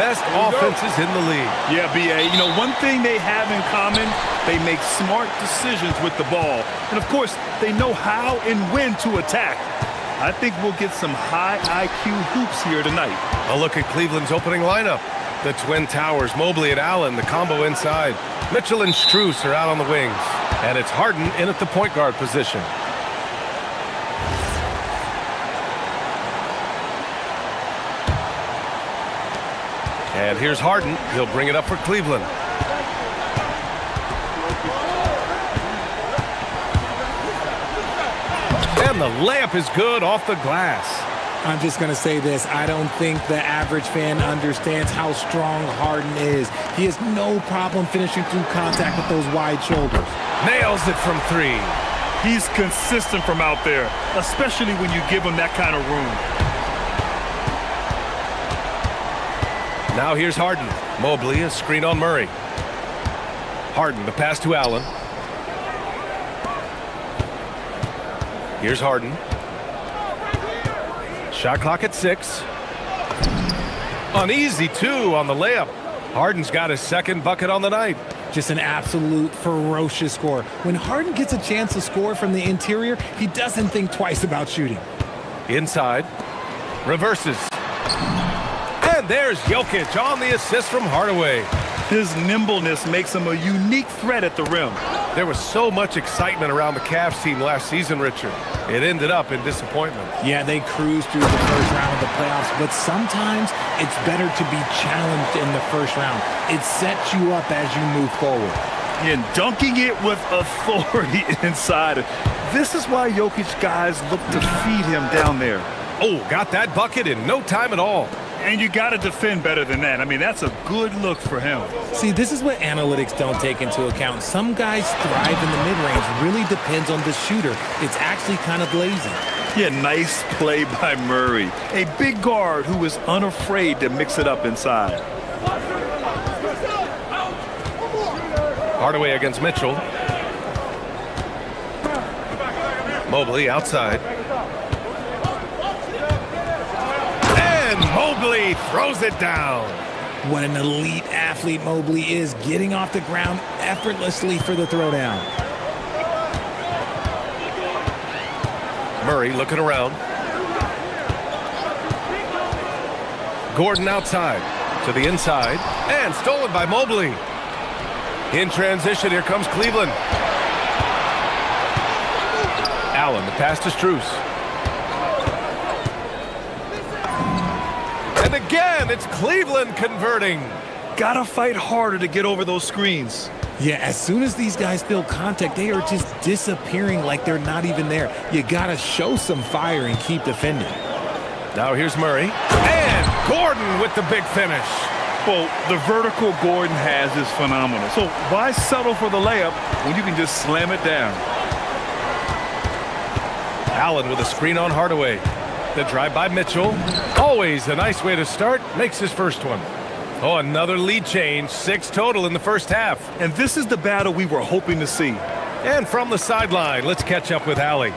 best offenses in the league. Yeah, B.A. You know, one thing they have in common, they make smart decisions with the ball. And, of course, they know how and when to attack. I think we'll get some high IQ hoops here tonight. A look at Cleveland's opening lineup. The Twin Towers, Mobley and Allen, the combo inside. Mitchell and Strus are out on the wings. And it's Harden in at the point guard position. And here's Harden. He'll bring it up for Cleveland. And the layup is good off the glass. I'm just going to say this. I don't think the average fan understands how strong Harden is. He has no problem finishing through contact with those wide shoulders. Nails it from three. He's consistent from out there, especially when you give him that kind of room. Now here's Harden. Mobley, a screen on Murray. Harden, the pass to Allen. Here's Harden. Shot clock at 6. An easy 2 on the layup. Harden's got his second bucket on the night. Just an absolute ferocious score. When Harden gets a chance to score from the interior, he doesn't think twice about shooting. Inside. Reverses. And there's Jokic on the assist from Hardaway. His nimbleness makes him a unique threat at the rim. There was so much excitement around the Cavs team last season, Richard. It ended up in disappointment. Yeah, they cruised through the first round of the playoffs, but sometimes it's better to be challenged in the first round. It sets you up as you move forward. And dunking it with authority inside. This is why Jokic guys look to feed him down there. Oh, got that bucket in no time at all. And you got to defend better than that. I mean, that's a good look for him. See, this is what analytics don't take into account. Some guys thrive in the mid-range. Really depends on the shooter. It's actually kind of lazy. Yeah, nice play by Murray. A big guard who is unafraid to mix it up inside. Hardaway against Mitchell. Mobley outside. Mobley throws it down. What an elite athlete Mobley is, getting off the ground effortlessly for the throwdown. Murray looking around. Gordon outside to the inside and stolen by Mobley. In transition, here comes Cleveland. Allen, the pass to Strus. And again, it's Cleveland converting. Gotta fight harder to get over those screens. Yeah, as soon as these guys feel contact, they are just disappearing like they're not even there. You gotta show some fire and keep defending. Now here's Murray. And Gordon with the big finish. Well, the vertical Gordon has is phenomenal. So why settle for the layup when you can just slam it down? Allen with a screen on Hardaway. The drive by Mitchell. Always a nice way to start. Makes his first one. Oh, another lead change. 6 total in the first half. And this is the battle we were hoping to see. And from the sideline, let's catch up with Allie.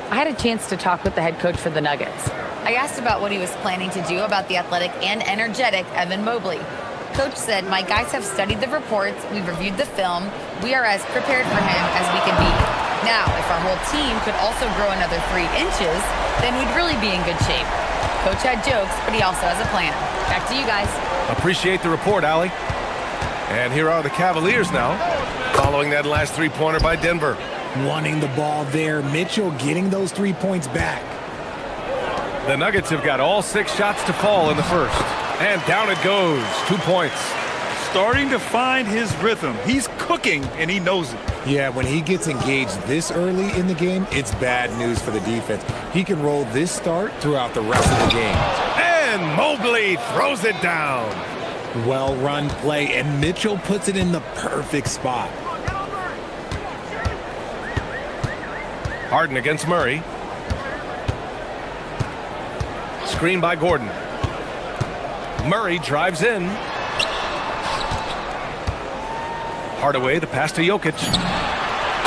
I had a chance to talk with the head coach for the Nuggets. I asked about what he was planning to do about the athletic and energetic Evan Mobley. Coach said, "My guys have studied the reports, we've reviewed the film, we are as prepared for him as we can be. Now, if our whole team could also grow another 3 inches, then we'd really be in good shape." Coach had jokes, but he also has a plan. Back to you guys. Appreciate the report, Allie. And here are the Cavaliers now, following that last 3-pointer by Denver. Wanting the ball there, Mitchell getting those 3 points back. The Nuggets have got all 6 shots to fall in the first. And down it goes, 2 points. Starting to find his rhythm. He's cooking, and he knows it. Yeah, when he gets engaged this early in the game, it's bad news for the defense. He can roll this start throughout the rest of the game. And Mobley throws it down. Well-run play, and Mitchell puts it in the perfect spot. Harden against Murray. Screen by Gordon. Murray drives in. Hardaway, the pass to Jokic.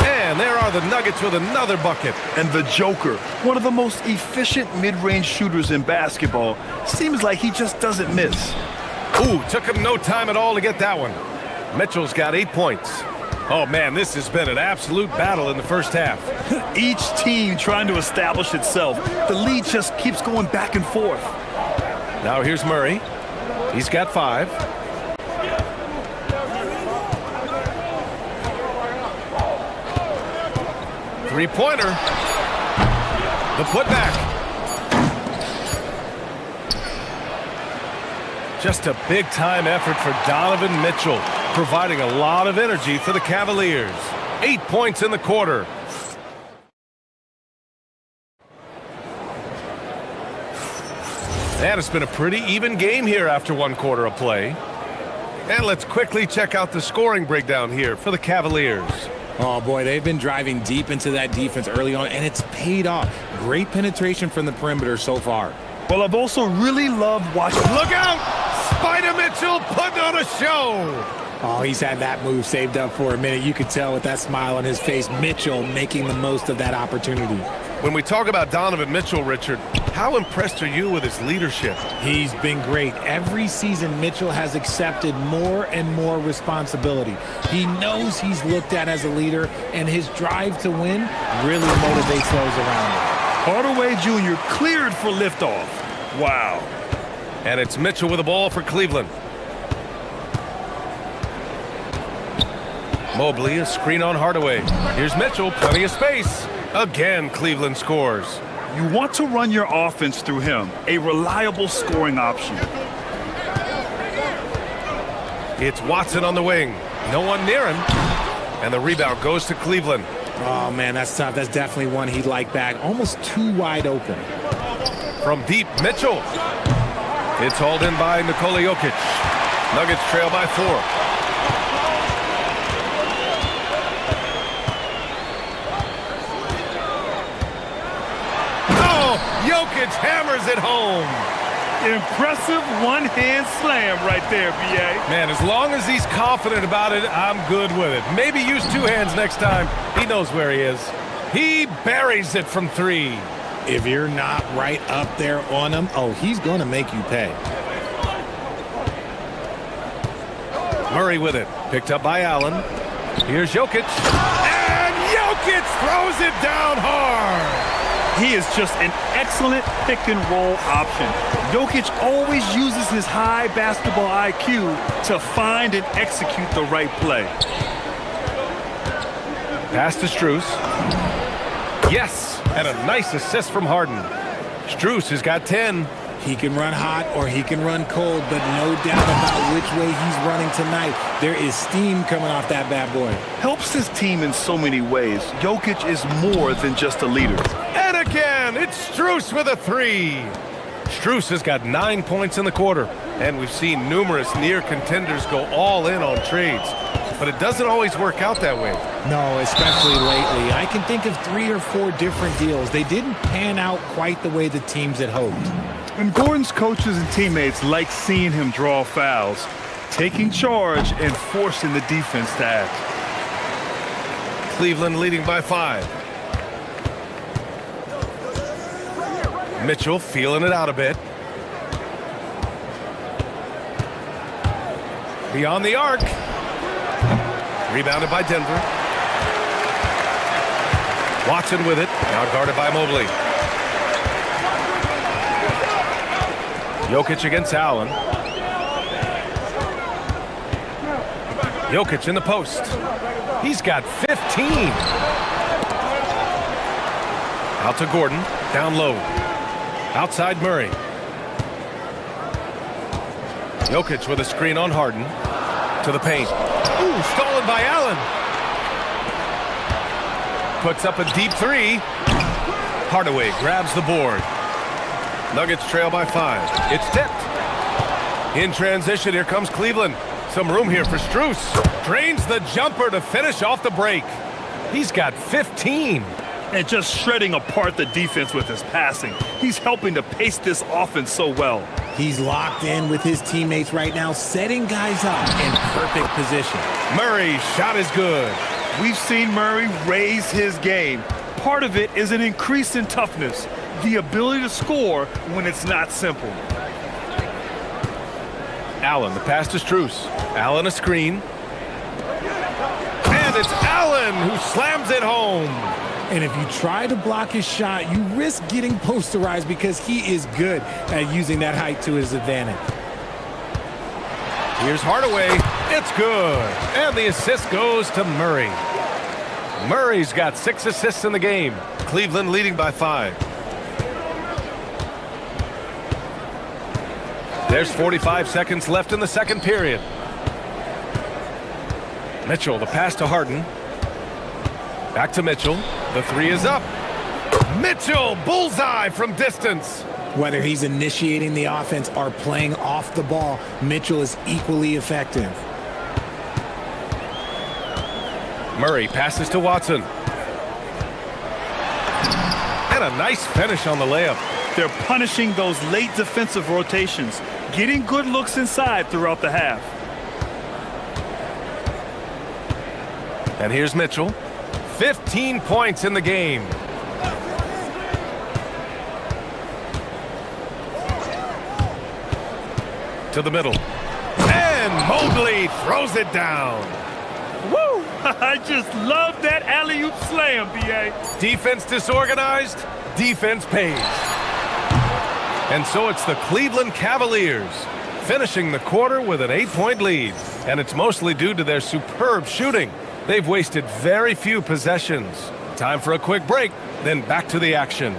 And there are the Nuggets with another bucket. And the Joker, one of the most efficient mid-range shooters in basketball, seems like he just doesn't miss. Ooh, took him no time at all to get that one. Mitchell's got 8 points. Oh, man, this has been an absolute battle in the first half. Each team trying to establish itself. The lead just keeps going back and forth. Now here's Murray. He's got 5. Three-pointer. The putback. Just a big-time effort for Donovan Mitchell, providing a lot of energy for the Cavaliers. 8 points in the quarter. And it's been a pretty even game here after 1 quarter of play. And let's quickly check out the scoring breakdown here for the Cavaliers. Oh, boy, they've been driving deep into that defense early on, and it's paid off. Great penetration from the perimeter so far. Well, I've also really loved watching. Look out! Spider Mitchell putting on a show! Oh, he's had that move saved up for a minute. You could tell with that smile on his face, Mitchell making the most of that opportunity. When we talk about Donovan Mitchell, Richard, how impressed are you with his leadership? He's been great. Every season, Mitchell has accepted more and more responsibility. He knows he's looked at as a leader, and his drive to win really motivates those around him. Hardaway Jr. cleared for liftoff. Wow. And it's Mitchell with the ball for Cleveland. Mobley, a screen on Hardaway. Here's Mitchell, plenty of space. Again, Cleveland scores. You want to run your offense through him, a reliable scoring option. It's Watson on the wing. No one near him. And the rebound goes to Cleveland. Oh, man, that's tough. That's definitely one he'd like back. Almost too wide open. From deep, Mitchell. It's hauled in by Nikola Jokic. Nuggets trail by 4. Jokic hammers it home. Impressive one-hand slam right there, B.A. Man, as long as he's confident about it, I'm good with it. Maybe use 2 hands next time. He knows where he is. He buries it from 3. If you're not right up there on him, oh, he's going to make you pay. Murray with it. Picked up by Allen. Here's Jokic. And Jokic throws it down hard. He is just an excellent pick-and-roll option. Jokic always uses his high basketball IQ to find and execute the right play. Pass to Strus. Yes, and a nice assist from Harden. Strus has got 10. He can run hot or he can run cold, but no doubt about which way he's running tonight. There is steam coming off that bad boy. Helps his team in so many ways. Jokic is more than just a leader. And again, it's Strus with a 3. Strus has got 9 points in the quarter, and we've seen numerous near contenders go all in on trades. But it doesn't always work out that way. No, especially lately. I can think of 3 or 4 different deals. They didn't pan out quite the way the teams had hoped. And Gordon's coaches and teammates like seeing him draw fouls, taking charge and forcing the defense to act. Cleveland leading by 5. Mitchell feeling it out a bit. Beyond the arc. Rebounded by Denver. Watson with it. Now guarded by Mobley. Jokic against Allen. Jokic in the post. He's got 15. Out to Gordon. Down low. Outside Murray. Jokic with a screen on Harden. To the paint. Ooh, stolen by Allen. Puts up a deep 3. Hardaway grabs the board. Nuggets trail by 5. It's tipped. In transition, here comes Cleveland. Some room here for Strus. Drains the jumper to finish off the break. He's got 15. And just shredding apart the defense with his passing. He's helping to pace this offense so well. He's locked in with his teammates right now, setting guys up in perfect position. Murray's shot is good. We've seen Murray raise his game. Part of it is an increase in toughness, the ability to score when it's not simple. Allen, the pass to Strus. Allen a screen. And it's Allen who slams it home. And if you try to block his shot, you risk getting posterized because he is good at using that height to his advantage. Here's Hardaway. It's good. And the assist goes to Murray. Murray's got 6 assists in the game. Cleveland leading by 5. There's 45 seconds left in the second period. Mitchell, the pass to Harden. Back to Mitchell. The 3 is up. Mitchell, bullseye from distance. Whether he's initiating the offense or playing off the ball, Mitchell is equally effective. Murray passes to Watson. And a nice finish on the layup. They're punishing those late defensive rotations, getting good looks inside throughout the half. And here's Mitchell. 15 points in the game. To the middle. And Mobley throws it down. Woo! I just love that alley-oop slam, B.A. Defense disorganized, defense pays. And so it's the Cleveland Cavaliers finishing the quarter with an 8-point lead. And it's mostly due to their superb shooting. They've wasted very few possessions. Time for a quick break, then back to the action.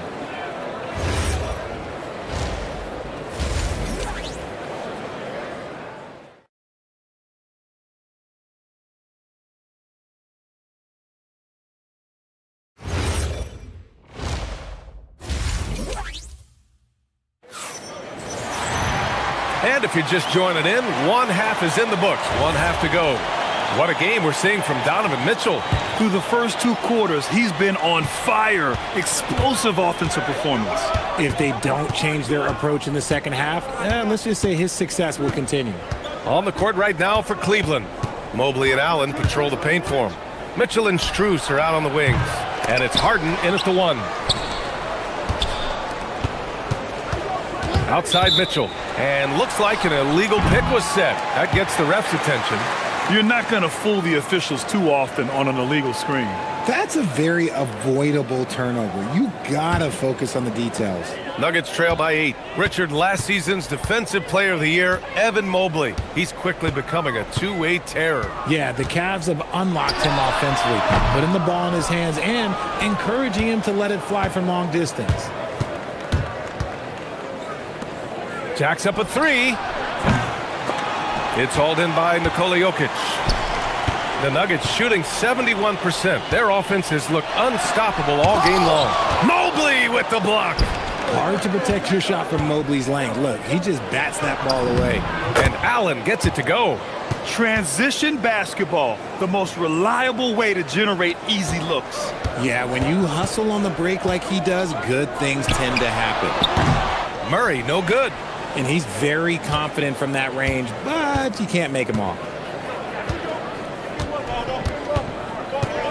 And if you're just joining in, one half is in the books, one half to go. What a game we're seeing from Donovan Mitchell. Through the first 2 quarters, he's been on fire. Explosive offensive performance. If they don't change their approach in the second half, let's just say his success will continue. On the court right now for Cleveland. Mobley and Allen patrol the paint for him. Mitchell and Strus are out on the wings. And it's Harden in at the 1. Outside Mitchell. And looks like an illegal pick was set. That gets the ref's attention. You're not going to fool the officials too often on an illegal screen. That's a very avoidable turnover. You gotta focus on the details. Nuggets trail by 8. Richard, last season's Defensive Player of the Year, Evan Mobley. He's quickly becoming a two-way terror. Yeah, the Cavs have unlocked him offensively, putting the ball in his hands and encouraging him to let it fly from long distance. Jacks up a 3. It's hauled in by Nikola Jokic. The Nuggets shooting 71%. Their offense has looked unstoppable all game long. Mobley with the block. Hard to protect your shot from Mobley's length. Look, he just bats that ball away. And Allen gets it to go. Transition basketball, the most reliable way to generate easy looks. Yeah, when you hustle on the break like he does, good things tend to happen. Murray, no good. And he's very confident from that range, but you can't make him all.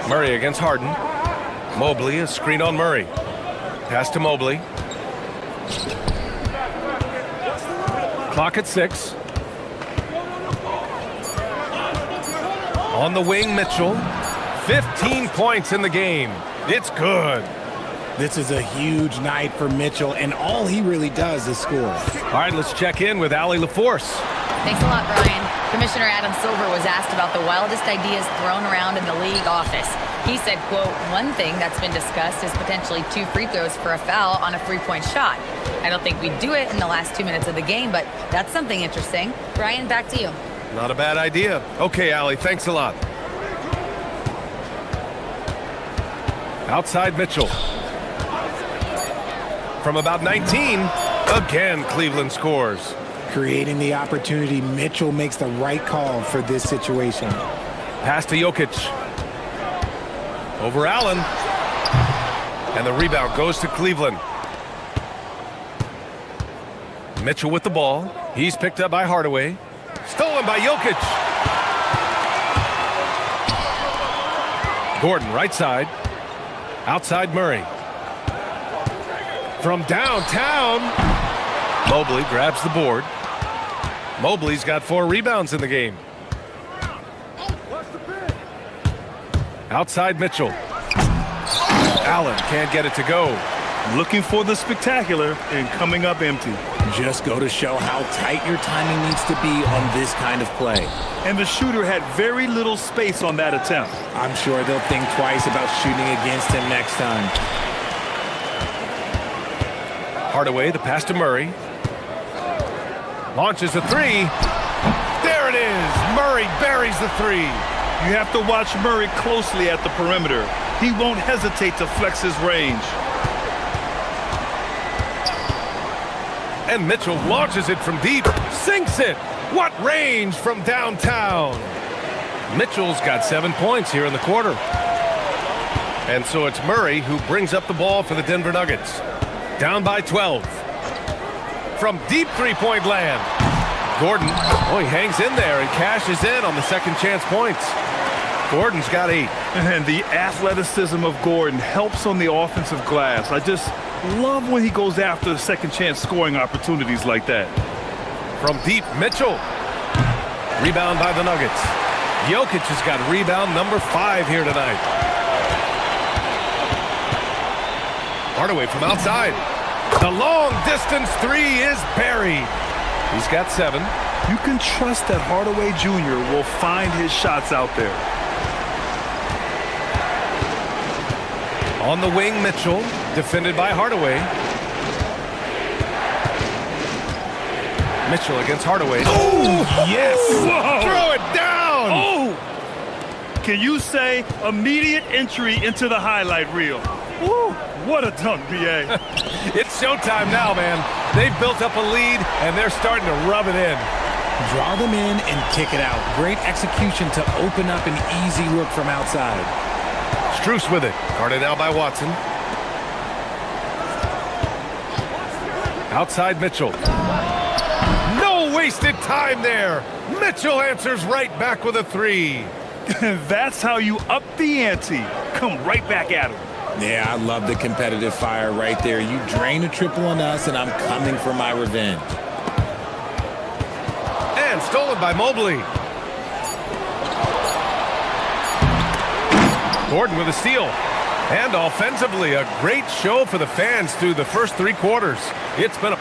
Murray against Harden. Mobley, a screen on Murray. Pass to Mobley. Clock at 6. On the wing, Mitchell. 15 points in the game. It's good. This is a huge night for Mitchell, and all he really does is score. All right, let's check in with Allie LaForce. Thanks a lot, Brian. Commissioner Adam Silver was asked about the wildest ideas thrown around in the league office. He said, quote, "One thing that's been discussed is potentially 2 free throws for a foul on a 3-point shot. I don't think we'd do it in the last 2 minutes of the game, but that's something interesting." Brian, back to you. Not a bad idea. Okay, Allie, thanks a lot. Outside Mitchell. From about 19, again Cleveland scores. Creating the opportunity, Mitchell makes the right call for this situation. Pass to Jokic. Over Allen. And the rebound goes to Cleveland. Mitchell with the ball. He's picked up by Hardaway. Stolen by Jokic. Gordon, right side. Outside Murray. From downtown, Mobley grabs the board. Mobley's got 4 rebounds in the game. Outside Mitchell. Allen can't get it to go. Looking for the spectacular and coming up empty. Just go to show how tight your timing needs to be on this kind of play. And the shooter had very little space on that attempt. I'm sure they'll think twice about shooting against him next time. Hardaway, the pass to Murray. Launches a 3. There it is. Murray buries the 3. You have to watch Murray closely at the perimeter. He won't hesitate to flex his range. And Mitchell launches it from deep, sinks it. What range from downtown. Mitchell's got 7 points here in the quarter. And so it's Murray who brings up the ball for the Denver Nuggets. Down by 12. From deep three-point land. Gordon, he hangs in there and cashes in on the second chance points. Gordon's got 8. And the athleticism of Gordon helps on the offensive glass. I just love when he goes after the second chance scoring opportunities like that. From deep, Mitchell. Rebound by the Nuggets. Jokic has got rebound number 5 here tonight. Hardaway from outside. The long distance 3 is buried. He's got 7. You can trust that Hardaway Jr. will find his shots out there. On the wing, Mitchell, defended by Hardaway. Mitchell against Hardaway. Oh, yes! Whoa. Throw it down! Oh! Can you say immediate entry into the highlight reel? Woo! What a dunk, B.A. It's showtime now, man. They've built up a lead, and they're starting to rub it in. Draw them in and kick it out. Great execution to open up an easy look from outside. Strus with it. Guarded now by Watson. Outside Mitchell. No wasted time there. Mitchell answers right back with a 3. That's how you up the ante. Come right back at him. Yeah, I love the competitive fire right there. You drain a triple on us, and I'm coming for my revenge. And stolen by Mobley. Gordon with a steal. And offensively, a great show for the fans through the first 3 quarters. It's been a...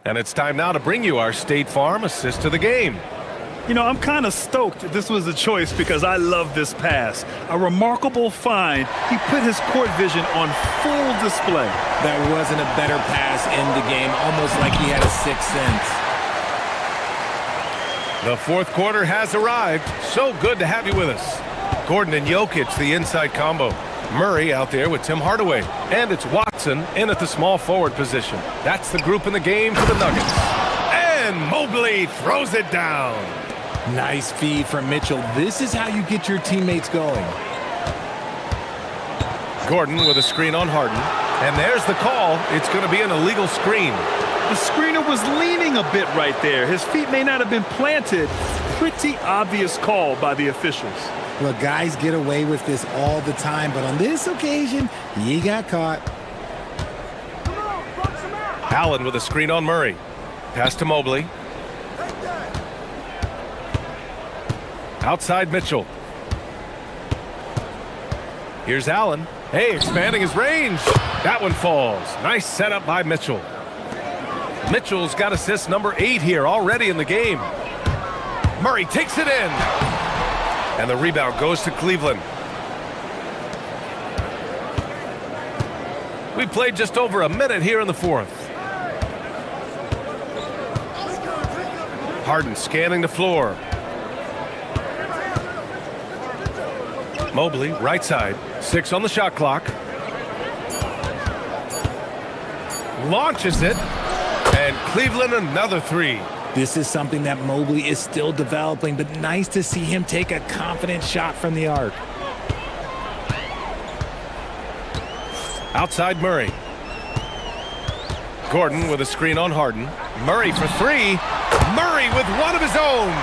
And it's time now to bring you our State Farm assist to the game. You know, I'm kind of stoked this was a choice because I love this pass. A remarkable find. He put his court vision on full display. That wasn't a better pass in the game, almost like he had a 6th sense. The 4th quarter has arrived. So good to have you with us. Gordon and Jokic, the inside combo. Murray out there with Tim Hardaway. And it's Watson in at the small forward position. That's the group in the game for the Nuggets. And Mobley throws it down. Nice feed from Mitchell. This is how you get your teammates going. Gordon with a screen on Harden. And there's the call. It's going to be an illegal screen. The screener was leaning a bit right there. His feet may not have been planted. Pretty obvious call by the officials. Look, guys get away with this all the time, but on this occasion, he got caught. Allen with a screen on Murray. Pass to Mobley. Outside Mitchell. Here's Allen. Hey, expanding his range. That one falls. Nice setup by Mitchell. Mitchell's got assist number 8 here already in the game. Murray takes it in. And the rebound goes to Cleveland. We played just over a minute here in the 4th. Harden scanning the floor. Mobley, right side. 6 on the shot clock. Launches it. And Cleveland another 3. This is something that Mobley is still developing, but nice to see him take a confident shot from the arc. Outside Murray. Gordon with a screen on Harden. Murray for 3. Murray with one of his own.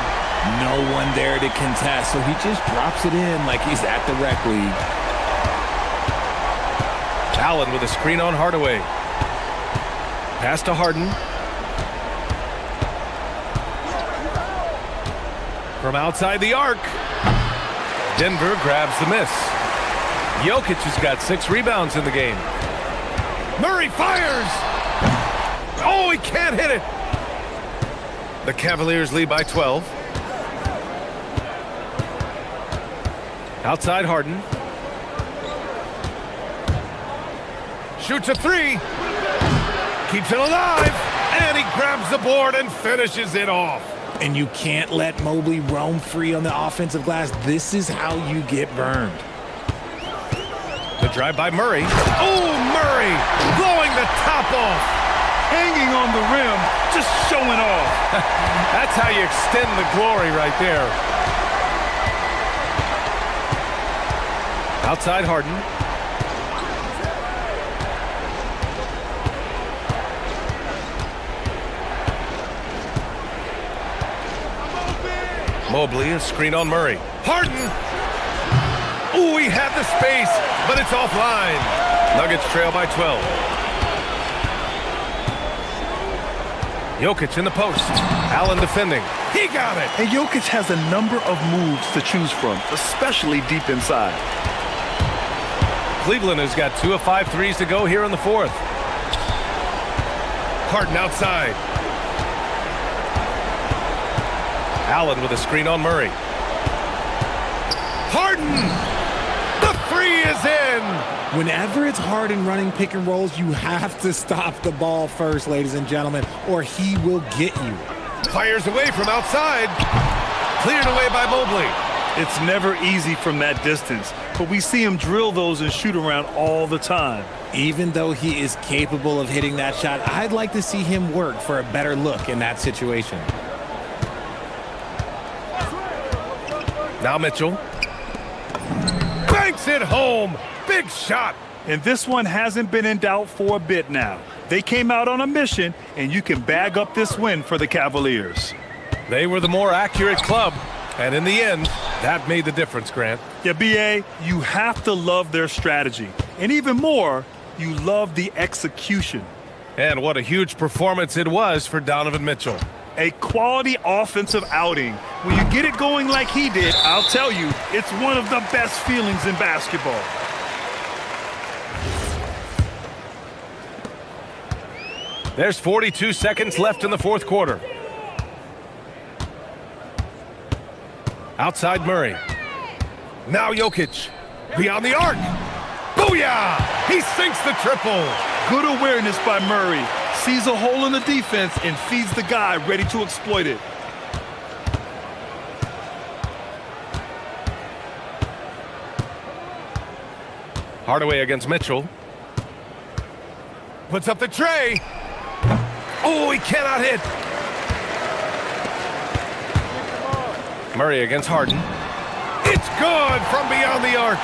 No one there to contest, so he just drops it in like he's at the rec league. Allen with a screen on Hardaway. Pass to Harden. from outside the arc. Denver grabs the miss. Jokic has got 6 rebounds in the game. Murray fires! Oh, he can't hit it! The Cavaliers lead by 12. Outside Harden. Shoots a 3. Keeps it alive. And he grabs the board and finishes it off. And you can't let Mobley roam free on the offensive glass. This is how you get burned. The drive by Murray. Oh, Murray blowing the top off. Hanging on the rim, just showing off. That's how you extend the glory right there. Outside Harden. Mobley, a screen on Murray. Harden! Ooh, he had the space, but it's offline. Nuggets trail by 12. Jokic in the post. Allen defending. He got it! And Jokic has a number of moves to choose from, especially deep inside. Cleveland has got 2 of 5 threes to go here in the 4th. Harden outside. Allen with a screen on Murray. Harden! The 3 is in! Whenever it's Harden running pick and rolls, you have to stop the ball first, ladies and gentlemen, or he will get you. Fires away from outside. Cleared away by Mobley. It's never easy from that distance, but we see him drill those and shoot around all the time. Even though he is capable of hitting that shot, I'd like to see him work for a better look in that situation. Now Mitchell. Banks it home. Big shot. And this one hasn't been in doubt for a bit now. They came out on a mission, and you can bag up this win for the Cavaliers. They were the more accurate club, and in the end, that made the difference, Grant. Yeah, B.A., you have to love their strategy. And even more, you love the execution. And what a huge performance it was for Donovan Mitchell. A quality offensive outing. When you get it going like he did, I'll tell you, it's one of the best feelings in basketball. There's 42 seconds left in the 4th quarter. Outside Murray. Now Jokic. Beyond the arc. Booyah! He sinks the triple. Good awareness by Murray. Sees a hole in the defense and feeds the guy ready to exploit it. Hardaway against Mitchell. Puts up the tray. Oh, he cannot hit. Murray against Harden. It's good from beyond the arc.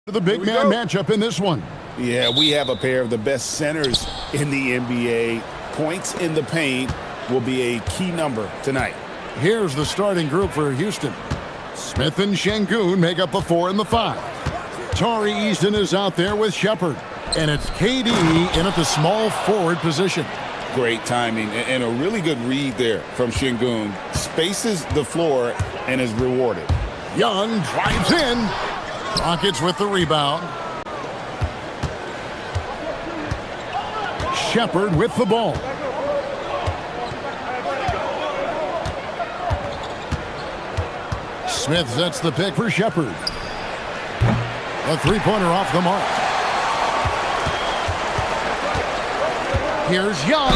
The big man matchup in this one. Yeah, we have a pair of the best centers in the NBA. Points in the paint will be a key number tonight. Here's the starting group for Houston. Smith and Şengün make up the 4 and the 5. Tari Easton is out there with Shepard. And it's KD in at the small forward position. Great timing and a really good read there from Şengün. Spaces the floor and is rewarded. Young drives in. Rockets with the rebound. Shepard with the ball. Smith sets the pick for Shepard. A three-pointer off the mark. Here's Young.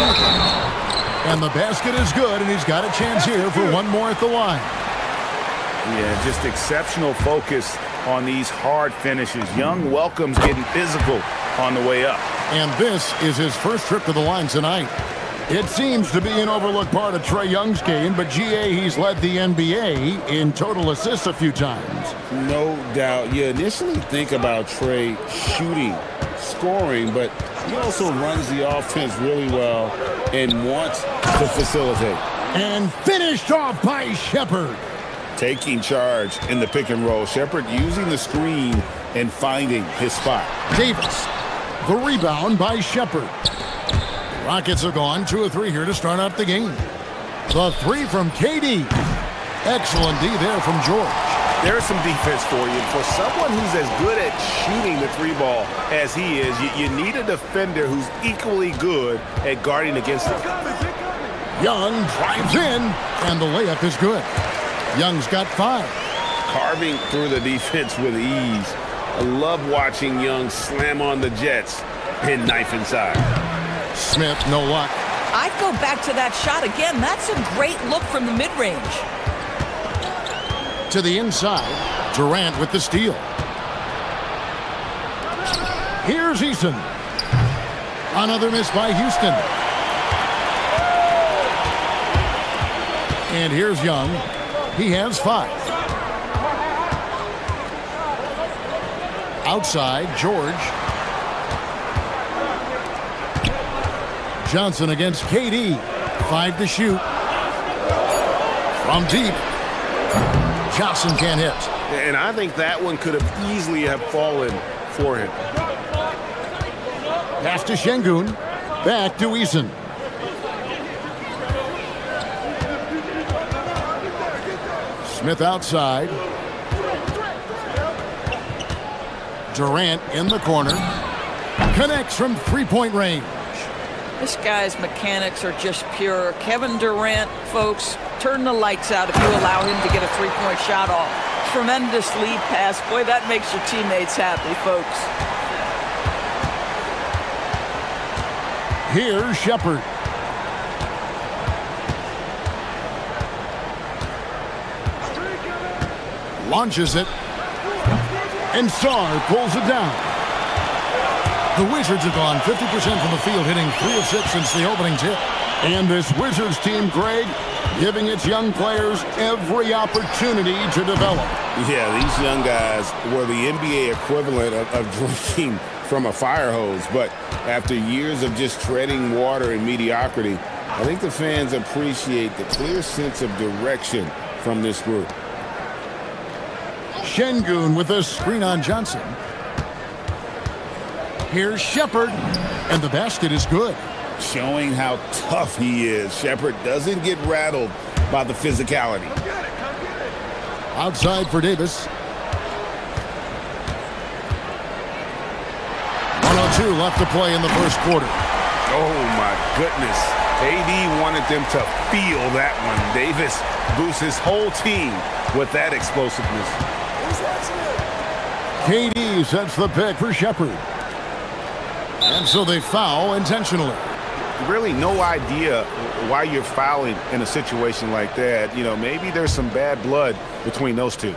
And the basket is good, and he's got a chance here for one more at the line. Yeah, just exceptional focus on these hard finishes. Young welcomes getting physical on the way up. And this is his first trip to the line tonight. It seems to be an overlooked part of Trae Young's game, but GA, he's led the NBA in total assists a few times. No doubt. You initially think about Trae shooting, scoring, but he also runs the offense really well and wants to facilitate. And finished off by Shepard. Taking charge in the pick and roll. Shepard using the screen and finding his spot. Davis, the rebound by Shepard. Rockets are gone 2 of 3 here to start out the game. The 3 from KD. Excellent D there from George. There's some defense for you. For someone who's as good at shooting the 3-ball as he is, you need a defender who's equally good at guarding against him. Young drives in, and the layup is good. Young's got 5. Carving through the defense with ease. I love watching Young slam on the Jets and knife inside. Smith, no luck. I'd go back to that shot again. That's a great look from the mid-range. To the inside, Durant with the steal. Here's Eason. Another miss by Houston. And here's Young. He has 5. Outside, George. Johnson against KD. 5 to shoot. From deep. Johnson can't hit. And I think that one could have easily have fallen for him. Pass to Şengün. Back to Eason. Smith outside. Durant in the corner. Connects from three-point range. This guy's mechanics are just pure. Kevin Durant, folks, turn the lights out if you allow him to get a three-point shot off. Tremendous lead pass. Boy, that makes your teammates happy, folks. Here's Shepard. Launches it. And Sarr pulls it down. The Wizards have gone 50% from the field, hitting 3 of 6 since the opening tip. And this Wizards team, Greg, giving its young players every opportunity to develop. Yeah, these young guys were the NBA equivalent of drinking from a fire hose. But after years of just treading water and mediocrity, I think the fans appreciate the clear sense of direction from this group. Şengün with a screen on Johnson. Here's Shepard, and the basket is good. Showing how tough he is. Shepard doesn't get rattled by the physicality. Outside for Davis. 1:02 left to play in the first quarter. Oh, my goodness. AD wanted them to feel that one. Davis boosts his whole team with that explosiveness. KD sets the pick for Shepard. And so they foul intentionally. Really no idea why you're fouling in a situation like that. You know, maybe there's some bad blood between those two.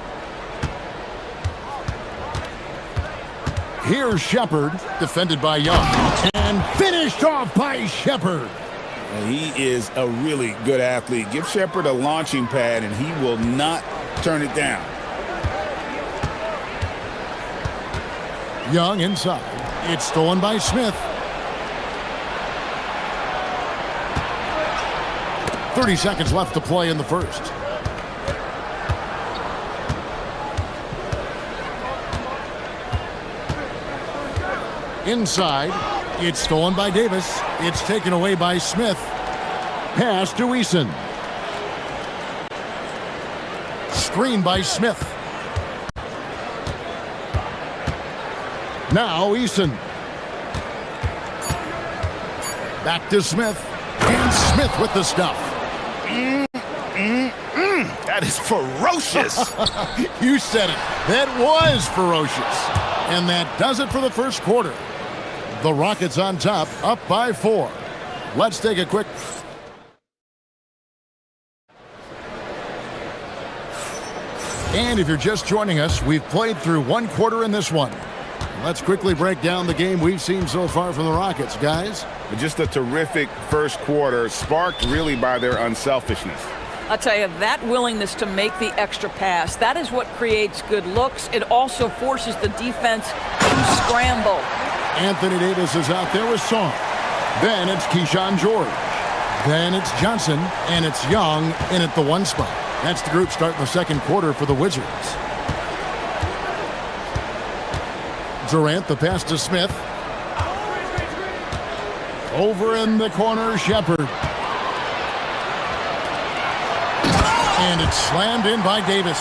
Here's Shepard, defended by Young. And finished off by Shepard. He is a really good athlete. Give Shepard a launching pad, and he will not turn it down. Young inside. It's stolen by Smith. 30 seconds left to play in the first. Inside. It's stolen by Davis. It's taken away by Smith. Pass to Eason. Screen by Smith. Now Eason. Back to Smith. And Smith with the stuff. That is ferocious. You said it. That was ferocious. And that does it for the first quarter. The Rockets on top, up by 4. Let's take a quick... And if you're just joining us, we've played through one quarter in this one. Let's quickly break down the game we've seen so far from the Rockets, guys. Just a terrific first quarter, sparked really by their unselfishness. I'll tell you, that willingness to make the extra pass, that is what creates good looks. It also forces the defense to scramble. Anthony Davis is out there with Song. Then it's Keyshawn George. Then it's Johnson, and it's Young in at the 1 spot. That's the group starting the second quarter for the Wizards. Durant, the pass to Smith. Over in the corner, Shepard. And it's slammed in by Davis.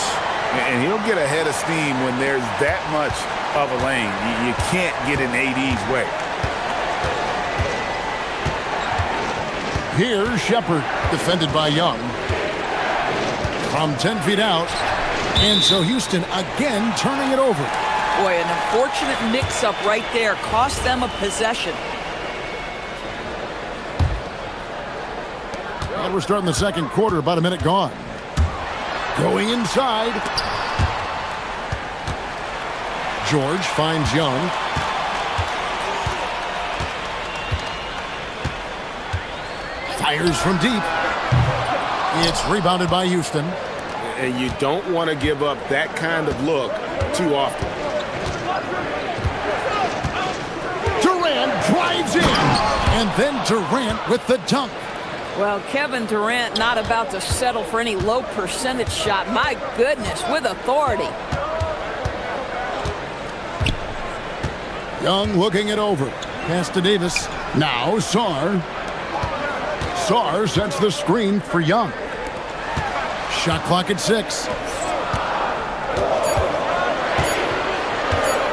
And he'll get ahead of steam when there's that much of a lane. You can't get in AD's way. Here's Shepard, defended by Young. From 10 feet out. And so Houston again turning it over. Boy, an unfortunate mix-up right there cost them a possession. And we're starting the second quarter, about a minute gone. Going inside. George finds Young. Fires from deep. It's rebounded by Houston. And you don't want to give up that kind of look too often. Durant drives in. And then Durant with the dunk. Well, Kevin Durant not about to settle for any low percentage shot. My goodness, with authority. Young looking it over. Pass to Davis. Now Sarr. Sarr sets the screen for Young. Shot clock at 6.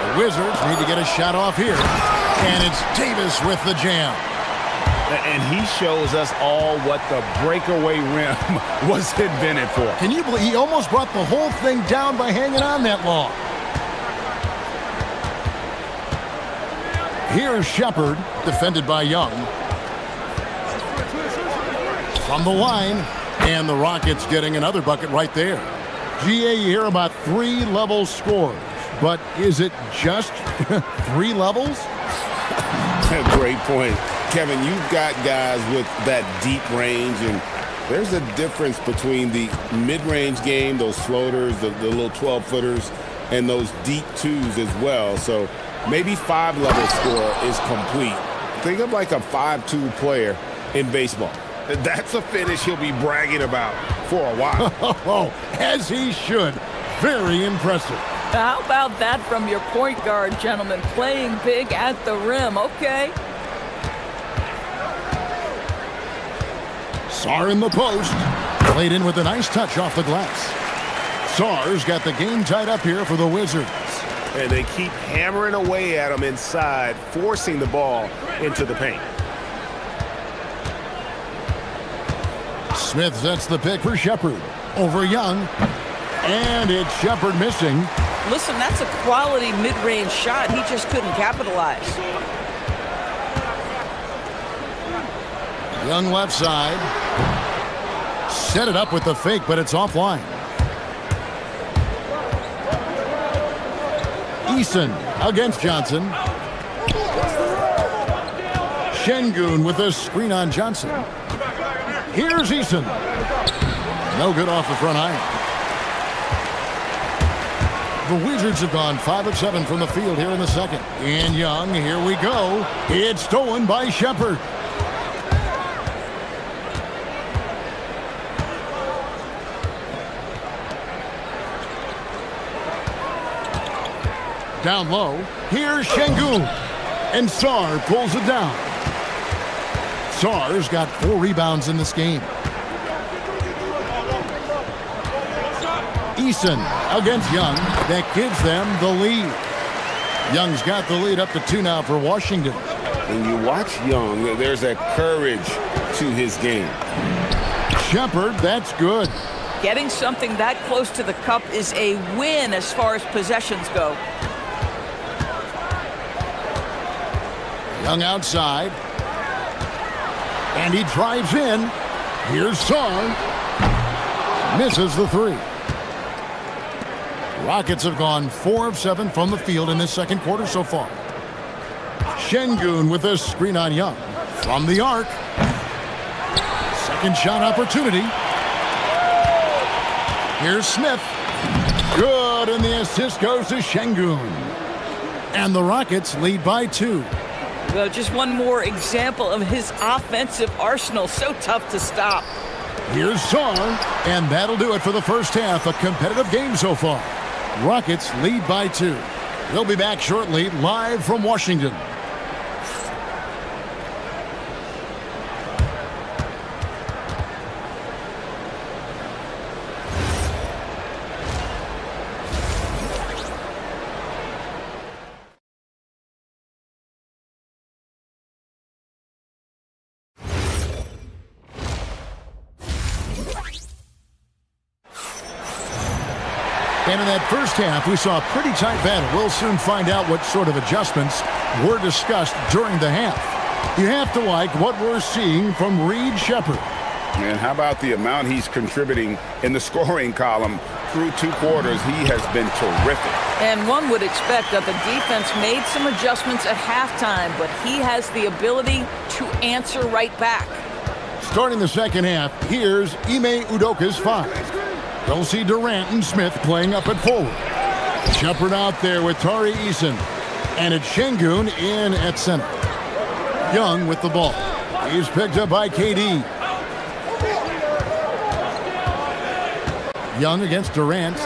The Wizards need to get a shot off here. And it's Davis with the jam. And he shows us all what the breakaway rim was invented for. Can you believe he almost brought the whole thing down by hanging on that long? Here's Shepard, defended by Young. From the line, and the Rockets getting another bucket right there. GA, you hear about 3-level scores, but is it just 3 levels? Great point. Kevin, you've got guys with that deep range, and there's a difference between the mid-range game, those floaters, the little 12-footers, and those deep 2s as well. So maybe 5-level score is complete. Think of like a 5-2 player in baseball. That's a finish he'll be bragging about for a while. Oh, as he should. Very impressive. How about that from your point guard, gentlemen? Playing big at the rim, okay. Sarr in the post. Played in with a nice touch off the glass. Sarr's got the game tied up here for the Wizards. And they keep hammering away at him inside, forcing the ball into the paint. Smith sets the pick for Shepard. Over Young. And it's Shepard missing. Listen, that's a quality mid-range shot. He just couldn't capitalize. Young left side. Set it up with the fake, but it's offline. Eason against Johnson. Şengün with a screen on Johnson. Here's Eason. No good off the front iron. The Wizards have gone 5 of 7 from the field here in the second. And Young, here we go. It's stolen by Shepard. Down low, here's Şengün. And Sar pulls it down. Sar's got 4 rebounds in this game. Eason against Young. That gives them the lead. Young's got the lead up to 2 now for Washington. When you watch Young, there's a courage to his game. Shepard, that's good. Getting something that close to the cup is a win as far as possessions go. Young outside. And he drives in. Here's Sar. Misses the 3. Rockets have gone 4 of 7 from the field in this second quarter so far. Şengün with a screen on Young. From the arc. Second shot opportunity. Here's Smith. Good, and the assist goes to Şengün. And the Rockets lead by 2. Well, just one more example of his offensive arsenal. So tough to stop. Here's Sar, and that'll do it for the first half. A competitive game so far. Rockets lead by 2. They'll be back shortly, live from Washington. And in that first half, we saw a pretty tight battle. We'll soon find out what sort of adjustments were discussed during the half. You have to like what we're seeing from Reed Shepard. Man, how about the amount he's contributing in the scoring column through 2 quarters? He has been terrific. And one would expect that the defense made some adjustments at halftime, but he has the ability to answer right back. Starting the second half, here's Ime Udoka's 5. They'll see Durant and Smith playing up at forward. Shepard out there with Tari Eason. And it's Şengün in at center. Young with the ball. He's picked up by KD. Young against Durant.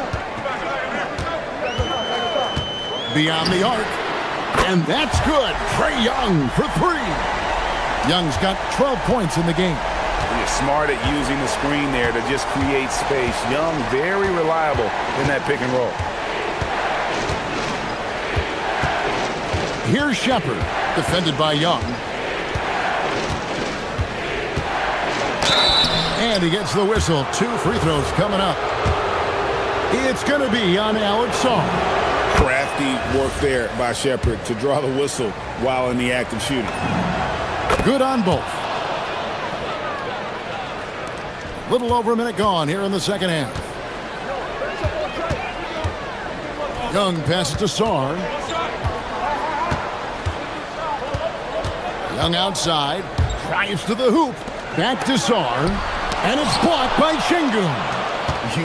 Beyond the arc. And that's good. Trae Young for 3. Young's got 12 points in the game. He's smart at using the screen there to just create space. Young, very reliable in that pick and roll. Here's Shepard, defended by Young. And he gets the whistle. 2 free throws coming up. It's going to be on Alex Sar. Crafty work there by Shepard to draw the whistle while in the act of shooting. Good on both. Little over a minute gone here in the second half. Young passes to Sar. Young outside. Drives to the hoop. Back to Sar. And it's blocked by Şengün.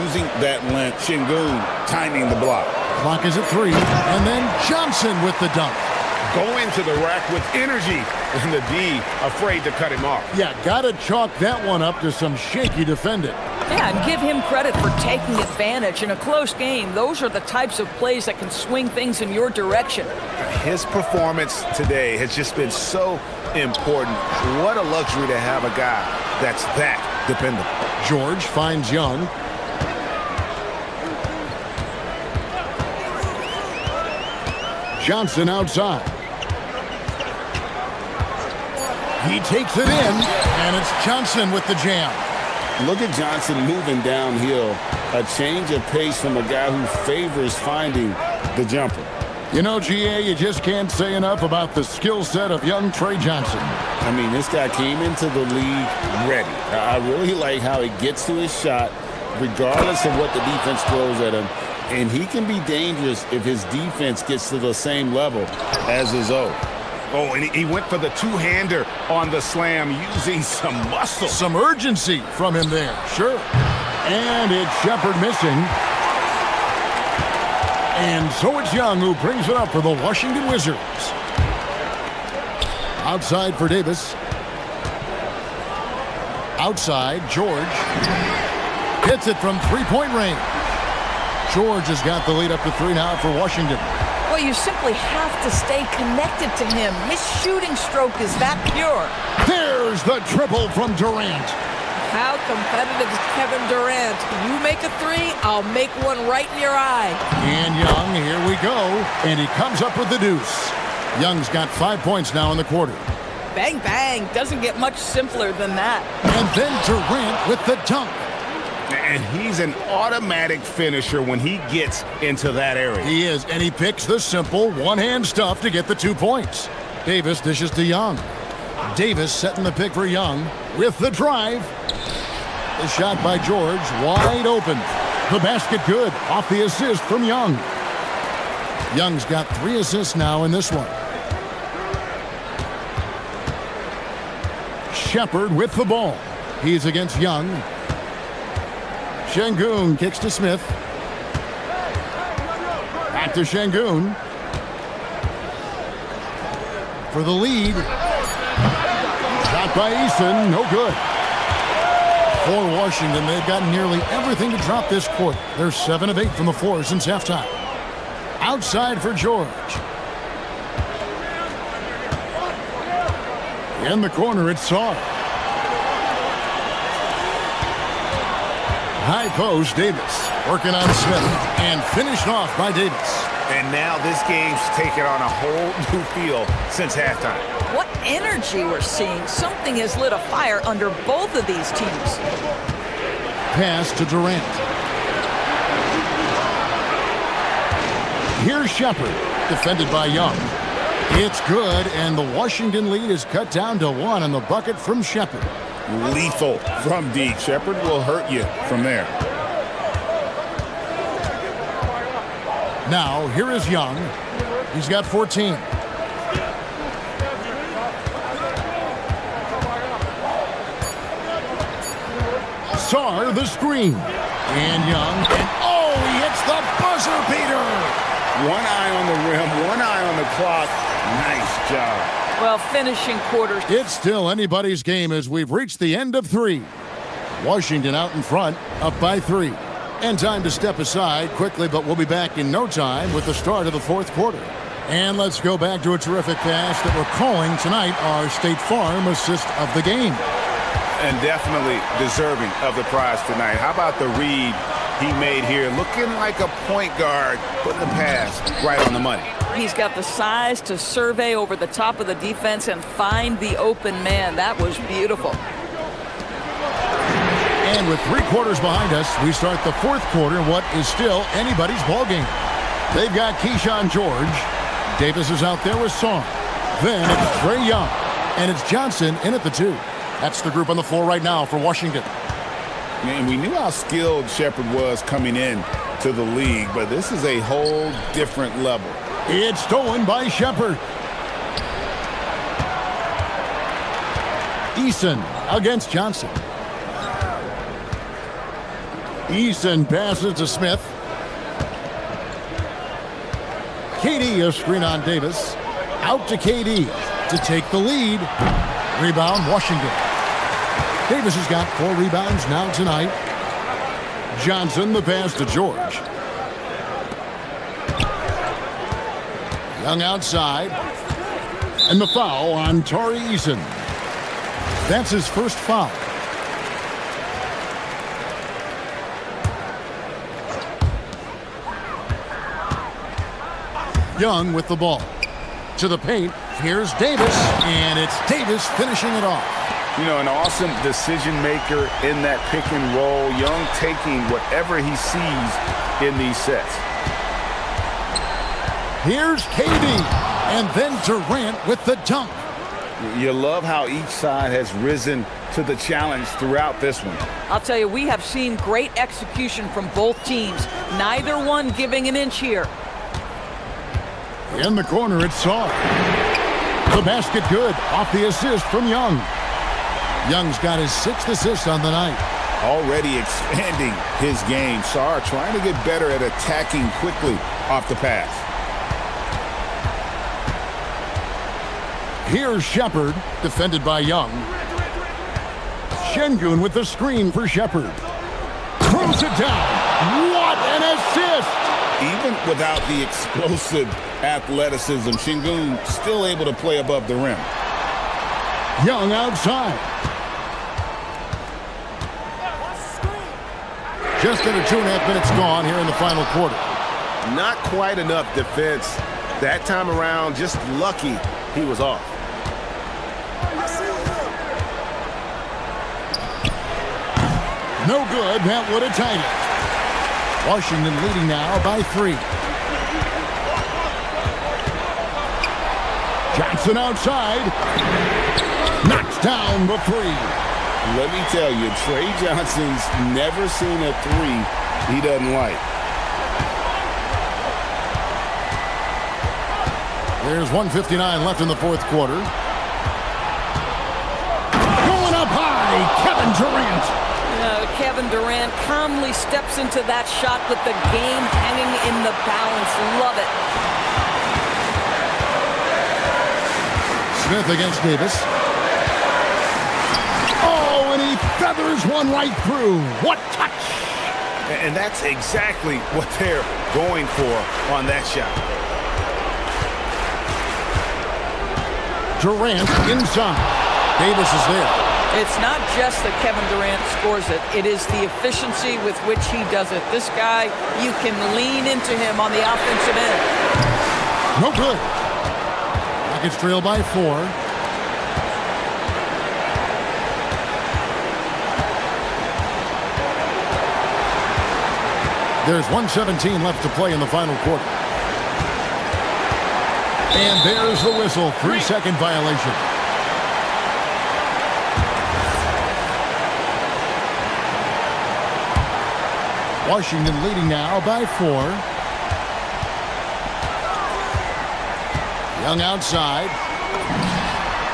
Using that length, Şengün timing the block. Clock is at 3. And then Johnson with the dunk. Going to the rack with energy, and the D afraid to cut him off. Yeah, gotta chalk that one up to some shaky defending. Yeah, and give him credit for taking advantage in a close game. Those are the types of plays that can swing things in your direction. His performance today has just been so important. What a luxury to have a guy that's that dependable. George finds Young. Johnson outside. He takes it in, and it's Johnson with the jam. Look at Johnson moving downhill. A change of pace from a guy who favors finding the jumper. You know, GA, you just can't say enough about the skill set of young Trae Johnson. I mean, this guy came into the league ready. I really like how he gets to his shot, regardless of what the defense throws at him. And he can be dangerous if his defense gets to the same level as his own. Oh, and he went for the two-hander on the slam using some muscle. Some urgency from him there, sure. And it's Shepard missing. And so it's Young who brings it up for the Washington Wizards. Outside for Davis. Outside, George. Hits it from three-point range. George has got the lead up to 3 now for Washington. Well, you simply have to stay connected to him. His shooting stroke is that pure. There's the triple from Durant. How competitive is Kevin Durant? You make a 3, I'll make one right in your eye. And Young, here we go. And he comes up with the deuce. Young's got 5 points now in the quarter. Bang, bang. Doesn't get much simpler than that. And then Durant with the dunk. And he's an automatic finisher when he gets into that area. He is, and he picks the simple one-hand stuff to get the 2 points. Davis dishes to Young. Davis setting the pick for Young with the drive. The shot by George, wide open. The basket good, off the assist from Young. Young's got 3 assists now in this one. Shepard with the ball. He's against Young. Şengün kicks to Smith. Back to Şengün. For the lead. Shot by Eason, no good. For Washington, they've got nearly everything to drop this quarter. They're 7 of 8 from the floor since halftime. Outside for George. In the corner, it's Saar. High post, Davis. Working on Smith. And finished off by Davis. And now this game's taken on a whole new feel since halftime. What energy we're seeing. Something has lit a fire under both of these teams. Pass to Durant. Here's Shepard, defended by Young. It's good, and the Washington lead is cut down to 1 on the bucket from Shepard. Lethal from deep. Shepard will hurt you from there. Now, here is Young. He's got 14. Saar the screen. And Young. And oh, he hits the buzzer beater. 1 eye on the rim, 1 eye on the clock. Nice job. Well, finishing quarters. It's still anybody's game as we've reached the end of 3. Washington out in front, up by 3. And time to step aside quickly, but we'll be back in no time with the start of the 4th quarter. And let's go back to a terrific pass that we're calling tonight our State Farm assist of the game. And definitely deserving of the prize tonight. How about the read he made here? Looking like a point guard, putting the pass right on the money. He's got the size to survey over the top of the defense and find the open man. That was beautiful. And with 3 quarters behind us, we start the 4th quarter in what is still anybody's ballgame. They've got Keyshawn George. Davis is out there with Song. Then it's Trae Young. And it's Johnson in at the 2. That's the group on the floor right now for Washington. Man, we knew how skilled Shepard was coming in to the league, but this is a whole different level. It's stolen by Shepard. Eason against Johnson. Eason passes to Smith. KD a screen on Davis. Out to KD to take the lead. Rebound, Washington. Davis has got 4 rebounds now tonight. Johnson the pass to George. Young outside. And the foul on Tari Eason. That's his first foul. Young with the ball. To the paint. Here's Davis. And it's Davis finishing it off. You know, an awesome decision maker in that pick and roll. Young taking whatever he sees in these sets. Here's KD. And then Durant with the dunk. You love how each side has risen to the challenge throughout this one. I'll tell you, we have seen great execution from both teams. Neither one giving an inch here. In the corner, it's Saar. The basket good. Off the assist from Young. Young's got his 6th assist on the night. Already expanding his game. Saar trying to get better at attacking quickly off the pass. Here's Shepard, defended by Young. Şengün with the screen for Shepard. Throws it down. What an assist! Even without the explosive athleticism, Şengün still able to play above the rim. Young outside. Just under 2.5 minutes gone here in the final quarter. Not quite enough defense. That time around, just lucky he was off. No good. That would have tied it. Washington leading now by 3. Johnson outside. Knocks down the 3. Let me tell you, Trey Johnson's never seen a 3 he doesn't like. There's 1:59 left in the fourth quarter. Going up high, Kevin Durant. Kevin Durant calmly steps into that shot with the game hanging in the balance. Love it. Smith against Davis. Oh, and he feathers one right through. What touch! And that's exactly what they're going for on that shot. Durant inside. Davis is there. It's not just that Kevin Durant scores it. It is the efficiency with which he does it. This guy, you can lean into him on the offensive end. No good. Rockets trail by 4. There's 1:17 left to play in the final quarter. And there's the whistle. 3-second violation. Washington leading now by 4. Young outside.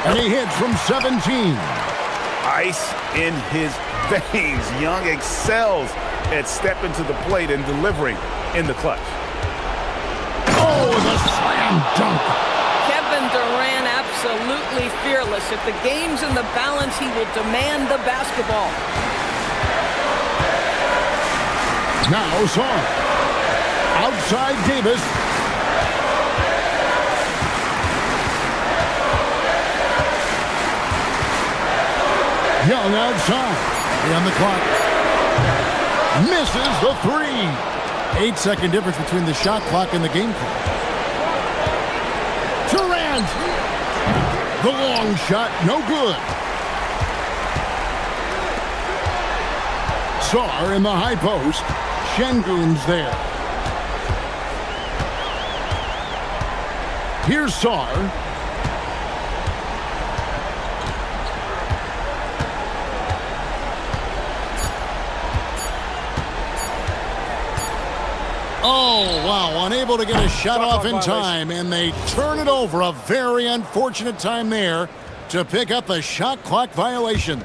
And he hits from 17. Ice in his veins. Young excels at stepping to the plate and delivering in the clutch. Oh, the slam dunk. Kevin Durant absolutely fearless. If the game's in the balance, he will demand the basketball. Now Saar. Outside Davis. Young outside. On the clock. Misses the 3. 8-second difference between the shot clock and the game clock. Durant. The long shot, no good. Saar in the high post. Şengün's there. Here's Saar. Oh, wow. Unable to get a shot off in time, and they turn it over. A very unfortunate time there to pick up a shot clock violation.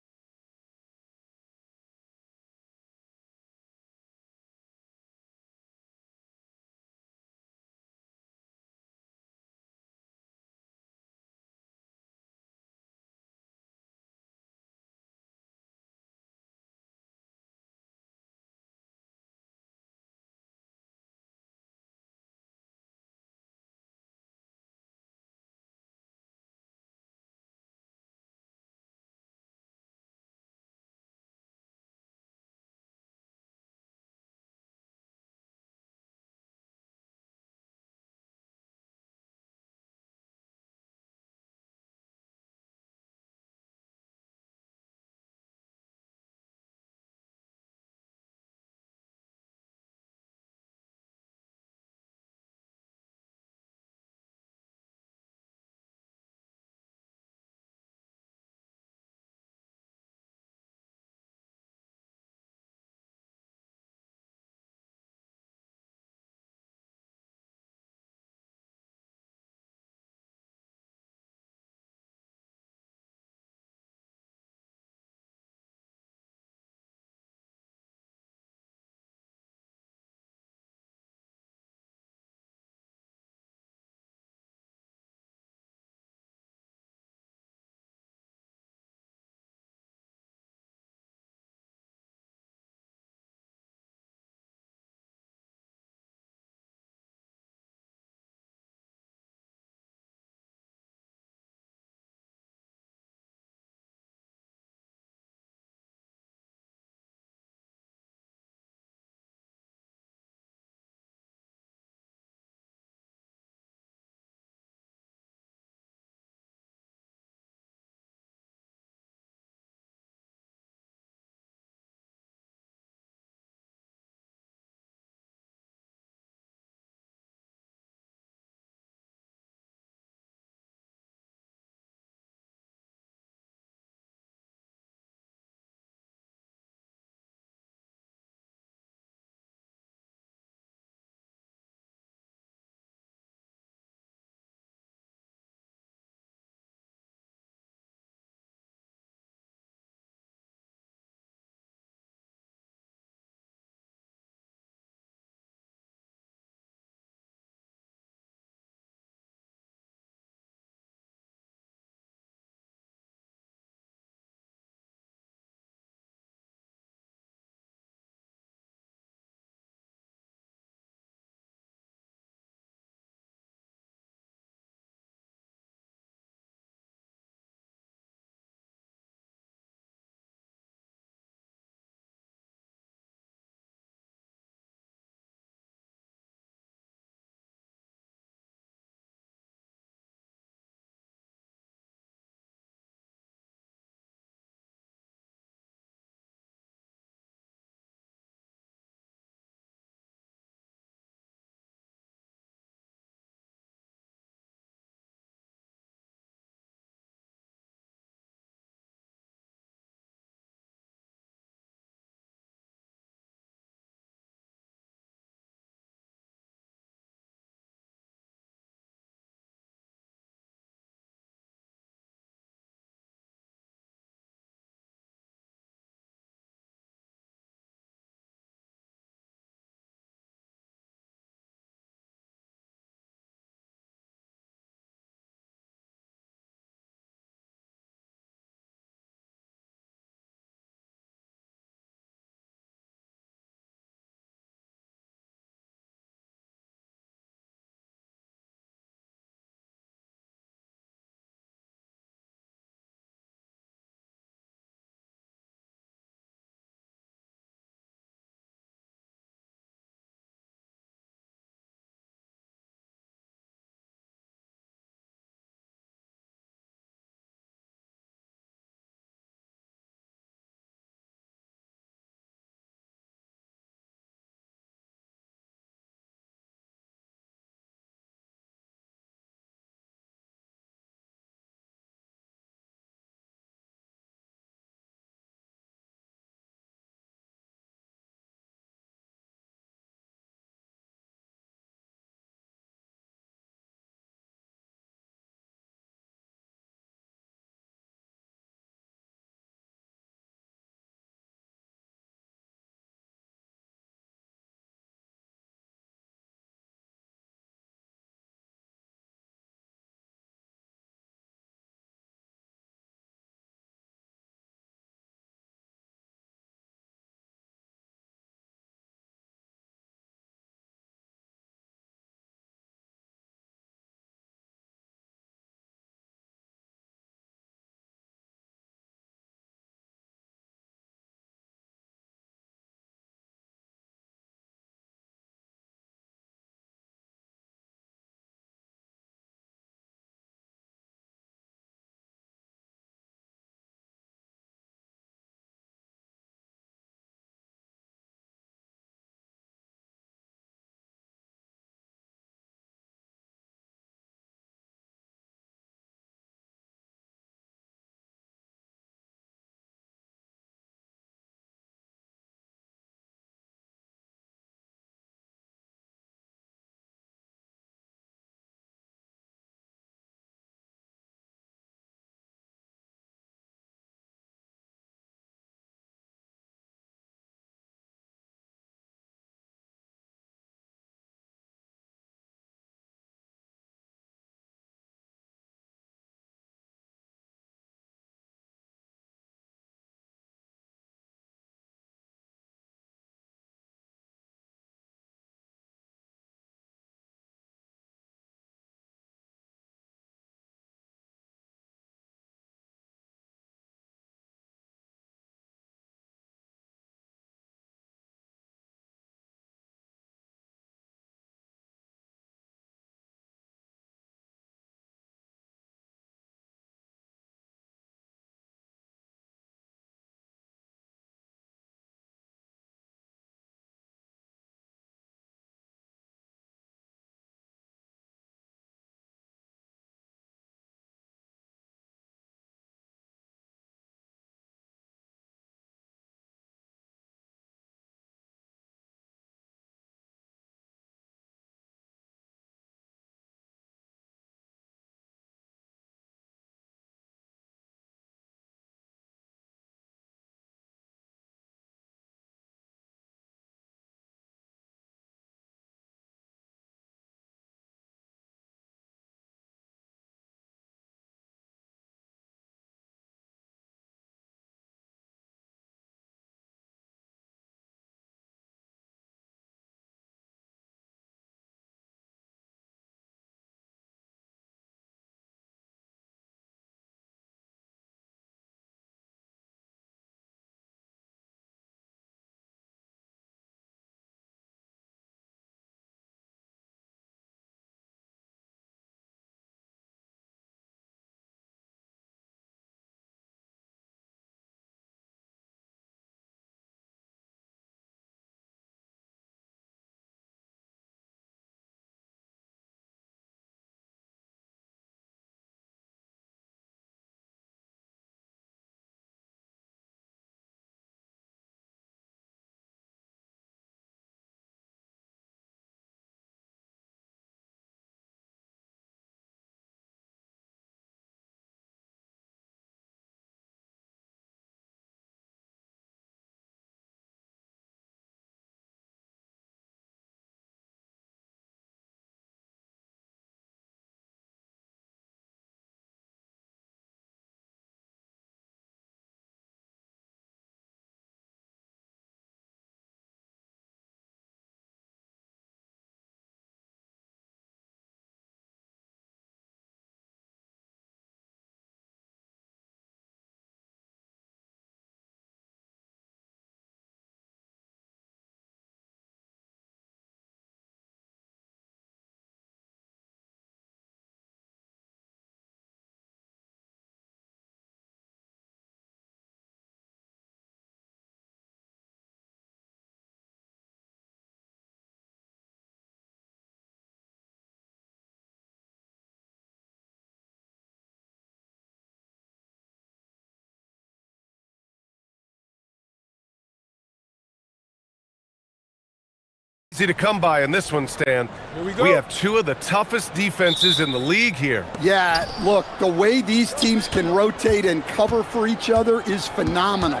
Easy to come by in this one, Stan. Here we go. We have two of the toughest defenses in the league here. Yeah, look, the way these teams can rotate and cover for each other is phenomenal.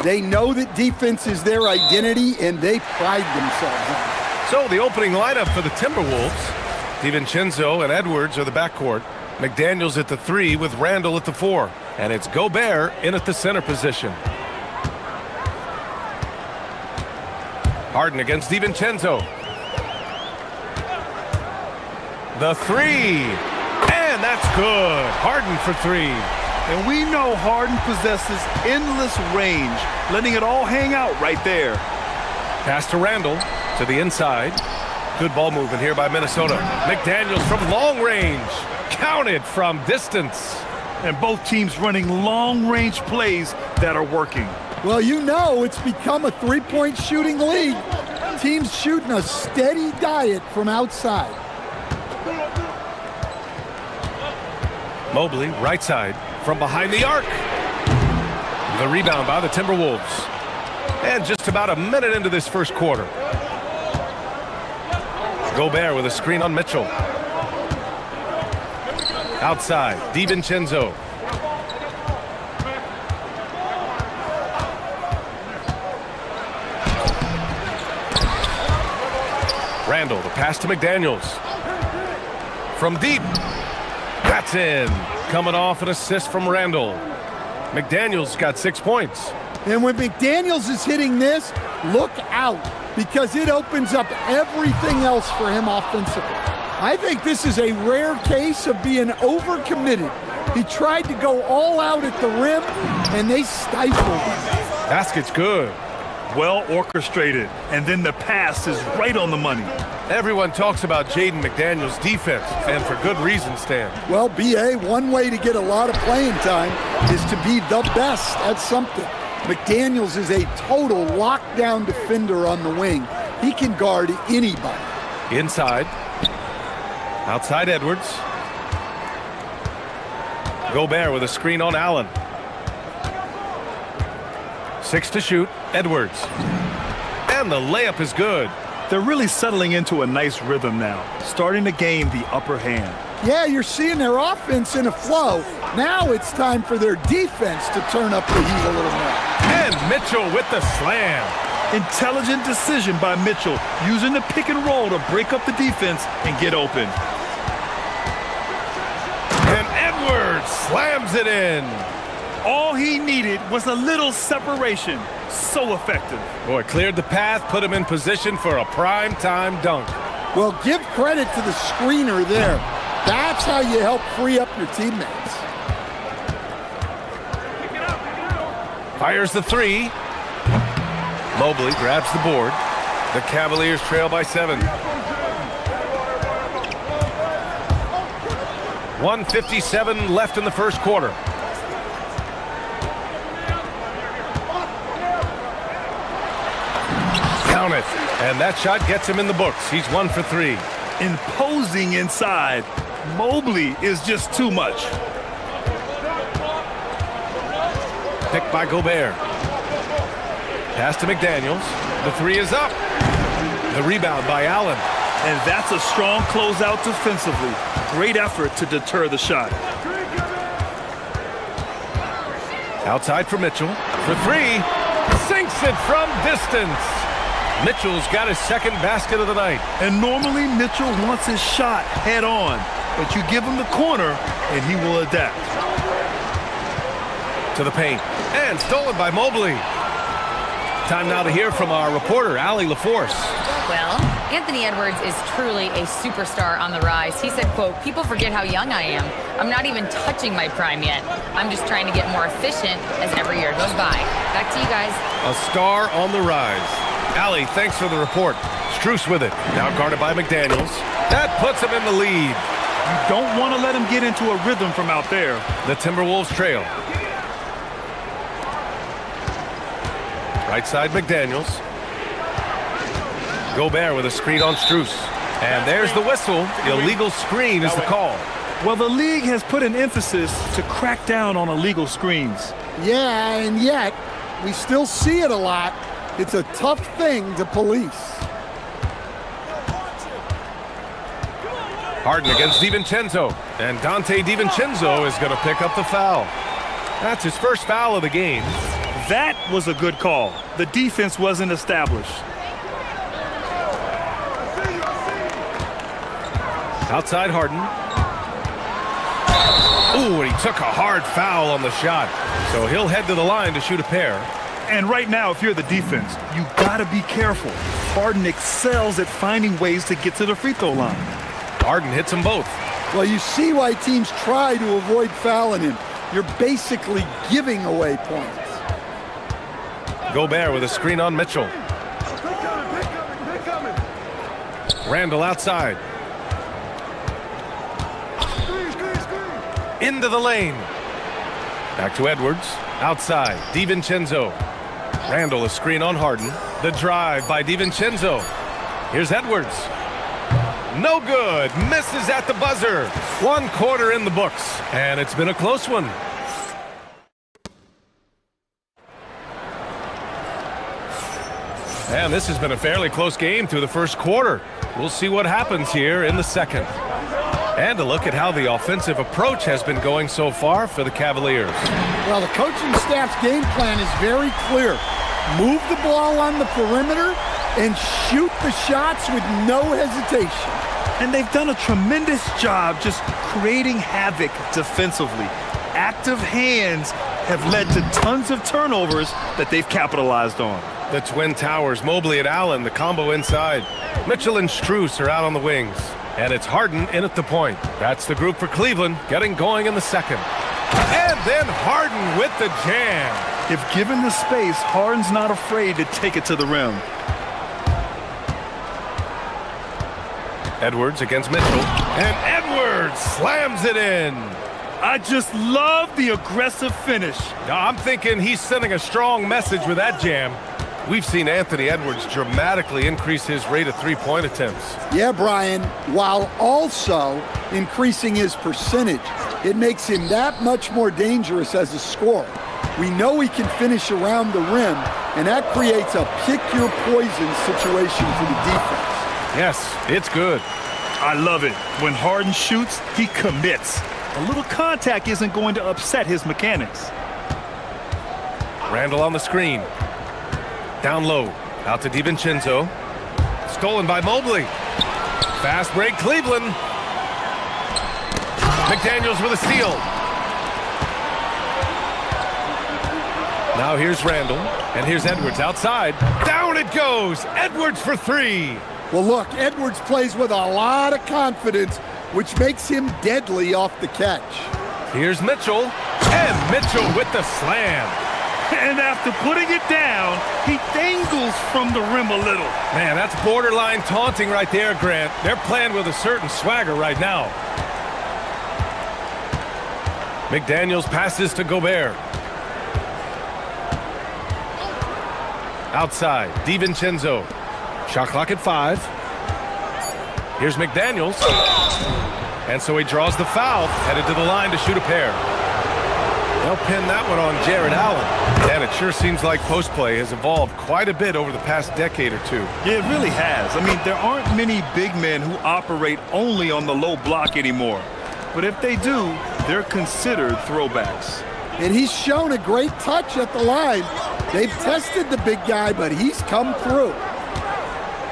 They know that defense is their identity, and they pride themselves on it. So the opening lineup for the Timberwolves. DiVincenzo and Edwards are the backcourt. McDaniels at the 3 with Randall at the 4. And it's Gobert in at the center position. Harden against DiVincenzo. The 3. And that's good. Harden for 3. And we know Harden possesses endless range, letting it all hang out right there. Pass to Randall to the inside. Good ball movement here by Minnesota. McDaniels from long range. Counted from distance. And both teams running long-range plays that are working. Well, you know it's become a three-point shooting league. Teams shooting a steady diet from outside. Mobley, right side, from behind the arc. The rebound by the Timberwolves. And just about a minute into this first quarter. Gobert with a screen on Mitchell. Outside, DiVincenzo. Randall, the pass to McDaniels. From deep. That's in. Coming off an assist from Randall. McDaniels got 6 points. And when McDaniels is hitting this, look out, because it opens up everything else for him offensively. I think this is a rare case of being overcommitted. He tried to go all out at the rim, and they stifled him. Basket's good. Well orchestrated, and then the pass is right on the money. Everyone talks about Jaden McDaniels' defense, and for good reason, Stan. Well, B.A., one way to get a lot of playing time is to be the best at something. McDaniels is a total lockdown defender on the wing. He can guard anybody. Inside. Outside Edwards. Gobert with a screen on Allen. 6 to shoot. Edwards. And the layup is good. They're really settling into a nice rhythm now, starting to gain the upper hand. Yeah, you're seeing their offense in a flow. Now it's time for their defense to turn up the heat a little more. And Mitchell with the slam. Intelligent decision by Mitchell, using the pick and roll to break up the defense and get open. And Edwards slams it in. All he needed was a little separation. So effective. Boy, cleared the path, put him in position for a prime-time dunk. Well, give credit to the screener there. That's how you help free up your teammates. Fires the 3. Mobley grabs the board. The Cavaliers trail by 7. 1:57 left in the first quarter. Count it. And that shot gets him in the books. He's 1 for 3. Imposing inside. Mobley is just too much. Picked by Gobert. Pass to McDaniels. The 3 is up. The rebound by Allen. And that's a strong closeout defensively. Great effort to deter the shot. Outside for Mitchell. For 3. Sinks it from distance. Mitchell's got his second basket of the night. And normally Mitchell wants his shot head on. But you give him the corner and he will adapt. To the paint. And stolen by Mobley. Time now to hear from our reporter, Allie LaForce. Well, Anthony Edwards is truly a superstar on the rise. He said, quote, "People forget how young I am. I'm not even touching my prime yet. I'm just trying to get more efficient as every year goes by." Back to you guys. A star on the rise. Allie, thanks for the report. Strus with it. Now guarded by McDaniels. That puts him in the lead. You don't want to let him get into a rhythm from out there. The Timberwolves trail. Right side McDaniels. Gobert with a screen on Strus. And there's the whistle. Illegal screen is the call. Well, the league has put an emphasis to crack down on illegal screens. Yeah, and yet we still see it a lot. It's a tough thing to police. Harden against DiVincenzo. And Dante DiVincenzo is going to pick up the foul. That's his first foul of the game. That was a good call. The defense wasn't established. Outside Harden. Ooh, and he took a hard foul on the shot. So he'll head to the line to shoot a pair. And right now, if you're the defense, you gotta be careful. Harden excels at finding ways to get to the free throw line. Harden hits them both. Well, you see why teams try to avoid fouling him. You're basically giving away points. Gobert with a screen on Mitchell. Randall outside. Into the lane. Back to Edwards. Outside. DiVincenzo. Randall a screen on Harden. The drive by DiVincenzo. Here's Edwards. No good. Misses at the buzzer. 1 quarter in the books. And it's been a close one. And this has been a fairly close game through the first quarter. We'll see what happens here in the second. And a look at how the offensive approach has been going so far for the Cavaliers. Well, the coaching staff's game plan is very clear. Move the ball on the perimeter and shoot the shots with no hesitation. And they've done a tremendous job just creating havoc defensively. Active hands have led to tons of turnovers that they've capitalized on. The Twin Towers, Mobley and Allen, the combo inside. Mitchell and Strus are out on the wings. And it's Harden in at the point. That's the group for Cleveland, getting going in the second. And then Harden with the jam. If given the space, Harden's not afraid to take it to the rim. Edwards against Mitchell. And Edwards slams it in. I just love the aggressive finish. Now, I'm thinking he's sending a strong message with that jam. We've seen Anthony Edwards dramatically increase his rate of three-point attempts. Yeah, Brian, while also increasing his percentage. It makes him that much more dangerous as a scorer. We know he can finish around the rim, and that creates a pick-your-poison situation for the defense. Yes, it's good. I love it. When Harden shoots, he commits. A little contact isn't going to upset his mechanics. Randall on the screen. Down low. Out to DiVincenzo. Stolen by Mobley. Fast break, Cleveland. McDaniels with a steal. Now here's Randall. And here's Edwards outside. Down it goes. Edwards for three. Well, look, Edwards plays with a lot of confidence, which makes him deadly off the catch. Here's Mitchell. And Mitchell with the slam. And after putting it down, he dangles from the rim a little. Man, that's borderline taunting right there, Grant. They're playing with a certain swagger right now. McDaniels passes to Gobert. Outside, DiVincenzo. Shot clock at 5. Here's McDaniels. And so he draws the foul, headed to the line to shoot a pair. They'll pin that one on Jared Allen. And it sure seems like post play has evolved quite a bit over the past decade or two. Yeah, it really has. I mean, there aren't many big men who operate only on the low block anymore. But if they do, they're considered throwbacks. And he's shown a great touch at the line. They've tested the big guy, but he's come through.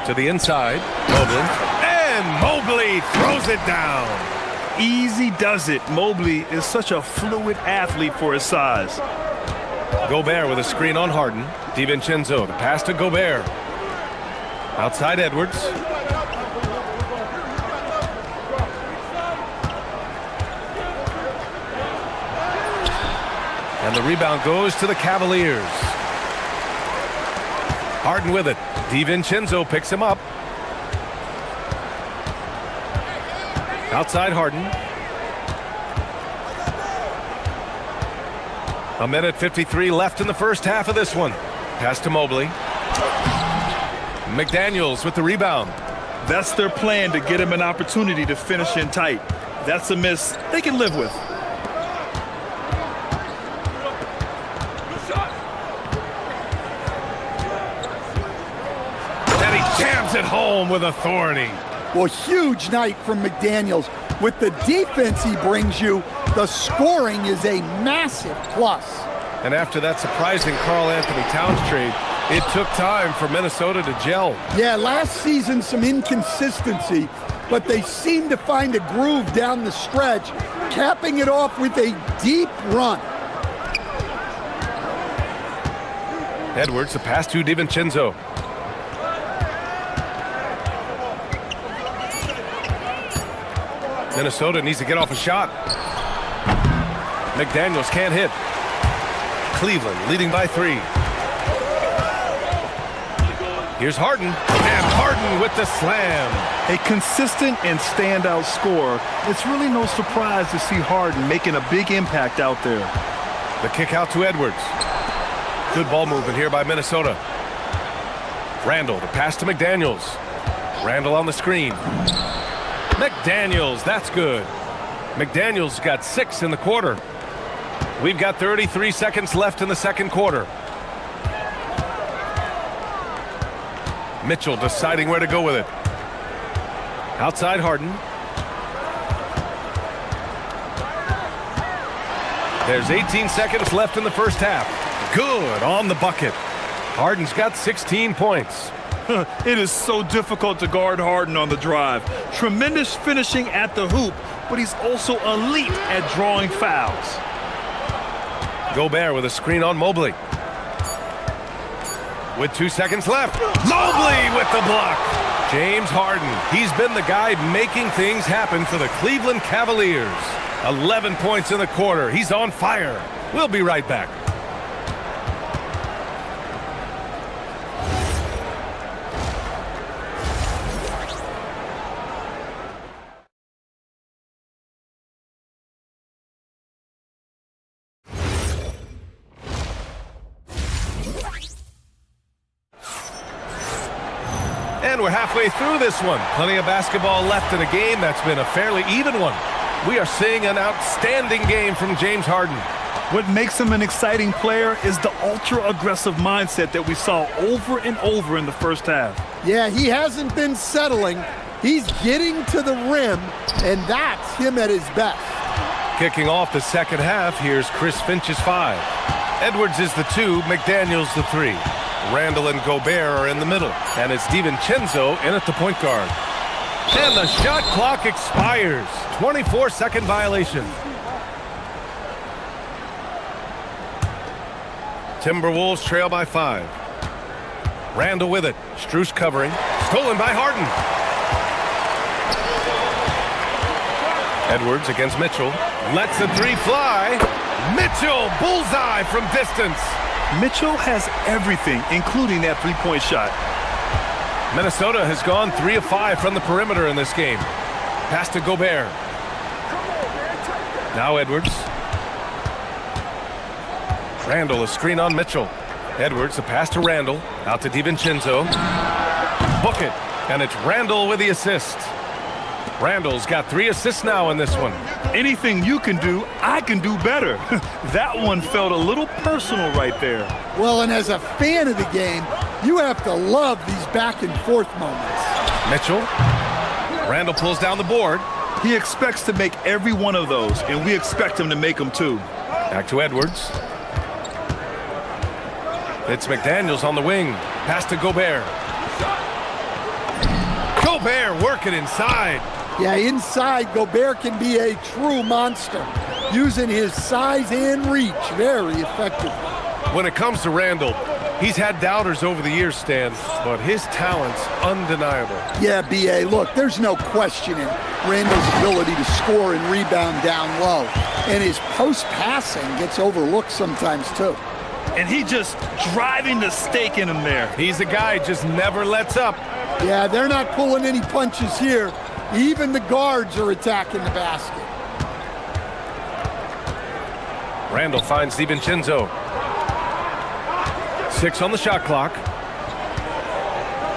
To the inside, Mobley. And Mobley throws it down. Easy does it. Mobley is such a fluid athlete for his size. Gobert with a screen on Harden. DiVincenzo, the pass to Gobert. Outside Edwards. And the rebound goes to the Cavaliers. Harden with it. DiVincenzo picks him up. Outside Harden. 1:53 left in the first half of this one. Pass to Mobley. McDaniels with the rebound. That's their plan, to get him an opportunity to finish in tight. That's a miss they can live with. And he jams it home with authority. Well, huge night from McDaniels. With the defense he brings you, the scoring is a massive plus. And after that surprising Karl Anthony Towns trade, it took time for Minnesota to gel. Yeah, last season some inconsistency, but they seem to find a groove down the stretch, capping it off with a deep run. Edwards, a pass to DiVincenzo. Minnesota needs to get off a shot. McDaniels can't hit. Cleveland leading by 3. Here's Harden, and Harden with the slam. A consistent and standout scorer. It's really no surprise to see Harden making a big impact out there. The kick out to Edwards. Good ball movement here by Minnesota. Randall, the pass to McDaniels. Randall on the screen. McDaniels, that's good. McDaniels got 6 in the quarter. We've got 33 seconds left in the second quarter. Mitchell deciding where to go with it. Outside Harden. There's 18 seconds left in the first half. Good on the bucket. Harden's got 16 points. It is so difficult to guard Harden on the drive. Tremendous finishing at the hoop, but he's also elite at drawing fouls. Gobert with a screen on Mobley. With 2 seconds left. Mobley with the block. James Harden. He's been the guy making things happen for the Cleveland Cavaliers. 11 points in the quarter. He's on fire. We'll be right back. And we're halfway through this one. Plenty of basketball left in a game that's been a fairly even one. We are seeing an outstanding game from James Harden. What makes him an exciting player is the ultra-aggressive mindset that we saw over and over in the first half. Yeah, he hasn't been settling. He's getting to the rim, and that's him at his best. Kicking off the second half, here's Chris Finch's 5. Edwards is the 2, McDaniels the 3. Randall and Gobert are in the middle, and it's DiVincenzo in at the point guard. And the shot clock expires. 24-second violation. Timberwolves trail by 5. Randall with it. Strus covering. Stolen by Harden. Edwards against Mitchell. Lets the 3 fly. Mitchell, bullseye from distance. Mitchell has everything, including that three-point shot. Minnesota has gone 3 of 5 from the perimeter in this game. Pass to Gobert. Now Edwards. Randall, a screen on Mitchell. Edwards, a pass to Randall. Out to DiVincenzo. Book it. And it's Randall with the assist. Randall's got 3 assists now in this one. Anything you can do, I can do better. That one felt a little personal right there. Well, and as a fan of the game, you have to love these back and forth moments. Mitchell. Randall pulls down the board. He expects to make every one of those, and we expect him to make them too. Back to Edwards. It's McDaniels on the wing. Pass to Gobert. Gobert working inside. Yeah, inside, Gobert can be a true monster, using his size and reach very effectively. When it comes to Randall, he's had doubters over the years, Stan, but his talent's undeniable. Yeah, B.A., look, there's no questioning Randall's ability to score and rebound down low, and his post-passing gets overlooked sometimes, too. And he just driving the stake in him there. He's a guy just never lets up. Yeah, they're not pulling any punches here. Even the guards are attacking the basket. Randall finds DiVincenzo. 6 on the shot clock.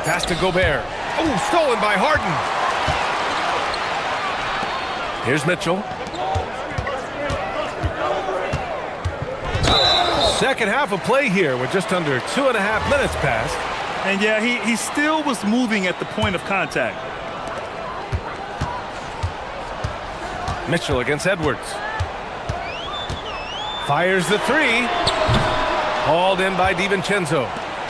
Pass to Gobert. Oh, stolen by Harden. Here's Mitchell. Second half of play here. We're just under 2.5 minutes past. And yeah, he still was moving at the point of contact. Mitchell against Edwards. Fires the three. Hauled in by DiVincenzo.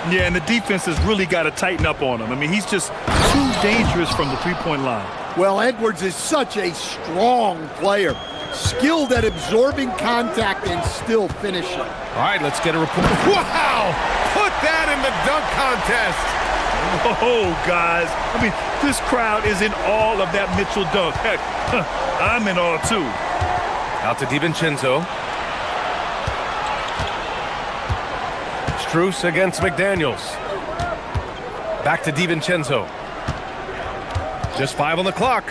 Yeah, and the defense has really got to tighten up on him. I mean, he's just too dangerous from the three-point line. Well, Edwards is such a strong player, skilled at absorbing contact and still finishing. All right, let's get a report. Wow! Put that in the dunk contest. Oh, guys. I mean, this crowd is in awe of that Mitchell dunk. Heck, I'm in awe, too. Out to DiVincenzo. Strus against McDaniels. Back to DiVincenzo. Just 5 on the clock.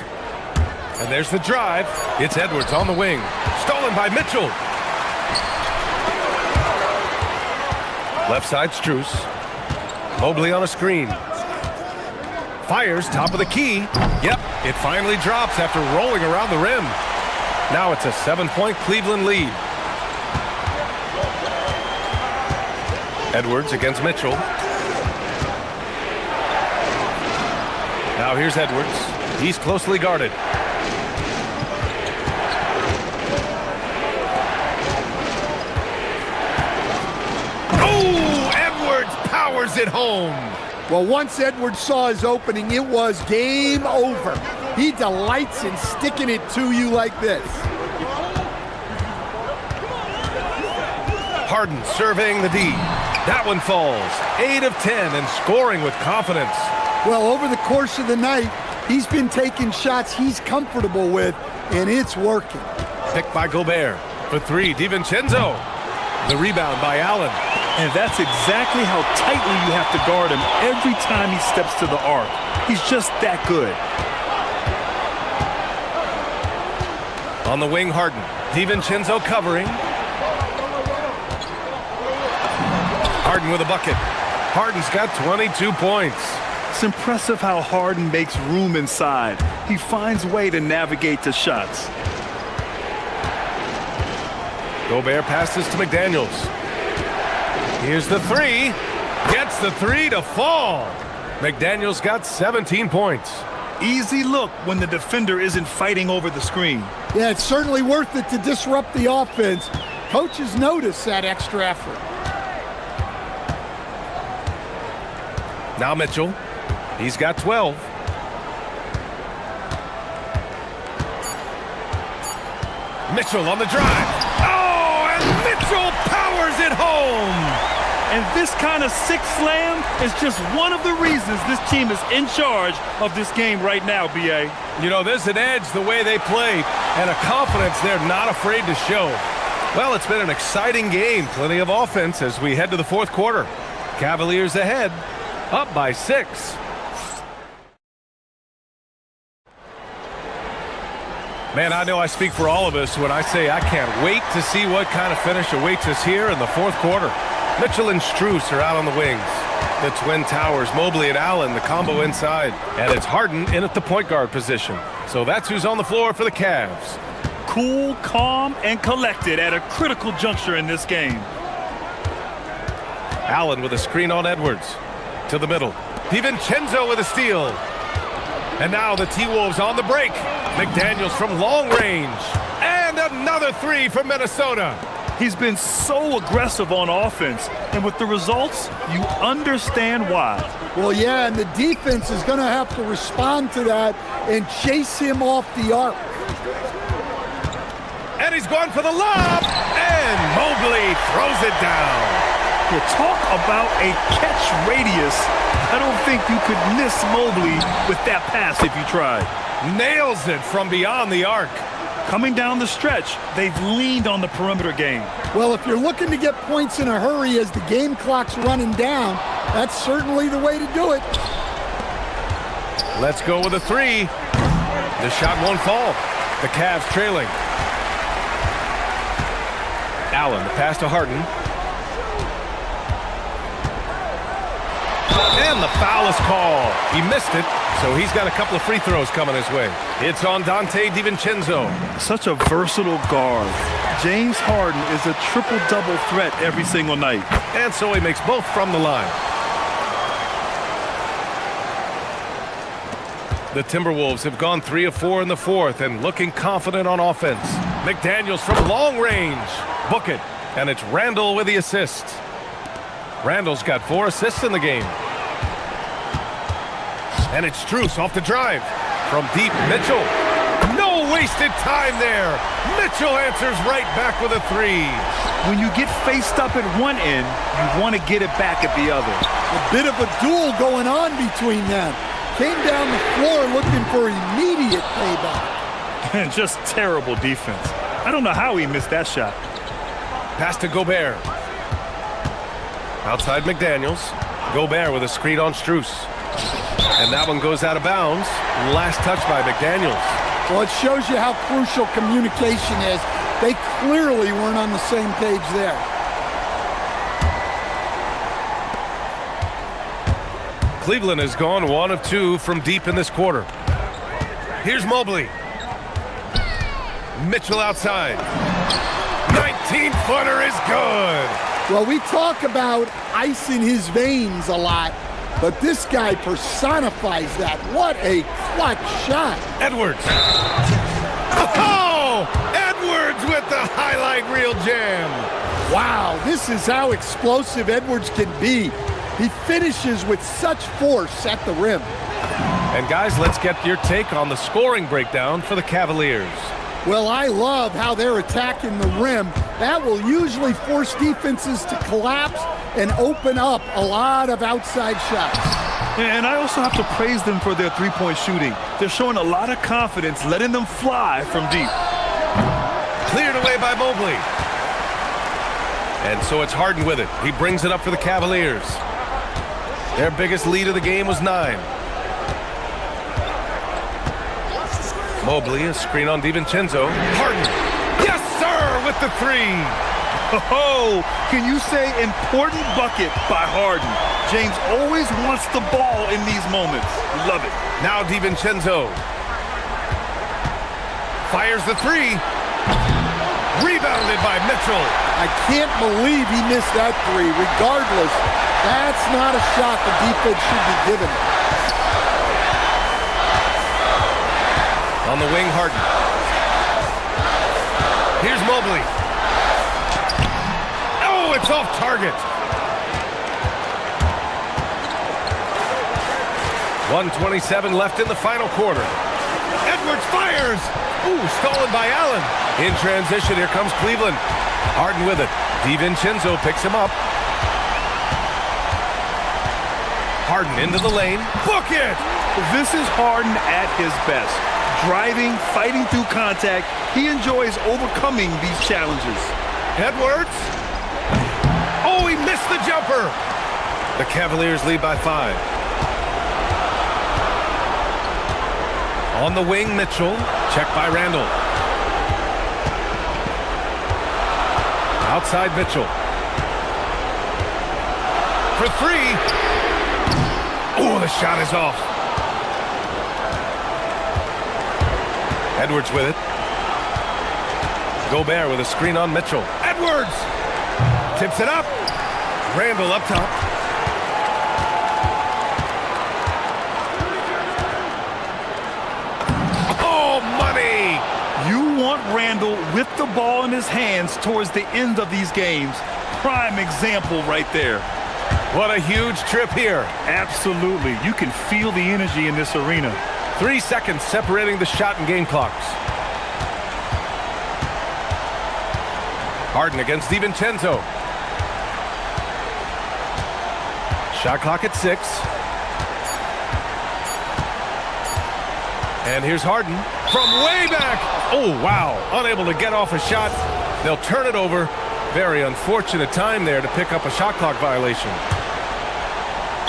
And there's the drive. It's Edwards on the wing. Stolen by Mitchell. Left side, Strus. Mobley on a screen. Fires, top of the key. Yep, it finally drops after rolling around the rim. Now it's a 7-point Cleveland lead. Edwards against Mitchell. Now here's Edwards. He's closely guarded. Oh, Edwards powers it home. Well, once Edwards saw his opening, it was game over. He delights in sticking it to you like this. Harden surveying the D. That one falls. 8 of 10 and scoring with confidence. Well, over the course of the night, he's been taking shots he's comfortable with, and it's working. Picked by Gobert. For 3, DiVincenzo. The rebound by Allen. And that's exactly how tightly you have to guard him every time he steps to the arc. He's just that good. On the wing, Harden. DiVincenzo covering. Harden with a bucket. Harden's got 22 points. It's impressive how Harden makes room inside. He finds a way to navigate the shots. Gobert passes to McDaniels. Here's the 3. Gets the 3 to fall. McDaniels got 17 points. Easy look when the defender isn't fighting over the screen. Yeah, it's certainly worth it to disrupt the offense. Coaches notice that extra effort. Now Mitchell. He's got 12. Mitchell on the drive. Oh, and Mitchell powers it home. And this kind of six slam is just one of the reasons this team is in charge of this game right now, B.A. You know, there's an edge the way they play and a confidence they're not afraid to show. Well, it's been an exciting game. Plenty of offense as we head to the fourth quarter. Cavaliers ahead, up by 6. Man, I know I speak for all of us when I say I can't wait to see what kind of finish awaits us here in the fourth quarter. Mitchell and Strus are out on the wings. The twin towers, Mobley and Allen, the combo inside. And it's Harden in at the point guard position. So that's who's on the floor for the Cavs. Cool, calm, and collected at a critical juncture in this game. Allen with a screen on Edwards. To the middle. DiVincenzo with a steal. And now the T-Wolves on the break. McDaniels from long range. And another 3 for Minnesota. He's been so aggressive on offense, and with the results, you understand why. Well, yeah, and the defense is going to have to respond to that and chase him off the arc. And he's going for the lob, and Mobley throws it down. Well, talk about a catch radius. I don't think you could miss Mobley with that pass if you tried. Nails it from beyond the arc. Coming down the stretch, they've leaned on the perimeter game. Well, if you're looking to get points in a hurry as the game clock's running down, that's certainly the way to do it. Let's go with a 3. The shot won't fall. The Cavs trailing. Allen, the pass to Harden. And the foul is called. He missed it, so he's got a couple of free throws coming his way. It's on Dante DiVincenzo. Such a versatile guard. James Harden is a triple-double threat every single night. And so he makes both from the line. The Timberwolves have gone 3 of 4 in the fourth and looking confident on offense. McDaniels from long range. Book it. And it's Randall with the assist. Randall's got 4 assists in the game. And it's Strus off the drive. From deep, Mitchell. No wasted time there. Mitchell answers right back with a 3. When you get faced up at one end, you want to get it back at the other. A bit of a duel going on between them. Came down the floor looking for immediate payback. And just terrible defense. I don't know how he missed that shot. Pass to Gobert. Outside McDaniels. Gobert with a screen on Strus. And that one goes out of bounds. Last touch by McDaniels. Well, it shows you how crucial communication is. They clearly weren't on the same page there. Cleveland has gone 1 of 2 from deep in this quarter. Here's Mobley. Mitchell outside. 19-footer is good. Well, we talk about ice in his veins a lot, but this guy personifies that. What a clutch shot. Edwards. Oh! Edwards with the highlight reel jam. Wow, this is how explosive Edwards can be. He finishes with such force at the rim. And guys, let's get your take on the scoring breakdown for the Cavaliers. Well, I love how they're attacking the rim. That will usually force defenses to collapse and open up a lot of outside shots. And I also have to praise them for their three-point shooting. They're showing a lot of confidence, letting them fly from deep. Cleared away by Mobley. And so it's Harden with it. He brings it up for the Cavaliers. Their biggest lead of the game was 9. Mobley, a screen on DiVincenzo. Harden. Yes, sir, with the 3. Oh, can you say important bucket by Harden? James always wants the ball in these moments. Love it. Now DiVincenzo. Fires the 3. Rebounded by Mitchell. I can't believe he missed that 3. Regardless, that's not a shot the defense should be given. On the wing, Harden. Here's Mobley. Oh, it's off target. 1:27 left in the final quarter. Edwards fires. Ooh, stolen by Allen. In transition, here comes Cleveland. Harden with it. DiVincenzo picks him up. Harden into the lane. Book it! This is Harden at his best. Driving, fighting through contact. He enjoys overcoming these challenges. Edwards. Oh, he missed the jumper. The Cavaliers lead by 5. On the wing, Mitchell. Checked by Randall. Outside Mitchell. For 3. Oh, the shot is off. Edwards with it. Gobert with a screen on Mitchell. Edwards! Tips it up. Randall up top. Oh, money! You want Randall with the ball in his hands towards the end of these games. Prime example right there. What a huge trip here. Absolutely. You can feel the energy in this arena. 3 seconds separating the shot and game clocks. Harden against DiVincenzo. Shot clock at 6. And here's Harden from way back. Oh, wow. Unable to get off a shot. They'll turn it over. Very unfortunate time there to pick up a shot clock violation.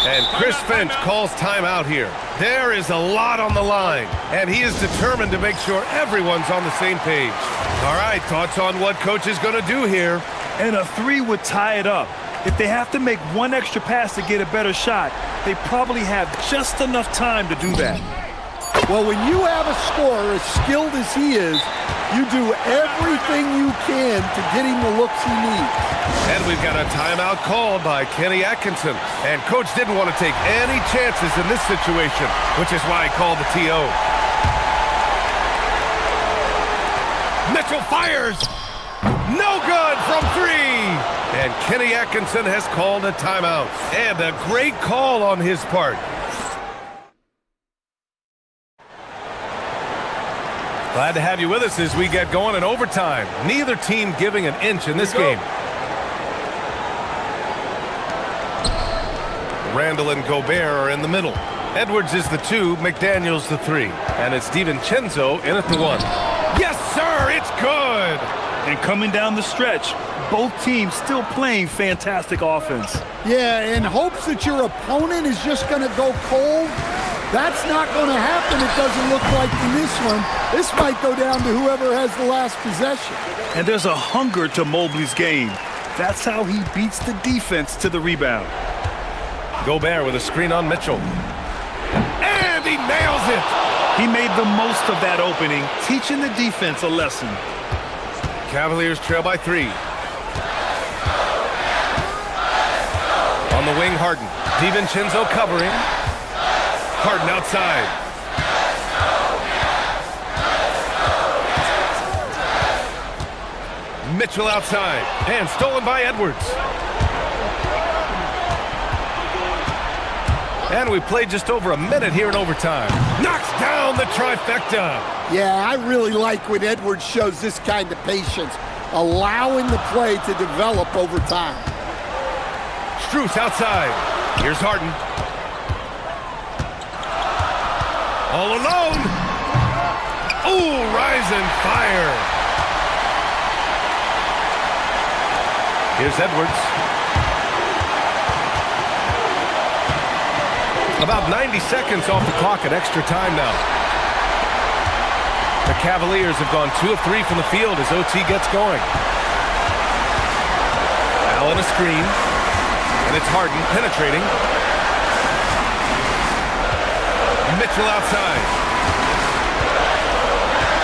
And Chris Finch calls timeout here. There is a lot on the line, and he is determined to make sure everyone's on the same page. All right, thoughts on what coach is going to do here? And a 3 would tie it up. If they have to make one extra pass to get a better shot, they probably have just enough time to do that. Well, when you have a scorer as skilled as he is, You do everything you can to get him the looks he needs. And we've got a timeout called by Kenny Atkinson. And coach didn't want to take any chances in this situation, which is why he called the TO. Mitchell fires. No good from three. And Kenny Atkinson has called a timeout. And a great call on his part. Glad to have you with us as we get going in overtime. Neither team giving an inch in this game. Randall and Gobert are in the middle. Edwards is the 2, McDaniels the 3. And it's DiVincenzo in at the 1. Yes, sir, it's good! And coming down the stretch, both teams still playing fantastic offense. Yeah, in hopes that your opponent is just going to go cold. That's not going to happen, it doesn't look like in this one. This might go down to whoever has the last possession. And there's a hunger to Mobley's game. That's how he beats the defense to the rebound. Gobert with a screen on Mitchell. And he nails it! He made the most of that opening, teaching the defense a lesson. Cavaliers trail by 3. On the wing, Harden. DiVincenzo covering. Harden outside. Mitchell outside. And stolen by Edwards. And we played just over a minute here in overtime. Knocks down the trifecta. Yeah, I really like when Edwards shows this kind of patience, allowing the play to develop over time. Strus outside. Here's Harden. All alone. Ooh, rise and fire. Here's Edwards. About 90 seconds off the clock at extra time now. The Cavaliers have gone 2 of 3 from the field as OT gets going. Allen a screen. And it's Harden penetrating. Mitchell outside.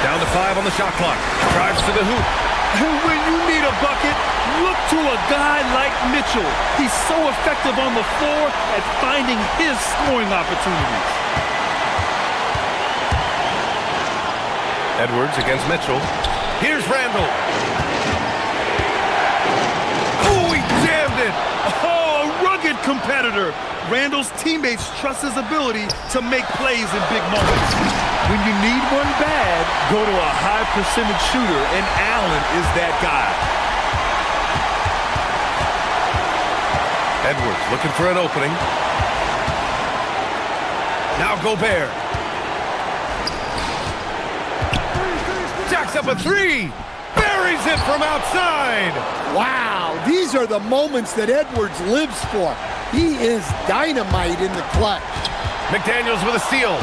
Down to 5 on the shot clock. Drives to the hoop. And when you need a bucket, look to a guy like Mitchell. He's so effective on the floor at finding his scoring opportunities. Edwards against Mitchell. Here's Randall. Oh, he jammed it. Oh, a rugged competitor. Randall's teammates trust his ability to make plays in big moments. When you need one bad, go to a high percentage shooter, and Allen is that guy. Edwards looking for an opening. Now Gobert. Jacks up a 3. Buries it from outside. Wow, these are the moments that Edwards lives for. He is dynamite in the clutch. McDaniels with a steal.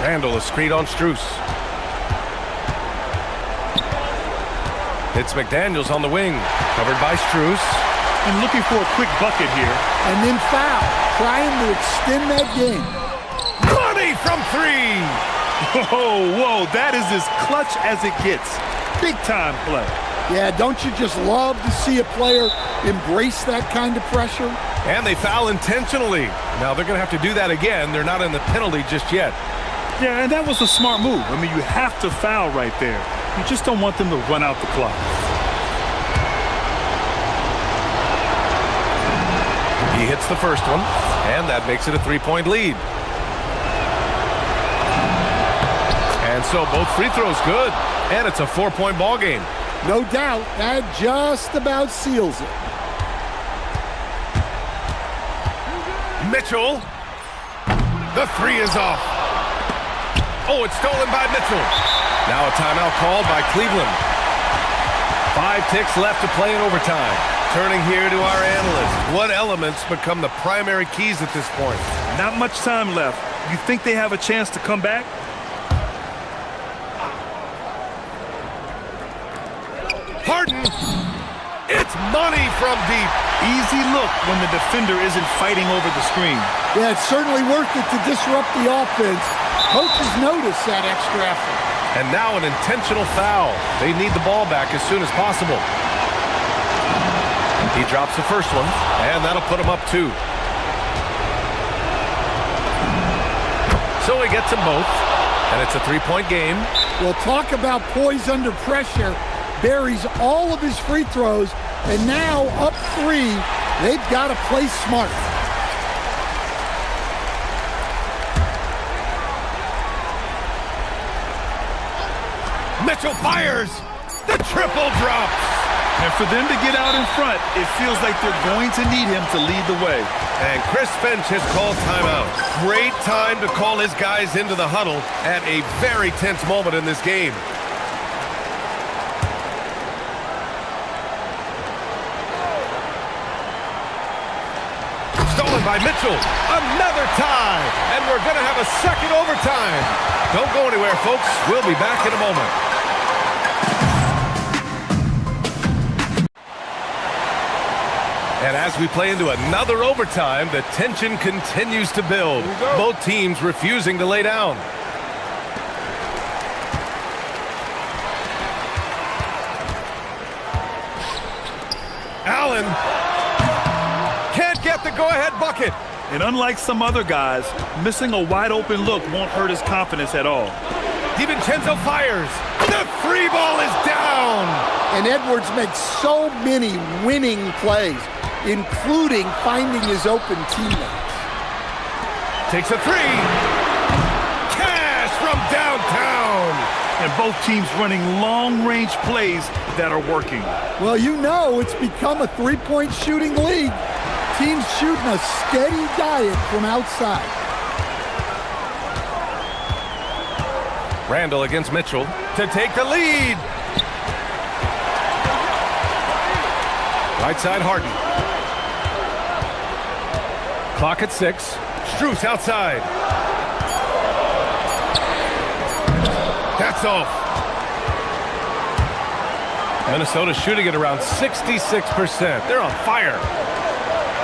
Randall a screen on Strus. It's McDaniels on the wing. Covered by Strus. And looking for a quick bucket here. And then foul. Trying to extend that game. Money from 3. Whoa, that is as clutch as it gets. Big time play. Yeah, don't you just love to see a player embrace that kind of pressure? And they foul intentionally. Now they're going to have to do that again. They're not in the penalty just yet. Yeah, and that was a smart move. I mean, you have to foul right there. You just don't want them to run out the clock. He hits the first one, and that makes it a 3-point lead. And so both free throws good, and it's a 4-point ball game. No doubt, that just about seals it. Mitchell. The 3 is off. Oh, it's stolen by Mitchell. Now a timeout called by Cleveland. 5 ticks left to play in overtime. Turning here to our analyst. What elements become the primary keys at this point? Not much time left. You think they have a chance to come back? Harden. It's money from deep. Easy look when the defender isn't fighting over the screen. Yeah, it's certainly worth it to disrupt the offense. Coaches notice that extra effort. And now an intentional foul. They need the ball back as soon as possible. He drops the first one, and that'll put him up 2. So he gets them both, and it's a 3-point game. Well, talk about poise under pressure. Buries all of his free throws, and now up 3. They've got to play smart. Mitchell fires. The triple drops. And for them to get out in front, it feels like they're going to need him to lead the way. And Chris Finch has called timeout. Great time to call his guys into the huddle at a very tense moment in this game. Stolen by Mitchell. Another tie. And we're going to have a second overtime. Don't go anywhere, folks. We'll be back in a moment. And as we play into another overtime, the tension continues to build. Both teams refusing to lay down. Allen can't get the go-ahead bucket. And unlike some other guys, missing a wide-open look won't hurt his confidence at all. DiVincenzo fires. The free ball is down. And Edwards makes so many winning plays, including finding his open teammates. Takes a 3. Cash from downtown. And both teams running long-range plays that are working. Well, you know it's become a 3-point shooting league. Teams shooting a steady diet from outside. Randall against Mitchell to take the lead. Right side, Harden. Clock at 6. Strus outside. That's off. Minnesota shooting at around 66%. They're on fire.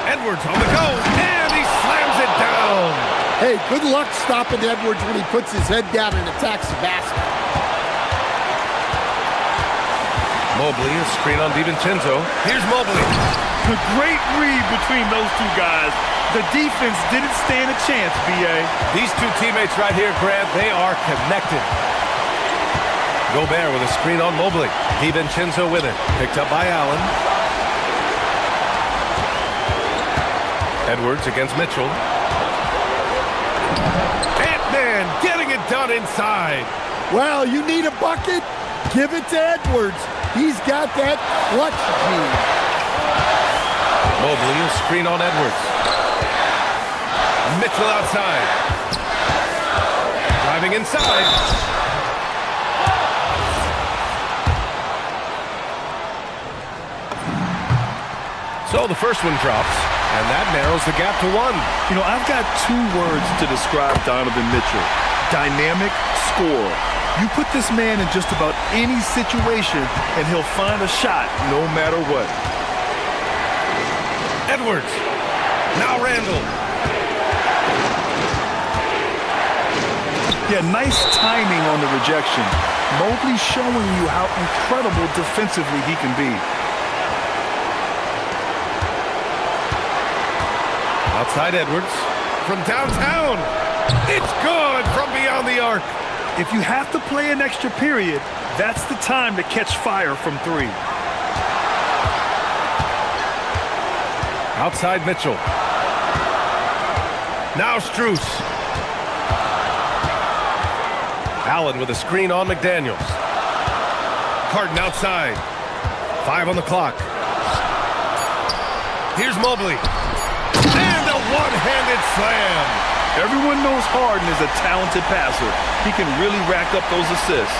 Edwards on the go, and he slams it down. Hey, good luck stopping Edwards when he puts his head down and attacks the basket. Mobley, a screen on DiVincenzo. Here's Mobley. A great read between those two guys. The defense didn't stand a chance, B.A. These two teammates right here, Grant, they are connected. Gobert with a screen on Mobley. DiVincenzo with it. Picked up by Allen. Edwards against Mitchell. Ant-Man getting it done inside. Well, you need a bucket? Give it to Edwards. He's got that clutch gene. Mobley, a screen on Edwards. Mitchell outside. Driving inside. So the first one drops, and that narrows the gap to 1. You know, I've got 2 words to describe Donovan Mitchell. Dynamic scorer. You put this man in just about any situation, and he'll find a shot no matter what. Edwards. Now Randall. Yeah, nice timing on the rejection. Mobley showing you how incredible defensively he can be. Outside Edwards. From downtown. It's good from beyond the arc. If you have to play an extra period, that's the time to catch fire from 3. Outside Mitchell. Now Strus. Allen with a screen on McDaniels. Harden outside. 5 on the clock. Here's Mobley. And a one-handed slam. Everyone knows Harden is a talented passer. He can really rack up those assists.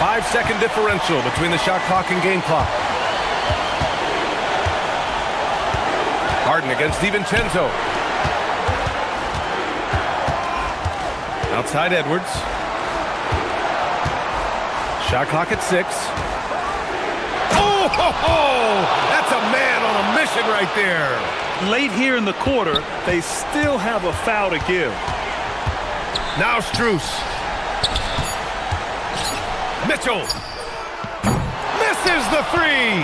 5-second differential between the shot clock and game clock. Harden against DiVincenzo. Outside Edwards. Shot clock at 6. Oh! Oh, that's a man on a mission right there. Late here in the quarter, they still have a foul to give. Now Strus. Mitchell. Misses the three.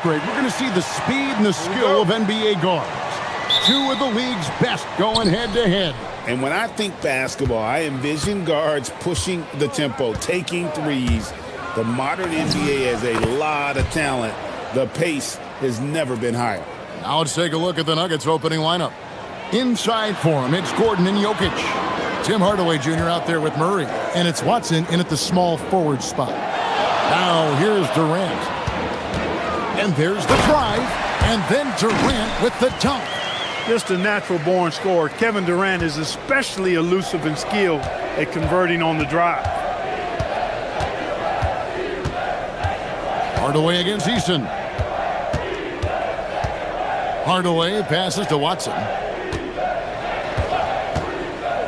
Great. We're going to see the speed and the skill of NBA guards. Two of the league's best going head-to-head. And when I think basketball, I envision guards pushing the tempo, taking threes. The modern NBA has a lot of talent. The pace has never been higher. Now let's take a look at the Nuggets opening lineup. Inside for him, it's Gordon and Jokic. Tim Hardaway Jr. out there with Murray. And it's Watson in at the small forward spot. Now here's Durant. And there's the drive. And then Durant with the dunk. Just a natural-born scorer. Kevin Durant is especially elusive and skilled at converting on the drive. Hardaway against Eason. Hardaway passes to Watson.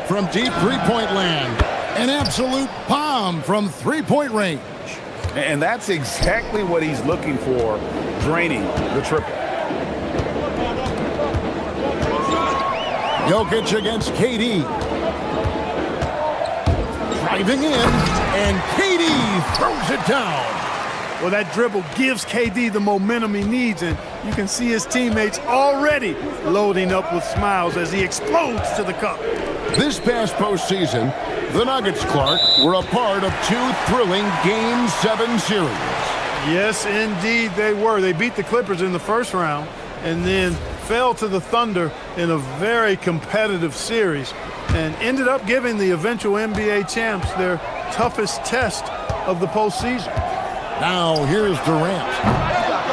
From deep three-point land, an absolute bomb from three-point range. And that's exactly what he's looking for, draining the triple. Jokic against KD. Driving in, and KD throws it down. Well, that dribble gives KD the momentum he needs, and you can see his teammates already loading up with smiles as he explodes to the cup. This past postseason, the Nuggets, Clark, were a part of two thrilling Game 7 series. Yes, indeed they were. They beat the Clippers in the first round and then fell to the Thunder in a very competitive series and ended up giving the eventual NBA champs their toughest test of the postseason. Now here's Durant.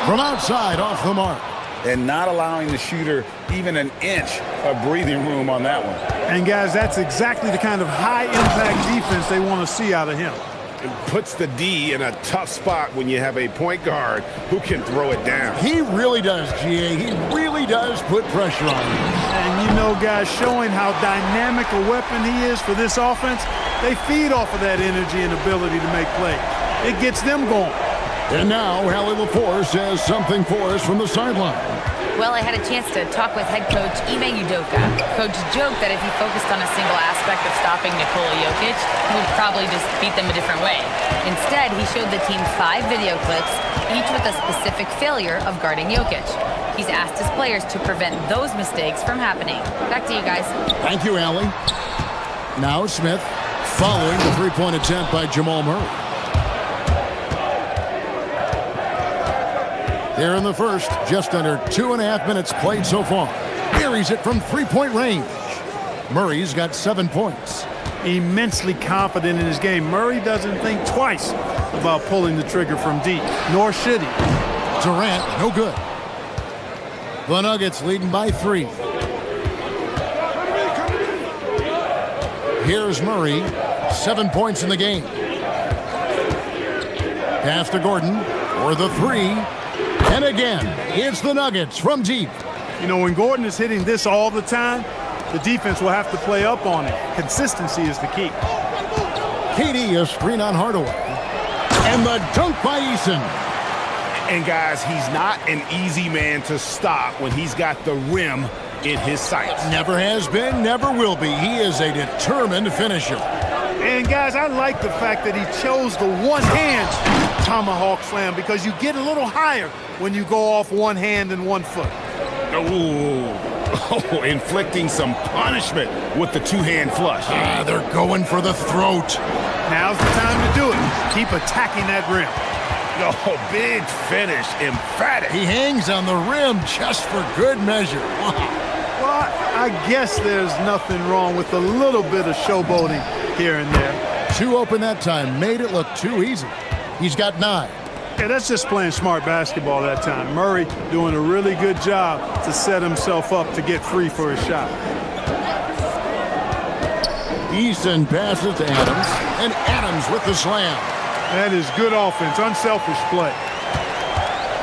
From outside, off the mark. And not allowing the shooter even an inch of breathing room on that one. And guys, that's exactly the kind of high-impact defense they want to see out of him. It puts the D in a tough spot when you have a point guard who can throw it down. He really does, GA. He really does put pressure on him. And you know, guys, showing how dynamic a weapon he is for this offense, they feed off of that energy and ability to make plays. It gets them going. And now, Hallie LaForce has something for us from the sideline. Well, I had a chance to talk with head coach Ime Udoka. Coach joked that if he focused on a single aspect of stopping Nikola Jokic, he would probably just beat them a different way. Instead, he showed the team 5 video clips, each with a specific failure of guarding Jokic. He's asked his players to prevent those mistakes from happening. Back to you guys. Thank you, Allie. Now Smith, following the three-point attempt by Jamal Murray. Here in the first, just under 2.5 minutes played so far. Buries it from three-point range. Murray's got 7 points. Immensely confident in his game. Murray doesn't think twice about pulling the trigger from deep, nor should he. Durant, no good. The Nuggets leading by 3. Here's Murray, 7 points in the game. Pass to Gordon for the 3. And again, it's the Nuggets from deep. You know, when Gordon is hitting this all the time, the defense will have to play up on it. Consistency is the key. KD, a screen on Hardaway. And the dunk by Eason. And guys, he's not an easy man to stop when he's got the rim in his sights. Never has been, never will be. He is a determined finisher. And guys, I like the fact that he chose the one-hand tomahawk slam because you get a little higher when you go off one hand and 1 foot. Oh, inflicting some punishment with the two-hand flush. They're going for the throat. Now's the time to do it. Keep attacking that rim. Oh, big finish, emphatic. He hangs on the rim just for good measure. Wow. Well, I guess there's nothing wrong with a little bit of showboating here and there. 2 open that time, made it look too easy. He's got 9. Yeah, that's just playing smart basketball that time. Murray doing a really good job to set himself up to get free for his shot. Eason passes to Adams, and Adams with the slam. That is good offense, unselfish play.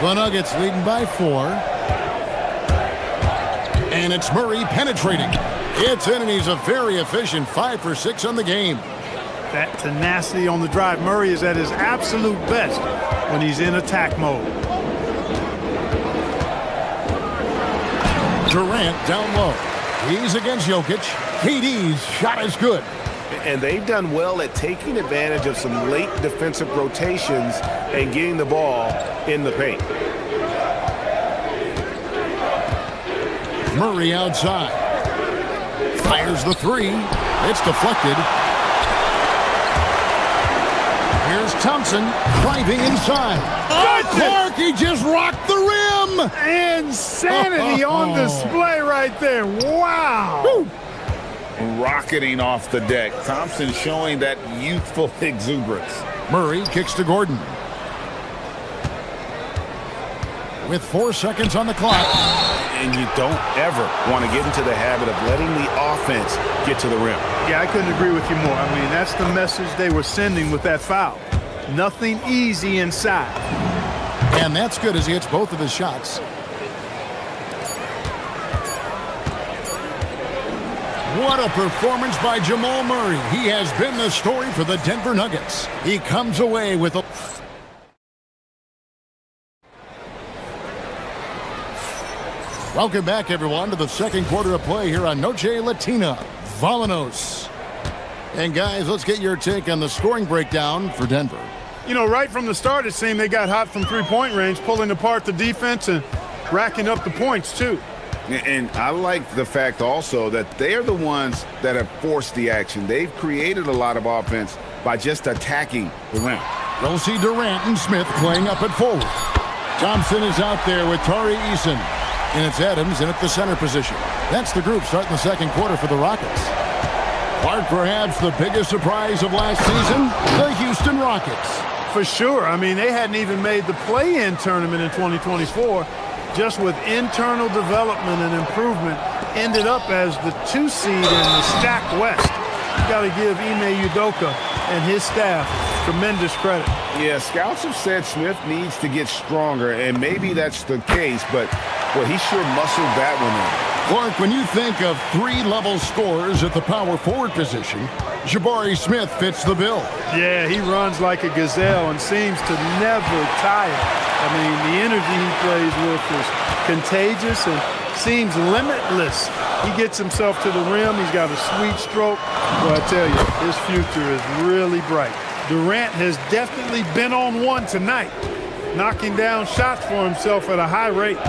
The Nuggets leading by 4. And it's Murray penetrating. It's in, and he's a very efficient 5 for 6 on the game. That tenacity on the drive. Murray is at his absolute best when he's in attack mode. Durant down low. He's against Jokic. KD's shot is good. And they've done well at taking advantage of some late defensive rotations and getting the ball in the paint. Murray outside. Fires the three. It's deflected. Here's Thompson driving inside. Clark, he just rocked the rim. Insanity on display right there. Wow. Woo. Rocketing off the deck. Thompson showing that youthful exuberance. Murray kicks to Gordon. With 4 seconds on the clock. And you don't ever want to get into the habit of letting the offense get to the rim. Yeah, I couldn't agree with you more. I mean, that's the message they were sending with that foul. Nothing easy inside. And that's good as he hits both of his shots. What a performance by Jamal Murray. He has been the story for the Denver Nuggets. He comes away with a... Welcome back, everyone, to the second quarter of play here on Noche Latina. Vámonos. And, guys, let's get your take on the scoring breakdown for Denver. You know, right from the start, it seemed they got hot from three-point range, pulling apart the defense and racking up the points, too. And I like the fact also that they are the ones that have forced the action. They've created a lot of offense by just attacking the rim. We'll see Durant and Smith playing up at forward. Thompson is out there with Tari Eason. And it's Adams in at the center position. That's the group starting the second quarter for the Rockets. Clark, perhaps the biggest surprise of last season, the Houston Rockets. For sure. I mean, they hadn't even made the play-in tournament in 2024. Just with internal development and improvement, ended up as the 2 seed in the stacked West. You got to give Ime Udoka and his staff tremendous credit. Yeah, scouts have said Smith needs to get stronger, and maybe that's the case, but well, he sure muscled that one in. Clark, when you think of 3-level scorers at the power forward position, Jabari Smith fits the bill. Yeah, he runs like a gazelle and seems to never tire. I mean, the energy he plays with is contagious and seems limitless. He gets himself to the rim. He's got a sweet stroke. Well, I tell you, his future is really bright. Durant has definitely been on one tonight, knocking down shots for himself at a high rate.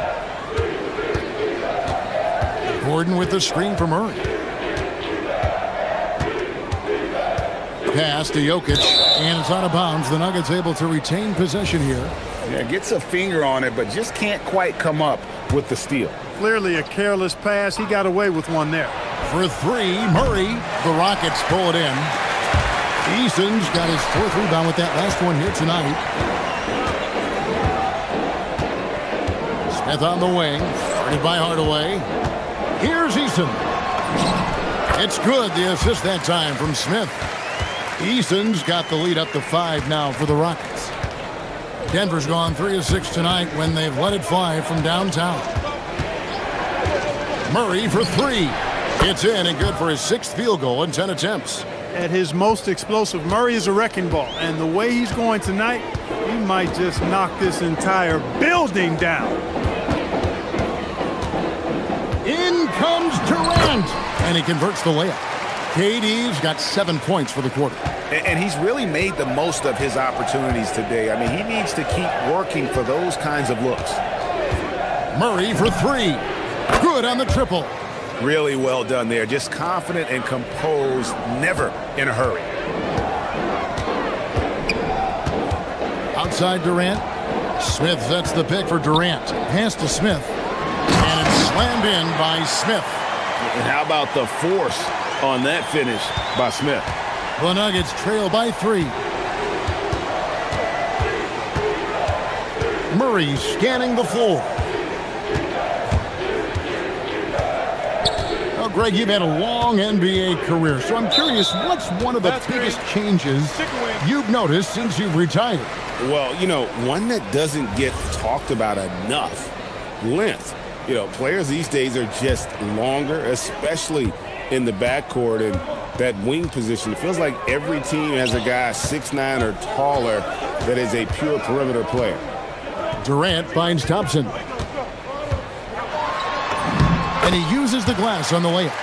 Gordon with the screen for Murray. Pass to Jokic, and it's out of bounds. The Nuggets able to retain possession here. Yeah, gets a finger on it, but just can't quite come up with the steal. Clearly a careless pass. He got away with one there. For 3, Murray. The Rockets pull it in. Eason's got his 4th rebound with that last one here tonight. Smith on the wing. Guarded by Hardaway. Here's Eason. It's good. The assist that time from Smith. Eason's got the lead up to 5 now for the Rockets. Denver's gone 3 of 6 tonight when they've let it fly from downtown. Murray for 3. It's in and good for his 6th field goal in 10 attempts. At his most explosive, Murray is a wrecking ball. And the way he's going tonight, he might just knock this entire building down. In comes Durant. And he converts the layup. KD's got 7 points for the quarter. And he's really made the most of his opportunities today. I mean, he needs to keep working for those kinds of looks. Murray for 3. Good on the triple. Really well done there. Just confident and composed, never in a hurry. Outside Durant. Smith sets the pick for Durant. Pass to Smith. And it's slammed in by Smith. And how about the force on that finish by Smith? The Nuggets trail by 3. Murray scanning the floor. Well, Greg, you've had a long NBA career, so I'm curious, what's one of the biggest changes you've noticed since you've retired? Well, you know, one that doesn't get talked about enough, length. You know, players these days are just longer, especially in the backcourt and that wing position. It feels like every team has a guy 6'9" or taller that is a pure perimeter player. Durant finds Thompson. And he uses the glass on the layup.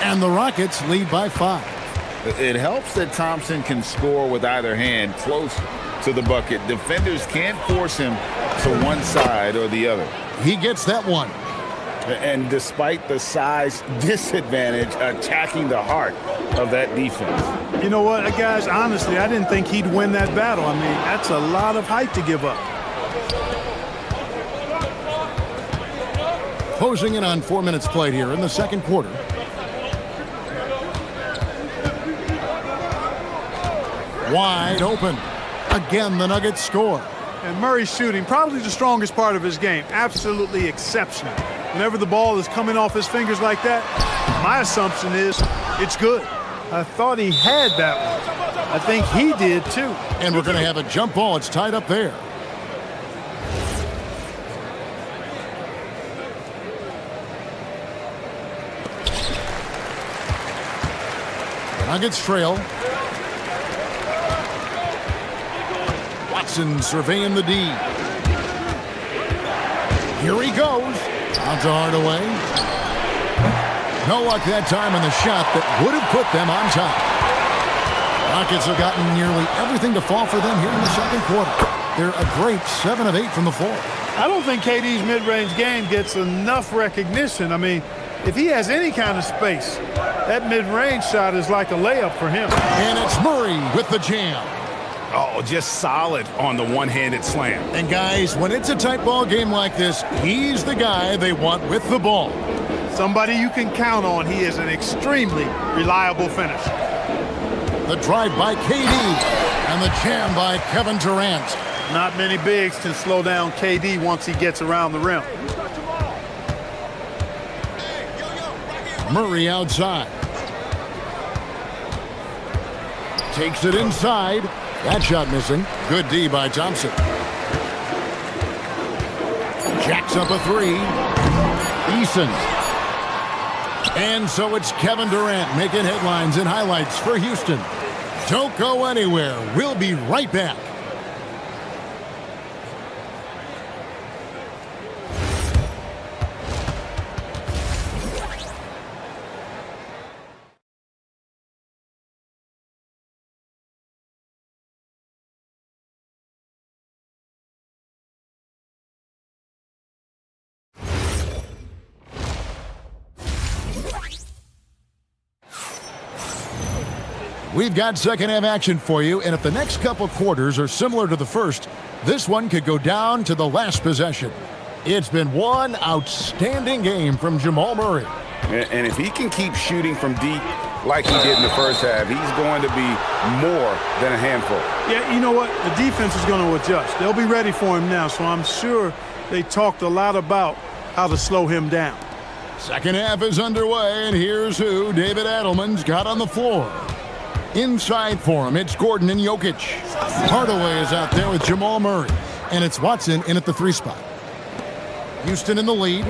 And the Rockets lead by 5. It helps that Thompson can score with either hand close to the bucket. Defenders can't force him to one side or the other. He gets that one. And despite the size disadvantage, attacking the heart of that defense. You know what, guys, honestly, I didn't think he'd win that battle. I mean, that's a lot of height to give up. Closing in on 4 minutes played here in the second quarter. Wide open. Again, the Nuggets score. And Murray's shooting, probably the strongest part of his game. Absolutely exceptional. Whenever the ball is coming off his fingers like that, my assumption is it's good. I thought he had that one. I think he did too. And we're going to have a jump ball. It's tied up there. Nuggets trail. Watson surveying the D. Here he goes. Out to Hardaway. No luck that time on the shot that would have put them on top. Rockets have gotten nearly everything to fall for them here in the second quarter. They're a great 7 of 8 from the floor. I don't think KD's mid-range game gets enough recognition. I mean, if he has any kind of space, that mid-range shot is like a layup for him. And it's Murray with the jam. Oh, just solid on the one-handed slam. And guys, when it's a tight ball game like this, he's the guy they want with the ball. Somebody you can count on. He is an extremely reliable finisher. The drive by KD and the jam by Kevin Durant. Not many bigs can slow down KD once he gets around the rim. Murray outside. Takes it inside. That shot missing. Good D by Thompson. Jacks up a three. Eason. And so it's Kevin Durant making headlines and highlights for Houston. Don't go anywhere. We'll be right back. We've got second half action for you, and if the next couple quarters are similar to the first, this one could go down to the last possession. It's been one outstanding game from Jamal Murray. And if he can keep shooting from deep like he did in the first half, he's going to be more than a handful. Yeah, you know what? The defense is going to adjust. They'll be ready for him now, so I'm sure they talked a lot about how to slow him down. Second half is underway, and here's who David Adelman's got on the floor. Inside for him, it's Gordon and Jokic. Hardaway is out there with Jamal Murray. And it's Watson in at the 3 spot. Houston in the lead.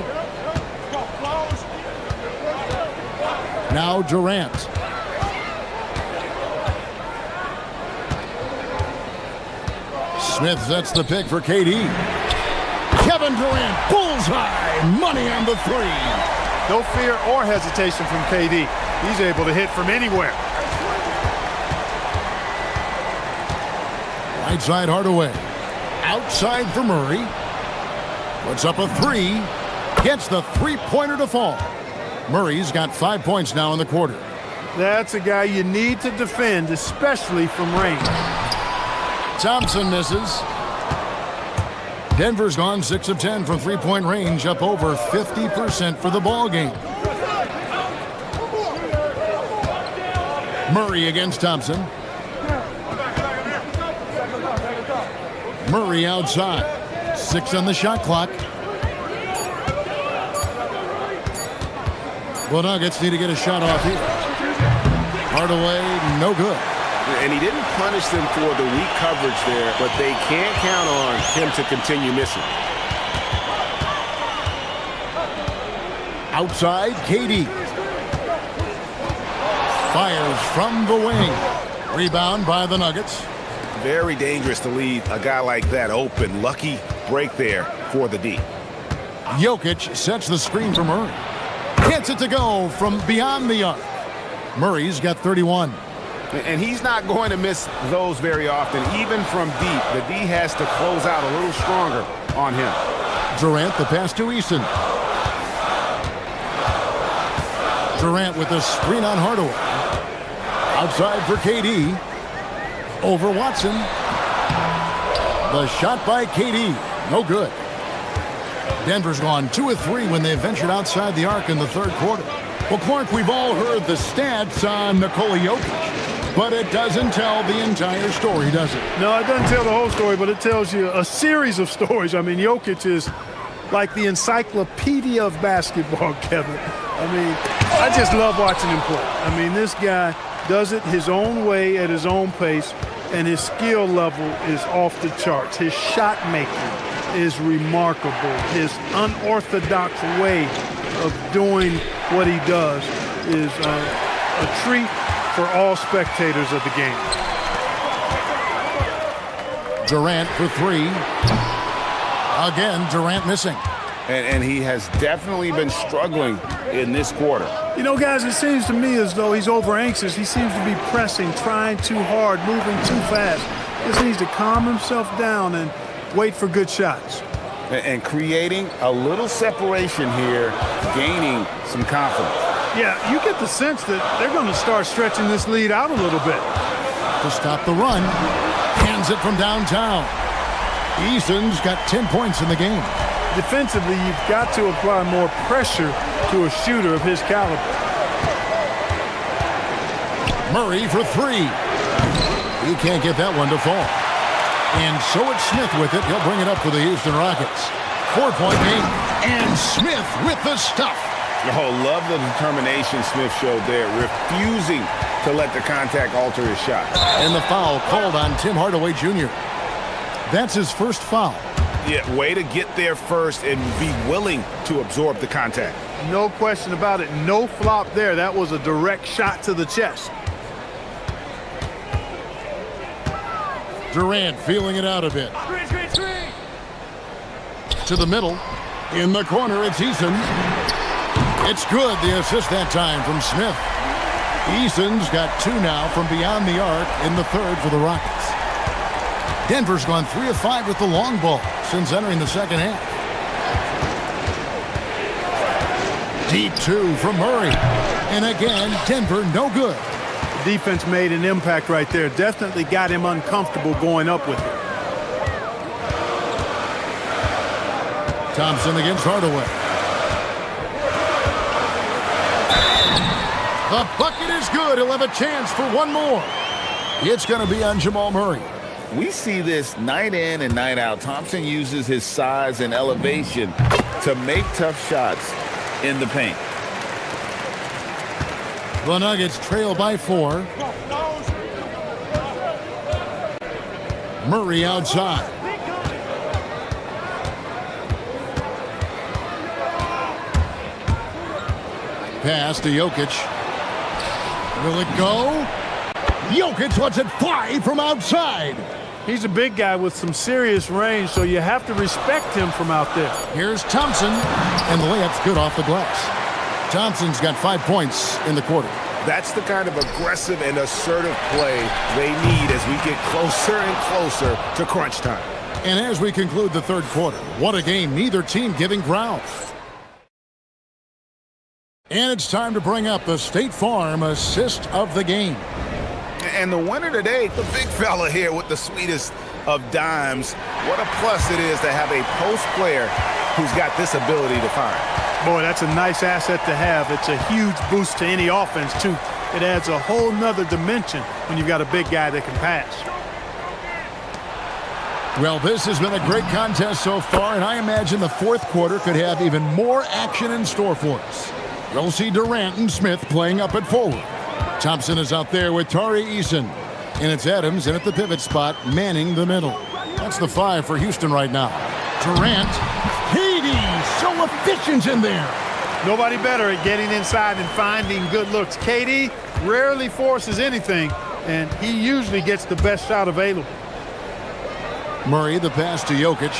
Now Durant. Smith sets the pick for KD. Kevin Durant, bullseye, money on the 3. No fear or hesitation from KD. He's able to hit from anywhere. Right side Hardaway. Outside for Murray. Puts up a 3. Gets the 3-pointer to fall. Murray's got 5 points now in the quarter. That's a guy you need to defend, especially from range. Thompson misses. Denver's gone 6 of 10 from 3-point range, up over 50% for the ball game. Murray against Thompson. Murray outside. 6 on the shot clock. The Nuggets need to get a shot off here. Hardaway, no good. And he didn't punish them for the weak coverage there, but they can't count on him to continue missing. Outside, KD. Fires from the wing. Rebound by the Nuggets. Very dangerous to leave a guy like that open. Lucky break there for the D. Jokic sets the screen for Murray. Gets it to go from beyond the arc. Murray's got 31. And he's not going to miss those very often, even from deep. The D has to close out a little stronger on him. Durant, the pass to Eason. Durant with the screen on Hardaway. Outside for KD. Over Watson. The shot by KD. No good. Denver's gone 2 of 3 when they ventured outside the arc in the third quarter. Well, Clark, we've all heard the stats on Nikola Jokic, but it doesn't tell the entire story, does it? No, it doesn't tell the whole story, but it tells you a series of stories. I mean, Jokic is like the encyclopedia of basketball, Kevin. I mean, I just love watching him play. I mean, this guy does it his own way at his own pace, and his skill level is off the charts. His shot making is remarkable. His unorthodox way of doing what he does is a treat for all spectators of the game. Durant for 3. Again, Durant missing. And he has definitely been struggling in this quarter. You know, guys, it seems to me as though he's over anxious. He seems to be pressing, trying too hard, moving too fast. Just needs to calm himself down and wait for good shots. And creating a little separation here, gaining some confidence. Yeah, you get the sense that they're going to start stretching this lead out a little bit. To stop the run, hands it from downtown. Eason's got 10 points in the game. Defensively, you've got to apply more pressure to a shooter of his caliber. Murray for 3. He can't get that one to fall. And so it's Smith with it. He'll bring it up for the Houston Rockets. 4-point game. And Smith with the stuff. Oh, love the determination Smith showed there, refusing to let the contact alter his shot. And the foul called on Tim Hardaway Jr. That's his first foul. Yeah, way to get there first and be willing to absorb the contact. No question about it. No flop there. That was a direct shot to the chest. Durant feeling it out a bit. To the middle. In the corner, it's Eason. It's good, the assist that time from Smith. Eason's got 2 now from beyond the arc in the third for the Rockets. Denver's gone 3 of 5 with the long ball since entering the second half. Deep 2 from Murray. And again, Denver no good. Defense made an impact right there. Definitely got him uncomfortable going up with it. Thompson against Hardaway. The bucket is good. He'll have a chance for one more. It's going to be on Jamal Murray. We see this night in and night out. Thompson uses his size and elevation to make tough shots in the paint. The Nuggets trail by 4. Murray outside. Pass to Jokic. Will it go? Jokic lets it fly from outside. He's a big guy with some serious range, so you have to respect him from out there. Here's Thompson, and the layup's good off the glass. Thompson's got 5 points in the quarter. That's the kind of aggressive and assertive play they need as we get closer and closer to crunch time. And as we conclude the third quarter, what a game, neither team giving ground. And it's time to bring up the State Farm assist of the game. And the winner today, the big fella here with the sweetest of dimes. What a plus it is to have a post player who's got this ability to find. Boy, that's a nice asset to have. It's a huge boost to any offense, too. It adds a whole nother dimension when you've got a big guy that can pass. Well, this has been a great contest so far, and I imagine the fourth quarter could have even more action in store for us. We'll see Durant and Smith playing up at forward. Thompson is out there with Tari Eason. And it's Adams in at the pivot spot, manning the middle. That's the 5 for Houston right now. Durant. KD, so efficient in there. Nobody better at getting inside and finding good looks. KD rarely forces anything, and he usually gets the best shot available. Murray, the pass to Jokic.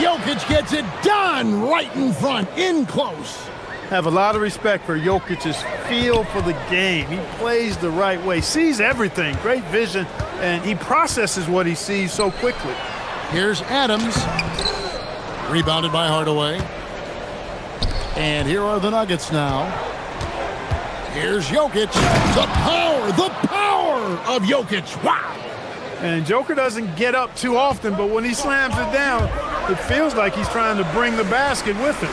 Jokic gets it done right in front, in close. Have a lot of respect for Jokic's feel for the game. He plays the right way, sees everything, great vision, and he processes what he sees so quickly. Here's Adams. Rebounded by Hardaway. And here are the Nuggets now. Here's Jokic. The power of Jokic. Wow. And Joker doesn't get up too often, but when he slams it down, it feels like he's trying to bring the basket with him.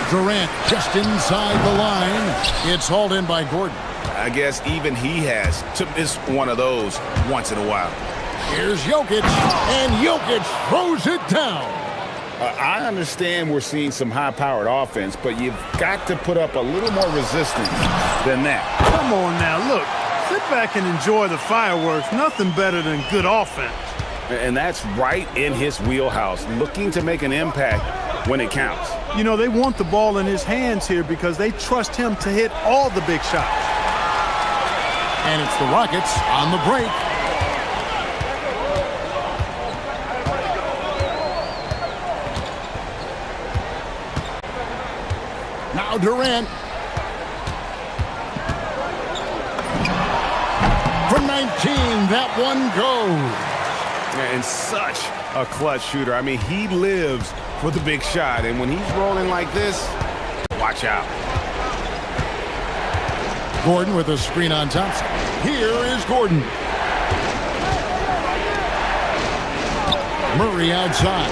Durant just inside the line. It's hauled in by Gordon. I guess even he has to miss one of those once in a while. Here's Jokic, and Jokic throws it down. I understand we're seeing some high-powered offense, but you've got to put up a little more resistance than that. Come on now, look. Sit back and enjoy the fireworks. Nothing better than good offense. And that's right in his wheelhouse, looking to make an impact when it counts. You know, they want the ball in his hands here because they trust him to hit all the big shots. And it's the Rockets on the break. Now Durant. From 19, that one goes. And such a clutch shooter. I mean, he lives for the big shot. And when he's rolling like this, watch out. Gordon with a screen on Thompson. Here is Gordon. Murray outside.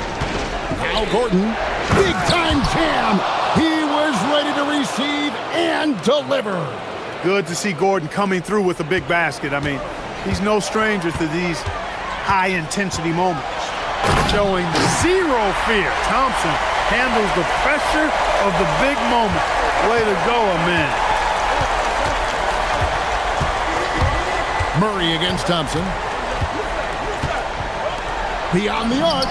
Now Gordon. Big time jam. He was ready to receive and deliver. Good to see Gordon coming through with a big basket. I mean, he's no stranger to these high-intensity moments. Showing zero fear. Thompson handles the pressure of the big moment. Way to go, man. Murray against Thompson. Beyond the arc.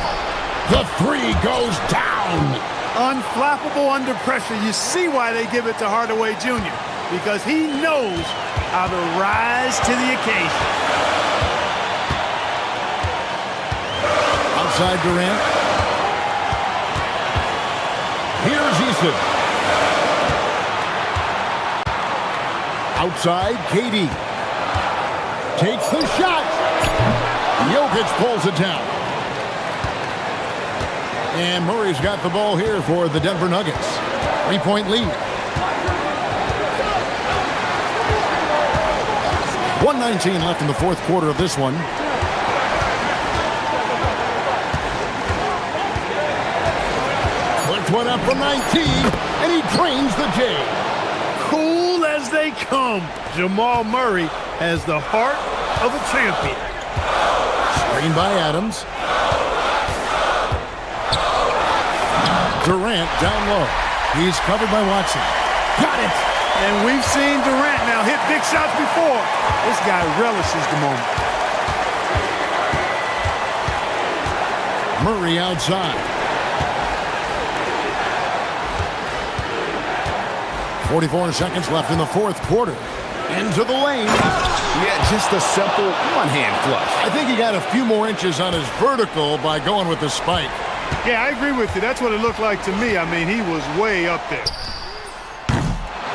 The three goes down. Unflappable under pressure. You see why they give it to Hardaway Jr. Because he knows how to rise to the occasion. Outside Durant. Here's Easton. Outside KD. Takes the shot. Jokic pulls it down. And Murray's got the ball here for the Denver Nuggets. 3-point lead. 1:19 left in the fourth quarter of this one. Puts one up from 19, and he drains the J. Cool as they come. Jamal Murray has the heart of a champion. Screen by Adams. Durant down low. He's covered by Watson. Got it! And we've seen Durant now hit big shots before. This guy relishes the moment. Murray outside. 44 seconds left in the fourth quarter. Into the lane. Yeah, just a simple one-hand flush. I think he got a few more inches on his vertical by going with the spike. Yeah, I agree with you. That's what it looked like to me. I mean, he was way up there.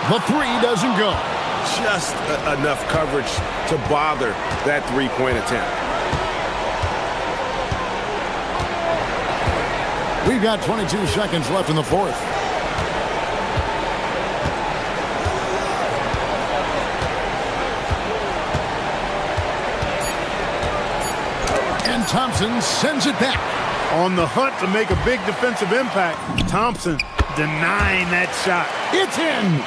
The three doesn't go. Just enough coverage to bother that three-point attempt. We've got 22 seconds left in the fourth. And Thompson sends it back. On the hunt to make a big defensive impact, Thompson denying that shot. It's in.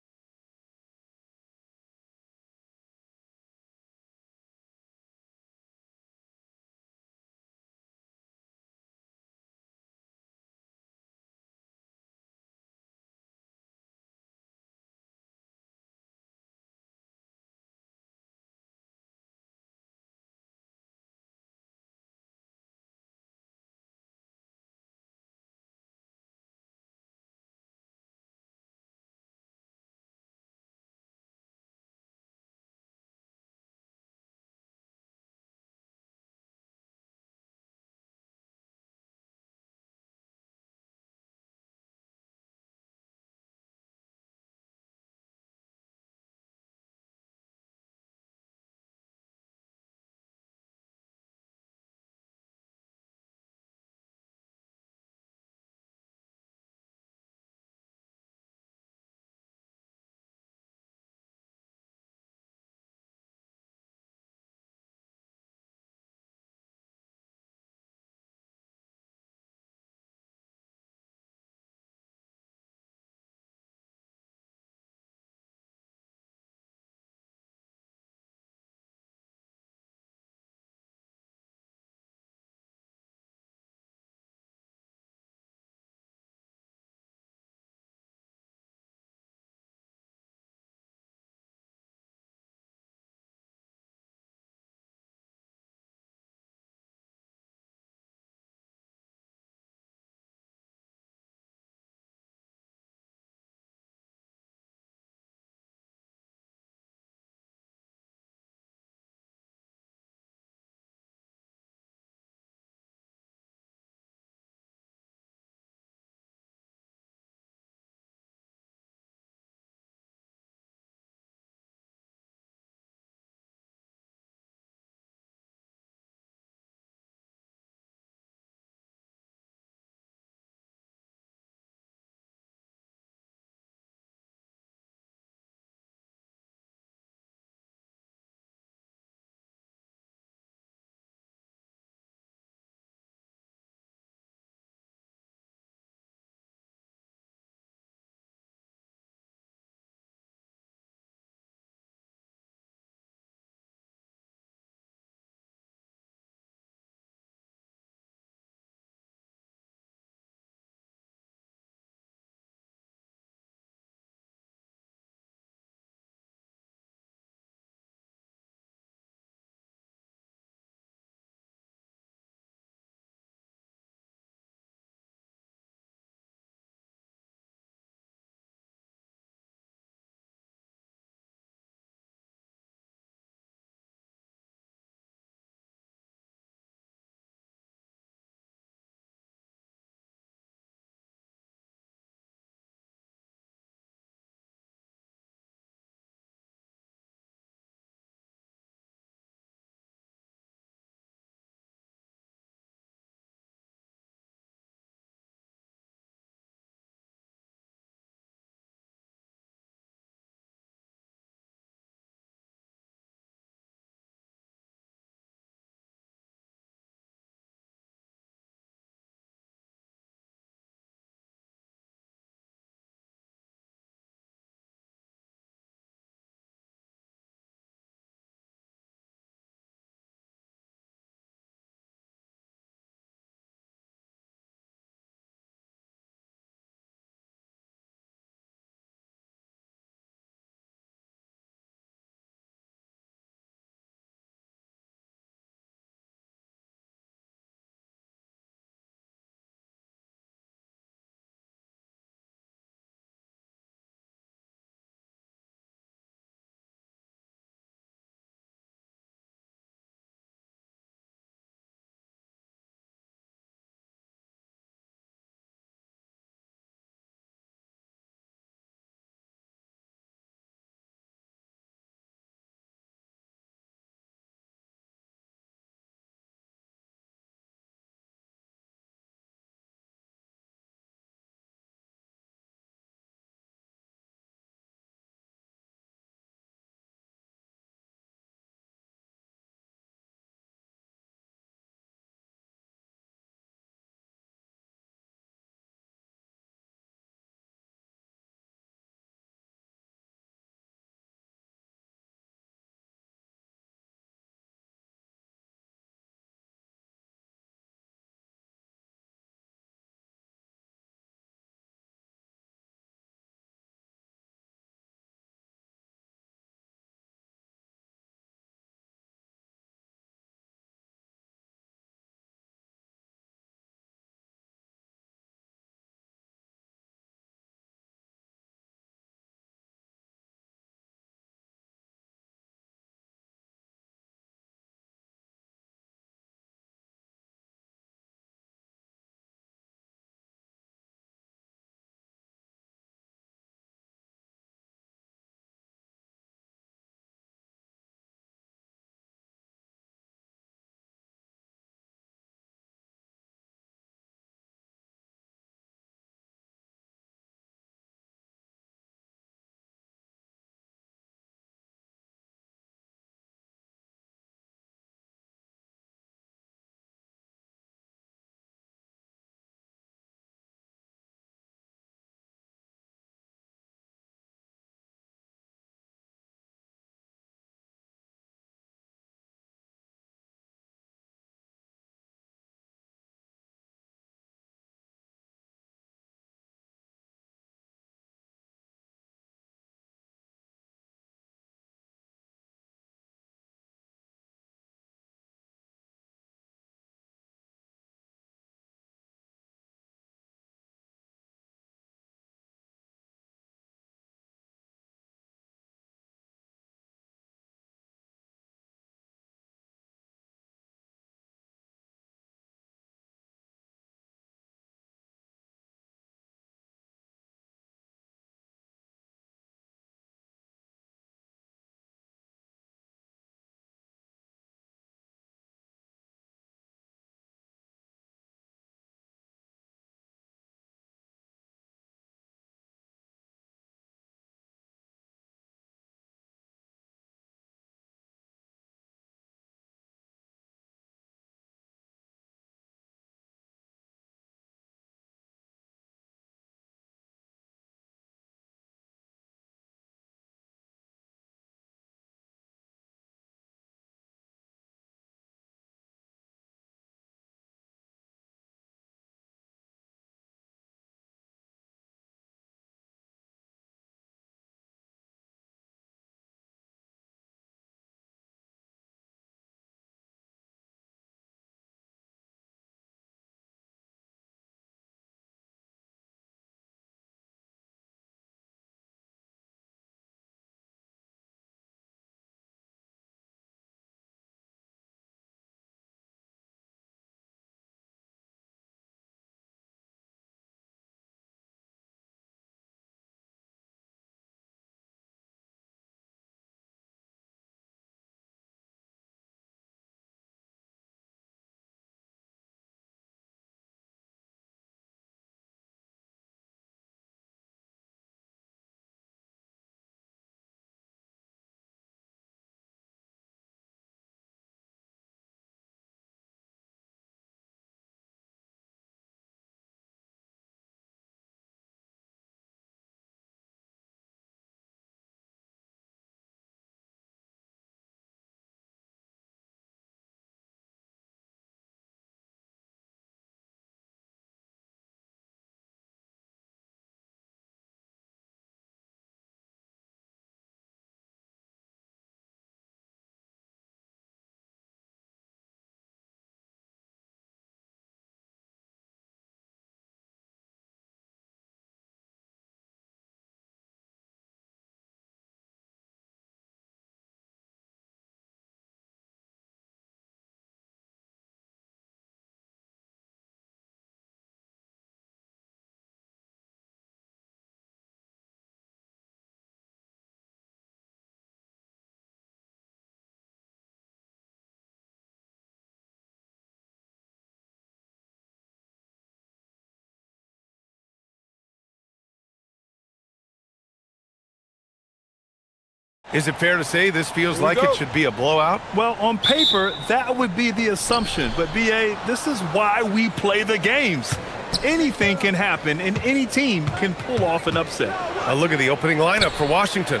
Is it fair to say this feels like it should be a blowout? Well, on paper, that would be the assumption. But, B.A., this is why we play the games. Anything can happen, and any team can pull off an upset. A look at the opening lineup for Washington.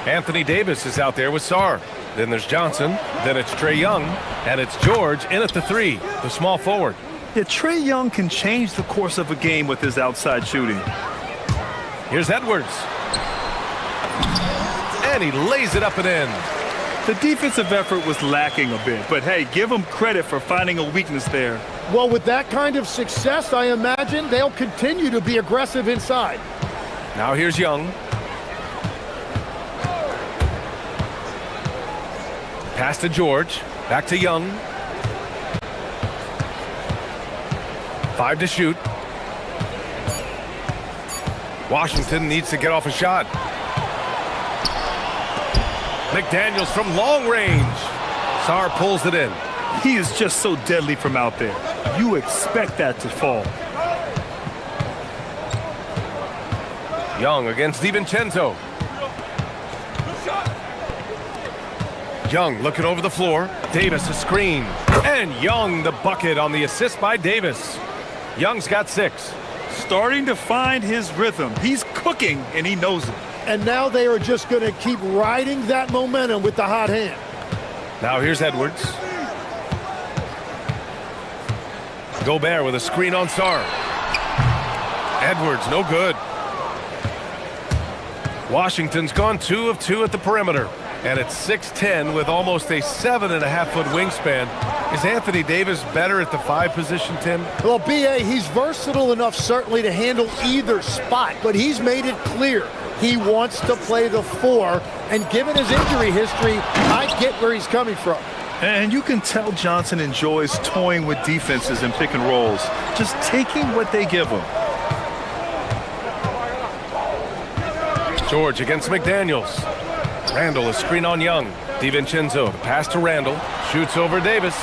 Anthony Davis is out there with Sarr. Then there's Johnson. Then it's Trae Young. And it's George in at the 3, the small forward. Yeah, Trae Young can change the course of a game with his outside shooting. Here's Edwards. And he lays it up and in. The defensive effort was lacking a bit, but hey, give them credit for finding a weakness there. Well, with that kind of success, I imagine they'll continue to be aggressive inside. Now here's Young. Pass to George. Back to Young. 5 to shoot. Washington needs to get off a shot. McDaniels from long range. Sarr pulls it in. He is just so deadly from out there. You expect that to fall. Young against DiVincenzo. Young looking over the floor. Davis a screen. And Young the bucket on the assist by Davis. Young's got 6. Starting to find his rhythm. He's cooking, and he knows it. And now they are just going to keep riding that momentum with the hot hand. Now here's Edwards. Gobert with a screen on Sarr. Edwards, no good. Washington's gone 2 of 2 at the perimeter. And it's 6'10" with almost a 7.5-foot wingspan. Is Anthony Davis better at the 5 position, Tim? Well, B.A., he's versatile enough certainly to handle either spot, but he's made it clear he wants to play the 4, and given his injury history, I get where he's coming from. And you can tell Johnson enjoys toying with defenses and pick and rolls, just taking what they give him. George against McDaniels. Randall a screen on Young. DiVincenzo, the pass to Randall. Shoots over Davis.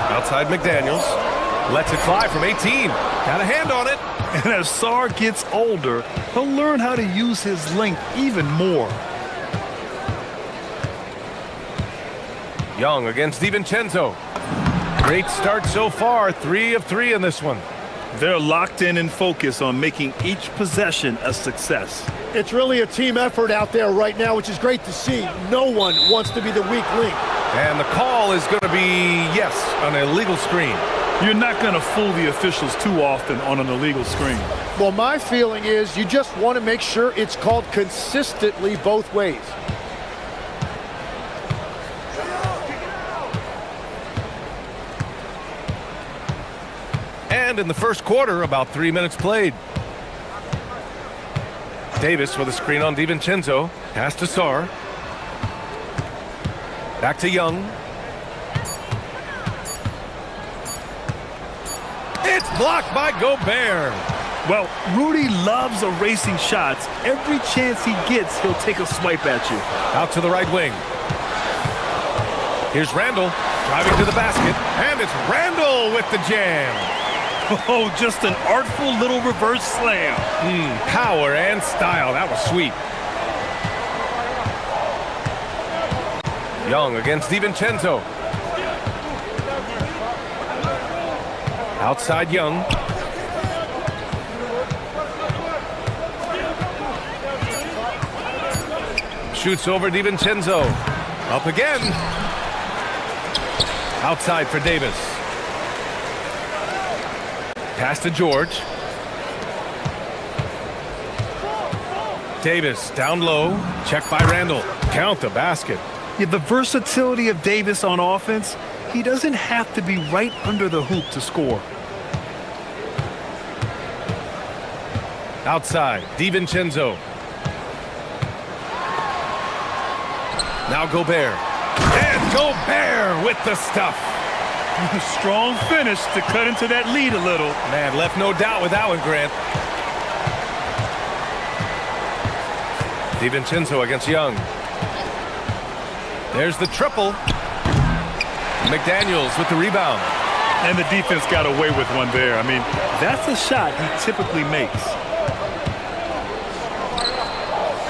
Outside McDaniels. Lets it fly from 18. Got a hand on it. And as Sarr gets older, he'll learn how to use his length even more. Young against DiVincenzo. Great start so far. 3 of 3 in this one. They're locked in and focused on making each possession a success. It's really a team effort out there right now, which is great to see. No one wants to be the weak link. And the call is going to be, yes, an illegal screen. You're not going to fool the officials too often on an illegal screen. Well, my feeling is you just want to make sure it's called consistently both ways. And in the first quarter, about 3 minutes played. Davis with a screen on DiVincenzo. Pass to Sarr. Back to Young. It's blocked by Gobert. Well, Rudy loves erasing shots. Every chance he gets, he'll take a swipe at you. Out to the right wing. Here's Randall driving to the basket. And it's Randall with the jam. Oh, just an artful little reverse slam. Power and style. That was sweet. Young against DiVincenzo. Outside Young. Shoots over DiVincenzo. Up again. Outside for Davis. Pass to George. Davis down low. Checked by Randall. Count the basket. Yeah, the versatility of Davis on offense, he doesn't have to be right under the hoop to score. Outside, DiVincenzo. Now Gobert. And Gobert with the stuff. Strong finish to cut into that lead a little. Man, left no doubt with that one, Grant. DiVincenzo against Young. There's the triple. McDaniels with the rebound. And the defense got away with one there. I mean, that's a shot he typically makes.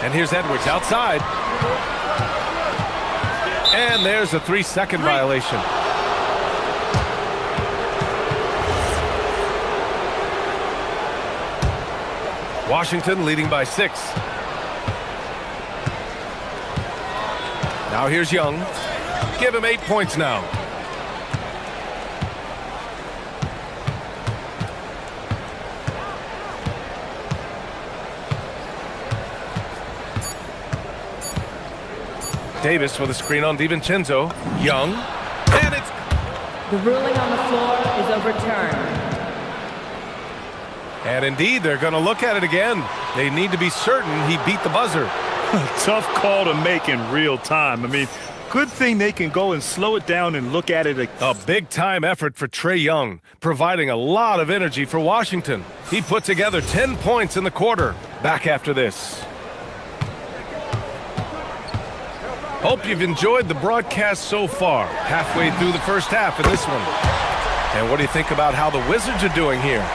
And here's Edwards outside. And there's a 3-second violation. Washington leading by 6. Now here's Young. Give him 8 points now. Davis with a screen on DiVincenzo. Young. And it's... The ruling on the floor is overturned. And indeed, they're going to look at it again. They need to be certain he beat the buzzer. Tough call to make in real time. I mean, good thing they can go and slow it down and look at it again. A big-time effort for Trae Young, providing a lot of energy for Washington. He put together 10 points in the quarter. Back after this. Hope you've enjoyed the broadcast so far. Halfway through the first half of this one. And what do you think about how the Wizards are doing here?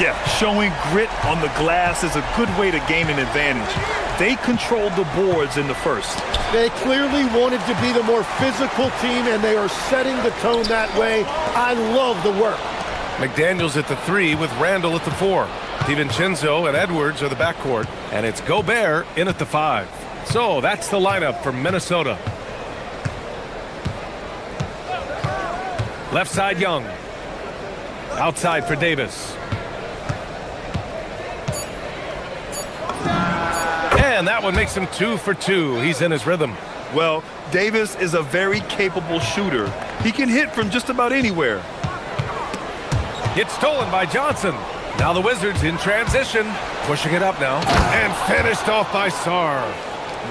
Yeah, showing grit on the glass is a good way to gain an advantage. They controlled the boards in the first. They clearly wanted to be the more physical team, and they are setting the tone that way. I love the work. McDaniels at the 3 with Randall at the 4. DiVincenzo and Edwards are the backcourt, and it's Gobert in at the 5. So that's the lineup for Minnesota. Left side Young. Outside for Davis. And that one makes him 2 for 2. He's in his rhythm. Well, Davis is a very capable shooter. He can hit from just about anywhere. It's stolen by Johnson. Now the Wizards in transition. Pushing it up now. And finished off by Sarr.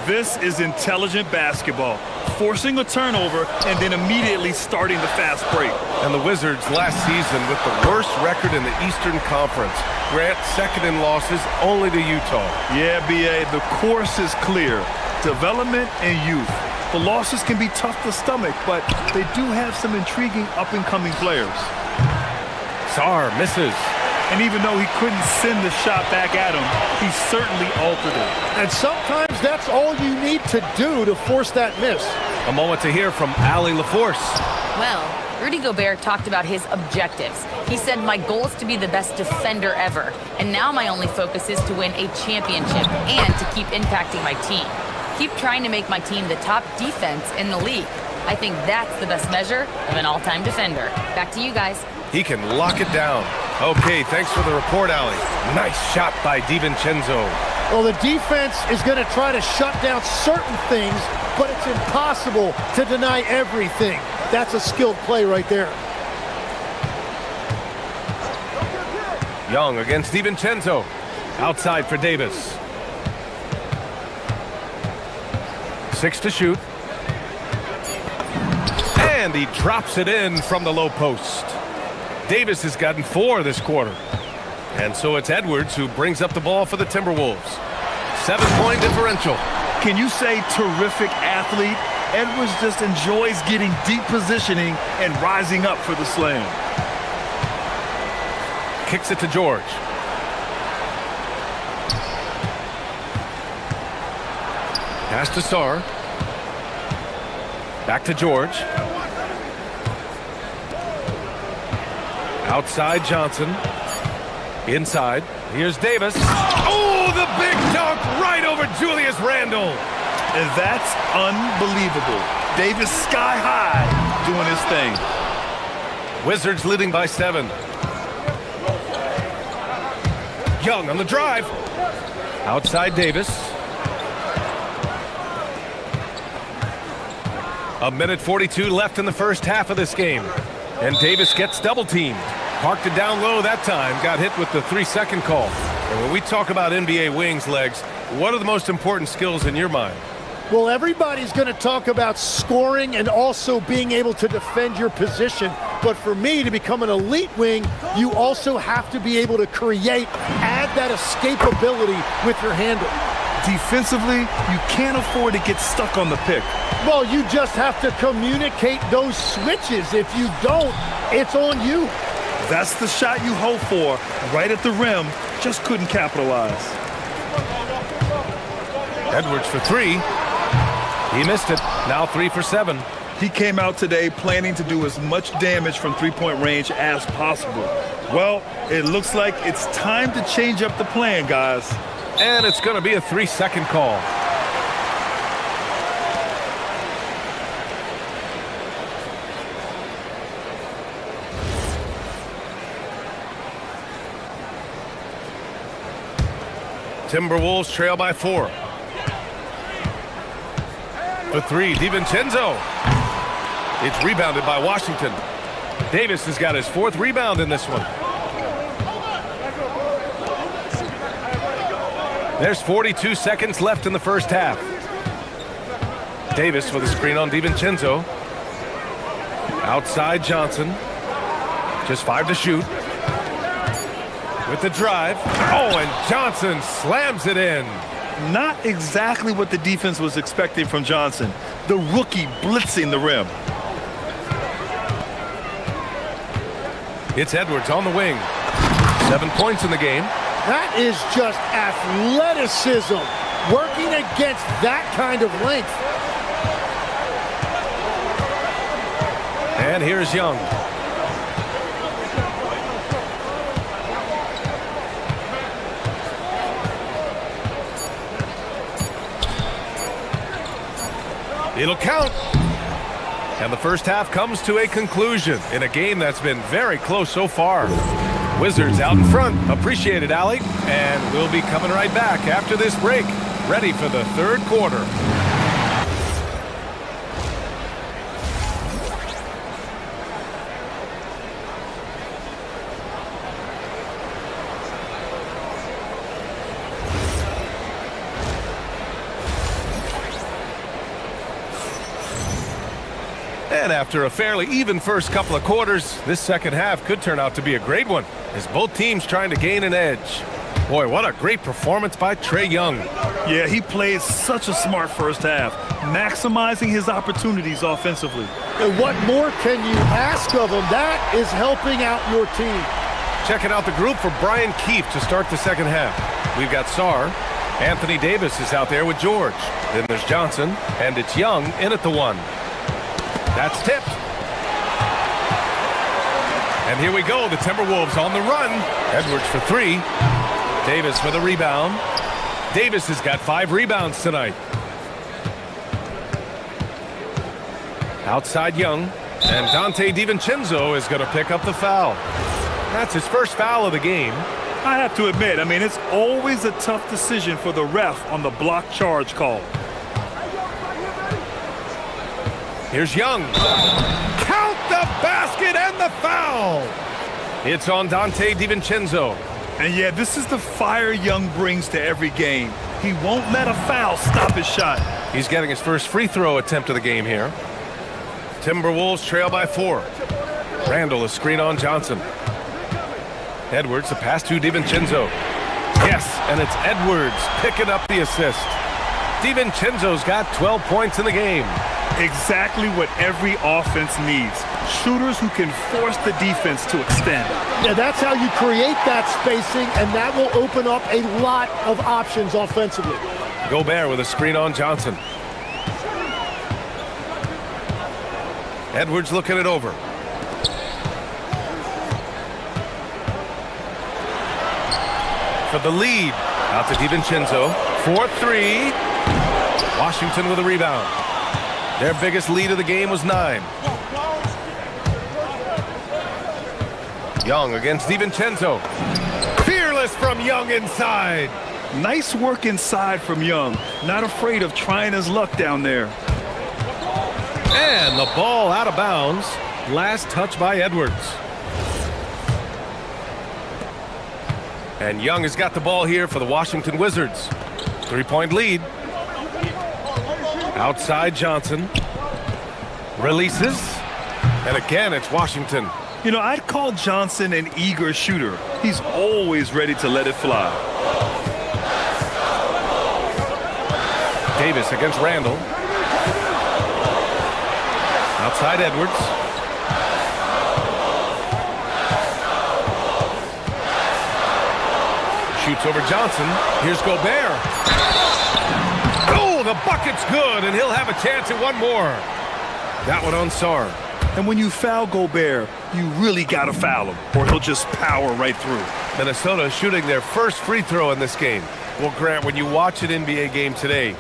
This is intelligent basketball. Forcing a turnover and then immediately starting the fast break. And the Wizards last season with the worst record in the Eastern Conference. Grant second in losses only to Utah. Yeah, B.A., the course is clear. Development and youth. The losses can be tough to stomach, but they do have some intriguing up-and-coming players. Sarr misses. And even though he couldn't send the shot back at him, he certainly altered it. And sometimes that's all you need to do to force that miss. A moment to hear from Allie LaForce. Well, Rudy Gobert talked about his objectives. He said, my goal is to be the best defender ever. And now my only focus is to win a championship and to keep impacting my team. Keep trying to make my team the top defense in the league. I think that's the best measure of an all-time defender. Back to you guys. He can lock it down. Okay, thanks for the report, Allie. Nice shot by DiVincenzo. Well, the defense is going to try to shut down certain things, but it's impossible to deny everything. That's a skilled play right there. Young against DiVincenzo. Outside for Davis. 6 to shoot. And he drops it in from the low post. Davis has gotten 4 this quarter. And so it's Edwards who brings up the ball for the Timberwolves. 7-point differential. Can you say terrific athlete? Edwards just enjoys getting deep positioning and rising up for the slam. Kicks it to George. Pass to Sarr. Back to George. Outside Johnson. Inside. Here's Davis. Oh, the big dunk right over Julius Randle. And that's unbelievable. Davis sky high doing his thing. Wizards leading by 7. Young on the drive. Outside Davis. A minute 42 left in the first half of this game. And Davis gets double-teamed. Parked it down low that time. Got hit with the 3-second call. And when we talk about NBA wings, Legs, what are the most important skills in your mind? Well, everybody's going to talk about scoring and also being able to defend your position. But for me, to become an elite wing, you also have to be able to create, add that escapability with your handle. Defensively, you can't afford to get stuck on the pick. Well, you just have to communicate those switches. If you don't, it's on you. That's the shot you hope for, right at the rim. Just couldn't capitalize. Edwards for three. He missed it. Now 3 for 7. He came out today planning to do as much damage from three-point range as possible. Well, it looks like it's time to change up the plan, guys. And it's going to be a 3-second call. Timberwolves trail by 4. For 3, DiVincenzo. It's rebounded by Washington. Davis has got his 4th rebound in this one. There's 42 seconds left in the first half. Davis with a screen on DiVincenzo. Outside Johnson. Just 5 to shoot. With the drive. Oh, and Johnson slams it in. Not exactly what the defense was expecting from Johnson. The rookie blitzing the rim. It's Edwards on the wing. 7 points in the game. That is just athleticism, working against that kind of length. And here's Young. It'll count. And the first half comes to a conclusion in a game that's been very close so far. Wizards out in front. Appreciate it, Allie. And we'll be coming right back after this break, ready for the third quarter. And after a fairly even first couple of quarters, this second half could turn out to be a great one, as both teams trying to gain an edge. Boy, what a great performance by Trae Young. Yeah, he played such a smart first half, maximizing his opportunities offensively. And what more can you ask of him? That is helping out your team. Checking out the group for Brian Keefe to start the second half. We've got Sarr. Anthony Davis is out there with George. Then there's Johnson, and it's Young in at the 1. That's tipped. And here we go, the Timberwolves on the run. Edwards for 3. Davis with a rebound. Davis has got 5 rebounds tonight. Outside Young. And Dante DiVincenzo is going to pick up the foul. That's his first foul of the game. I have to admit, it's always a tough decision for the ref on the block charge call. Here's Young. Count the basket and the foul. It's on Dante DiVincenzo. And yeah, this is the fire Young brings to every game. He won't let a foul stop his shot. He's getting his first free throw attempt of the game here. Timberwolves trail by 4. Randall a screen on Johnson. Edwards, a pass to DiVincenzo. Yes, and it's Edwards picking up the assist. DiVincenzo's got 12 points in the game. Exactly what every offense needs. Shooters who can force the defense to extend. Yeah, that's how you create that spacing, and that will open up a lot of options offensively. Gobert with a screen on Johnson. Edwards looking it over. For the lead. Out to DiVincenzo. 4-3. Washington with a rebound. Their biggest lead of the game was 9. Young against DiVincenzo. Fearless from Young inside. Nice work inside from Young. Not afraid of trying his luck down there. And the ball out of bounds. Last touch by Edwards. And Young has got the ball here for the Washington Wizards. 3-point lead. Outside Johnson. Releases. And again, it's Washington. I'd call Johnson an eager shooter. He's always ready to let it fly. Davis against Randall. Outside Edwards. Shoots over Johnson. Here's Gobert. the bucket's good, and he'll have a chance at one more. That one on Sarr. And when you foul Gobert, you really got to foul him, or he'll just power right through. Minnesota shooting their first free throw in this game. Well, Grant, when you watch an NBA game today,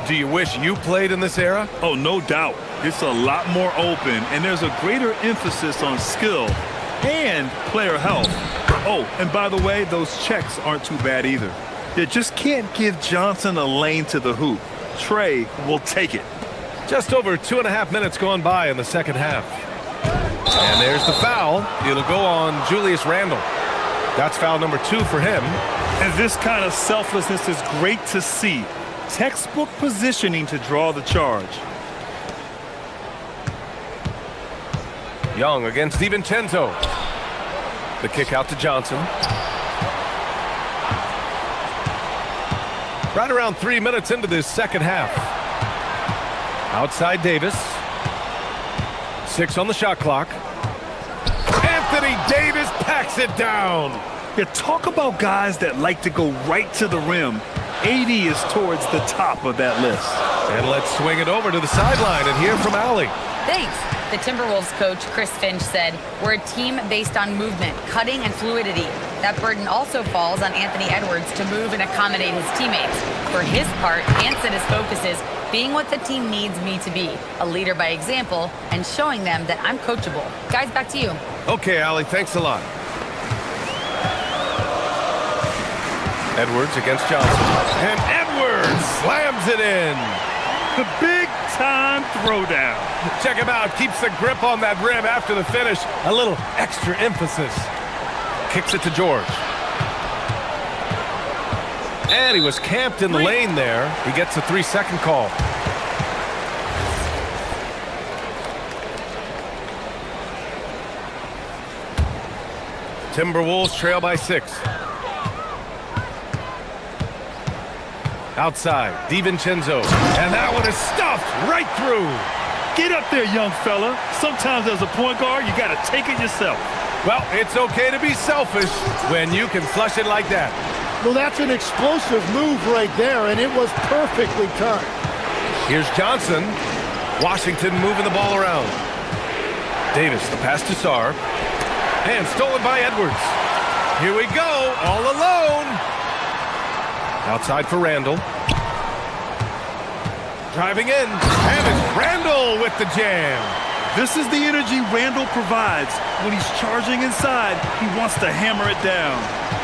do you wish you played in this era? Oh, no doubt. It's a lot more open, and there's a greater emphasis on skill and player health. Oh, and by the way, those checks aren't too bad either. You just can't give Johnson a lane to the hoop. Trey will take it. Just over 2.5 minutes gone by in the second half. And there's the foul. It'll go on Julius Randle. That's foul number 2 for him. And this kind of selflessness is great to see. Textbook positioning to draw the charge. Young against DiVincenzo. The kick out to Johnson. Right around 3 minutes into this second half. Outside Davis. 6 on the shot clock. Anthony Davis packs it down. Yeah, talk about guys that like to go right to the rim. AD is towards the top of that list. And let's swing it over to the sideline and hear from Allie. Thanks. The Timberwolves coach, Chris Finch, said, "We're a team based on movement, cutting, and fluidity. That burden also falls on Anthony Edwards to move and accommodate his teammates. For his part, Ant said his focus is being what the team needs me to be, a leader by example, and showing them that I'm coachable." Guys, back to you. Okay, Allie, thanks a lot. Edwards against Johnson. And Edwards slams it in. The big-time throwdown. Check him out. Keeps the grip on that rim after the finish. A little extra emphasis. Kicks it to George. And he was camped in the lane there. He gets a 3-second call. Timberwolves trail by 6. Outside, DiVincenzo. And that one is stuffed right through. Get up there, young fella. Sometimes as a point guard, you got to take it yourself. Well, it's okay to be selfish when you can flush it like that. Well, that's an explosive move right there, and it was perfectly timed. Here's Johnson. Washington moving the ball around. Davis, the pass to Sarr. And stolen by Edwards. Here we go, all alone. Outside for Randle. Driving in. And it's Randle with the jam. This is the energy Randle provides. When he's charging inside, he wants to hammer it down.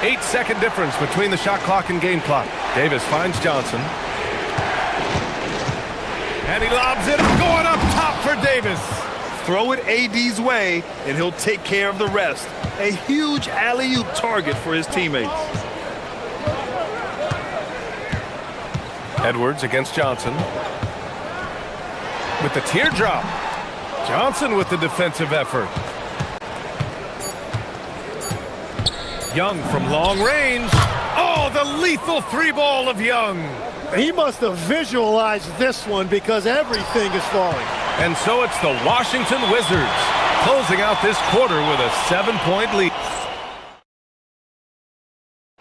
8-second difference between the shot clock and game clock. Davis finds Johnson. And he lobs it, going up top for Davis. Throw it AD's way, and he'll take care of the rest. A huge alley-oop target for his teammates. Edwards against Johnson. With the teardrop. Johnson with the defensive effort. Young from long range. Oh, the lethal 3-ball of Young. He must have visualized this one because everything is falling. And so it's the Washington Wizards closing out this quarter with a 7-point lead.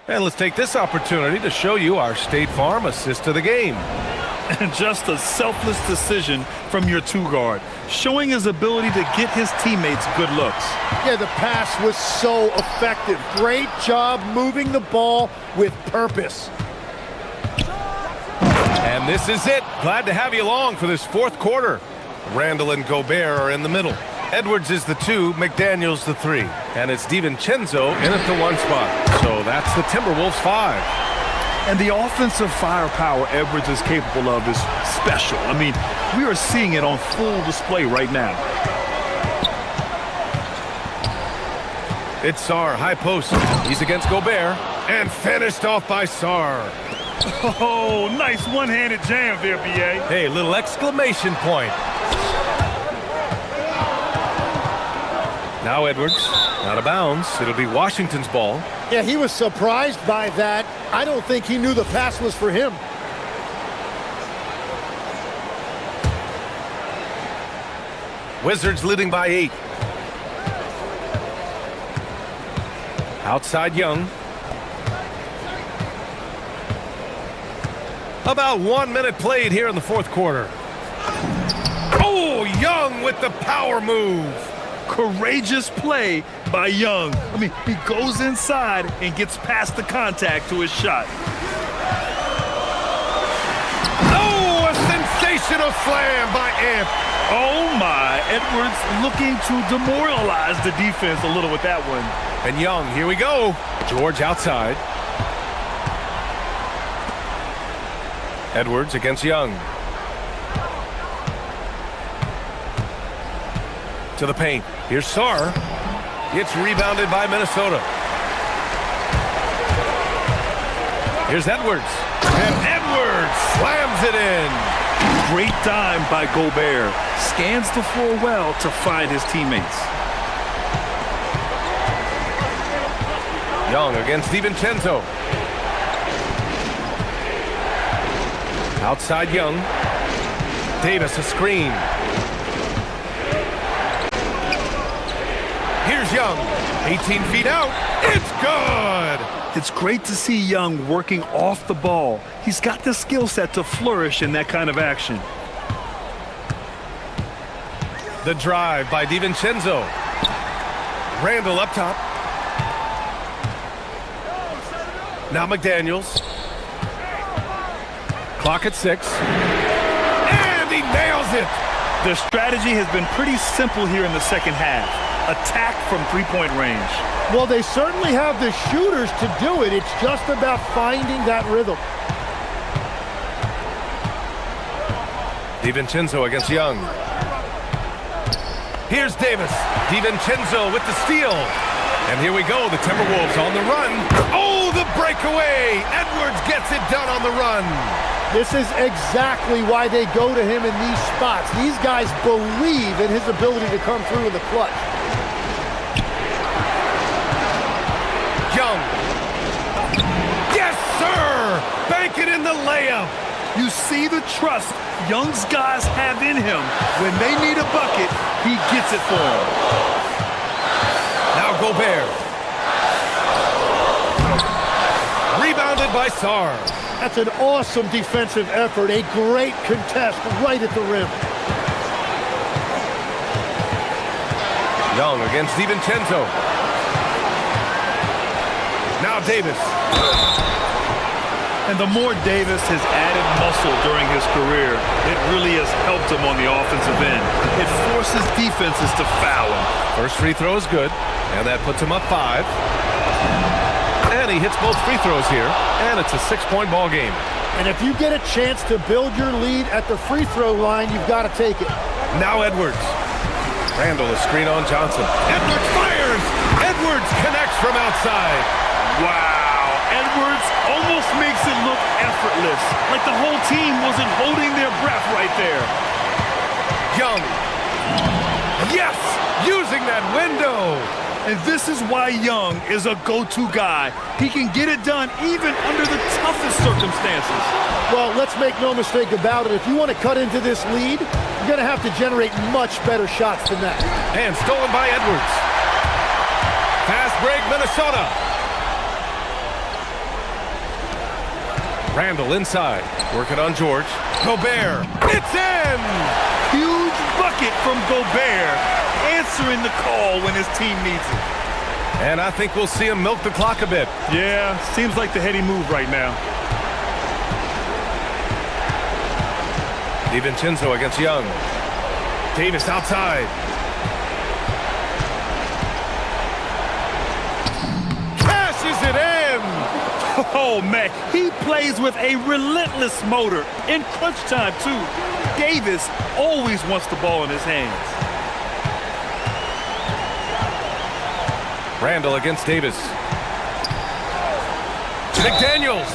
And let's take this opportunity to show you our State Farm assist of the game. And just a selfless decision from your 2-guard, showing his ability to get his teammates good looks. Yeah, the pass was so effective. Great job moving the ball with purpose. And this is it. Glad to have you along for this fourth quarter. Randle and Gobert are in the middle. Edwards is the 2, McDaniels the 3. And it's DiVincenzo in at the 1 spot. So that's the Timberwolves 5. And the offensive firepower Edwards is capable of is special. I mean, we are seeing it on full display right now. It's Sarr, high post. He's against Gobert. And finished off by Sarr. Oh, nice one-handed jam there, B.A. Hey, little exclamation point. Now Edwards, out of bounds. It'll be Washington's ball. Yeah, he was surprised by that. I don't think he knew the pass was for him. Wizards leading by 8. Outside Young. About 1 minute played here in the fourth quarter. Oh, Young with the power move. Courageous play by Young. I mean, he goes inside and gets past the contact to his shot. Oh, a sensational slam by Amp. Oh my, Edwards looking to demoralize the defense a little with that one. And Young, here we go. George outside. Edwards against Young. To the paint. Here's Sarr. It's rebounded by Minnesota. Here's Edwards. And Edwards slams it in. Great dime by Gobert. Scans the floor well to find his teammates. Young against DiVincenzo. Outside Young. Davis a screen. Here's Young. 18 feet out. It's good. It's great to see Young working off the ball. He's got the skill set to flourish in that kind of action. The drive by DiVincenzo. Randall up top. Now McDaniels. Clock at 6. And he nails it. The strategy has been pretty simple here in the second half. Attack from three-point range. Well, they certainly have the shooters to do it. It's just about finding that rhythm. DiVincenzo against Young. Here's Davis. DiVincenzo with the steal. And here we go, the Timberwolves on the run. Oh, the breakaway! Edwards gets it done on the run. This is exactly why they go to him in these spots. These guys believe in his ability to come through in the clutch. Young. Yes, sir! Bank it in the layup. You see the trust Young's guys have in him. When they need a bucket, he gets it for them. Now Gobert. Rebounded by Sarr. That's an awesome defensive effort. A great contest right at the rim. Young against DiVincenzo. Now Davis. And the more Davis has added muscle during his career, it really has helped him on the offensive end. It forces defenses to foul him. First free throw is good, and that puts him up 5. And he hits both free throws here, and it's a 6-point ball game. And if you get a chance to build your lead at the free throw line, you've got to take it. Now Edwards. Randall is screen on Johnson. Edwards fires! Edwards connects from outside. Wow, Edwards almost makes it look effortless, like the whole team wasn't holding their breath right there. Young. Yes, using that window. And this is why Young is a go-to guy. He can get it done even under the toughest circumstances. Well, let's make no mistake about it. If you want to cut into this lead, you're going to have to generate much better shots than that. And stolen by Edwards. Fast break, Minnesota. Randall inside, working on George. Gobert, it's in! Huge bucket from Gobert, answering the call when his team needs it. And I think we'll see him milk the clock a bit. Yeah, seems like the heady move right now. DiVincenzo against Young. Davis outside. Cashes it in! Oh, man, he plays with a relentless motor. In crunch time, too. Davis always wants the ball in his hands. Randall against Davis. McDaniels.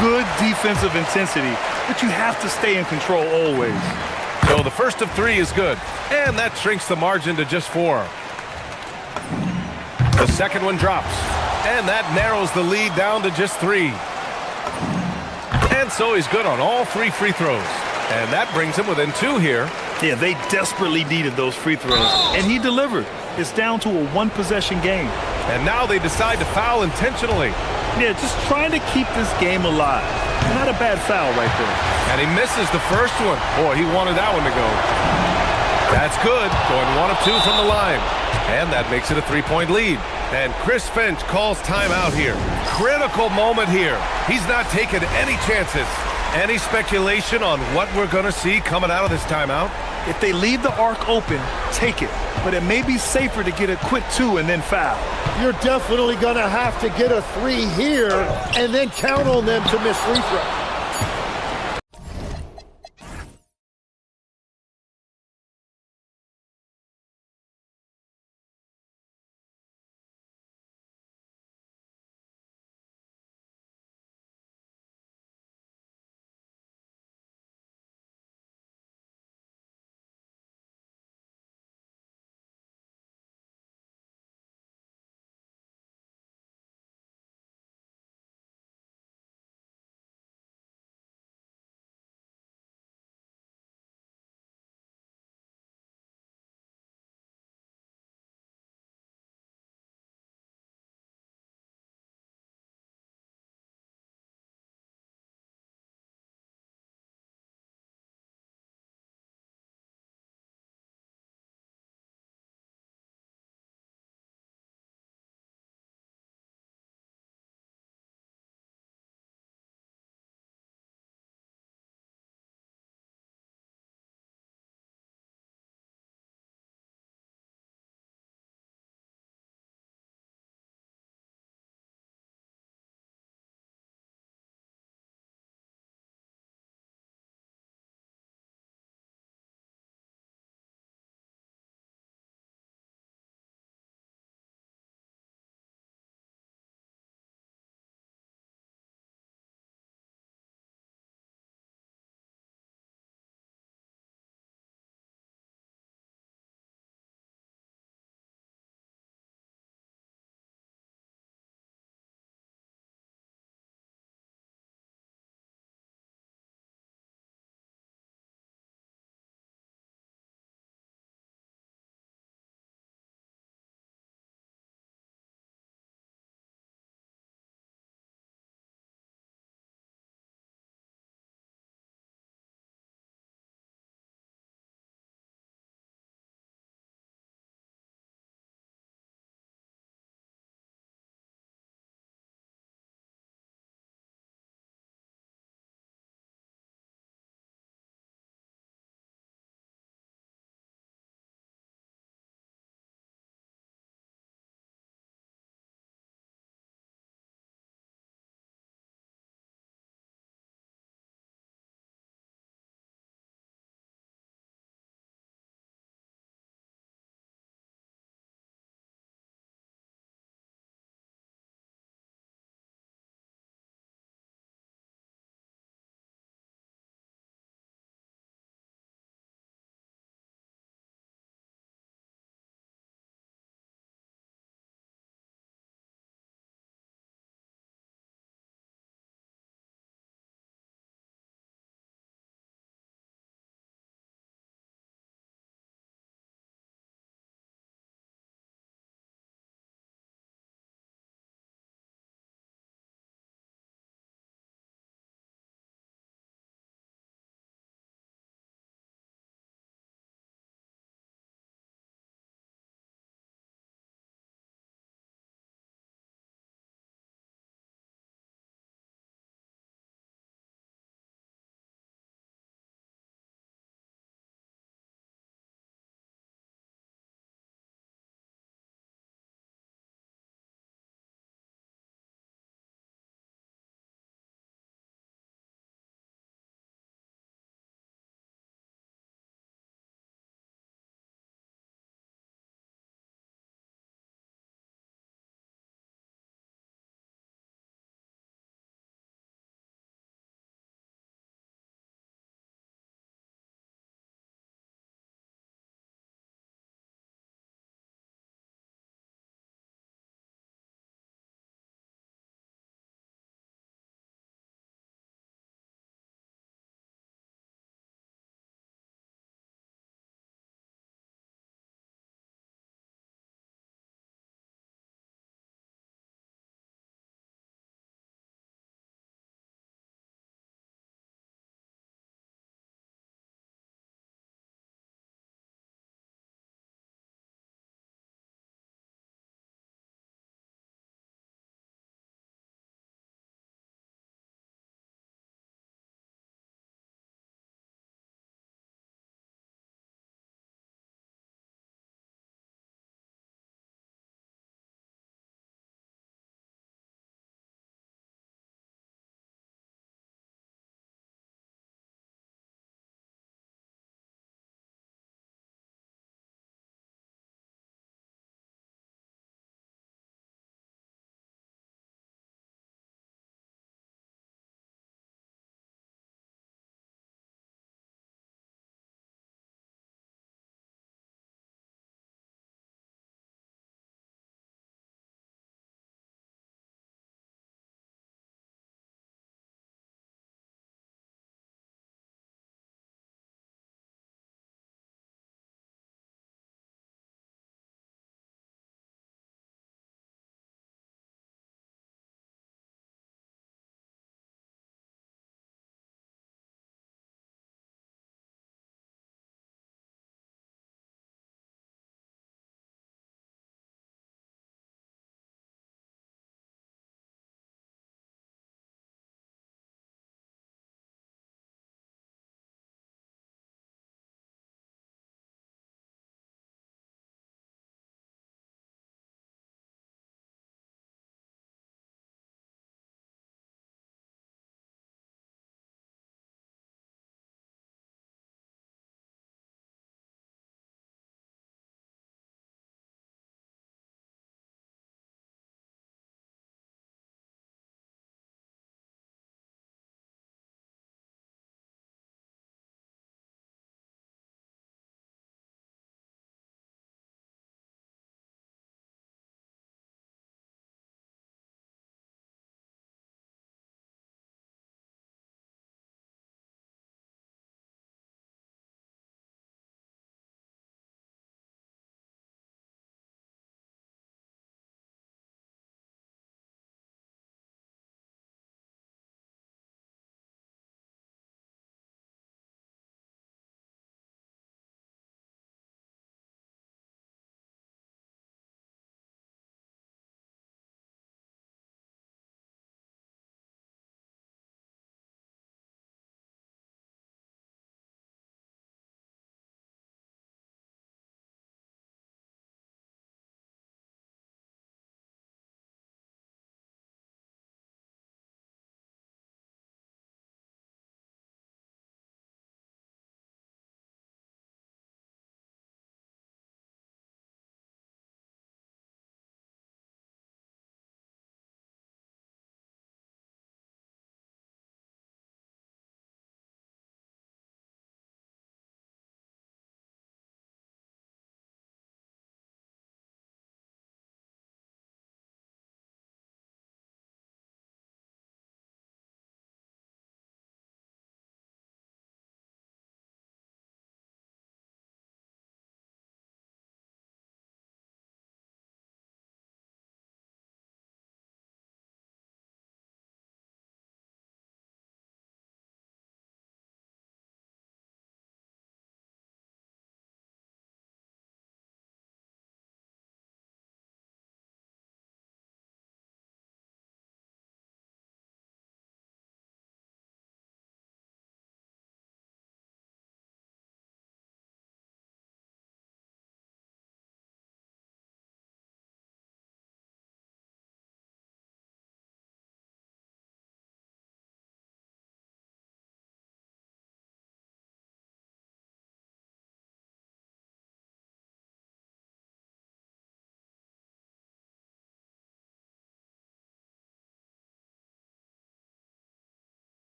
Good defensive intensity, but you have to stay in control always. So the first of 3 is good, and that shrinks the margin to just 4. The second one drops, and that narrows the lead down to just 3. And so he's good on all 3 free throws. And that brings him within 2 here. Yeah, they desperately needed those free throws, and he delivered. It's down to a one-possession game. And now they decide to foul intentionally. Yeah, just trying to keep this game alive. Not a bad foul right there. And he misses the first one. Boy, he wanted that one to go. That's good. Going 1 of 2 from the line. And that makes it a 3-point lead. And Chris Finch calls timeout here. Critical moment here. He's not taking any chances. Any speculation on what we're going to see coming out of this timeout? If they leave the arc open, take it. But it may be safer to get a quick 2 and then foul. You're definitely going to have to get a 3 here and then count on them to miss free throw.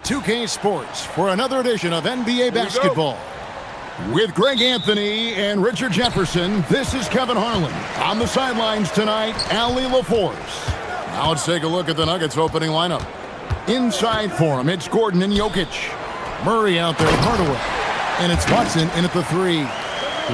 2K Sports for another edition of NBA basketball. With Greg Anthony and Richard Jefferson, this is Kevin Harlan. On the sidelines tonight, Allie LaForce. Now let's take a look at the Nuggets opening lineup. Inside for him, it's Gordon and Jokic. Murray out there, Hardaway. And it's Watson in at the 3.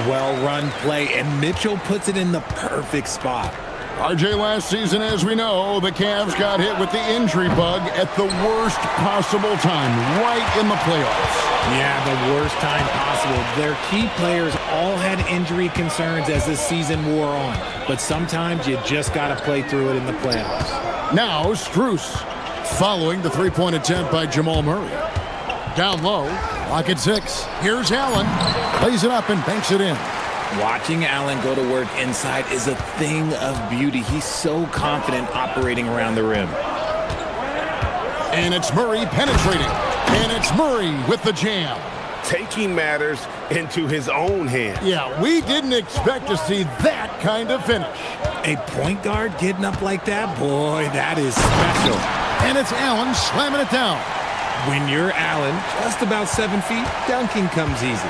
Well-run play, and Mitchell puts it in the perfect spot. RJ, last season, as we know, the Cavs got hit with the injury bug at the worst possible time, right in the playoffs. Yeah, the worst time possible. Their key players all had injury concerns as the season wore on, but sometimes you just got to play through it in the playoffs. Now, Strus, following the three-point attempt by Jamal Murray. Down low, lock at 6. Here's Allen, plays it up and banks it in. Watching Allen go to work inside is a thing of beauty. He's so confident operating around the rim. And it's Murray penetrating. And it's Murray with the jam. Taking matters into his own hands. Yeah, we didn't expect to see that kind of finish. A point guard getting up like that? Boy, that is special. And it's Allen slamming it down. When you're Allen, just about 7 feet, dunking comes easy.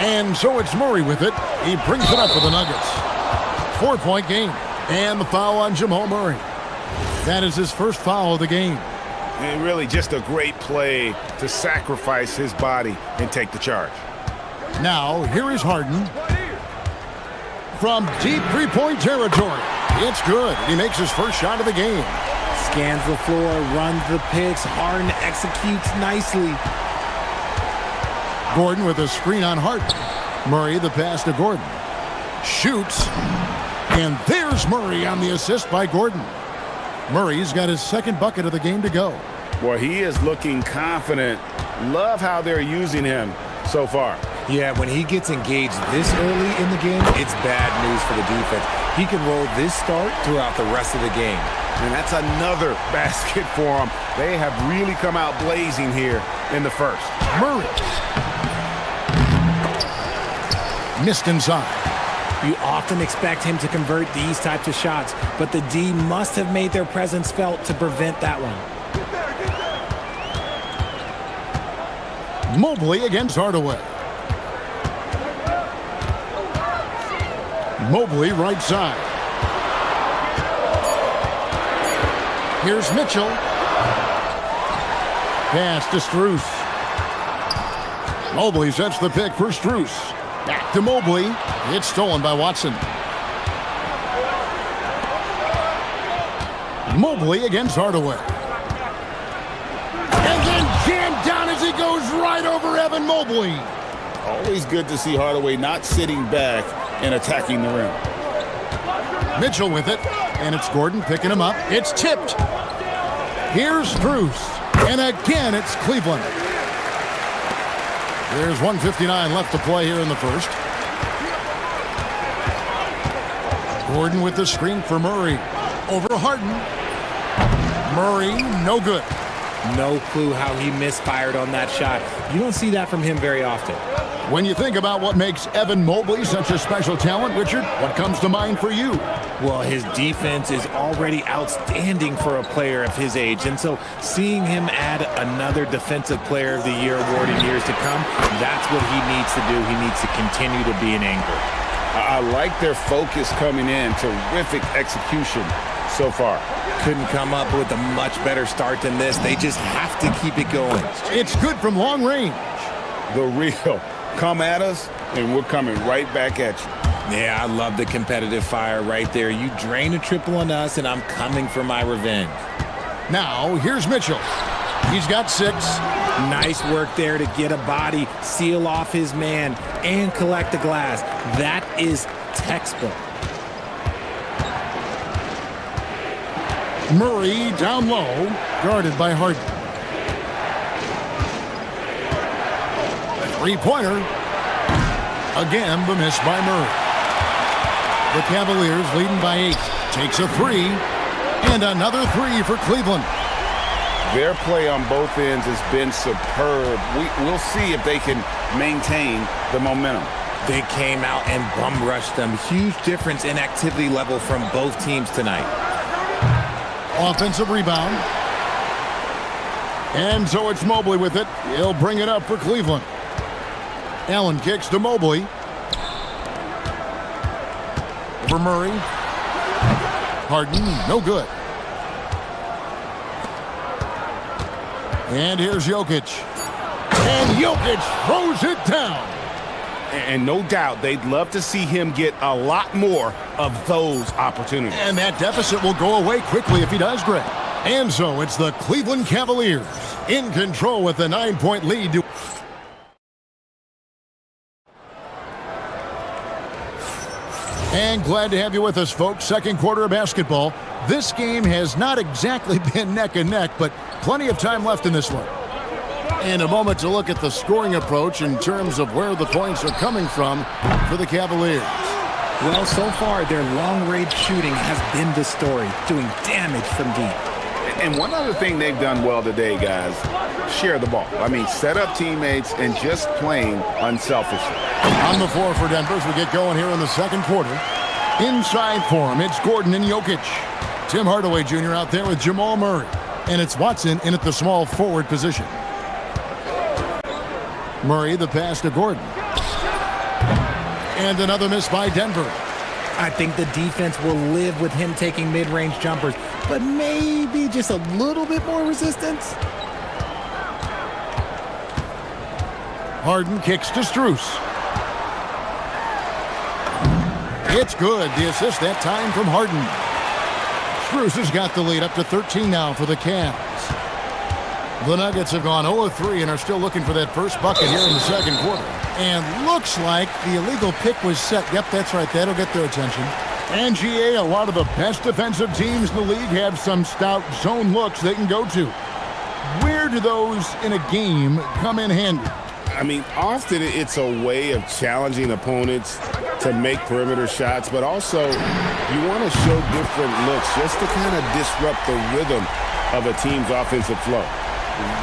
And so it's Murray with it. He brings it up for the Nuggets. 4-point game. And the foul on Jamal Murray. That is his first foul of the game. And really just a great play to sacrifice his body and take the charge. Now, here is Harden. From deep three-point territory. It's good. He makes his first shot of the game. Scans the floor, runs the picks. Harden executes nicely. Gordon with a screen on Harden. Murray the pass to Gordon. Shoots. And there's Murray on the assist by Gordon. Murray's got his second bucket of the game to go. Well, he is looking confident. Love how they're using him so far. Yeah, when he gets engaged this early in the game, it's bad news for the defense. He can roll this start throughout the rest of the game. And that's another basket for them. They have really come out blazing here in the first. Murray. Missed inside. You often expect him to convert these types of shots, but the D must have made their presence felt to prevent that one. Mobley against Hardaway. Mobley right side. Here's Mitchell. Pass to Strus. Mobley sets the pick for Strus. Back to Mobley. It's stolen by Watson. Mobley against Hardaway. And then jammed down as he goes right over Evan Mobley. Always good to see Hardaway not sitting back and attacking the rim. Mitchell with it. And it's Gordon picking him up. It's tipped. Here's Strus. And again, it's Cleveland. There's 1:59 left to play here in the first. Gordon with the screen for Murray. Over Harden. Murray, no good. No clue how he misfired on that shot. You don't see that from him very often. When you think about what makes Evan Mobley such a special talent, Richard, what comes to mind for you? Well, his defense is already outstanding for a player of his age. And so seeing him add another Defensive Player of the Year award in years to come, that's what he needs to do. He needs to continue to be an anchor. I like their focus coming in. Terrific execution so far. Couldn't come up with a much better start than this. They just have to keep it going. It's good from long range. The real. Come at us, and we're coming right back at you. Yeah, I love the competitive fire right there. You drain a triple on us, and I'm coming for my revenge. Now, here's Mitchell. He's got 6. Nice work there to get a body, seal off his man, and collect the glass. That is textbook. Murray down low, guarded by Harden. Three-pointer. Again, the miss by Murray. The Cavaliers leading by 8. Takes a 3. And another 3 for Cleveland. Their play on both ends has been superb. We'll see if they can maintain the momentum. They came out and bum rushed them. Huge difference in activity level from both teams tonight. Offensive rebound. And so it's Mobley with it. He'll bring it up for Cleveland. Allen kicks to Mobley. For Murray. Harden, no good. And here's Jokic. And Jokic throws it down. And no doubt they'd love to see him get a lot more of those opportunities. And that deficit will go away quickly if he does, Greg. And so it's the Cleveland Cavaliers in control with a 9-point lead. And glad to have you with us, folks. Second quarter of basketball. This game has not exactly been neck and neck, but plenty of time left in this one. And a moment to look at the scoring approach in terms of where the points are coming from for the Cavaliers. Well, so far, their long-range shooting has been the story, doing damage from deep. And one other thing they've done well today, guys, share the ball. I mean, set up teammates and just playing unselfishly. On the floor for Denver as we get going here in the second quarter. Inside for him, it's Gordon and Jokic. Tim Hardaway Jr. out there with Jamal Murray. And it's Watson in at the small forward position. Murray, the pass to Gordon. And another miss by Denver. I think the defense will live with him taking mid-range jumpers, but maybe just a little bit more resistance. Harden kicks to Strus. It's good. The assist that time from Harden. Strus has got the lead up to 13 now for the Cavs. The Nuggets have gone 0-3 and are still looking for that first bucket here in the second quarter. And looks like the illegal pick was set. Yep, that's right. That'll get their attention. And GA, a lot of the best defensive teams in the league have some stout zone looks they can go to. Where do those in a game come in handy? I mean, often it's a way of challenging opponents to make perimeter shots, but also you want to show different looks just to kind of disrupt the rhythm of a team's offensive flow.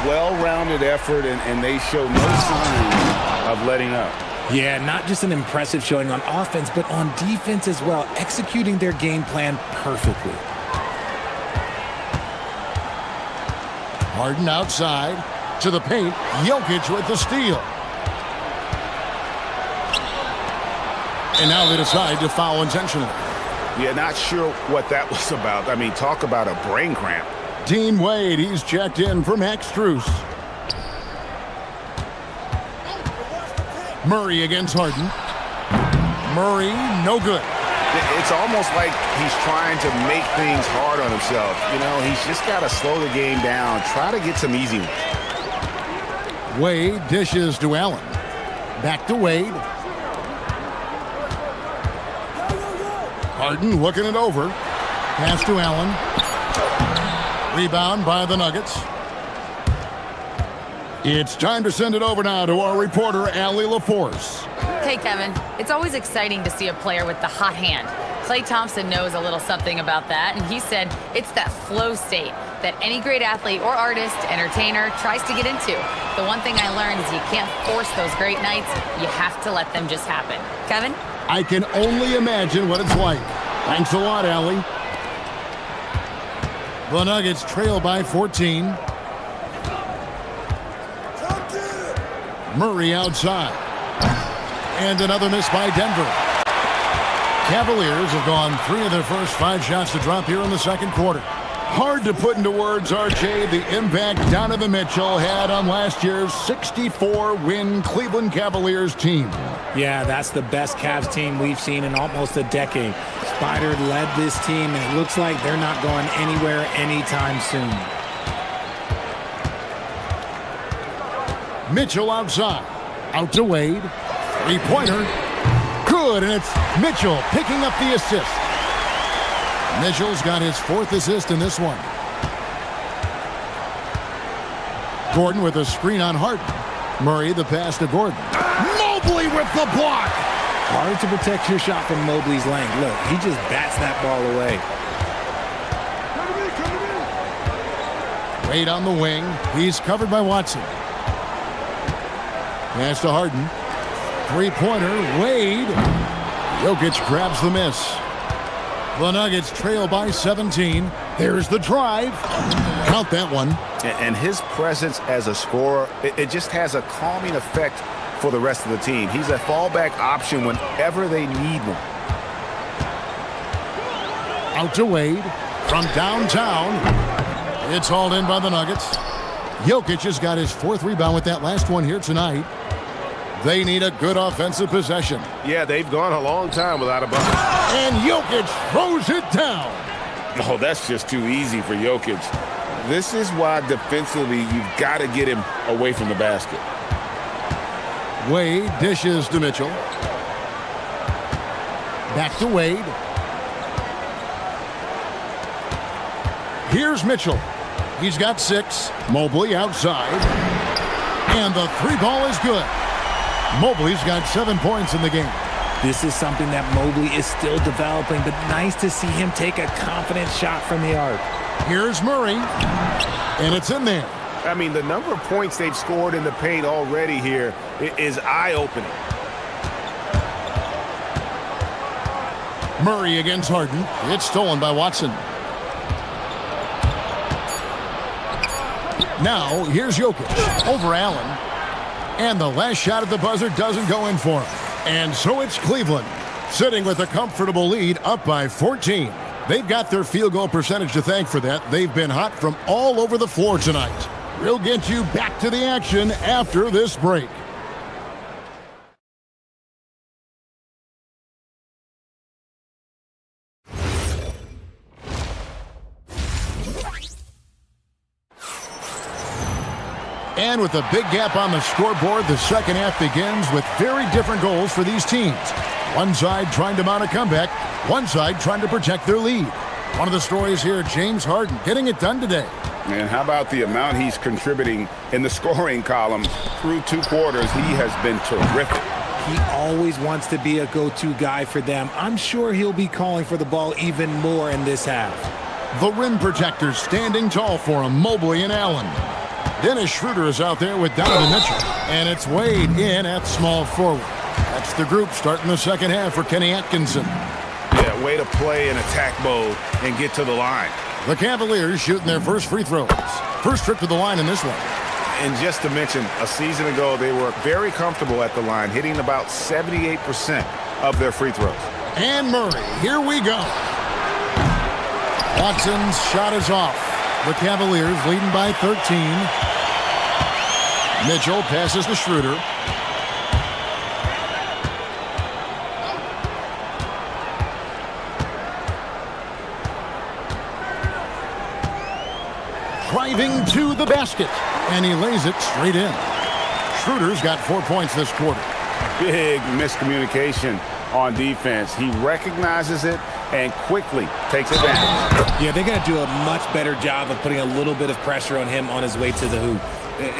Well-rounded effort, and they show no sign of letting up. Yeah, not just an impressive showing on offense, but on defense as well, executing their game plan perfectly. Harden outside to the paint. Jokic with the steal. And now they decide to foul intentionally. Yeah, not sure what that was about. I mean, talk about a brain cramp. Dean Wade, he's checked in for Max Strus. Murray against Harden. Murray, no good. It's almost like he's trying to make things hard on himself. You know, he's just got to slow the game down, try to get some easy ones. Wade dishes to Allen. Back to Wade. Harden looking it over. Pass to Allen. Rebound by the Nuggets. It's time to send it over now to our reporter, Allie LaForce. Hey, Kevin. It's always exciting to see a player with the hot hand. Klay Thompson knows a little something about that, and he said it's that flow state that any great athlete or artist, entertainer, tries to get into. The one thing I learned is you can't force those great nights. You have to let them just happen. Kevin? I can only imagine what it's like. Thanks a lot, Allie. The Nuggets trail by 14. Murray outside. And another miss by Denver. Cavaliers have gone 3 of their first 5 shots to drop here in the second quarter. Hard to put into words, RJ, the impact Donovan Mitchell had on last year's 64-win Cleveland Cavaliers team. Yeah, that's the best Cavs team we've seen in almost a decade. Spider led this team, and it looks like they're not going anywhere anytime soon. Mitchell outside. Out to Wade. Three-pointer. Good, and it's Mitchell picking up the assist. Mitchell's got his 4th assist in this one. Gordon with a screen on Harden. Murray the pass to Gordon. Mobley with the block. Hard to protect your shot from Mobley's length. Look, he just bats that ball away. Wade on the wing. He's covered by Watson. Pass to Harden. Three-pointer. Wade. Jokic grabs the miss. The Nuggets trail by 17. There's the drive. Count that one. And his presence as a scorer, it just has a calming effect for the rest of the team. He's a fallback option whenever they need one. Out to Wade from downtown. It's hauled in by the Nuggets. Jokic has got his 4th rebound with that last one here tonight. They need a good offensive possession. Yeah, they've gone a long time without a bucket. And Jokic throws it down. Oh, that's just too easy for Jokic. This is why defensively you've got to get him away from the basket. Wade dishes to Mitchell. Back to Wade. Here's Mitchell. He's got 6. Mobley outside. And the 3-ball is good. Mobley's got 7 points in the game. This is something that Mobley is still developing, but nice to see him take a confident shot from the arc. Here's Murray. And it's in there. I mean, the number of points they've scored in the paint already here is eye-opening. Murray against Harden. It's stolen by Watson. Now, here's Jokic over Allen. And the last shot at the buzzer doesn't go in for him. And so it's Cleveland, sitting with a comfortable lead up by 14. They've got their field goal percentage to thank for that. They've been hot from all over the floor tonight. We'll get you back to the action after this break. And with a big gap on the scoreboard, the second half begins with very different goals for these teams. One side trying to mount a comeback, one side trying to protect their lead. One of the stories here, James Harden getting it done today. And how about the amount he's contributing in the scoring column through 2 quarters? He has been terrific. He always wants to be a go-to guy for them. I'm sure he'll be calling for the ball even more in this half. The rim protectors standing tall for him, Mobley and Allen. Dennis Schroeder is out there with Donovan Mitchell. And it's Wade in at small forward. That's the group starting the second half for Kenny Atkinson. Yeah, way to play in attack mode and get to the line. The Cavaliers shooting their first free throws. First trip to the line in this one. And just to mention, a season ago, they were very comfortable at the line, hitting about 78% of their free throws. And Murray, here we go. Watson's shot is off. The Cavaliers leading by 13. Mitchell passes to Schroeder. Driving to the basket, and he lays it straight in. Schroeder's got 4 points this quarter. Big miscommunication on defense. He recognizes it and quickly takes advantage. Yeah, they're going to do a much better job of putting a little bit of pressure on him on his way to the hoop.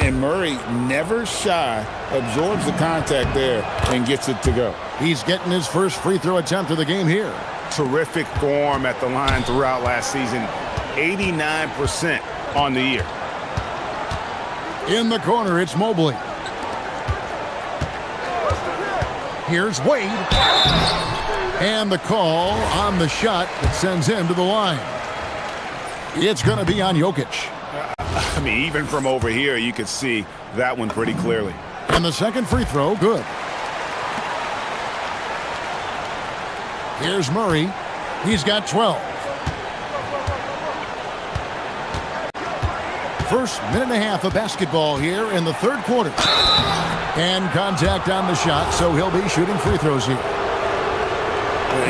And Murray, never shy, absorbs the contact there and gets it to go. He's getting his first free throw attempt of the game here. Terrific form at the line throughout last season. 89% on the year. In the corner, it's Mobley. Here's Wade. And the call on the shot that sends him to the line. It's going to be on Jokic. I mean, even from over here, you could see that one pretty clearly. And the second free throw, good. Here's Murray. He's got 12. First minute and a half of basketball here in the third quarter. And contact on the shot, so he'll be shooting free throws here.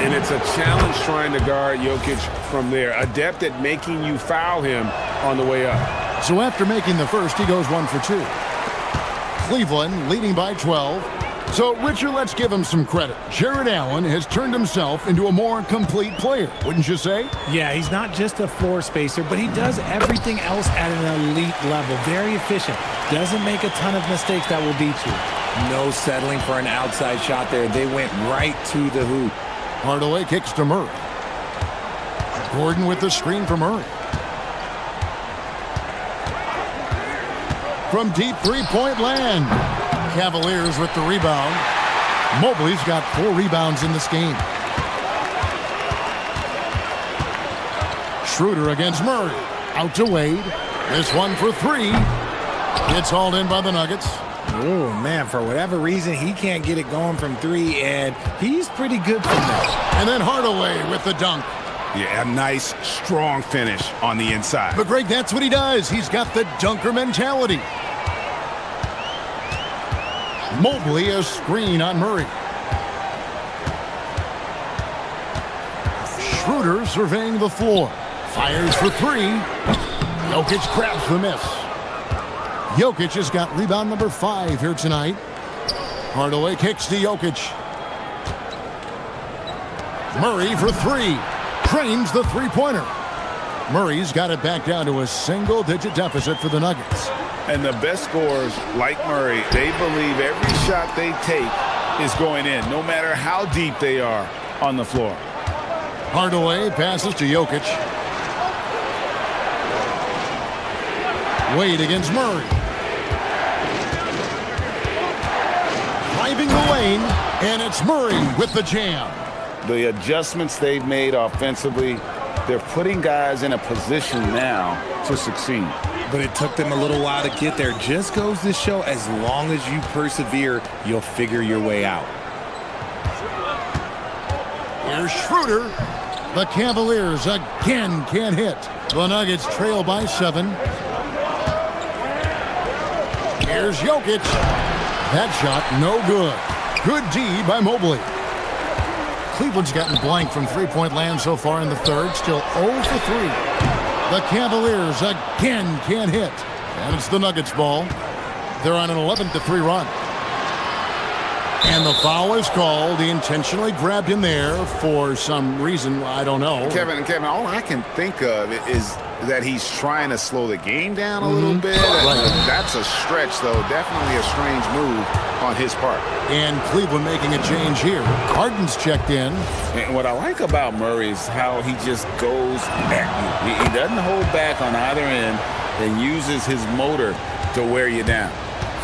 And it's a challenge trying to guard Jokic from there. Adept at making you foul him on the way up. So after making the first, he goes 1 for 2. Cleveland leading by 12. So, Richard, let's give him some credit. Jared Allen has turned himself into a more complete player, wouldn't you say? Yeah, he's not just a floor spacer, but he does everything else at an elite level. Very efficient. Doesn't make a ton of mistakes that will beat you. No settling for an outside shot there. They went right to the hoop. Hardaway kicks to Murray. Gordon with the screen for Murray. From deep three-point land. Cavaliers with the rebound. Mobley's got 4 rebounds in this game. Schroeder against Murray. Out to Wade. This one for three. It's hauled in by the Nuggets. Oh, man, for whatever reason, he can't get it going from three, and he's pretty good from that. And then Hardaway with the dunk. Yeah, a nice, strong finish on the inside. But, Greg, that's what he does. He's got the dunker mentality. Mobley, a screen on Murray. Schroeder surveying the floor. Fires for three. Jokic grabs the miss. Jokic has got rebound number 5 here tonight. Hardaway kicks to Jokic. Murray for three. Trains the three-pointer. Murray's got it back down to a single-digit deficit for the Nuggets. And the best scorers, like Murray, they believe every shot they take is going in, no matter how deep they are on the floor. Hardaway passes to Jokic. Wade against Murray. Driving the lane, and it's Murray with the jam. The adjustments they've made offensively, they're putting guys in a position now to succeed. But it took them a little while to get there. Just goes to show, as long as you persevere, you'll figure your way out. Here's Schroeder. The Cavaliers again can't hit. The Nuggets trail by 7. Here's Jokic. That shot no good. Good D by Mobley. Cleveland's gotten blank from three-point land so far in the third. Still 0 for 3. The Cavaliers again can't hit. And it's the Nuggets ball. They're on an 11-3 run. And the foul is called. He intentionally grabbed him there for some reason. I don't know. Kevin, all I can think of is that he's trying to slow the game down a little bit. Right. That's a stretch, though. Definitely a strange move on his part. And Cleveland making a change here. Harden's checked in. And what I like about Murray is how he just goes at you. He doesn't hold back on either end and uses his motor to wear you down.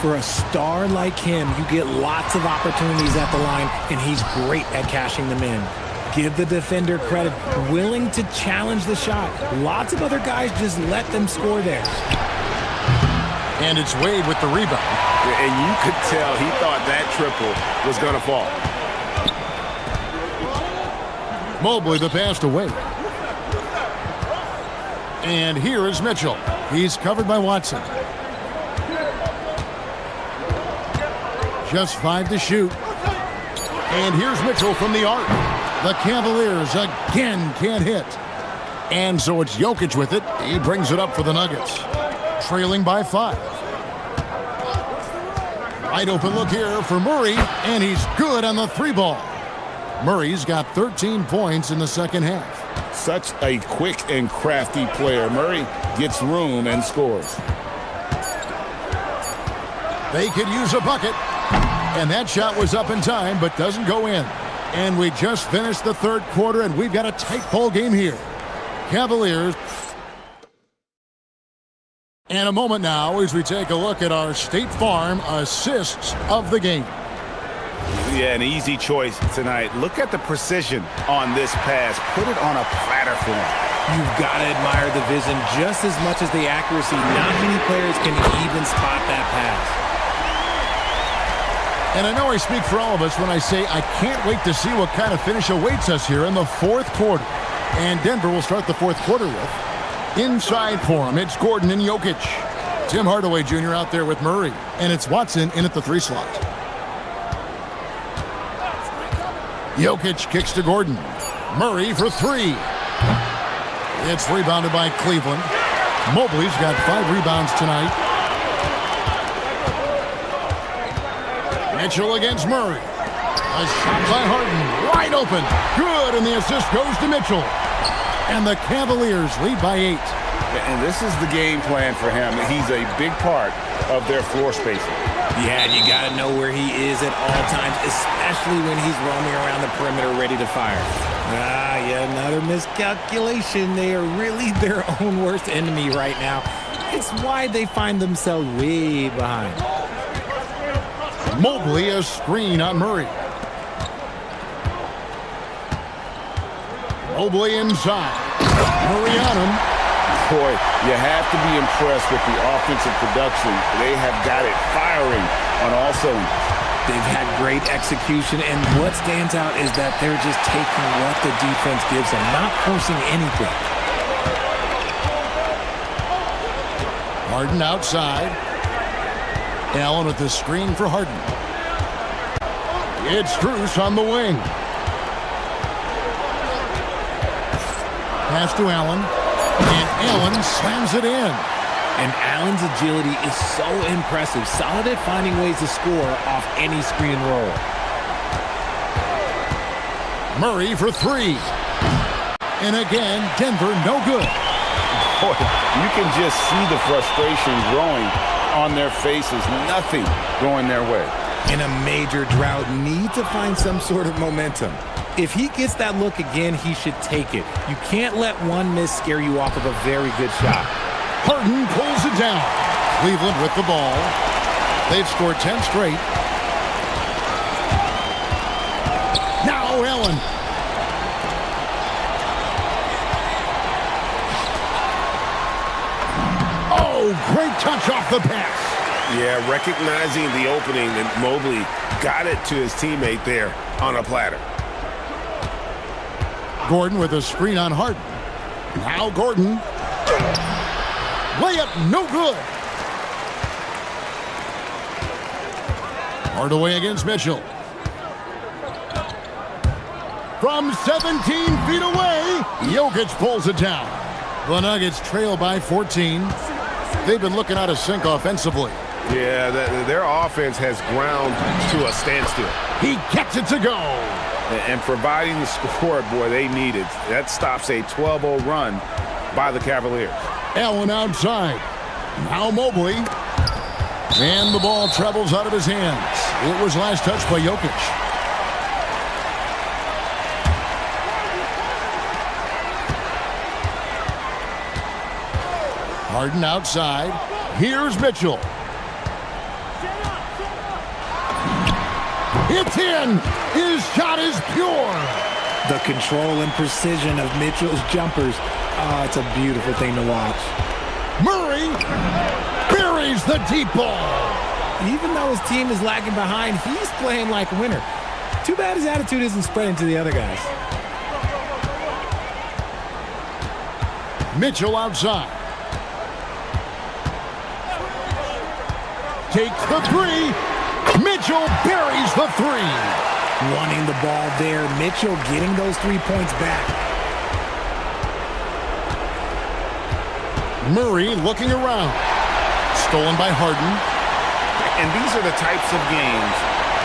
For a star like him, you get lots of opportunities at the line, and he's great at cashing them in. Give the defender credit, willing to challenge the shot. Lots of other guys just let them score there. And it's Wade with the rebound. And you could tell he thought that triple was going to fall. Mobley the pass to Wade. And here is Mitchell. He's covered by Watson. Just 5 to shoot. And here's Mitchell from the arc. The Cavaliers again can't hit. And so it's Jokic with it. He brings it up for the Nuggets. Trailing by 5. Wide open look here for Murray, and he's good on the 3-ball. Murray's got 13 points in the second half. Such a quick and crafty player. Murray gets room and scores. They could use a bucket. And that shot was up in time, but doesn't go in. And we just finished the third quarter, and we've got a tight ball game here. Cavaliers. And a moment now as we take a look at our State Farm assists of the game. Yeah, an easy choice tonight. Look at the precision on this pass. Put it on a platter for him. You've got to admire the vision just as much as the accuracy. Not many players can even spot that pass. And I know I speak for all of us when I say I can't wait to see what kind of finish awaits us here in the fourth quarter. And Denver will start the fourth quarter with. Inside for him, it's Gordon and Jokic. Tim Hardaway Jr. out there with Murray. And it's Watson in at the 3 slot. Jokic kicks to Gordon. Murray for 3. It's rebounded by Cleveland. Mobley's got 5 rebounds tonight. Mitchell against Murray. A shot by Harden. Wide open. Good, and the assist goes to Mitchell. And the Cavaliers lead by 8. And this is the game plan for him. He's a big part of their floor spacing. Yeah, you got to know where he is at all times, especially when he's roaming around the perimeter ready to fire. Yeah, another miscalculation. They are really their own worst enemy right now. It's why they find themselves way behind. Mobley a screen on Murray. Mobley inside. Murray on him. Boy, you have to be impressed with the offensive production. They have got it firing on all cylinders. They've had great execution, and what stands out is that they're just taking what the defense gives them, not forcing anything. Harden outside. Allen with the screen for Harden. It's Strus on the wing. Pass to Allen. And Allen slams it in. And Allen's agility is so impressive. Solid at finding ways to score off any screen and roll. Murray for three. And again, Denver no good. Boy, you can just see the frustration growing on their faces. Nothing going their way. In a major drought, need to find some sort of momentum. If he gets that look again, he should take it. You can't let one miss scare you off of a very good shot. Harden pulls it down. Cleveland with the ball. They've scored 10 straight. Now Allen. Oh, great touch off the pass. Yeah, recognizing the opening, and Mobley got it to his teammate there on a platter. Gordon with a screen on Harden. Now Gordon. Layup no good. Hardaway against Mitchell. From 17 feet away, Jokic pulls it down. The Nuggets trail by 14. They've been looking out of sync offensively. Yeah, their offense has ground to a standstill. He gets it to go. And providing the score, boy, they needed. That stops a 12-0 run by the Cavaliers. Allen outside. Now Mobley. And the ball travels out of his hands. It was last touched by Jokic. Harden outside. Here's Mitchell. It's in. His shot is pure. The control and precision of Mitchell's jumpers. Oh, it's a beautiful thing to watch. Murray buries the deep ball. Even though his team is lagging behind, he's playing like a winner. Too bad his attitude isn't spreading to the other guys. Mitchell outside. Takes the three. Mitchell buries the three. Wanting the ball there. Mitchell getting those 3 points back. Murray looking around. Stolen by Harden. And these are the types of games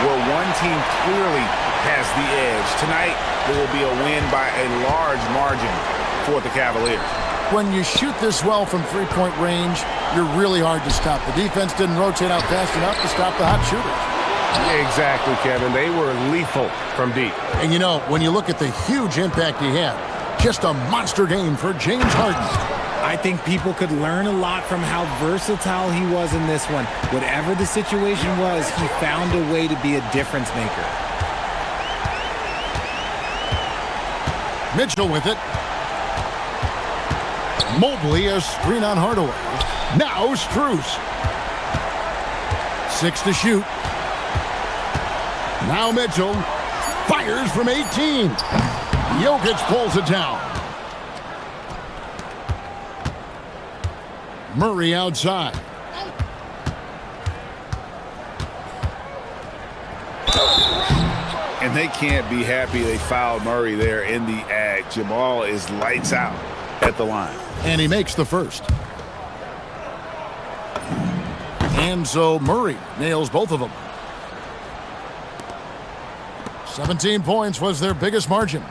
where one team clearly has the edge. Tonight, there will be a win by a large margin for the Cavaliers. When you shoot this well from three-point range, you're really hard to stop. The defense didn't rotate out fast enough to stop the hot shooters. Exactly, Kevin. They were lethal from deep. And you know, when you look at the huge impact he had, just a monster game for James Harden. I think people could learn a lot from how versatile he was in this one. Whatever the situation was, he found a way to be a difference maker. Mitchell with it. Mobley, a screen on Hardaway. Now Strus. 6 to shoot. Now Mitchell fires from 18. Jokic pulls it down. Murray outside. And they can't be happy they fouled Murray there in the act. Jamal is lights out at the line. And he makes the first. And so Murray nails both of them. 17 points was their biggest margin.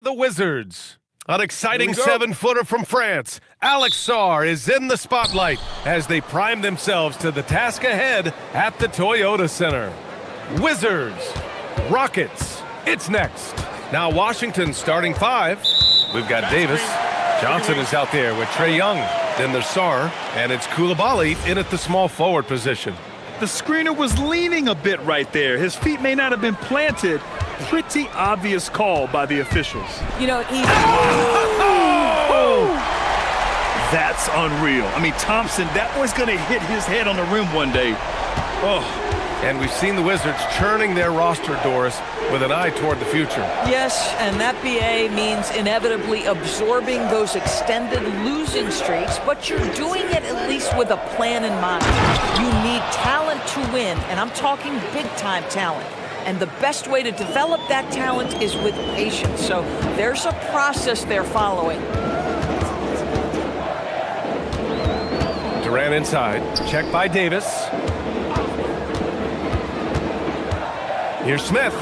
the Wizards. An exciting Here we go. 7-footer from France. Alex Sarr is in the spotlight as they prime themselves to the task ahead at the Toyota Center. Wizards, Rockets, it's next. Now Washington starting 5. We've got Davis. Johnson is out there with Trae Young. Then there's Sarr, and it's Coulibaly in at the small forward position. The screener was leaning a bit right there. His feet may not have been planted. Pretty obvious call by the officials. You know, he's... Oh! That's unreal. I mean, Thompson, that boy's going to hit his head on the rim one day. Oh. And we've seen the Wizards churning their roster, Doris, with an eye toward the future. Yes, and that BA means inevitably absorbing those extended losing streaks, but you're doing it at least with a plan in mind. You need talent to win, and I'm talking big-time talent. And the best way to develop that talent is with patience. So there's a process they're following. Durant inside, checked by Davis. Here's Smith.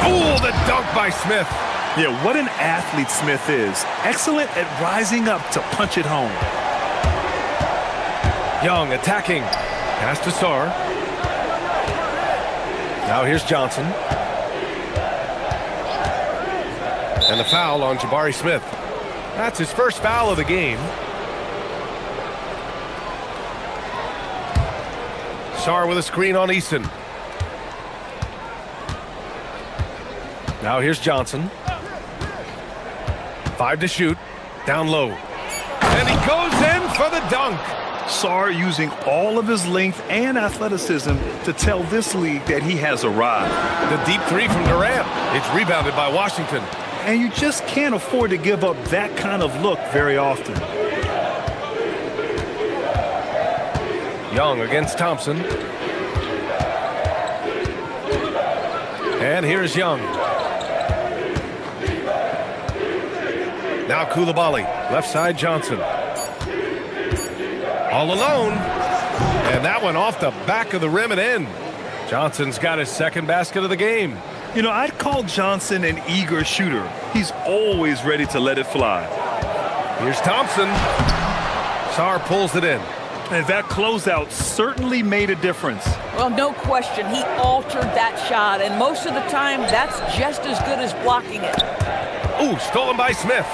Oh, the dunk by Smith. Yeah, what an athlete Smith is. Excellent at rising up to punch it home. Young attacking. Pass to Sarr. Now here's Johnson. And the foul on Jabari Smith. That's his first foul of the game. Sarr with a screen on Easton. Now here's Johnson. 5 to shoot. Down low. And he goes in for the dunk. Sarr using all of his length and athleticism to tell this league that he has arrived. The deep 3 from Durant. It's rebounded by Washington. And you just can't afford to give up that kind of look very often. Young against Thompson. And here's Young. Now Coulibaly, left side Johnson. All alone. And that one off the back of the rim and in. Johnson's got his second basket of the game. You know, I'd call Johnson an eager shooter. He's always ready to let it fly. Here's Thompson. Sarr pulls it in. And that closeout certainly made a difference. Well, no question, he altered that shot, and most of the time, that's just as good as blocking it. Ooh, stolen by Smith.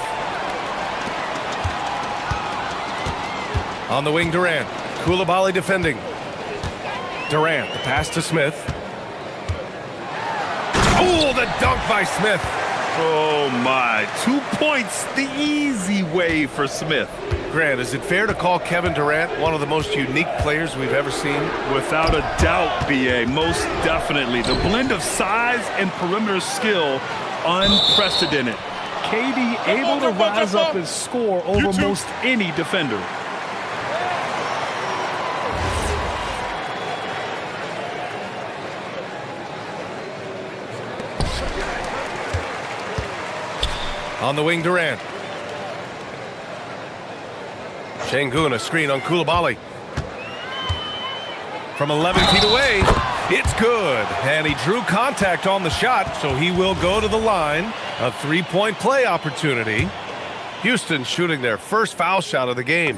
On the wing, Durant. Coulibaly defending. Durant, the pass to Smith. Oh, the dunk by Smith. Oh, my. 2 points the easy way for Smith. Grant, is it fair to call Kevin Durant one of the most unique players we've ever seen? Without a doubt, B.A., most definitely. The blend of size and perimeter skill, unprecedented. KD able to rise up and score over most any defender. On the wing, Durant. Şengün, a screen on Coulibaly. From 11 feet away, it's good. And he drew contact on the shot, so he will go to the line. A three-point play opportunity. Houston shooting their first foul shot of the game.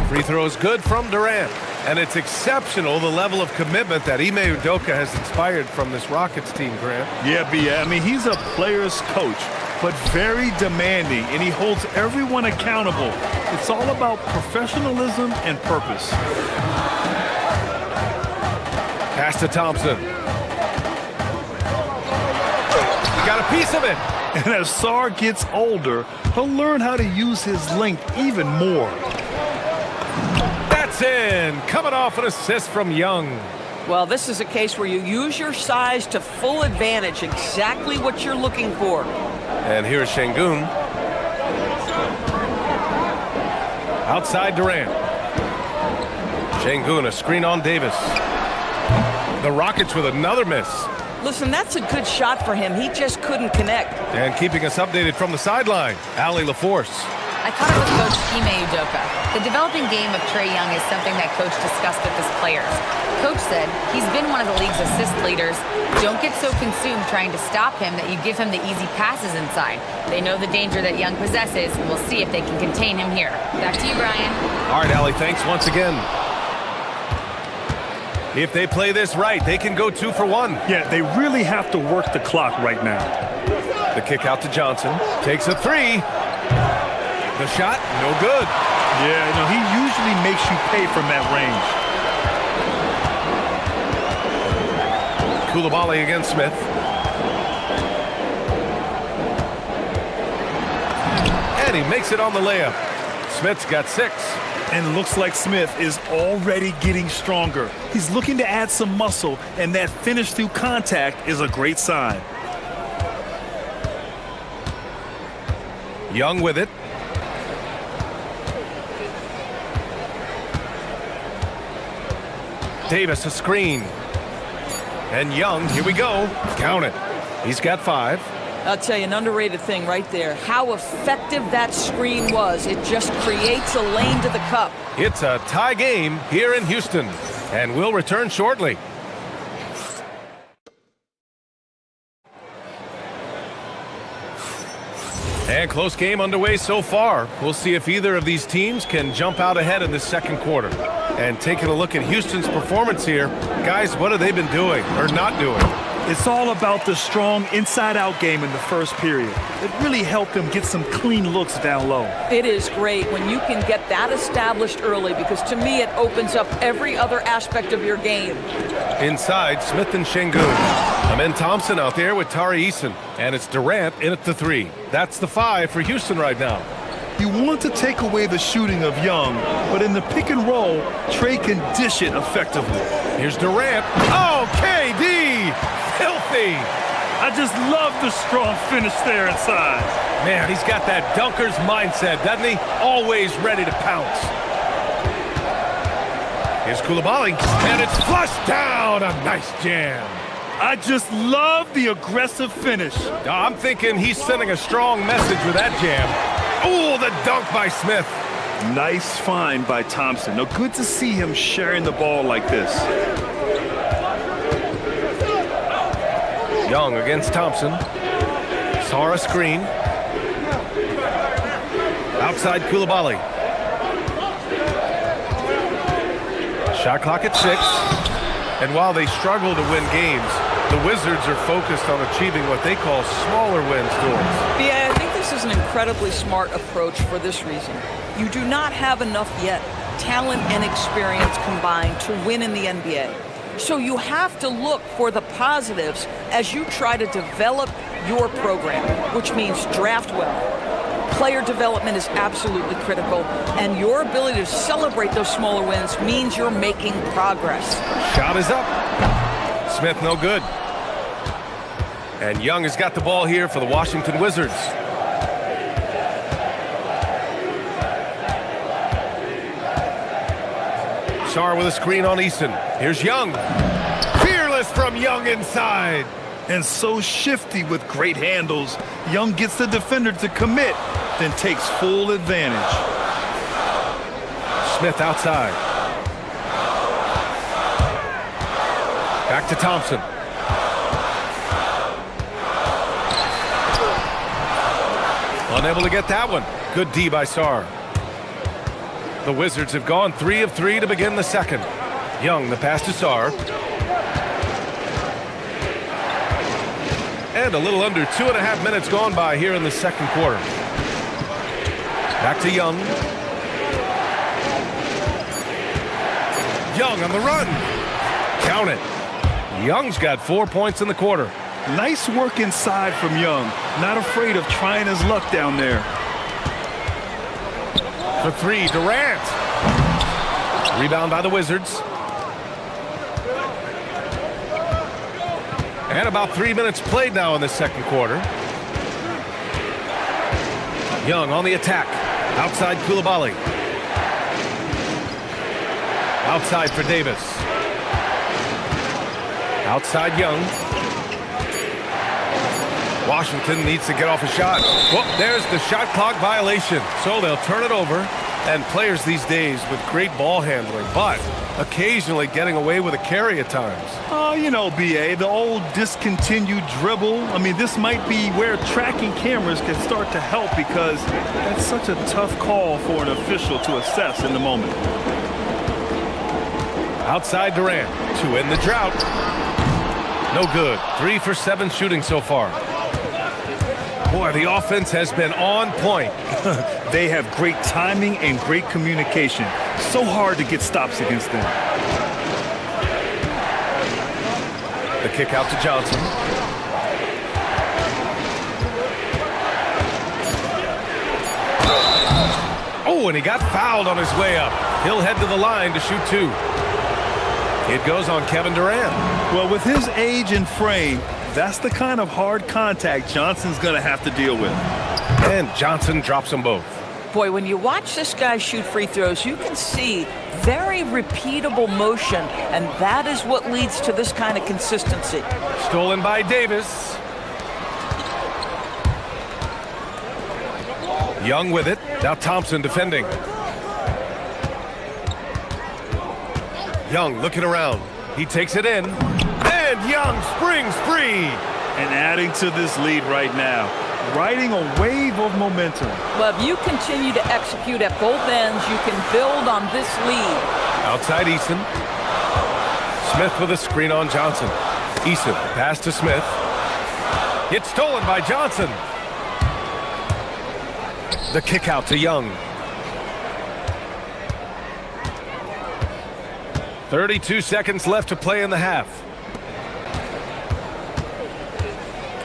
Free throw is good from Durant. And it's exceptional, the level of commitment that Ime Udoka has inspired from this Rockets team, Grant. Yeah, B.A., I mean, he's a player's coach, but very demanding, and he holds everyone accountable. It's all about professionalism and purpose. Pass to Thompson. He got a piece of it. And as Sarr gets older, he'll learn how to use his length even more. That's in. Coming off an assist from Young. Well, this is a case where you use your size to full advantage, exactly what you're looking for. And here's Şengün. Outside Durant. Şengün, a screen on Davis. The Rockets with another miss. Listen, that's a good shot for him. He just couldn't connect. And keeping us updated from the sideline, Allie LaForce. I caught up with Coach Ime Udoka. The developing game of Trae Young is something that Coach discussed with his players. Coach said he's been one of the league's assist leaders. Don't get so consumed trying to stop him that you give him the easy passes inside. They know the danger that Young possesses, and we'll see if they can contain him here. Back to you, Brian. All right, Allie, thanks once again. If they play this right, they can go 2 for 1. Yeah, they really have to work the clock right now. The kick out to Johnson. Takes a 3. The shot, no good. Yeah, no, he usually makes you pay from that range. Koulibaly against Smith. And he makes it on the layup. Smith's got 6. And looks like Smith is already getting stronger. He's looking to add some muscle, and that finish through contact is a great sign. Young with it. Davis a screen. And Young, here we go. Count it. He's got 5. I'll tell you, an underrated thing right there. How effective that screen was. It just creates a lane to the cup. It's a tie game here in Houston. And we'll return shortly. And close game underway so far. We'll see if either of these teams can jump out ahead in the second quarter. And taking a look at Houston's performance here, guys, what have they been doing or not doing? It's all about the strong inside-out game in the first period. It really helped them get some clean looks down low. It is great when you can get that established early, because to me it opens up every other aspect of your game. Inside, Smith and Şengün. Amen Thompson out there with Tari Eason. And it's Durant in at the 3. That's the 5 for Houston right now. You want to take away the shooting of Young, but in the pick and roll, Trae can dish it effectively. Here's Durant. Oh, KD! Filthy! I just love the strong finish there inside. Man, he's got that dunker's mindset, doesn't he? Always ready to pounce. Here's Koulibaly, and it's flushed down. A nice jam. I just love the aggressive finish. I'm thinking he's sending a strong message with that jam. Oh, the dunk by Smith. Nice find by Thompson. Now, good to see him sharing the ball like this. Young against Thompson. Saw a screen. Outside Koulibaly. Shot clock at 6. And while they struggle to win games, the Wizards are focused on achieving what they call smaller wins, Doris. Yeah, I think this is an incredibly smart approach for this reason. You do not have enough yet talent and experience combined to win in the NBA. So you have to look for the positives as you try to develop your program, which means draft well. Player development is absolutely critical, and your ability to celebrate those smaller wins means you're making progress. Shot is up. Smith no good. And Young has got the ball here for the Washington Wizards. Sarr with a screen on Eason. Here's Young. Fearless from Young inside. And so shifty with great handles. Young gets the defender to commit, then takes full advantage. Smith outside. Back to Thompson. Unable to get that one. Good D by Sarr. The Wizards have gone 3 of 3 to begin the second. Young, the pass to Sarr. And a little under 2.5 minutes gone by here in the second quarter. Back to Young. Young on the run. Count it. Young's got 4 points in the quarter. Nice work inside from Young. Not afraid of trying his luck down there. For 3, Durant. Rebound by the Wizards. And about 3 minutes played now in the second quarter. Young on the attack. Outside Koulibaly. Outside for Davis. Outside Young. Washington needs to get off a shot. Well, there's the shot clock violation. So they'll turn it over. And players these days with great ball handling, but occasionally getting away with a carry at times. You know, BA, the old discontinued dribble. I mean, this might be where tracking cameras can start to help because that's such a tough call for an official to assess in the moment. Outside Durant to end the drought. No good. 3 for 7 shooting so far. Boy, the offense has been on point. They have great timing and great communication. So hard to get stops against them. The kick out to Johnson. Oh, and he got fouled on his way up. He'll head to the line to shoot 2. It goes on Kevin Durant. Well, with his age and frame, that's the kind of hard contact Johnson's going to have to deal with. And Johnson drops them both. Boy, when you watch this guy shoot free throws, you can see very repeatable motion, and that is what leads to this kind of consistency. Stolen by Davis. Young with it. Now Thompson defending. Young looking around. He takes it in. And Young springs free. And adding to this lead right now, riding a wave of momentum. Well, if you continue to execute at both ends, you can build on this lead. Outside Eason. Smith with a screen on Johnson. Eason pass to Smith. It's stolen by Johnson. The kick out to Young. 32 seconds left to play in the half.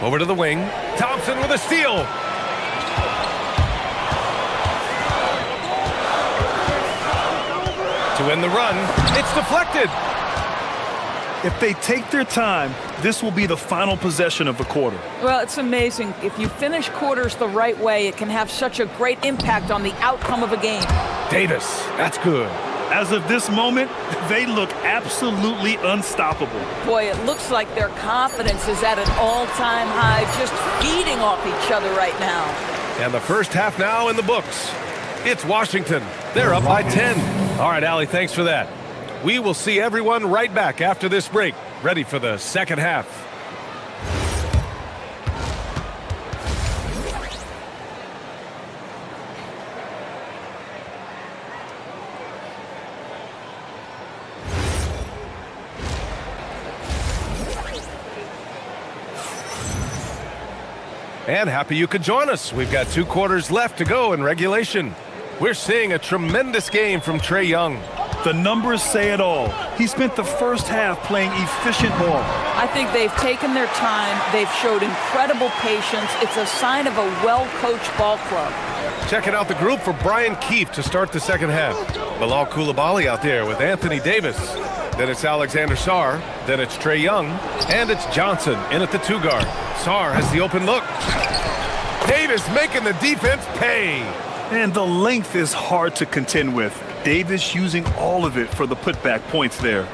Over to the wing. Thompson with a steal. To end the run. It's deflected. If they take their time, this will be the final possession of the quarter. Well, it's amazing. If you finish quarters the right way, it can have such a great impact on the outcome of a game. Davis, that's good. As of this moment, they look absolutely unstoppable. Boy, it looks like their confidence is at an all-time high, just feeding off each other right now. And the first half now in the books. It's Washington. They're up by 10. All right, Allie, thanks for that. We will see everyone right back after this break, ready for the second half. And happy you could join us. We've got 2 quarters left to go in regulation. We're seeing a tremendous game from Trae Young. The numbers say it all. He spent the first half playing efficient ball. I think they've taken their time. They've showed incredible patience. It's a sign of a well-coached ball club. Checking out the group for Brian Keefe to start the second half. Bilal Coulibaly out there with Anthony Davis. Then it's Alexander Sarr. Then it's Trae Young. And it's Johnson in at the 2 guard. Sarr has the open look. Davis making the defense pay. And the length is hard to contend with. Davis using all of it for the putback points there.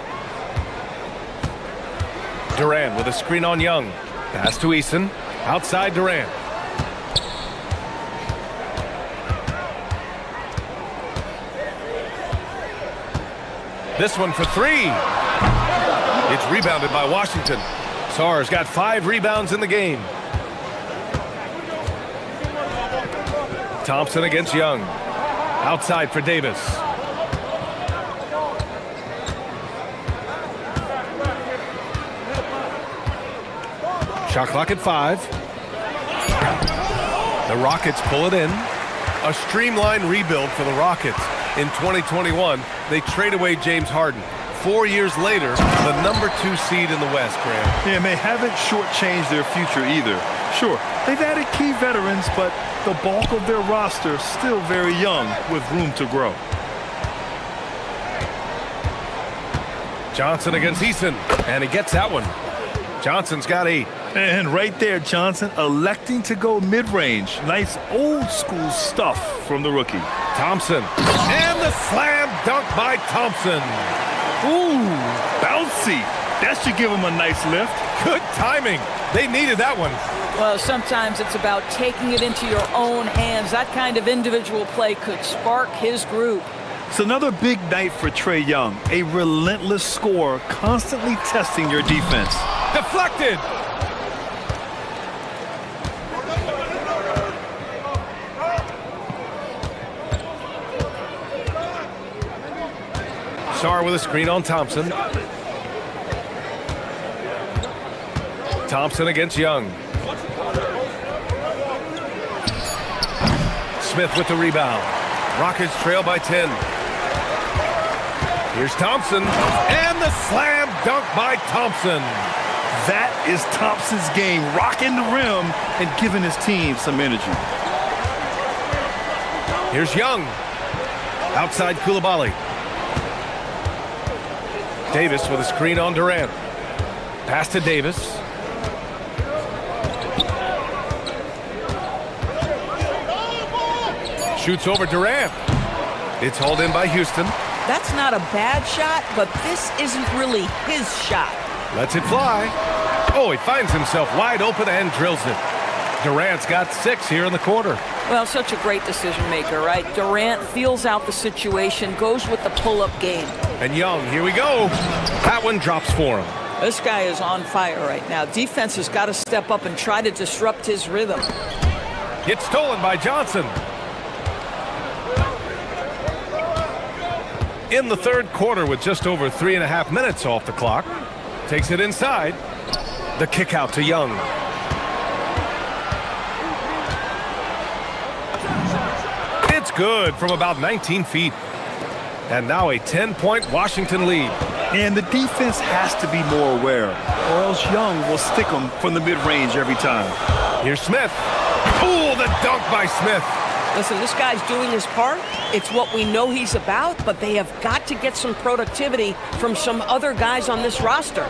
Durant with a screen on Young. Pass to Eason. Outside Durant. This one for 3. It's rebounded by Washington. Sarr's got 5 rebounds in the game. Thompson against Young. Outside for Davis. Shot clock at 5. The Rockets pull it in. A streamlined rebuild for the Rockets. In 2021, they trade away James Harden. 4 years later, the number 2 seed in the West, Graham. Yeah, and they haven't shortchanged their future either. Sure, they've added key veterans, but the bulk of their roster is still very young with room to grow. Johnson against Eason, and he gets that one. Johnson's got 8. And right there, Johnson electing to go mid-range. Nice old-school stuff from the rookie. Thompson, and the slam dunk by Thompson. Ooh, bouncy. That should give him a nice lift. Good timing. They needed that one. Well, sometimes it's about taking it into your own hands. That kind of individual play could spark his group. It's another big night for Trae Young, a relentless scorer, constantly testing your defense. Deflected. Sarr with a screen on Thompson. Thompson against Young. Smith with the rebound. Rockets trail by 10. Here's Thompson, and the slam dunk by Thompson. That is Thompson's game, rocking the rim and giving his team some energy. Here's Young. Outside Koulibaly. Davis with a screen on Durant. Pass to Davis. Shoots over Durant. It's hauled in by Houston. That's not a bad shot, but this isn't really his shot. Lets it fly. Oh, he finds himself wide open and drills it. Durant's got 6 here in the quarter. Well, such a great decision maker, right? Durant feels out the situation, goes with the pull-up game. And Young, here we go. That one drops for him. This guy is on fire right now. Defense has got to step up and try to disrupt his rhythm. It's stolen by Johnson. In the third quarter with just over 3.5 minutes off the clock. Takes it inside. The kick out to Young. It's good from about 19 feet. And now a 10-point Washington lead. And the defense has to be more aware, or else Young will stick them from the mid-range every time. Here's Smith. Ooh, the dunk by Smith. Listen, this guy's doing his part. It's what we know he's about, but they have got to get some productivity from some other guys on this roster.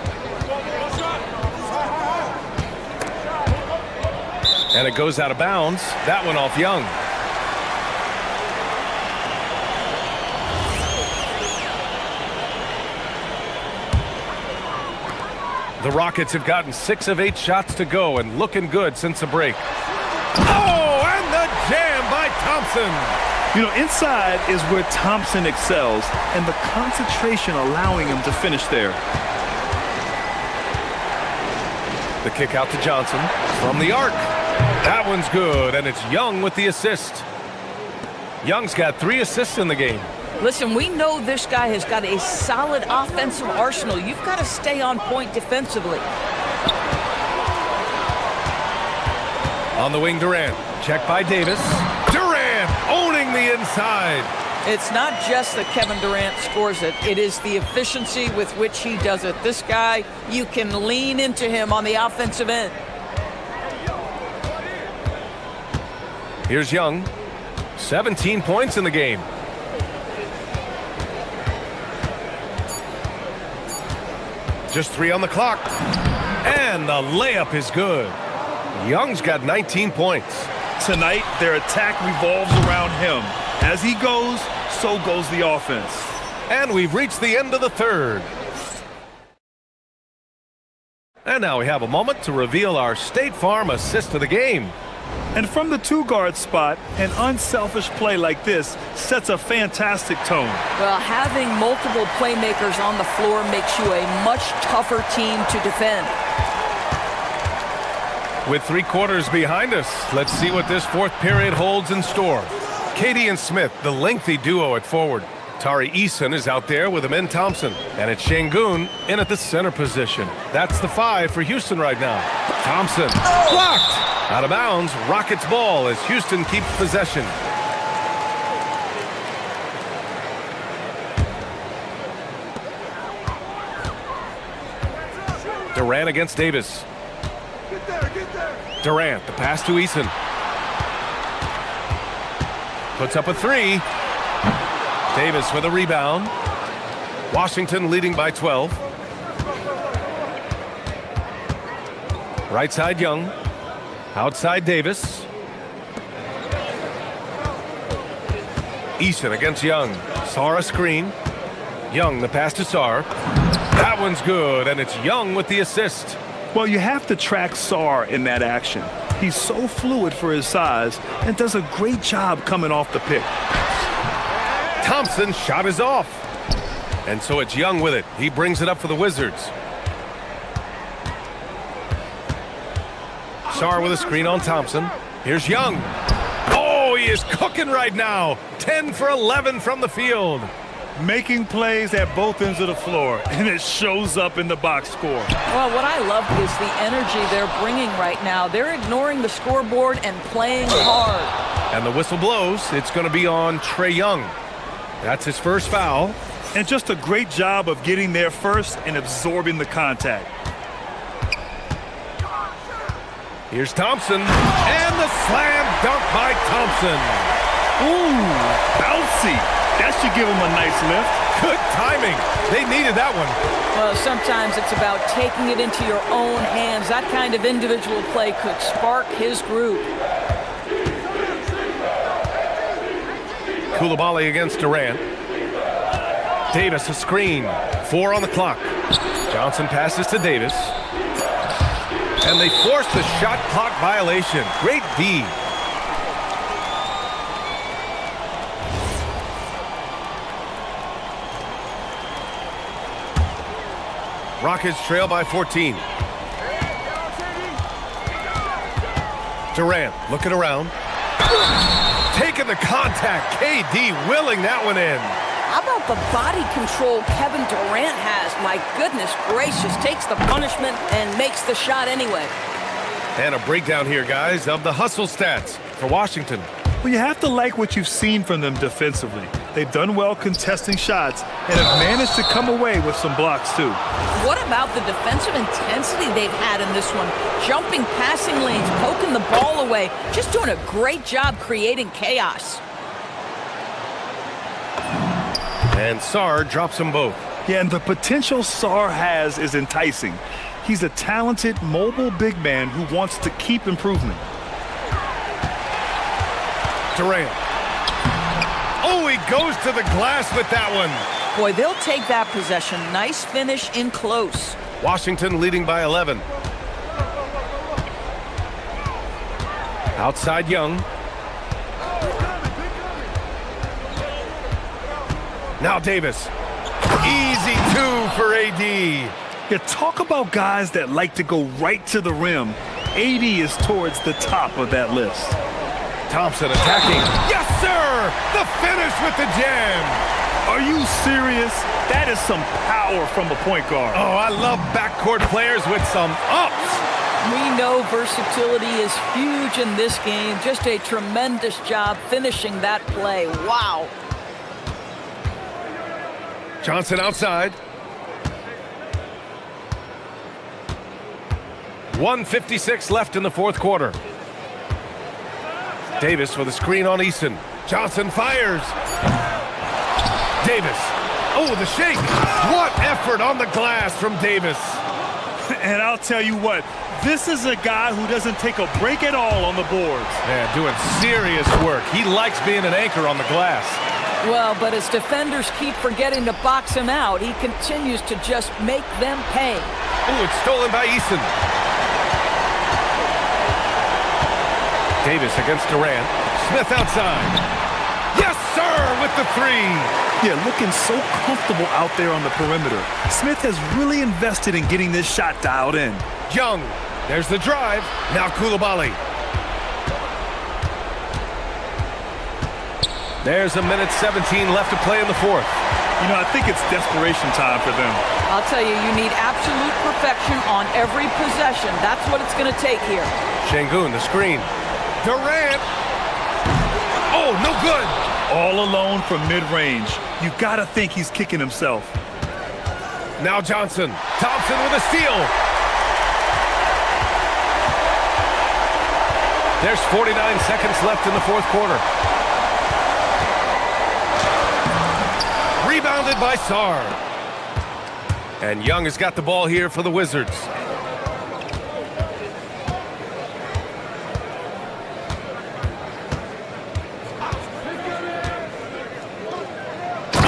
And it goes out of bounds. That one off Young. The Rockets have gotten 6 of 8 shots to go and looking good since the break. Oh, and the jam by Thompson. You know, inside is where Thompson excels, and the concentration allowing him to finish there. The kick out to Johnson from the arc. That one's good, and it's Young with the assist. Young's got 3 assists in the game. Listen, we know this guy has got a solid offensive arsenal. You've got to stay on point defensively. On the wing, Durant. Check by Davis. Durant owning the inside. It's not just that Kevin Durant scores it. It is the efficiency with which he does it. This guy, you can lean into him on the offensive end. Here's Young. 17 points in the game. Just 3 on the clock. And the layup is good. Young's got 19 points. Tonight, their attack revolves around him. As he goes, so goes the offense. And we've reached the end of the third. And now we have a moment to reveal our State Farm assist of the game. And from the 2-guard spot, an unselfish play like this sets a fantastic tone. Well, having multiple playmakers on the floor makes you a much tougher team to defend. With 3 quarters behind us, let's see what this 4th period holds in store. Katie and Smith, the lengthy duo at forward. Tari Eason is out there with Amin Thompson. And it's Şengün in at the center position. That's the 5 for Houston right now. Thompson, blocked! Out of bounds, Rockets ball as Houston keeps possession. Durant against Davis. Durant, the pass to Eason. Puts up a 3. Davis with a rebound. Washington leading by 12. Right side Young. Outside Davis. Eason against Young. Sarr a screen. Young the pass to Sarr. That one's good, and it's Young with the assist. Well, you have to track Sarr in that action. He's so fluid for his size and does a great job coming off the pick. Thompson's shot is off. And so it's Young with it. He brings it up for the Wizards. Sarr with a screen on Thompson. Here's Young. Oh, he is cooking right now. 10 for 11 from the field. Making plays at both ends of the floor, and it shows up in the box score. Well, what I love is the energy they're bringing right now. They're ignoring the scoreboard and playing hard. And the whistle blows. It's going to be on Trae Young. That's his first foul. And just a great job of getting there first and absorbing the contact. Here's Thompson. And the slam dunk by Thompson. Ooh, bouncy. That should give him a nice lift. Good timing. They needed that one. Well, sometimes it's about taking it into your own hands. That kind of individual play could spark his group. Koulibaly against Durant. Davis a screen. 4 on the clock. Johnson passes to Davis. And they force the shot clock violation. Great D. Rockets trail by 14. Durant looking around. Taking the contact. KD willing that one in. How about the body control Kevin Durant has? My goodness gracious, takes the punishment and makes the shot anyway. And a breakdown here, guys, of the hustle stats for Washington. Well, you have to like what you've seen from them defensively. They've done well contesting shots and have managed to come away with some blocks, too. What about the defensive intensity they've had in this one? Jumping passing lanes, poking the ball away, just doing a great job creating chaos. And Sarr drops them both. Yeah, and the potential Sarr has is enticing. He's a talented, mobile big man who wants to keep improving. Durant. Oh, he goes to the glass with that one. Boy, they'll take that possession. Nice finish in close. Washington leading by 11. Outside Young. Now Davis. Easy 2 for AD. Yeah, talk about guys that like to go right to the rim. AD is towards the top of that list. Thompson attacking. Yes, sir! The finish with the jam. Are you serious? That is some power from a point guard. Oh, I love backcourt players with some ups. We know versatility is huge in this game. Just a tremendous job finishing that play. Wow. Johnson outside. 1:56 left in the fourth quarter. Davis with a screen on Easton. Johnson fires. Davis. Oh, the shake. What effort on the glass from Davis. And I'll tell you what, this is a guy who doesn't take a break at all on the boards. Yeah, doing serious work. He likes being an anchor on the glass. Well, but as defenders keep forgetting to box him out, he continues to just make them pay. Oh, it's stolen by Easton. Davis against Durant. Smith outside. Yes, sir, with the 3. Yeah, looking so comfortable out there on the perimeter. Smith has really invested in getting this shot dialed in. Young. There's the drive. Now Koulibaly. There's a minute 17 left to play in the fourth. You know, I think it's desperation time for them. I'll tell you, you need absolute perfection on every possession. That's what it's going to take here. Şengün, the screen. Durant. Oh, no good. All alone from mid-range. You got to think he's kicking himself. Now Johnson. Thompson with a steal. There's 49 seconds left in the fourth quarter. Rebounded by Sarr. And Young has got the ball here for the Wizards.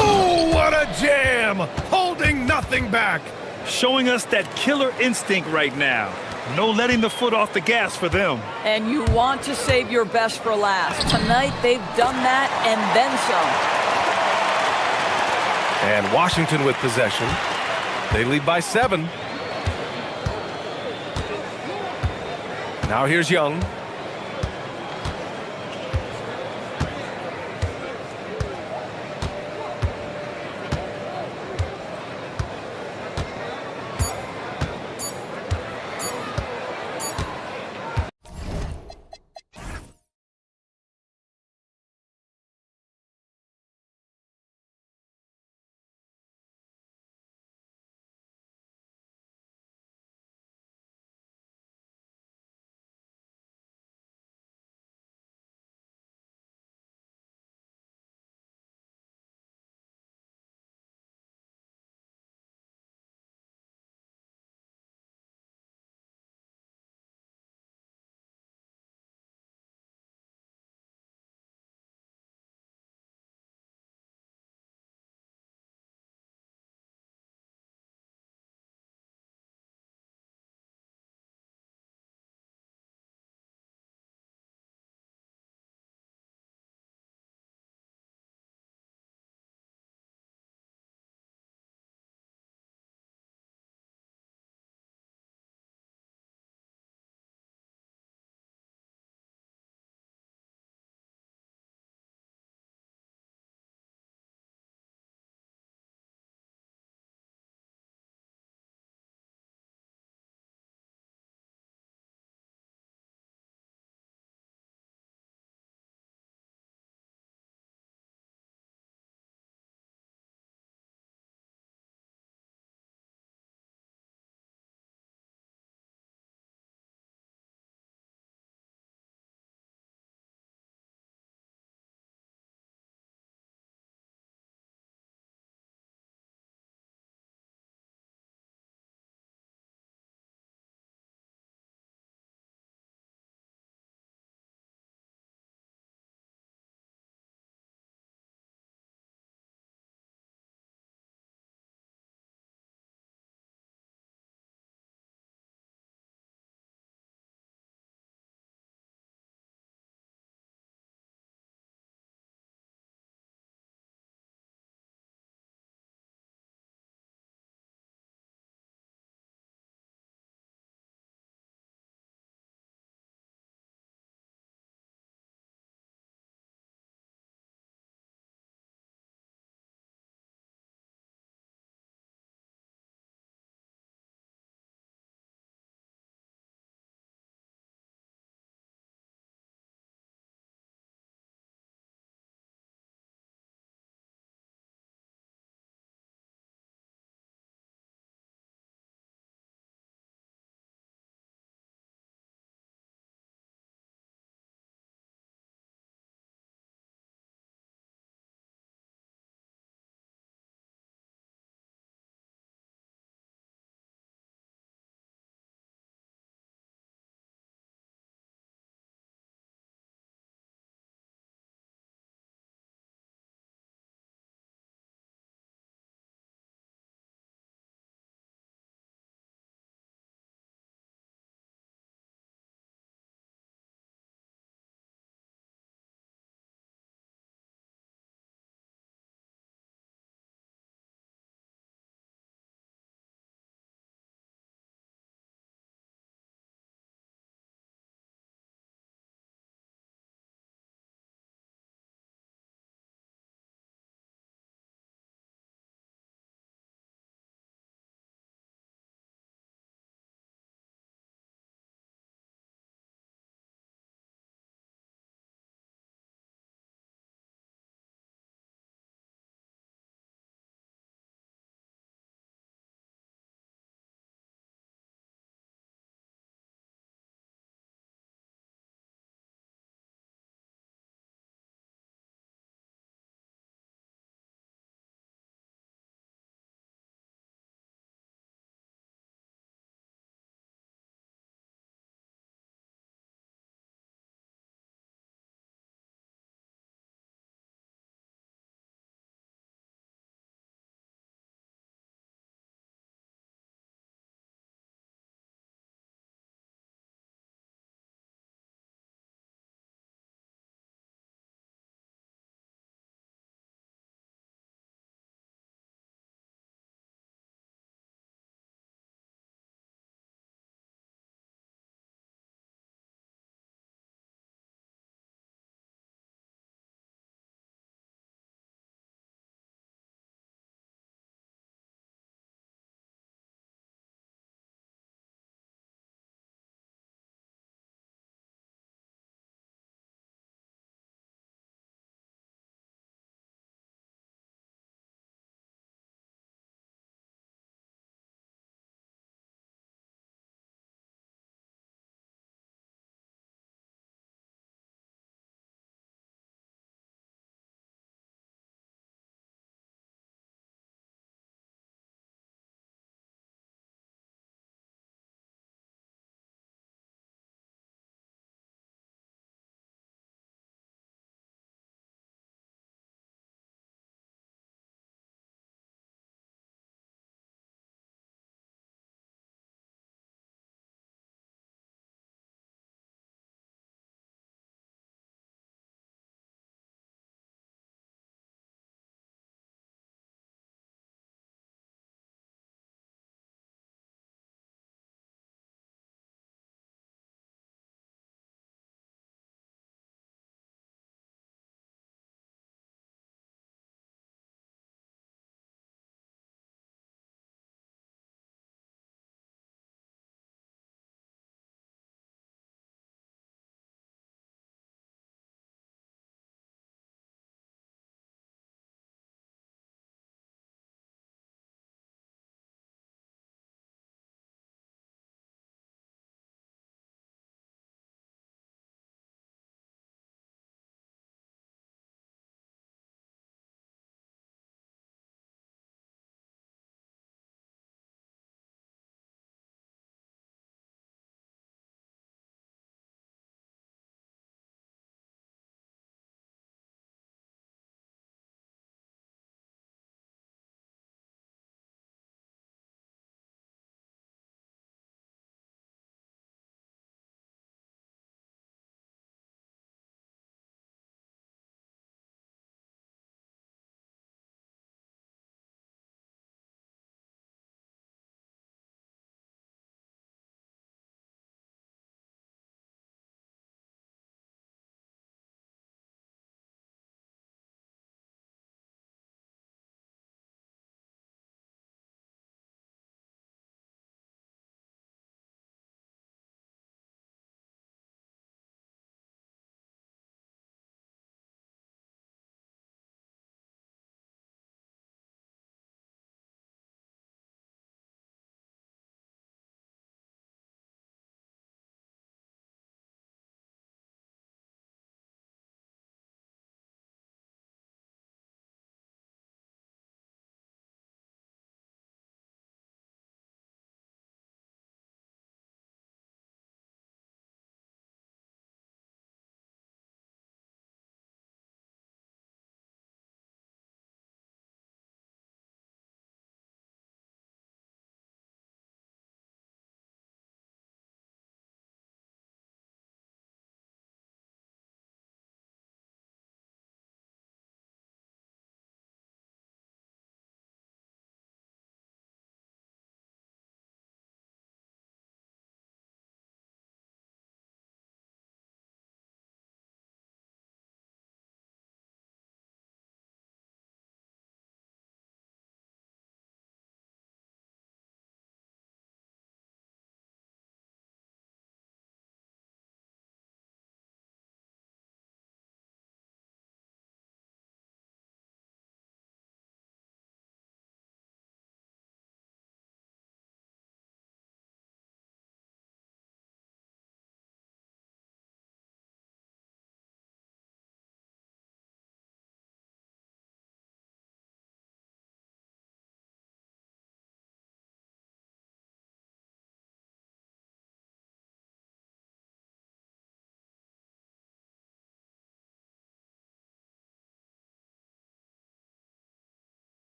Oh, what a jam! Holding nothing back. showing us that killer instinct right now. No letting the foot off the gas for them. And you want to save your best for last. Tonight, they've done that and then some. And Washington with possession. They lead by 7. Now here's Young.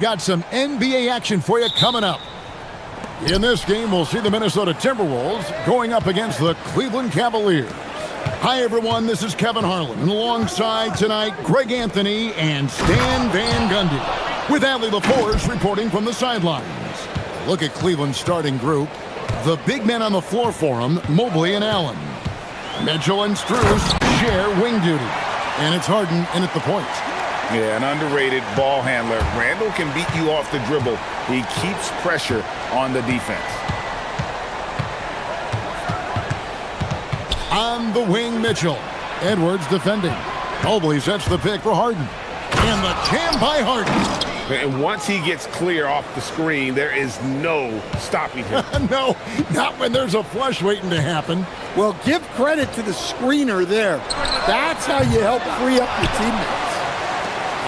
Got some NBA action for you coming up. In this game, we'll see the Minnesota Timberwolves going up against the Cleveland Cavaliers. Hi, everyone. This is Kevin Harlan. And alongside tonight, Greg Anthony and Stan Van Gundy. With Allie LaForce reporting from the sidelines. Look at Cleveland's starting group. The big men on the floor for them, Mobley and Allen. Mitchell and Strus share wing duty. And it's Harden in at the point. Yeah, an underrated ball handler. Randall can beat you off the dribble. He keeps pressure on the defense. On the wing, Mitchell. Edwards defending. Mobley sets the pick for Harden. And the jam by Harden. And once he gets clear off the screen, there is no stopping him. No, not when there's a flush waiting to happen. Well, give credit to the screener there. That's how you help free up your teammates.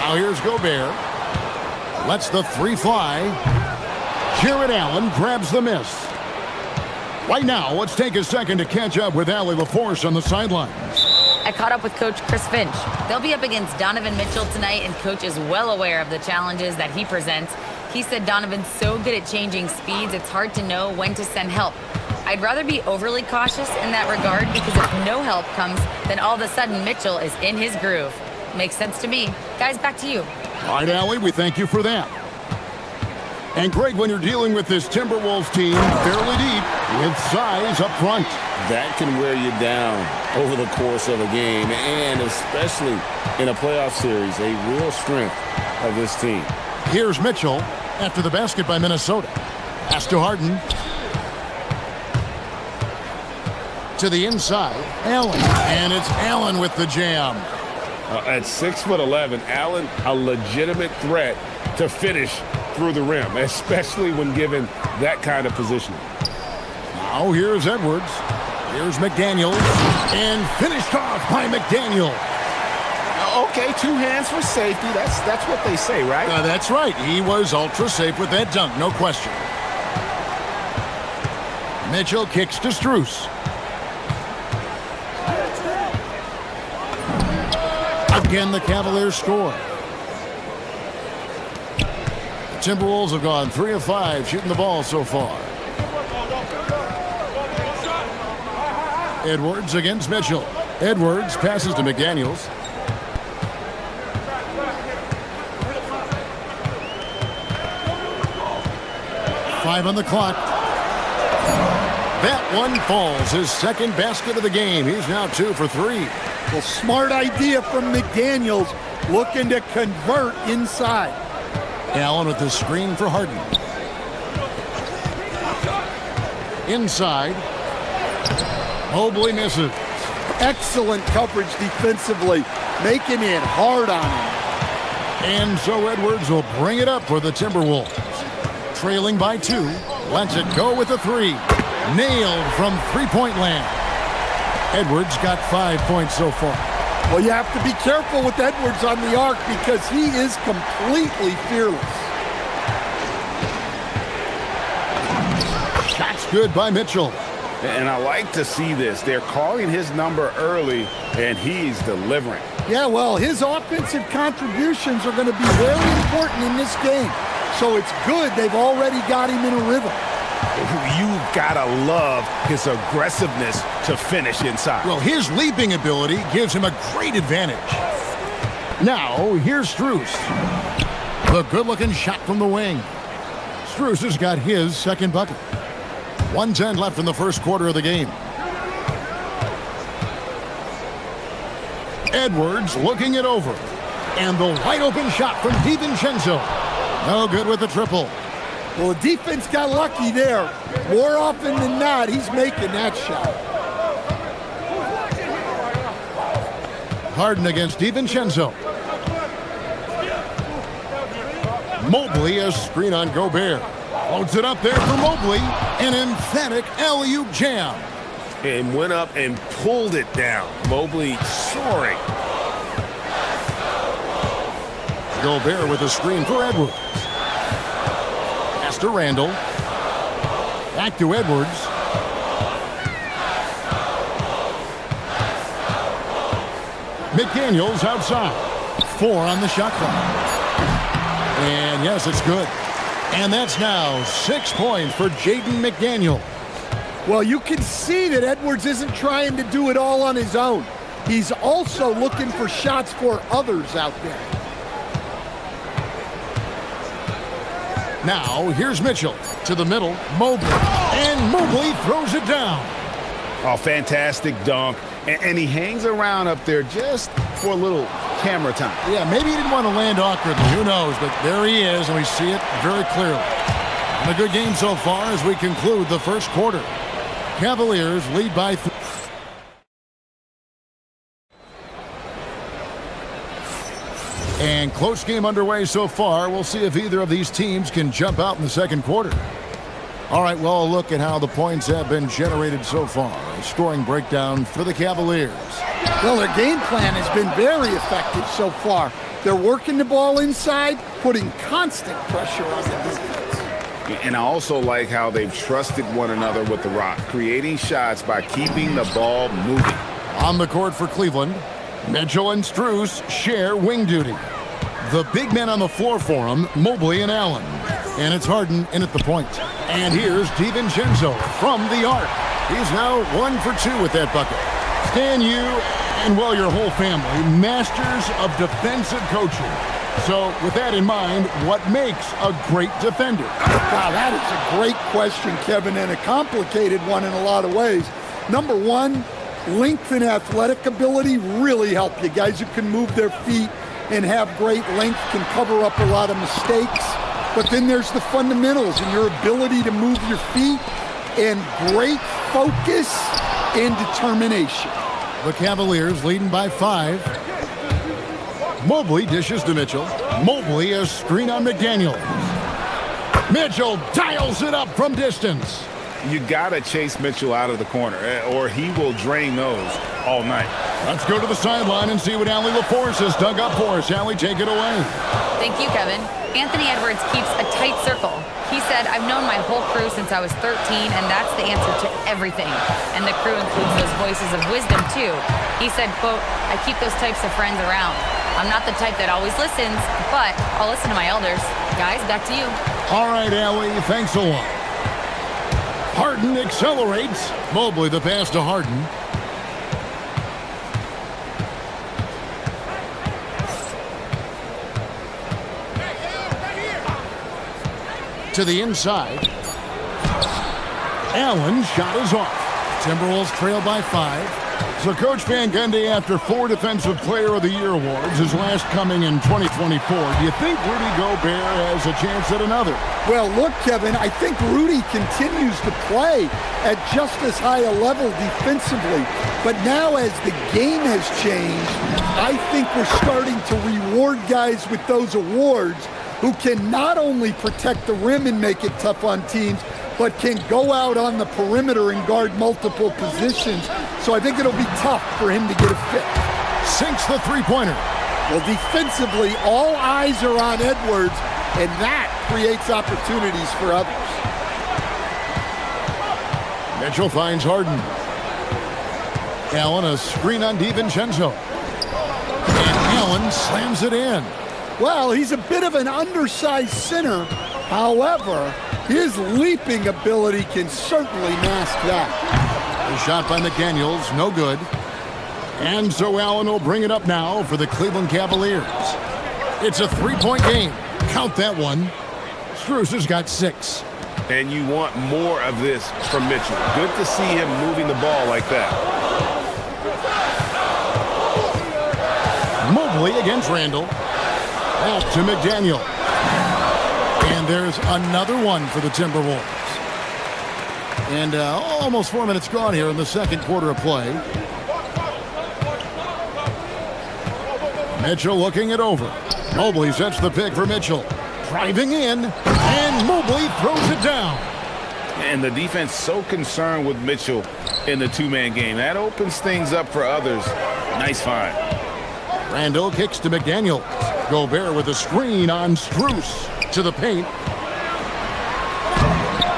Now here's Gobert. Lets the three fly. Jared Allen grabs the miss. Right now, let's take a second to catch up with Allie LaForce on the sidelines. I caught up with Coach Chris Finch. They'll be up against Donovan Mitchell tonight, and Coach is well aware of the challenges that he presents. He said Donovan's so good at changing speeds, it's hard to know when to send help. I'd rather be overly cautious in that regard, because if no help comes, then all of a sudden Mitchell is in his groove. Makes sense to me. Guys, back to you. All right, Allie, we thank you for that. And Greg, when you're dealing with this Timberwolves team fairly deep with size up front, that can wear you down over the course of a game, and especially in a playoff series, a real strength of this team. Here's Mitchell after the basket by Minnesota. Pass to Harden. To the inside, Allen. And it's Allen with the jam. At 6'11", Allen, a legitimate threat to finish through the rim, especially when given that kind of position. Now here's Edwards. Here's McDaniels. And finished off by McDaniel. Okay, 2 hands for safety. That's what they say, right? That's right. He was ultra safe with that dunk, no question. Mitchell kicks to Strus. Again, the Cavaliers score. The Timberwolves have gone 3 of 5 shooting the ball so far. Edwards against Mitchell. Edwards passes to McDaniels. Five on the clock. That one falls. His second basket of the game. He's now 2 for 3. Well, smart idea from McDaniels, looking to convert inside. Allen with the screen for Harden. Inside. Mobley misses. Excellent coverage defensively, making it hard on him. And so Edwards will bring it up for the Timberwolves. Trailing by 2. Lets it go with a 3. Nailed from three-point land. Edwards got 5 points so far. Well, you have to be careful with Edwards on the arc because he is completely fearless. Shot's good by Mitchell. And I like to see this. They're calling his number early, and he's delivering. Yeah, well, his offensive contributions are going to be very important in this game. So it's good they've already got him in a rhythm. You've got to love his aggressiveness to finish inside. Well, his leaping ability gives him a great advantage. Now, here's Strus. The good-looking shot from the wing. Strus has got his second bucket. 1:10 left in the first quarter of the game. Edwards looking it over. And the wide-open shot from DiVincenzo. No good with the triple. Well, the defense got lucky there. More often than not, he's making that shot. Harden against DiVincenzo. Mobley, a screen on Gobert. Loads it up there for Mobley. An emphatic alley-oop jam. And went up and pulled it down. Mobley soaring. Gobert with a screen for Edwards. Pass to Randall. Back to Edwards. McDaniels outside. 4 on the shot clock. And yes, it's good. And that's now 6 points for Jaden McDaniel. Well, you can see that Edwards isn't trying to do it all on his own. He's also looking for shots for others out there. Now, here's Mitchell to the middle. Mobley. And Mobley throws it down. Oh, fantastic dunk. And he hangs around up there just for a little camera time. Yeah, maybe he didn't want to land awkwardly. Who knows? But there he is, and we see it very clearly. And a good game so far as we conclude the first quarter. Cavaliers lead by 3. And close game underway so far. We'll see if either of these teams can jump out in the second quarter. All right, well, look at how the points have been generated so far. A scoring breakdown for the Cavaliers. Well, their game plan has been very effective so far. They're working the ball inside, putting constant pressure on the defense. And I also like how they've trusted one another with the rock, creating shots by keeping the ball moving. On the court for Cleveland, Mitchell and Strus share wing duty. The big men on the floor for them, Mobley and Allen. And it's Harden in at the point. And here's DiVincenzo from the arc. He's now 1 for 2 with that bucket. Stan, you and, well, your whole family, masters of defensive coaching. So with that in mind, what makes a great defender? Wow, that is a great question, Kevin, and a complicated one in a lot of ways. Number one, length and athletic ability really help you. Guys who can move their feet and have great length can cover up a lot of mistakes. But then there's the fundamentals and your ability to move your feet and great focus and determination. The Cavaliers leading by 5. Mobley dishes to Mitchell. Mobley a screen on McDaniel. Mitchell dials it up from distance. You got to chase Mitchell out of the corner, or he will drain those all night. Let's go to the sideline and see what Allie LaForce has dug up for us. Allie, take it away. Thank you, Kevin. Anthony Edwards keeps a tight circle. He said, I've known my whole crew since I was 13, and that's the answer to everything. And the crew includes those voices of wisdom, too. He said, quote, I keep those types of friends around. I'm not the type that always listens, but I'll listen to my elders. Guys, back to you. All right, Allie, thanks a lot. Harden accelerates. Mobley the pass to Harden. To the inside. Allen shot is off. Timberwolves trail by 5. So Coach Van Gundy, after 4 Defensive Player of the Year awards, his last coming in 2024, do you think Rudy Gobert has a chance at another? Well, look, Kevin, I think Rudy continues to play at just as high a level defensively. But now as the game has changed, I think we're starting to reward guys with those awards who can not only protect the rim and make it tough on teams, but can go out on the perimeter and guard multiple positions. So I think it'll be tough for him to get a fit. Sinks the three-pointer. Well, defensively, all eyes are on Edwards, and that creates opportunities for others. Mitchell finds Harden. Allen a screen on DiVincenzo. And Allen slams it in. Well, he's a bit of an undersized center. However, his leaping ability can certainly mask that. A shot by McDaniels, no good. And so Allen will bring it up now for the Cleveland Cavaliers. It's a 3-point game. Count that one. Strus has got 6. And you want more of this from Mitchell. Good to see him moving the ball like that. Mobley against Randall. Back to McDaniel. And there's another one for the Timberwolves. And almost 4 minutes gone here in the second quarter of play. Mitchell looking it over. Mobley sets the pick for Mitchell. Driving in, and Mobley throws it down. And the defense so concerned with Mitchell in the two-man game. That opens things up for others. Nice find. Randall kicks to McDaniel. Gobert with a screen on Strus. To the paint.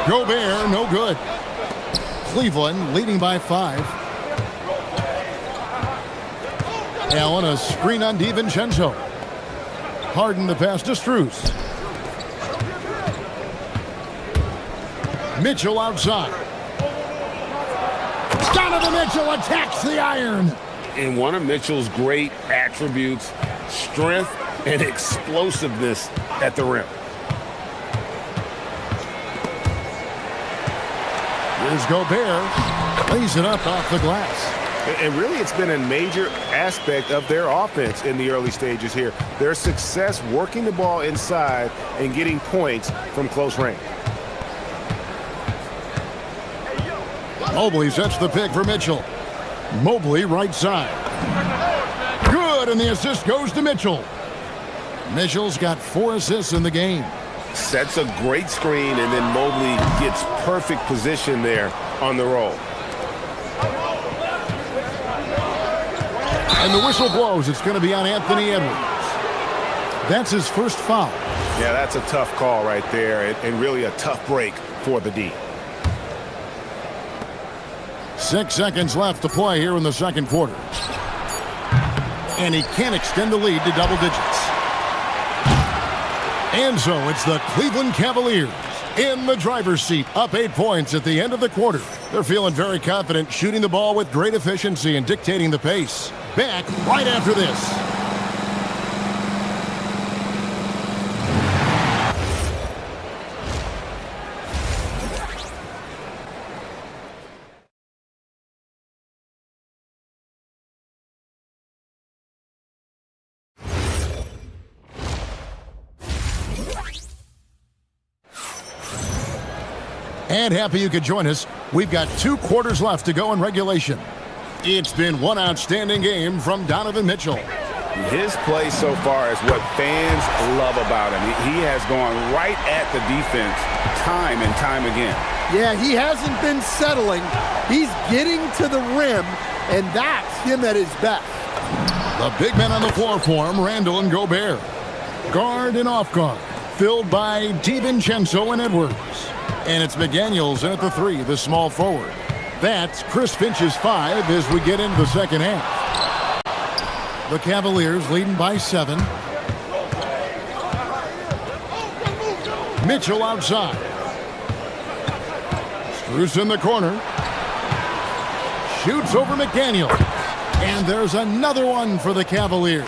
Gobert, no good. Cleveland leading by 5. Allen a screen on DiVincenzo. Harden the pass to Strus. Mitchell outside. Donovan Mitchell attacks the iron. And one of Mitchell's great attributes, strength and explosiveness at the rim. Here's Gobert. Lays it up off the glass. And really, it's been a major aspect of their offense in the early stages here. Their success working the ball inside and getting points from close range. Mobley sets the pick for Mitchell. Mobley right side. Good, and the assist goes to Mitchell. Mitchell's got 4 assists in the game. Sets a great screen, and then Mobley gets perfect position there on the roll. And the whistle blows. It's going to be on Anthony Edwards. That's his first foul. Yeah, that's a tough call right there, and really a tough break for the D. 6 seconds left to play here in the second quarter. And he can't extend the lead to double digits. And so it's the Cleveland Cavaliers in the driver's seat, up 8 points at the end of the quarter. They're feeling very confident, shooting the ball with great efficiency and dictating the pace. Back right after this. And happy you could join us. We've got 2 quarters left to go in regulation. It's been one outstanding game from Donovan Mitchell. His play so far is what fans love about him. He has gone right at the defense time and time again. Yeah, he hasn't been settling. He's getting to the rim, and that's him at his best. The big men on the floor for him, Randall and Gobert. Guard and off guard, filled by DiVincenzo and Edwards. And it's McDaniels in at the 3, the small forward. That's Chris Finch's 5 as we get into the second half. The Cavaliers leading by 7. Mitchell outside. Strus in the corner. Shoots over McDaniel. And there's another one for the Cavaliers.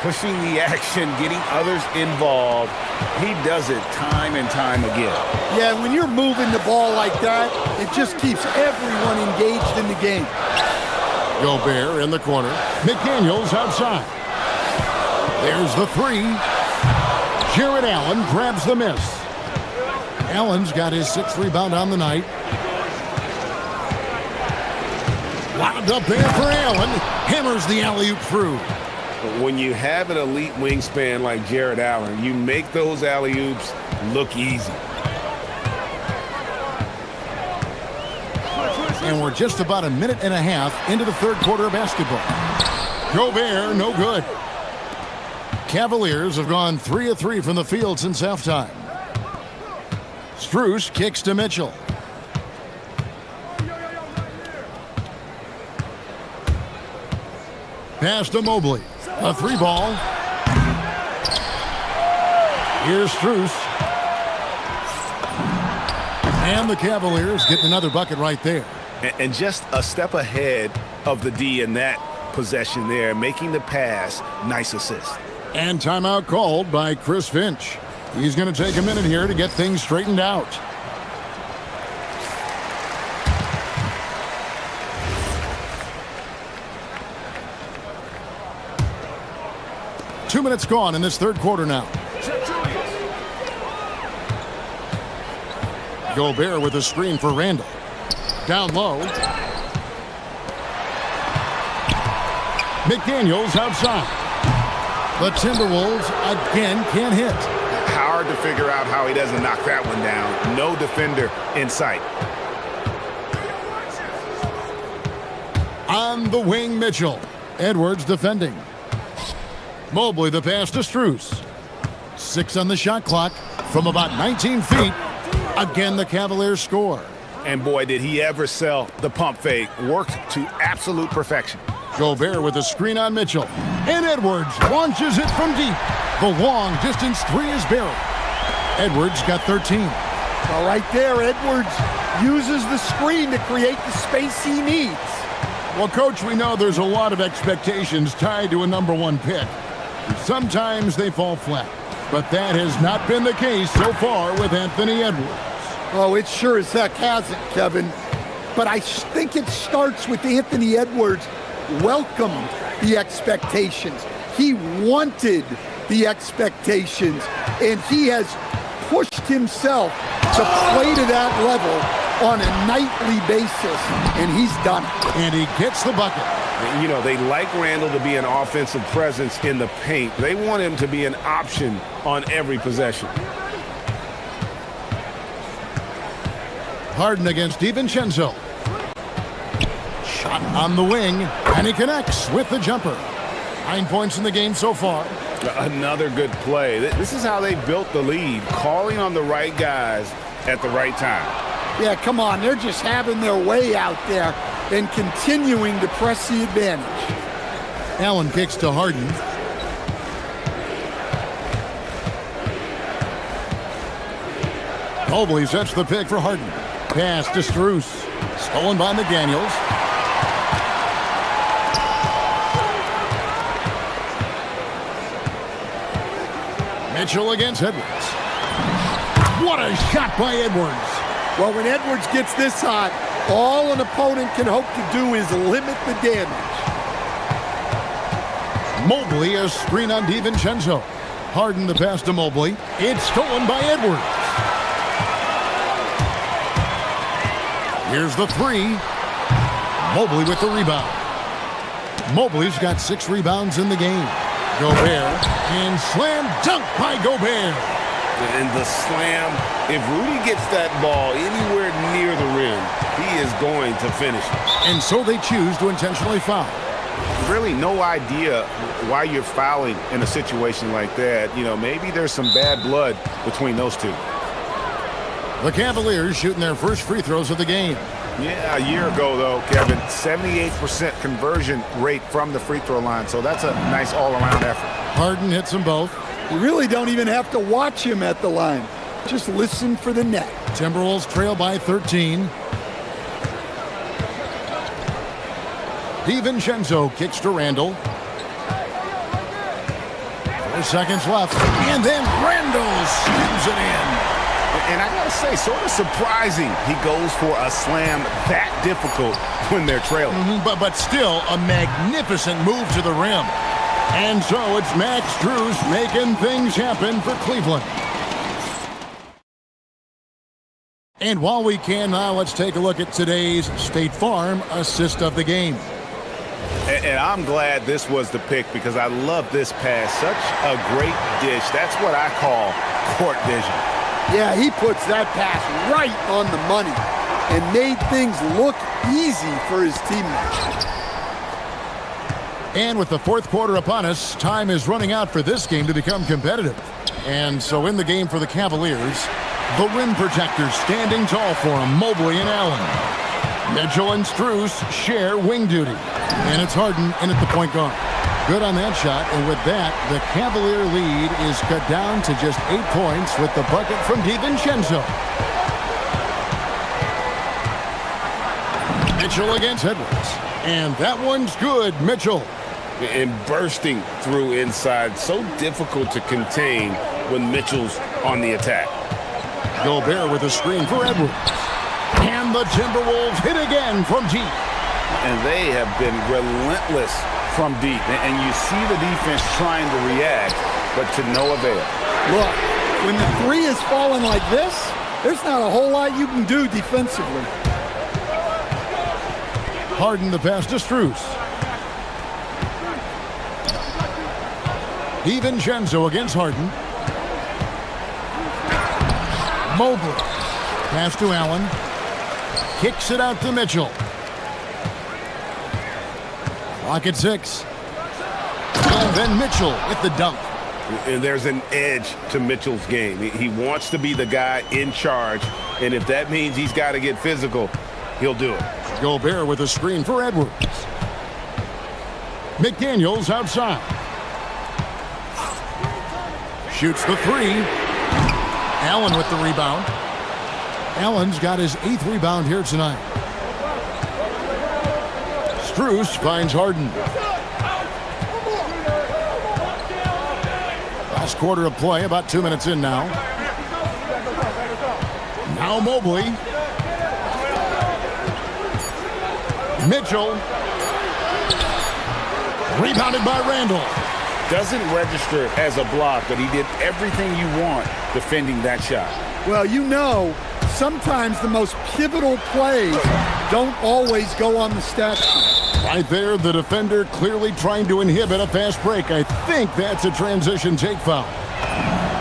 Pushing the action, getting others involved. He does it time and time again. Yeah, when you're moving the ball like that, it just keeps everyone engaged in the game. Gobert in the corner. McDaniels outside. There's the 3. Jared Allen grabs the miss. Allen's got his 6th rebound on the night. Wound up there for Allen. Hammers the alley-oop through. When you have an elite wingspan like Jared Allen, you make those alley-oops look easy. And we're just about a minute and a half into the third quarter of basketball. Gobert, no good. Cavaliers have gone 3 of 3 from the field since halftime. Strus kicks to Mitchell. Pass to Mobley. A 3 ball. Here's Strus. And the Cavaliers getting another bucket right there. And just a step ahead of the D in that possession there, making the pass. Nice assist. And timeout called by Chris Finch. He's going to take a minute here to get things straightened out. Two minutes gone in this third quarter now. Gobert with a screen for Randall. Down low. McDaniels outside. The Timberwolves again can't hit. Hard to figure out how he doesn't knock that one down. No defender in sight. On the wing, Mitchell. Edwards defending. Mobley the pass to Strus. 6 on the shot clock from about 19 feet. Again, the Cavaliers score. And boy, did he ever sell the pump fake. Worked to absolute perfection. Gobert with a screen on Mitchell. And Edwards launches it from deep. The long distance 3 is buried. Edwards got 13. Well, right there, Edwards uses the screen to create the space he needs. Well, Coach, we know there's a lot of expectations tied to a #1 pick. Sometimes they fall flat, but that has not been the case so far with Anthony Edwards. Oh, it sure as heck hasn't, Kevin. But I think it starts with Anthony Edwards welcomed the expectations. He wanted the expectations, and he has pushed himself to play to that level on a nightly basis, and he's done it. And he gets the bucket. You know, they like Randall to be an offensive presence in the paint. They want him to be an option on every possession. Harden against DiVincenzo. Shot on the wing, and he connects with the jumper. 9 points in the game so far. Another good play. This is how they built the lead, calling on the right guys at the right time. Yeah, come on. They're just having their way out there and continuing to press the advantage. Allen kicks to Harden. Mobley sets the pick for Harden. Pass to Strus. Stolen by McDaniels. Mitchell against Edwards. What a shot by Edwards. Well, when Edwards gets this hot, all an opponent can hope to do is limit the damage. Mobley, a screen on DiVincenzo. Harden the pass to Mobley. It's stolen by Edwards. Here's the three. Mobley with the rebound. Mobley's got 6 rebounds in the game. Gobert, and slam dunk by Gobert. And the slam, if Rudy gets that ball anywhere near the rim, he is going to finish it. And so they choose to intentionally foul. Really no idea why you're fouling in a situation like that. You know, maybe there's some bad blood between those two. The Cavaliers shooting their first free throws of the game. Yeah, a year ago, though, Kevin, 78% conversion rate from the free throw line. So that's a nice all-around effort. Harden hits them both. You really don't even have to watch him at the line. Just listen for the net. Timberwolves trail by 13. DiVincenzo kicks to Randall. 4 seconds left. And then Randall slams it in. And I gotta say, sort of surprising he goes for a slam that difficult when they're trailing. But still a magnificent move to the rim. And so it's Max Strus making things happen for Cleveland. And while we can now, let's take a look at today's State Farm assist of the game. And I'm glad this was the pick because I love this pass. Such a great dish. That's what I call court vision. Yeah, he puts that pass right on the money and made things look easy for his teammates. And with the fourth quarter upon us, time is running out for this game to become competitive. And so in the game for the Cavaliers, the rim protectors standing tall for him, Mobley and Allen. Mitchell and Strus share wing duty. And it's Harden in at the point guard. Good on that shot, and with that, the Cavalier lead is cut down to just 8 points with the bucket from DiVincenzo. Mitchell against Edwards. And that one's good, Mitchell. And bursting through inside, so difficult to contain when Mitchell's on the attack. Gobert with a screen for Edwards. And the Timberwolves hit again from deep. And they have been relentless from deep. And you see the defense trying to react, but to no avail. Look, when the three is falling like this, there's not a whole lot you can do defensively. Harden the pass to Strus. DiVincenzo against Harden. Mobley. Pass to Allen. Kicks it out to Mitchell. Clock at 6. And then Mitchell with the dunk. And there's an edge to Mitchell's game. He wants to be the guy in charge, and if that means he's got to get physical, he'll do it. Gobert with a screen for Edwards. McDaniels outside. Shoots the 3. Allen with the rebound. Allen's got his 8th rebound here tonight. Strus finds Harden. Last quarter of play, about 2 minutes in now. Now Mobley. Mitchell. Rebounded by Randall. Doesn't register as a block, but he did everything you want defending that shot. Well, you know, sometimes the most pivotal plays don't always go on the stat sheet. Right there, the defender clearly trying to inhibit a fast break. I think that's a transition take foul.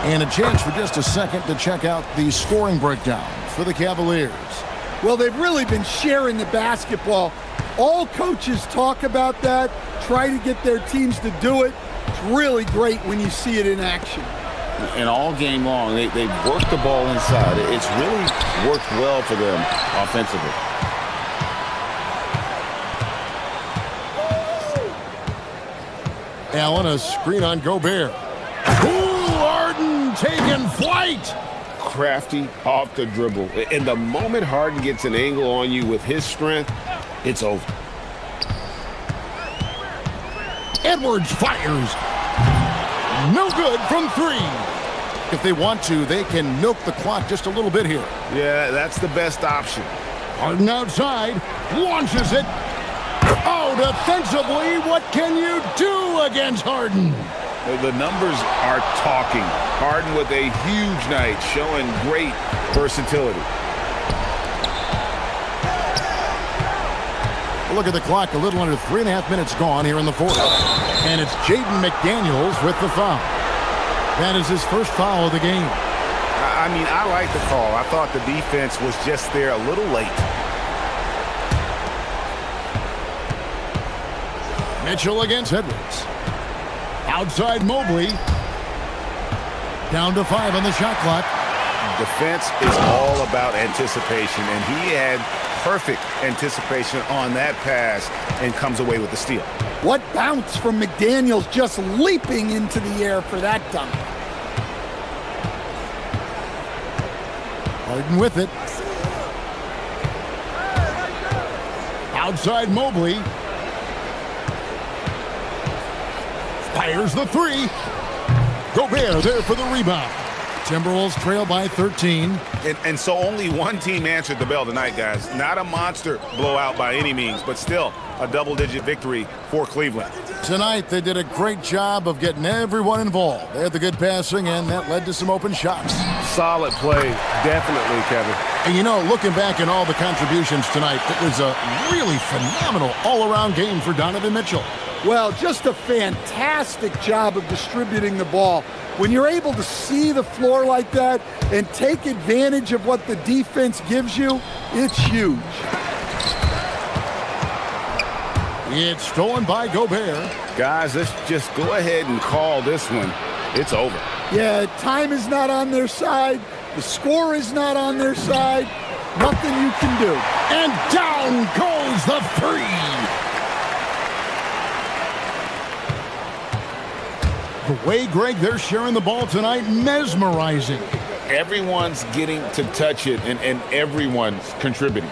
And a chance for just a second to check out the scoring breakdown for the Cavaliers. Well, they've really been sharing the basketball. All coaches talk about that, try to get their teams to do it. It's really great when you see it in action. And all game long, they worked the ball inside. It's really worked well for them offensively. Allen, a screen on Gobert. Ooh, Harden taking flight. Crafty off the dribble. And the moment Harden gets an angle on you with his strength, it's over. Edwards fires. No good from 3. If they want to, they can milk the clock just a little bit here. Yeah, that's the best option. Harden outside, launches it. Oh, defensively, what can you do against Harden? The numbers are talking. Harden with a huge night, showing great versatility. Look at the clock, a little under 3.5 minutes gone here in the fourth. And it's Jaden McDaniels with the foul. That is his first foul of the game. I mean, I like the call. I thought the defense was just there a little late. Mitchell against Edwards. Outside Mobley. Down to 5 on the shot clock. Defense is all about anticipation, and he had perfect anticipation on that pass and comes away with the steal. What bounce from McDaniels, just leaping into the air for that dunk. Harden with it. Outside Mobley. Fires the 3. Gobert there for the rebound. Timberwolves trail by 13. And so only one team answered the bell tonight, guys. Not a monster blowout by any means, but still a double-digit victory for Cleveland. Tonight, they did a great job of getting everyone involved. They had the good passing, and that led to some open shots. Solid play, definitely, Kevin. And you know, looking back at all the contributions tonight, it was a really phenomenal all-around game for Donovan Mitchell. Well, just a fantastic job of distributing the ball. When you're able to see the floor like that and take advantage of what the defense gives you, it's huge. It's stolen by Gobert. Guys, let's just go ahead and call this one. It's over. Yeah, time is not on their side. The score is not on their side. Nothing you can do. And down goes the 3. The way, Greg, they're sharing the ball tonight, mesmerizing. Everyone's getting to touch it, and everyone's contributing.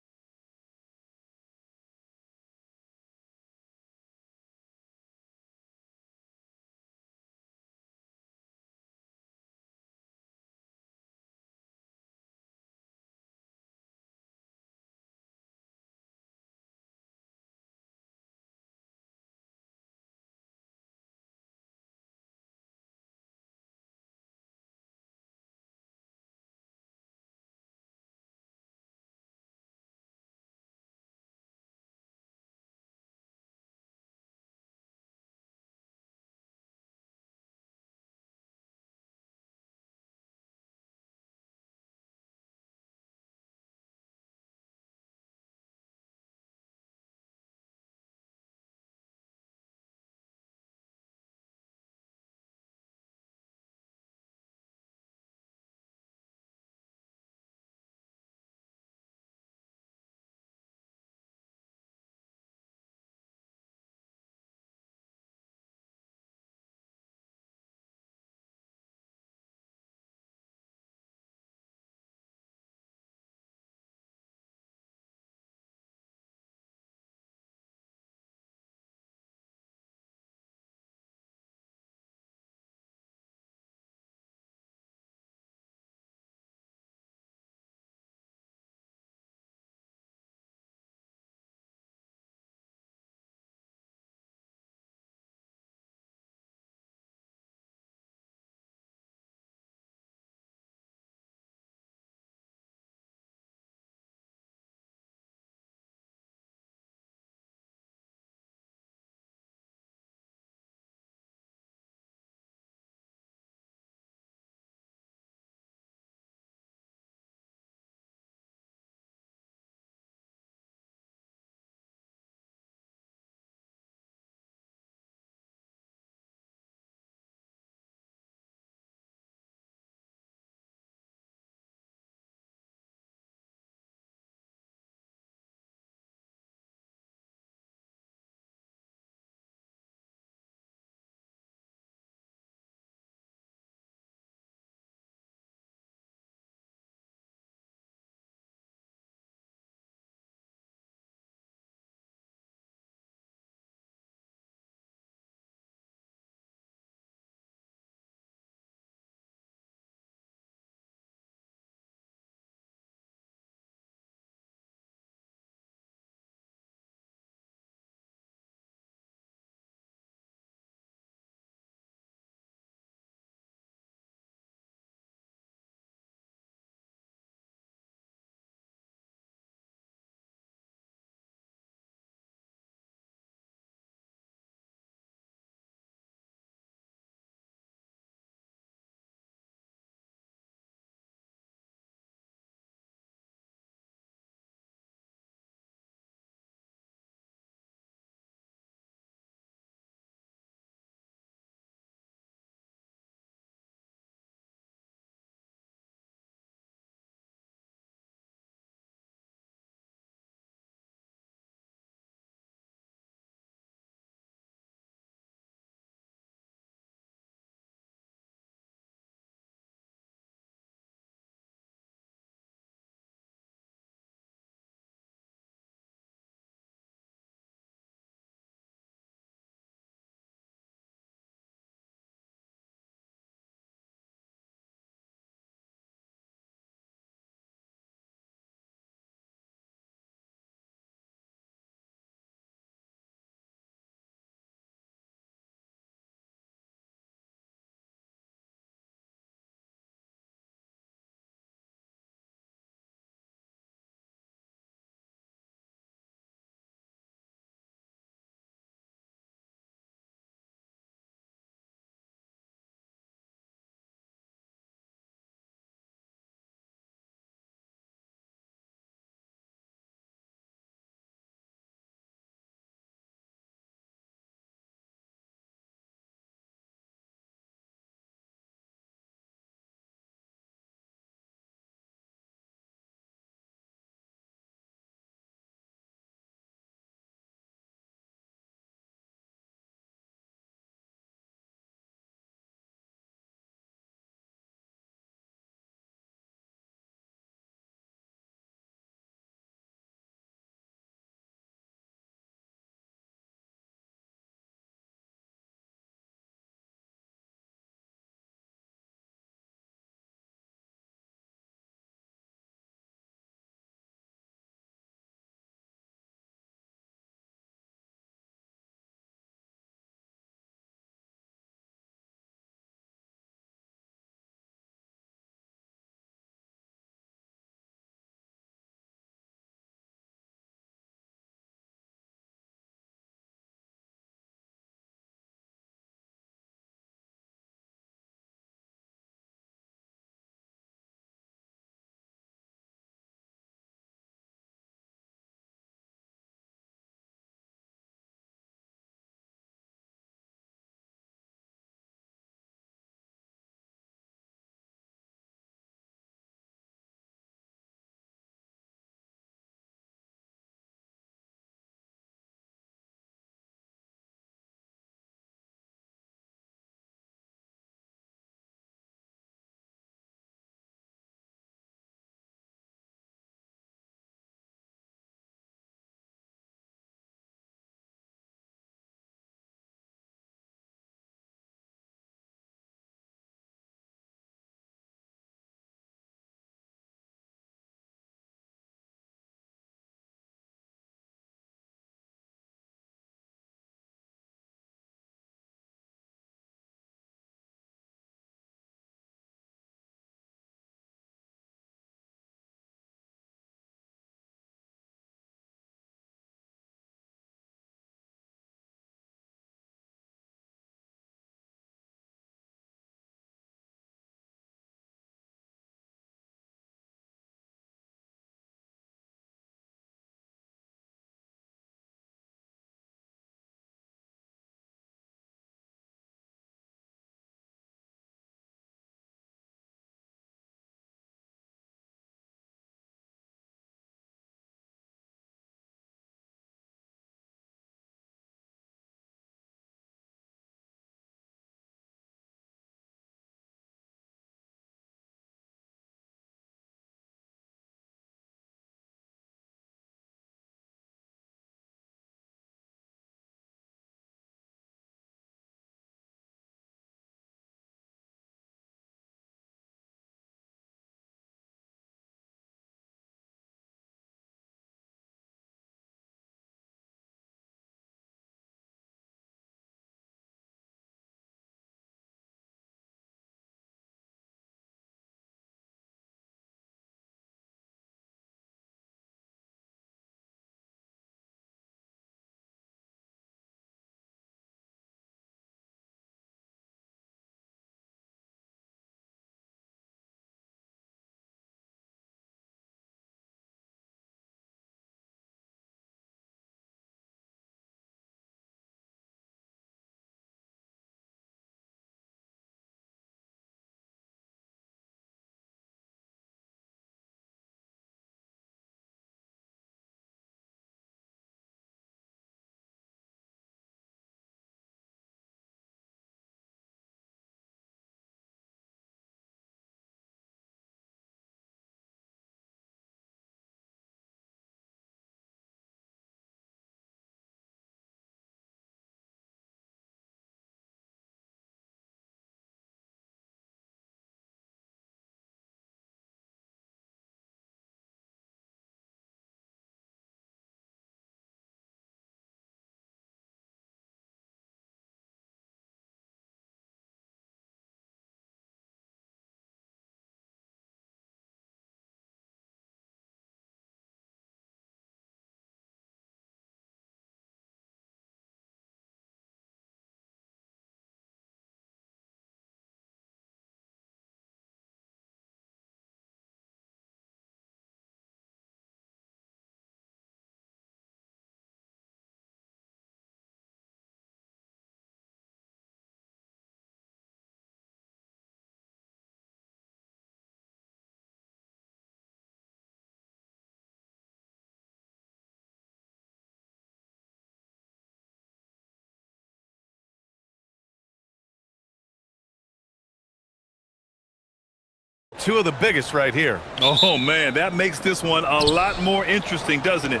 Two of the biggest right here. Oh, man, that makes this one a lot more interesting, doesn't it?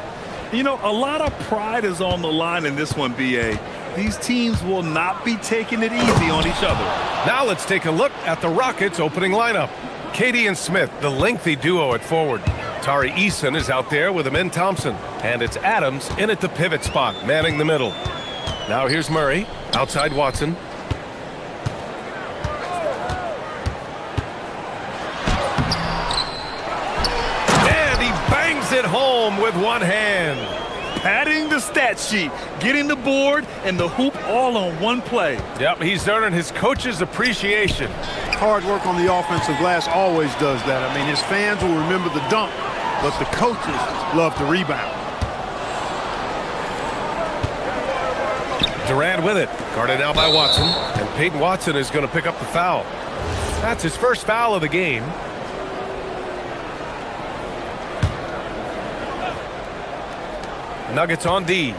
You know, a lot of pride is on the line in this one, B.A. These teams will not be taking it easy on each other. Now let's take a look at the Rockets' opening lineup. Katie and Smith, the lengthy duo at forward. Tari Eason is out there with Amin Thompson. And it's Adams in at the pivot spot, manning the middle. Now here's Murray, outside Watson. And he bangs it home with one hand. Padding the stat sheet, getting the board and the hoop all on one play. Yep, he's earning his coach's appreciation. Hard work on the offensive glass always does that. I mean, his fans will remember the dunk, but the coaches love to rebound. Durant with it, guarded now by Watson, and Peyton Watson is going to pick up the foul. That's his first foul of the game. Nuggets on D.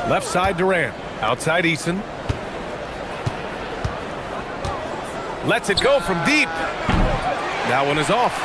Left side Durant, outside Eason. Lets it go from deep. That one is off.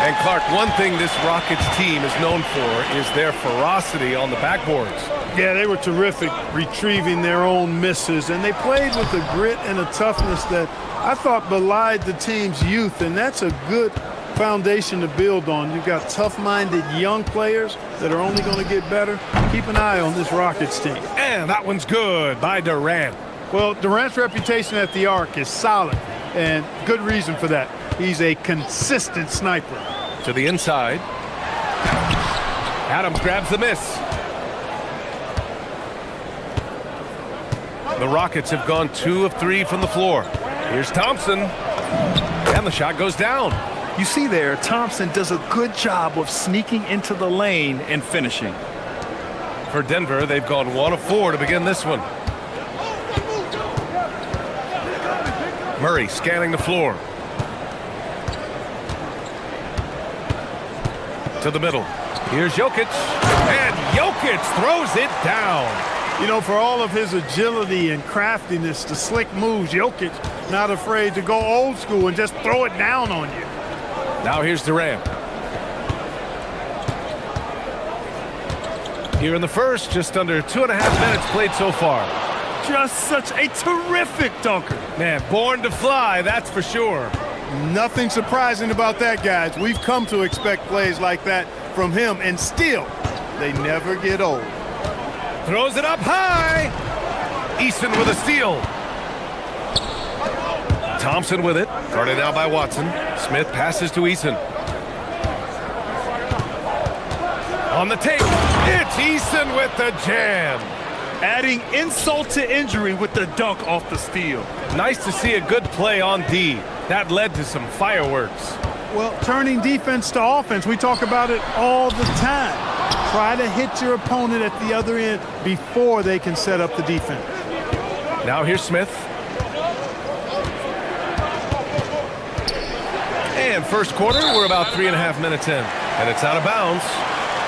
And Clark, one thing this Rockets team is known for is their ferocity on the backboards. Yeah, they were terrific retrieving their own misses, and they played with a grit and a toughness that I thought belied the team's youth, and that's a good foundation to build on. You've got tough-minded young players that are only going to get better. Keep an eye on this Rockets team. And that one's good by Durant. Well, Durant's reputation at the arc is solid, and good reason for that. He's a consistent sniper. To the inside. Adams grabs the miss. The Rockets have gone 2 of 3 from the floor. Here's Thompson. And the shot goes down. You see there, Thompson does a good job of sneaking into the lane and finishing. For Denver, they've gone 1 of 4 to begin this one. Murray scanning the floor. To the middle. Here's Jokic. And Jokic throws it down. You know, for all of his agility and craftiness, the slick moves, Jokic not afraid to go old school and just throw it down on you. Now here's Durant. Here in the first, just under 2.5 minutes played so far. Just such a terrific dunker. Man, born to fly, that's for sure. Nothing surprising about that, guys. We've come to expect plays like that from him, and still, they never get old. Throws it up high. Eason with a steal. Thompson with it. Guarded now by Watson. Smith passes to Eason. On the take. It's Eason with the jam. Adding insult to injury with the dunk off the steal. Nice to see a good play on D. That led to some fireworks. Well, turning defense to offense, we talk about it all the time. Try to hit your opponent at the other end before they can set up the defense. Now here's Smith. And first quarter, we're about 3.5 minutes in. And it's out of bounds.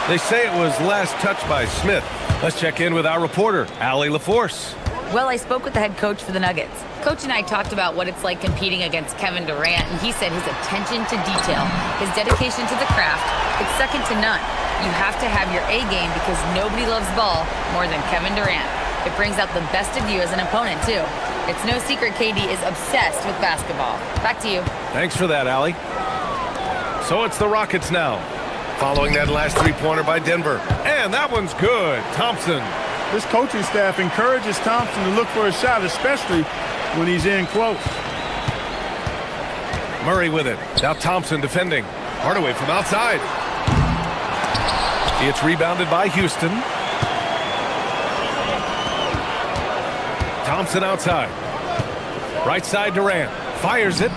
They say it was last touched by Smith. Let's check in with our reporter, Allie LaForce. Well, I spoke with the head coach for the Nuggets. Coach and I talked about what it's like competing against Kevin Durant, and he said his attention to detail, his dedication to the craft, it's second to none. You have to have your A game because nobody loves ball more than Kevin Durant. It brings out the best of you as an opponent, too. It's no secret KD is obsessed with basketball. Back to you. Thanks for that, Allie. So it's the Rockets now, following that last three-pointer by Denver. And that one's good. Thompson. This coaching staff encourages Thompson to look for a shot, especially when he's in close. Murray with it. Now Thompson defending. Hardaway from outside. It's rebounded by Houston. Thompson outside. Right side Durant. Fires it.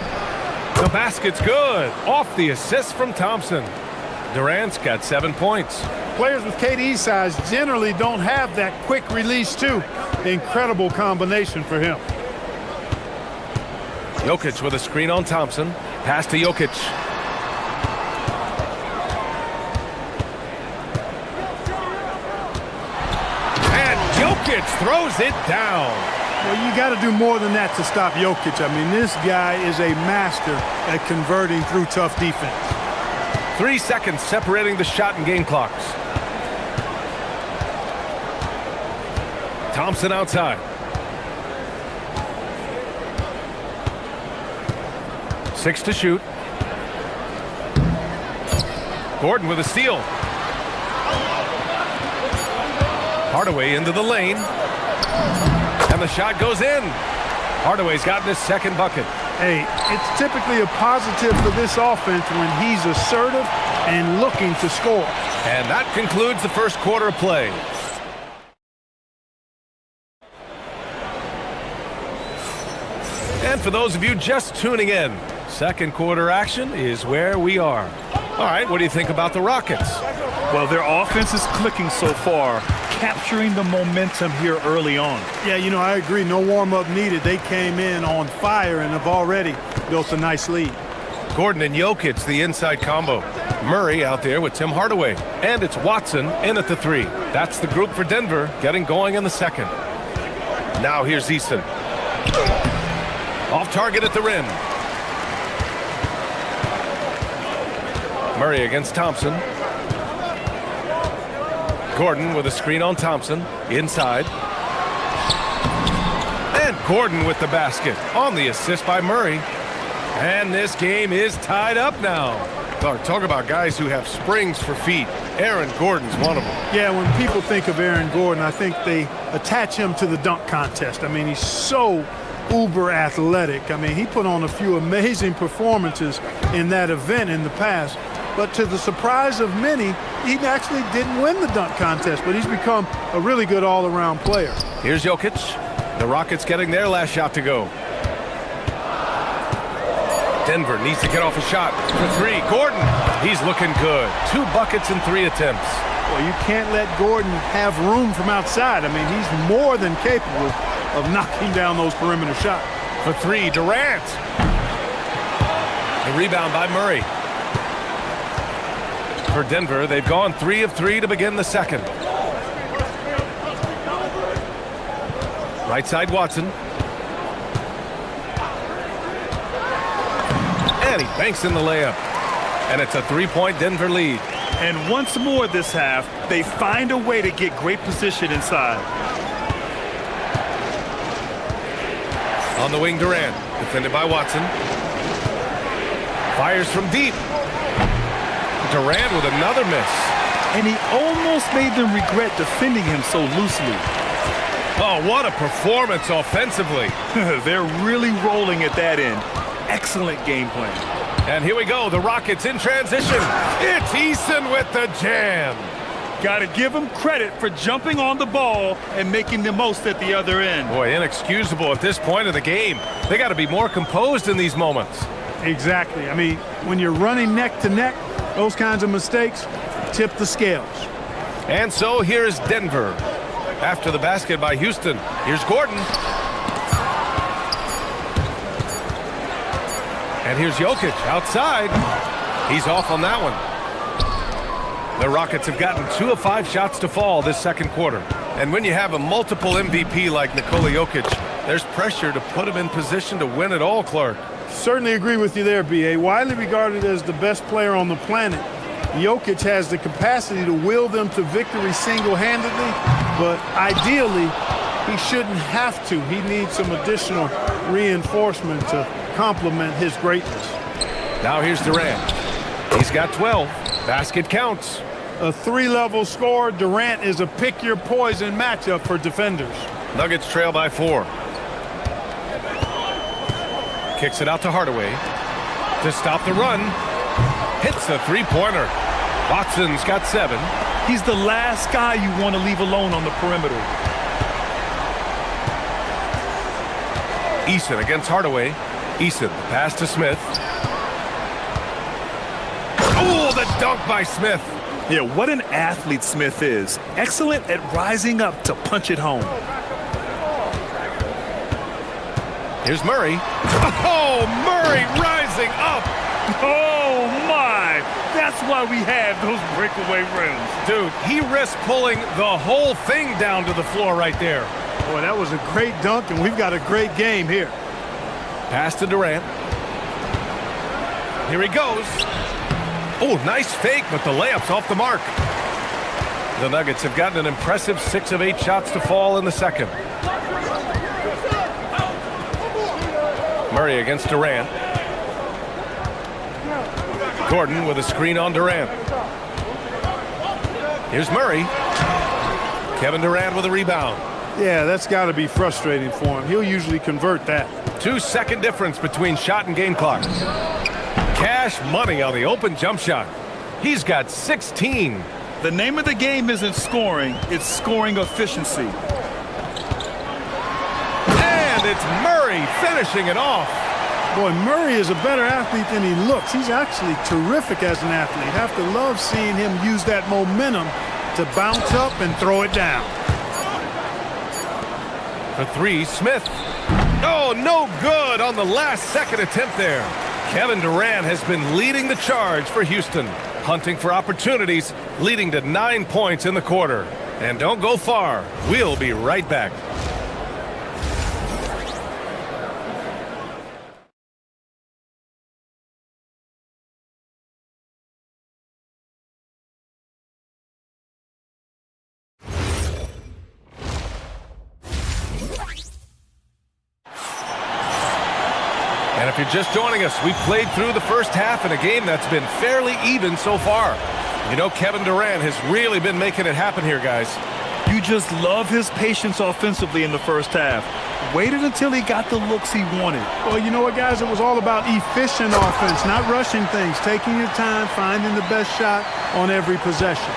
The basket's good. Off the assist from Thompson. Durant's got 7 points. Players with KD's size generally don't have that quick release, too. Incredible combination for him. Jokic with a screen on Thompson. Pass to Jokic. And Jokic throws it down. Well, you got to do more than that to stop Jokic. I mean, this guy is a master at converting through tough defense. 3 seconds separating the shot and game clocks. Thompson outside. 6 to shoot. Gordon with a steal. Hardaway into the lane. And the shot goes in. Hardaway's gotten his second bucket. Hey, it's typically a positive for this offense when he's assertive and looking to score. And that concludes the first quarter of play. And for those of you just tuning in, second quarter action is where we are. All right, what do you think about the Rockets? Well, their offense is clicking so far, capturing the momentum here early on. Yeah, you know, I agree. No warm-up needed. They came in on fire and have already built a nice lead. Gordon and Jokic, the inside combo. Murray out there with Tim Hardaway. And it's Watson in at the 3. That's the group for Denver, getting going in the second. Now here's Eason. Off target at the rim. Murray against Thompson. Gordon with a screen on Thompson. Inside. And Gordon with the basket on the assist by Murray. And this game is tied up now. Talk about guys who have springs for feet. Aaron Gordon's one of them. Yeah, when people think of Aaron Gordon, I think they attach him to the dunk contest. I mean, he's so uber athletic. I mean, he put on a few amazing performances in that event in the past. But to the surprise of many, he actually didn't win the dunk contest, but he's become a really good all-around player. Here's Jokic. The Rockets getting their last shot to go. Denver needs to get off a shot for 3. Gordon, he's looking good. 2 buckets in 3 attempts. Well, you can't let Gordon have room from outside. I mean, he's more than capable of knocking down those perimeter shots. For 3, Durant. The rebound by Murray. For Denver, they've gone 3 of 3 to begin the second. Right side, Watson. And he banks in the layup. And it's a 3-point Denver lead. And once more this half, they find a way to get great position inside. On the wing, Durant, defended by Watson. Fires from deep. Durant with another miss. And he almost made them regret defending him so loosely. Oh, what a performance offensively. They're really rolling at that end. Excellent game plan. And here we go, the Rockets in transition. It's Eason with the jam. Got to give him credit for jumping on the ball and making the most at the other end. Boy, inexcusable at this point of the game. They got to be more composed in these moments. Exactly. I mean, when you're running neck to neck, those kinds of mistakes tip the scales. And so here's Denver. After the basket by Houston, here's Gordon. And here's Jokic outside. He's off on that one. The Rockets have gotten 2 of 5 shots to fall this second quarter. And when you have a multiple MVP like Nikola Jokic, there's pressure to put him in position to win it all, Clark. Certainly agree with you there, B.A. Widely regarded as the best player on the planet, Jokic has the capacity to will them to victory single-handedly, but ideally, he shouldn't have to. He needs some additional reinforcement to complement his greatness. Now here's Durant. He's got 12. Basket counts. A 3-level score. Durant is a pick-your-poison matchup for defenders. Nuggets trail by 4. Kicks it out to Hardaway to stop the run. Hits a 3-pointer. Watson's got 7. He's the last guy you want to leave alone on the perimeter. Eason against Hardaway. Eason, pass to Smith. Oh, the dunk by Smith. Yeah, what an athlete Smith is. Excellent at rising up to punch it home. Here's Murray. Oh, Murray rising up. Oh, my. That's why we have those breakaway rims. Dude, he risked pulling the whole thing down to the floor right there. Boy, that was a great dunk, and we've got a great game here. Pass to Durant. Here he goes. Oh, nice fake, but the layup's off the mark. The Nuggets have gotten an impressive 6 of 8 shots to fall in the second. Murray against Durant. Gordon with a screen on Durant. Here's Murray. Kevin Durant with a rebound. Yeah, that's got to be frustrating for him. He'll usually convert that. 2-second difference between shot and game clock. Cash money on the open jump shot. He's got 16. The name of the game isn't scoring, it's scoring efficiency. And it's Murray finishing it off. Boy, Murray is a better athlete than he looks. He's actually terrific as an athlete. Have to love seeing him use that momentum to bounce up and throw it down. For 3, Smith. Oh, no good on the last second attempt there. Kevin Durant has been leading the charge for Houston, hunting for opportunities, leading to 9 points in the quarter. And don't go far. We'll be right back. And if you're just joining us, we played through the first half in a game that's been fairly even so far. You know, Kevin Durant has really been making it happen here, guys. You just love his patience offensively in the first half. Waited until he got the looks he wanted. Well, you know what, guys? It was all about efficient offense, not rushing things, taking your time, finding the best shot on every possession.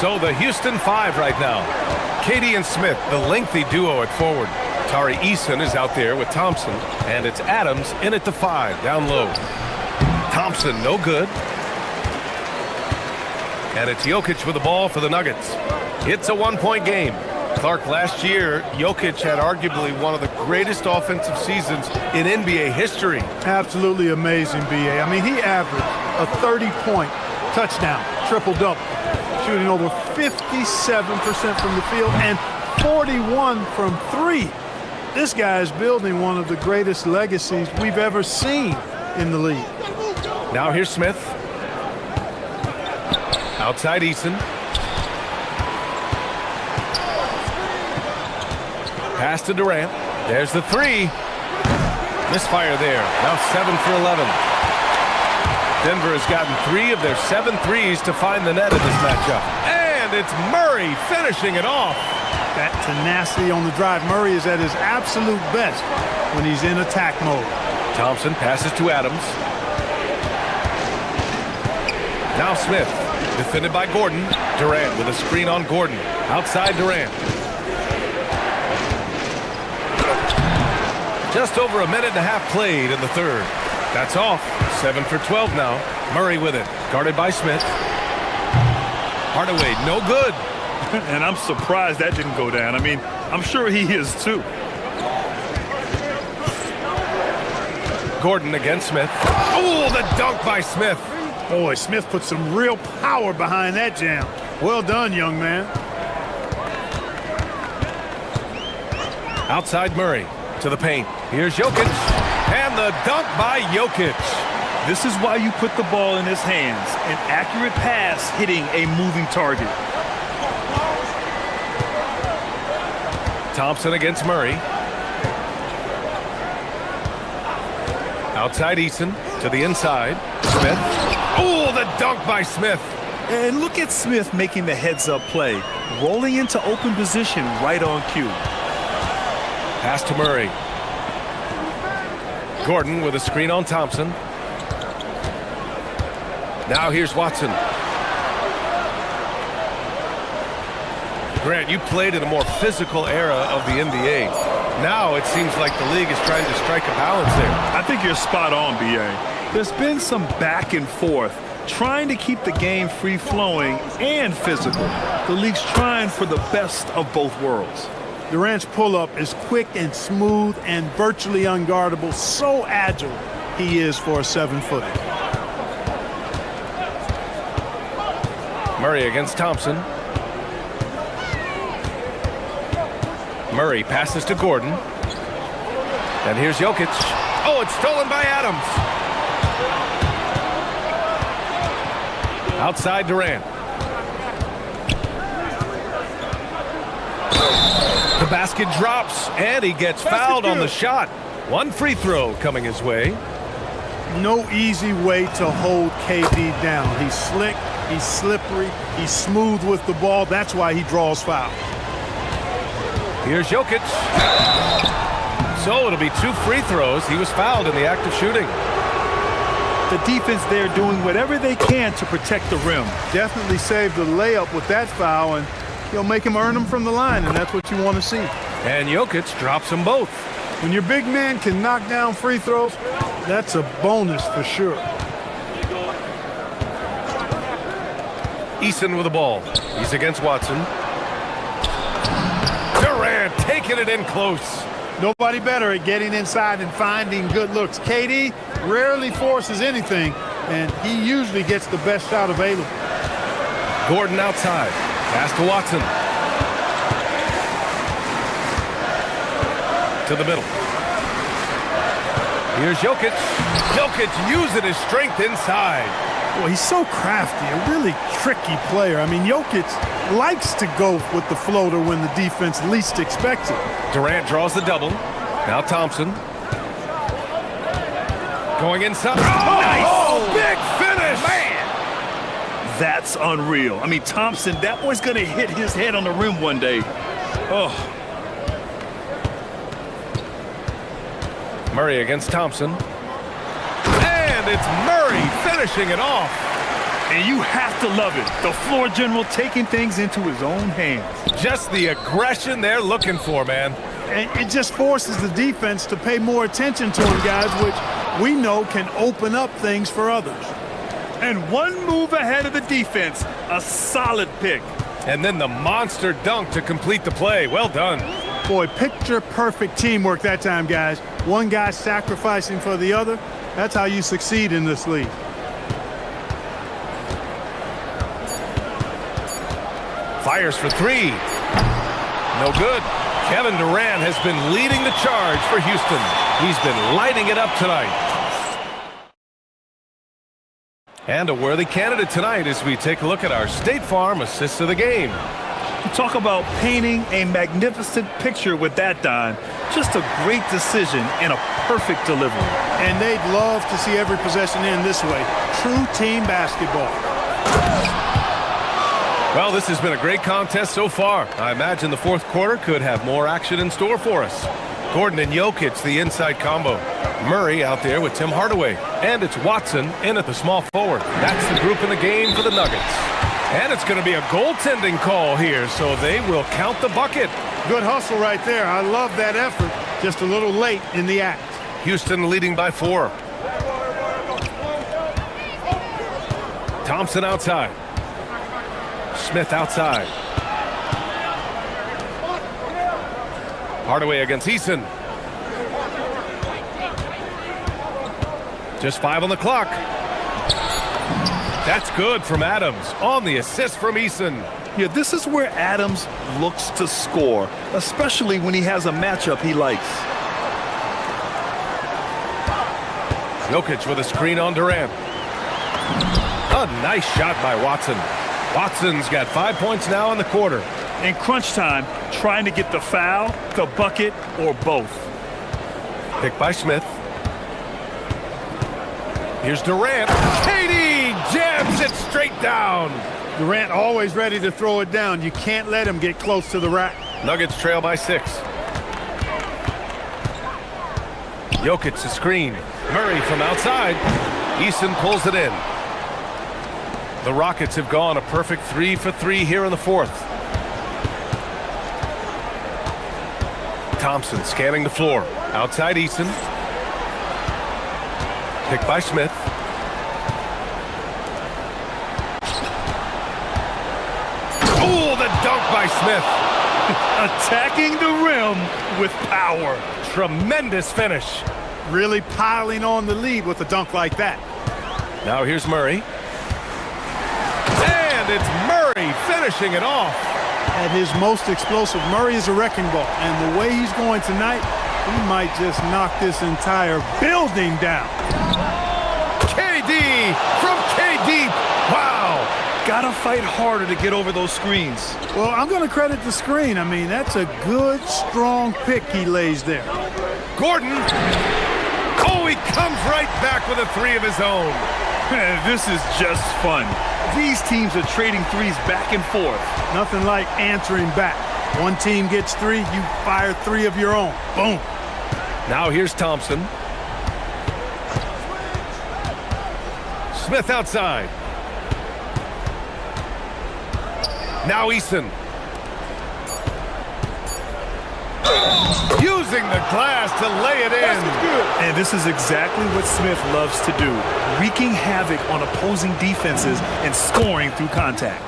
So the Houston 5 right now. Katie and Smith, the lengthy duo at forward. Tari Eason is out there with Thompson, and it's Adams in at the 5, down low. Thompson, no good. And it's Jokic with the ball for the Nuggets. It's a 1-point game. Clark, last year, Jokic had arguably one of the greatest offensive seasons in NBA history. Absolutely amazing, B.A. I mean, he averaged a 30-point touchdown, triple-double, shooting over 57% from the field and 41 from 3. This guy is building one of the greatest legacies we've ever seen in the league. Now here's Smith. Outside Eason. Pass to Durant. There's the 3. Misfire there. Now 7 for 11. Denver has gotten 3 of their 7 threes to find the net in this matchup. And it's Murray finishing it off. That tenacity on the drive. Murray is at his absolute best when he's in attack mode. Thompson passes to Adams. Now Smith, defended by Gordon. Durant with a screen on Gordon. Outside Durant. Just over a minute and a half played in the third. That's off. 7 for 12 now. Murray with it. Guarded by Smith. Hardaway, no good. And I'm surprised that didn't go down. I mean, I'm sure he is too. Gordon against Smith. Oh, the dunk by Smith. Boy, Smith put some real power behind that jam. Well done, young man. Outside Murray to the paint. Here's Jokic. And the dunk by Jokic. This is why you put the ball in his hands. An accurate pass hitting a moving target. Thompson against Murray. Outside Eason to the inside. Smith. Oh, the dunk by Smith. And look at Smith making the heads-up play. Rolling into open position right on cue. Pass to Murray. Gordon with a screen on Thompson. Now here's Watson. Grant, you played in a more physical era of the NBA. Now it seems like the league is trying to strike a balance there. I think you're spot on, B.A. There's been some back and forth, trying to keep the game free-flowing and physical. The league's trying for the best of both worlds. Durant's pull-up is quick and smooth and virtually unguardable. So agile he is for a 7-footer. Murray against Thompson. Murray passes to Gordon. And here's Jokic. Oh, it's stolen by Adams. Outside Durant. The basket drops, and he gets fouled on the shot. One free throw coming his way. No easy way to hold KD down. He's slick, he's slippery, he's smooth with the ball. That's why he draws foul. Here's Jokic. So it'll be 2 free throws. He was fouled in the act of shooting. The defense there doing whatever they can to protect the rim. Definitely saved the layup with that foul, and he'll make him earn them from the line, and that's what you want to see. And Jokic drops them both. When your big man can knock down free throws, that's a bonus for sure. Eason with the ball. He's against Watson. Durant taking it in close. Nobody better at getting inside and finding good looks. KD rarely forces anything, and he usually gets the best shot available. Gordon outside. Pass to Watson. To the middle. Here's Jokic. Jokic using his strength inside. Well, he's so crafty, a really tricky player. I mean, Jokic likes to go with the floater when the defense least expects it. Durant draws the double. Now Thompson. Going inside. Oh, nice! Oh, big finish! Man! That's unreal. I mean, Thompson, that boy's going to hit his head on the rim one day. Oh. Murray against Thompson. And it's Murray finishing it off. And you have to love it. The floor general taking things into his own hands. Just the aggression they're looking for, man. And it just forces the defense to pay more attention to him, guys, which we know can open up things for others. And one move ahead of the defense, a solid pick. And then the monster dunk to complete the play. Well done. Boy, picture-perfect teamwork that time, guys. One guy sacrificing for the other. That's how you succeed in this league. Fires for 3. No good. Kevin Durant has been leading the charge for Houston. He's been lighting it up tonight. And a worthy candidate tonight as we take a look at our State Farm assists of the game. You talk about painting a magnificent picture with that dime. Just a great decision and a perfect delivery. And they'd love to see every possession end this way. True team basketball. Well, this has been a great contest so far. I imagine the fourth quarter could have more action in store for us. Gordon and Jokic, the inside combo. Murray out there with Tim Hardaway. And it's Watson in at the small forward. That's the group in the game for the Nuggets. And it's going to be a goaltending call here, so they will count the bucket. Good hustle right there. I love that effort. Just a little late in the act. Houston leading by 4. Thompson outside. Smith outside. Hardaway against Eason. Just 5 on the clock. That's good from Adams on the assist from Eason. Yeah, this is where Adams looks to score, especially when he has a matchup he likes. Jokic with a screen on Durant. A nice shot by Watson. Watson's got 5 points now in the quarter. In crunch time, trying to get the foul, the bucket, or both. Picked by Smith. Here's Durant. KD jams it straight down. Durant always ready to throw it down. You can't let him get close to the rack. Nuggets trail by 6. Jokic to screen. Murray from outside. Eason pulls it in. The Rockets have gone a perfect 3 for 3 here in the fourth. Thompson scanning the floor. Outside Eason. Picked by Smith. Oh, the dunk by Smith. Attacking the rim with power. Tremendous finish. Really piling on the lead with a dunk like that. Now here's Murray. And it's Murray finishing it off. At his most explosive, Murray is a wrecking ball. And the way he's going tonight, he might just knock this entire building down. KD from KD. Wow. Gotta fight harder to get over those screens. Well, I'm gonna credit the screen. I mean, that's a good, strong pick he lays there. Gordon. Oh, he comes right back with a three of his own. This is just fun. These teams are trading threes back and forth. Nothing like answering back. One team gets three, you fire three of your own. Boom. Now here's Thompson. Smith outside. Now Eason. Using the glass to lay it in. And this is exactly what Smith loves to do. Wreaking havoc on opposing defenses and scoring through contact.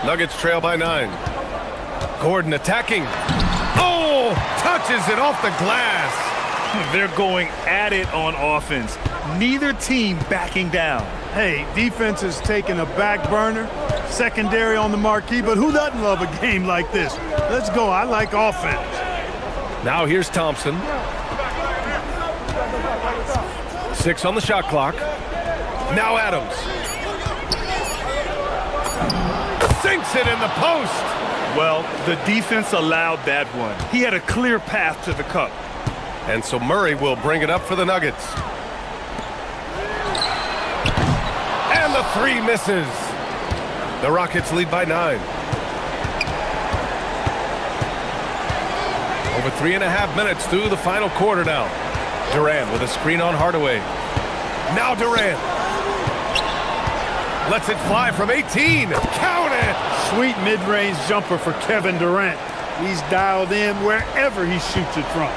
Nuggets trail by 9. Gordon attacking. Oh, touches it off the glass. They're going at it on offense. Neither team backing down. Hey, defense is taking a back burner, secondary on the marquee, but who doesn't love a game like this? Let's go. I like offense. Now here's Thompson. 6 on the shot clock. Now Adams. Sinks it in the post. Well, the defense allowed that one. He had a clear path to the cup. And so Murray will bring it up for the Nuggets. And the three misses. The Rockets lead by 9. Over 3.5 minutes through the final quarter now. Durant with a screen on Hardaway. Now Durant. Lets it fly from 18. Count it! Sweet mid-range jumper for Kevin Durant. He's dialed in wherever he shoots it from.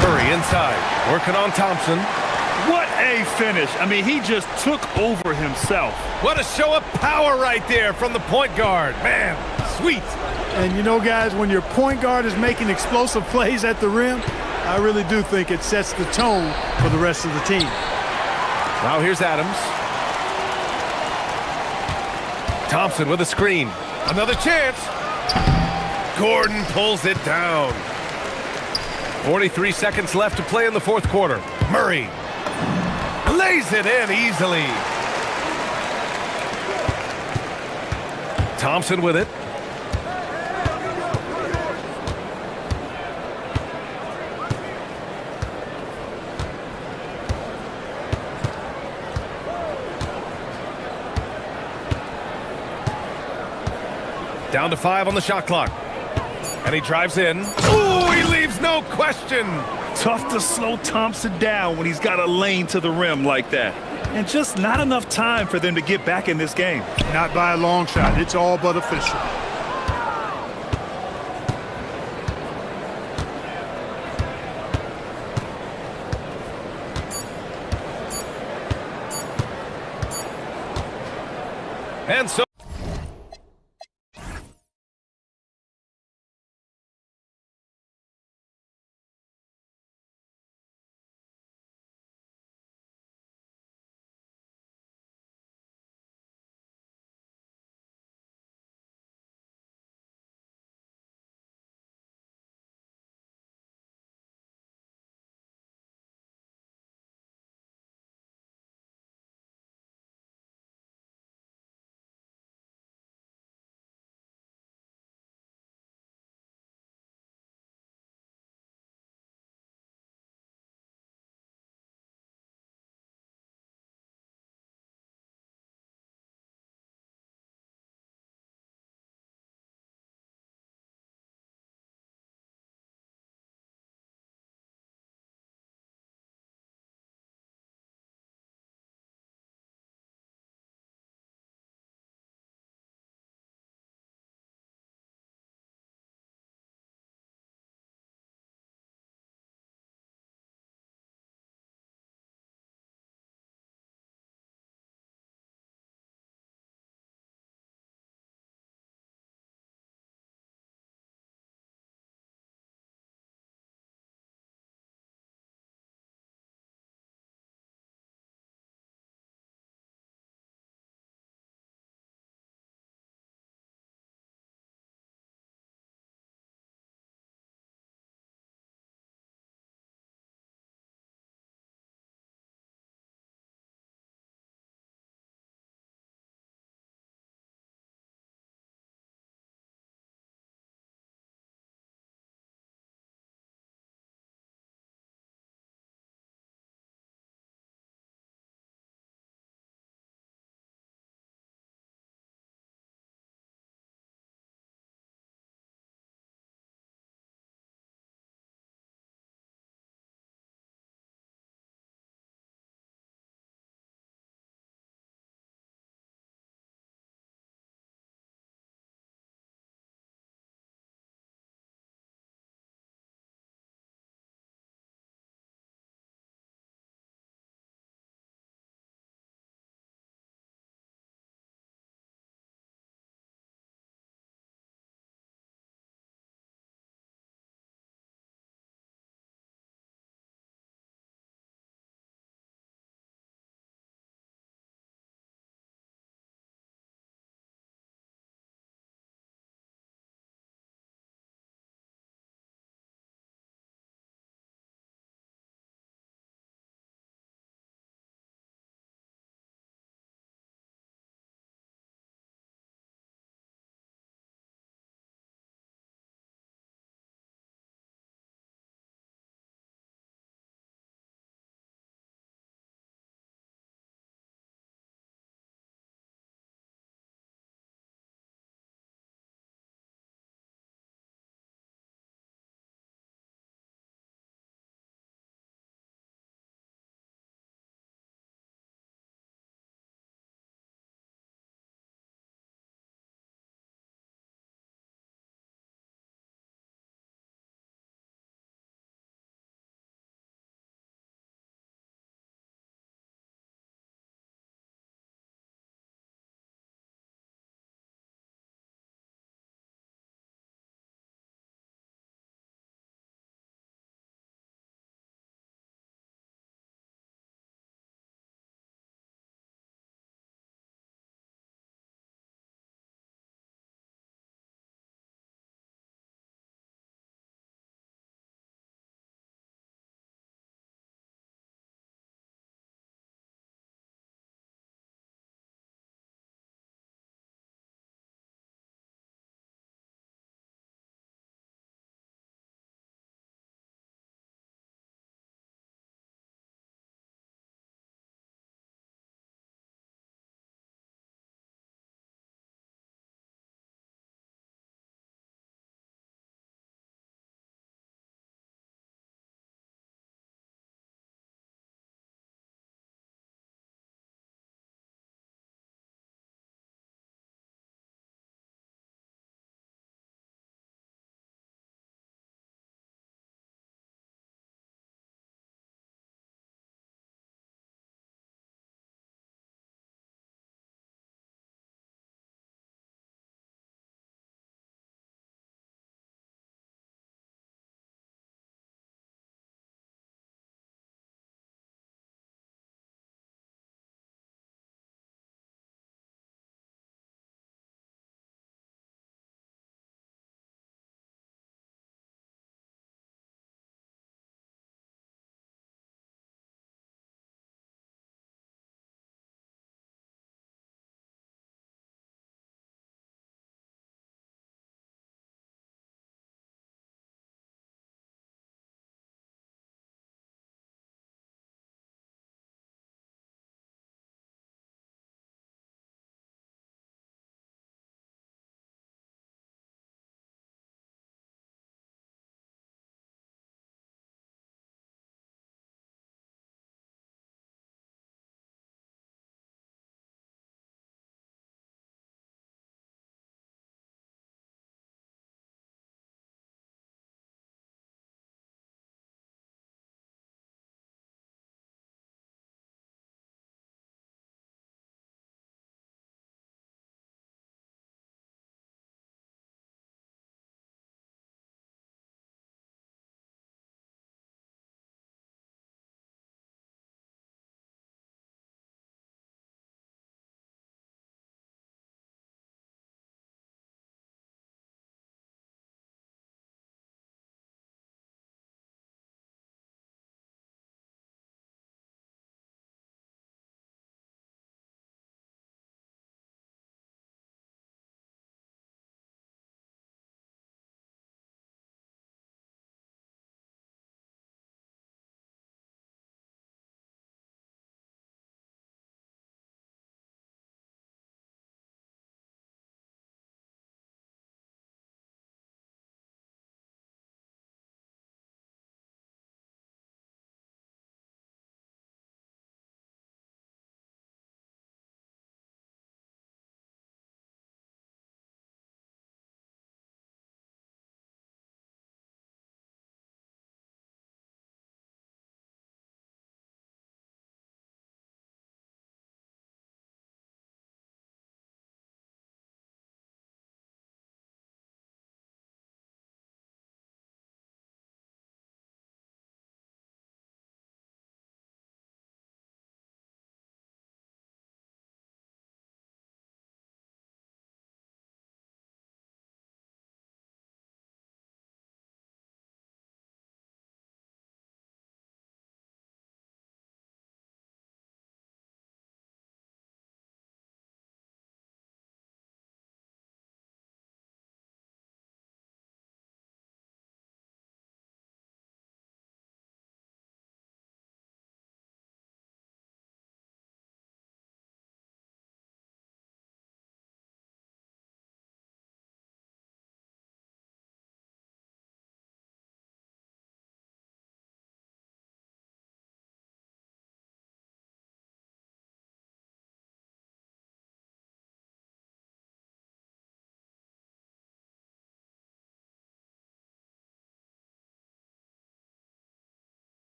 Curry inside, working on Thompson. What a finish. I mean, he just took over himself. What a show of power right there from the point guard. Man, sweet. And you know, guys, when your point guard is making explosive plays at the rim, I really do think it sets the tone for the rest of the team. Now here's Adams. Thompson with a screen. Another chance. Gordon pulls it down. 43 seconds left to play in the fourth quarter. Murray lays it in easily. Thompson with it. Down to 5 on the shot clock. And he drives in. Ooh, he leaves no question. Tough to slow Thompson down when he's got a lane to the rim like that. And just not enough time for them to get back in this game. Not by a long shot. It's all but official. And so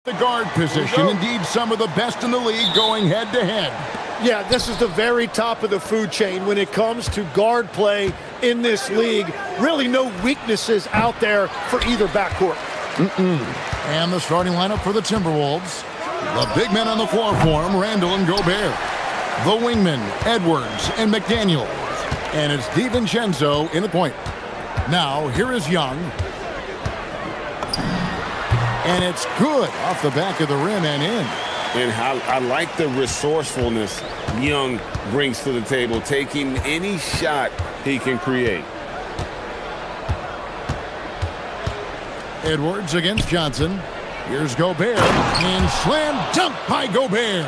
The guard position, indeed some of the best in the league going head-to-head. Yeah, this is the very top of the food chain when it comes to guard play in this league. Really no weaknesses out there for either backcourt. And the starting lineup for the Timberwolves. The big men on the floor for him, Randall and Gobert. The wingmen, Edwards and McDaniels. And it's DiVincenzo in the point. Now, here is Young. And it's good off the back of the rim and in. And I like the resourcefulness Young brings to the table, taking any shot he can create. Edwards against Johnson. Here's Gobert. And slam dunk by Gobert.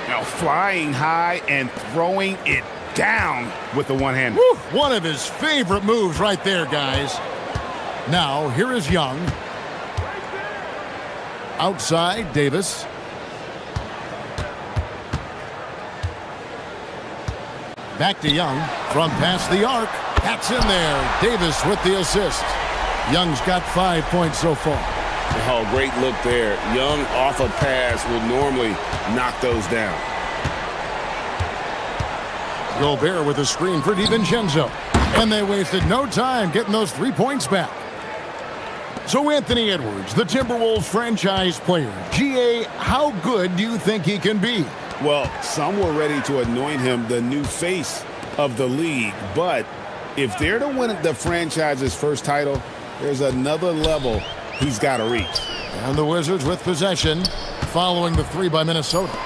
Now flying high and throwing it down with the one-hand. One of his favorite moves right there, guys. Now, here is Young. Outside, Davis. Back to Young. From past the arc. That's in there. Davis with the assist. Young's got 5 points so far. Oh, great look there. Young off a pass would normally knock those down. Gobert with a screen for DiVincenzo. And they wasted no time getting those 3 points back. So Anthony Edwards, the Timberwolves franchise player. GA, how good do you think he can be? Well, some were ready to anoint him the new face of the league. But if they're to win the franchise's first title, there's another level he's got to reach. And the Wizards with possession following the three by Minnesota.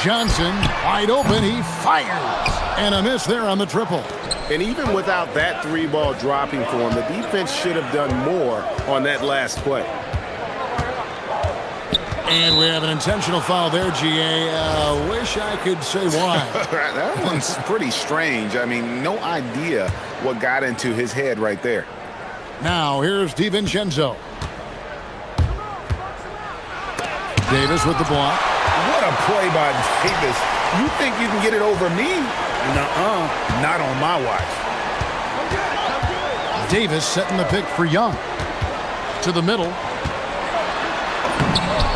Johnson wide open. He fires. And a miss there on the triple. And even without that three ball dropping for him, the defense should have done more on that last play. And we have an intentional foul there, GA. Wish I could say why. That one's pretty strange. I mean, no idea what got into his head right there. Now, here's DiVincenzo. Davis with the block. What a play by Davis. You think you can get it over me? Nuh-uh, not on my watch. Davis setting the pick for Young. To the middle.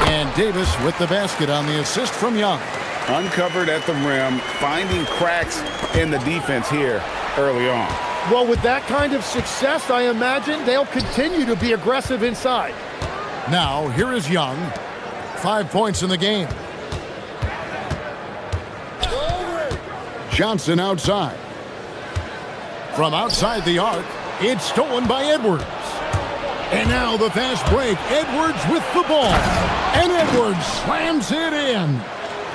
And Davis with the basket on the assist from Young. Uncovered at the rim, finding cracks in the defense here early on. Well, with that kind of success, I imagine they'll continue to be aggressive inside. Now, here is Young. 5 points in the game. Johnson outside. From outside the arc, it's stolen by Edwards. And now the fast break. Edwards with the ball. And Edwards slams it in.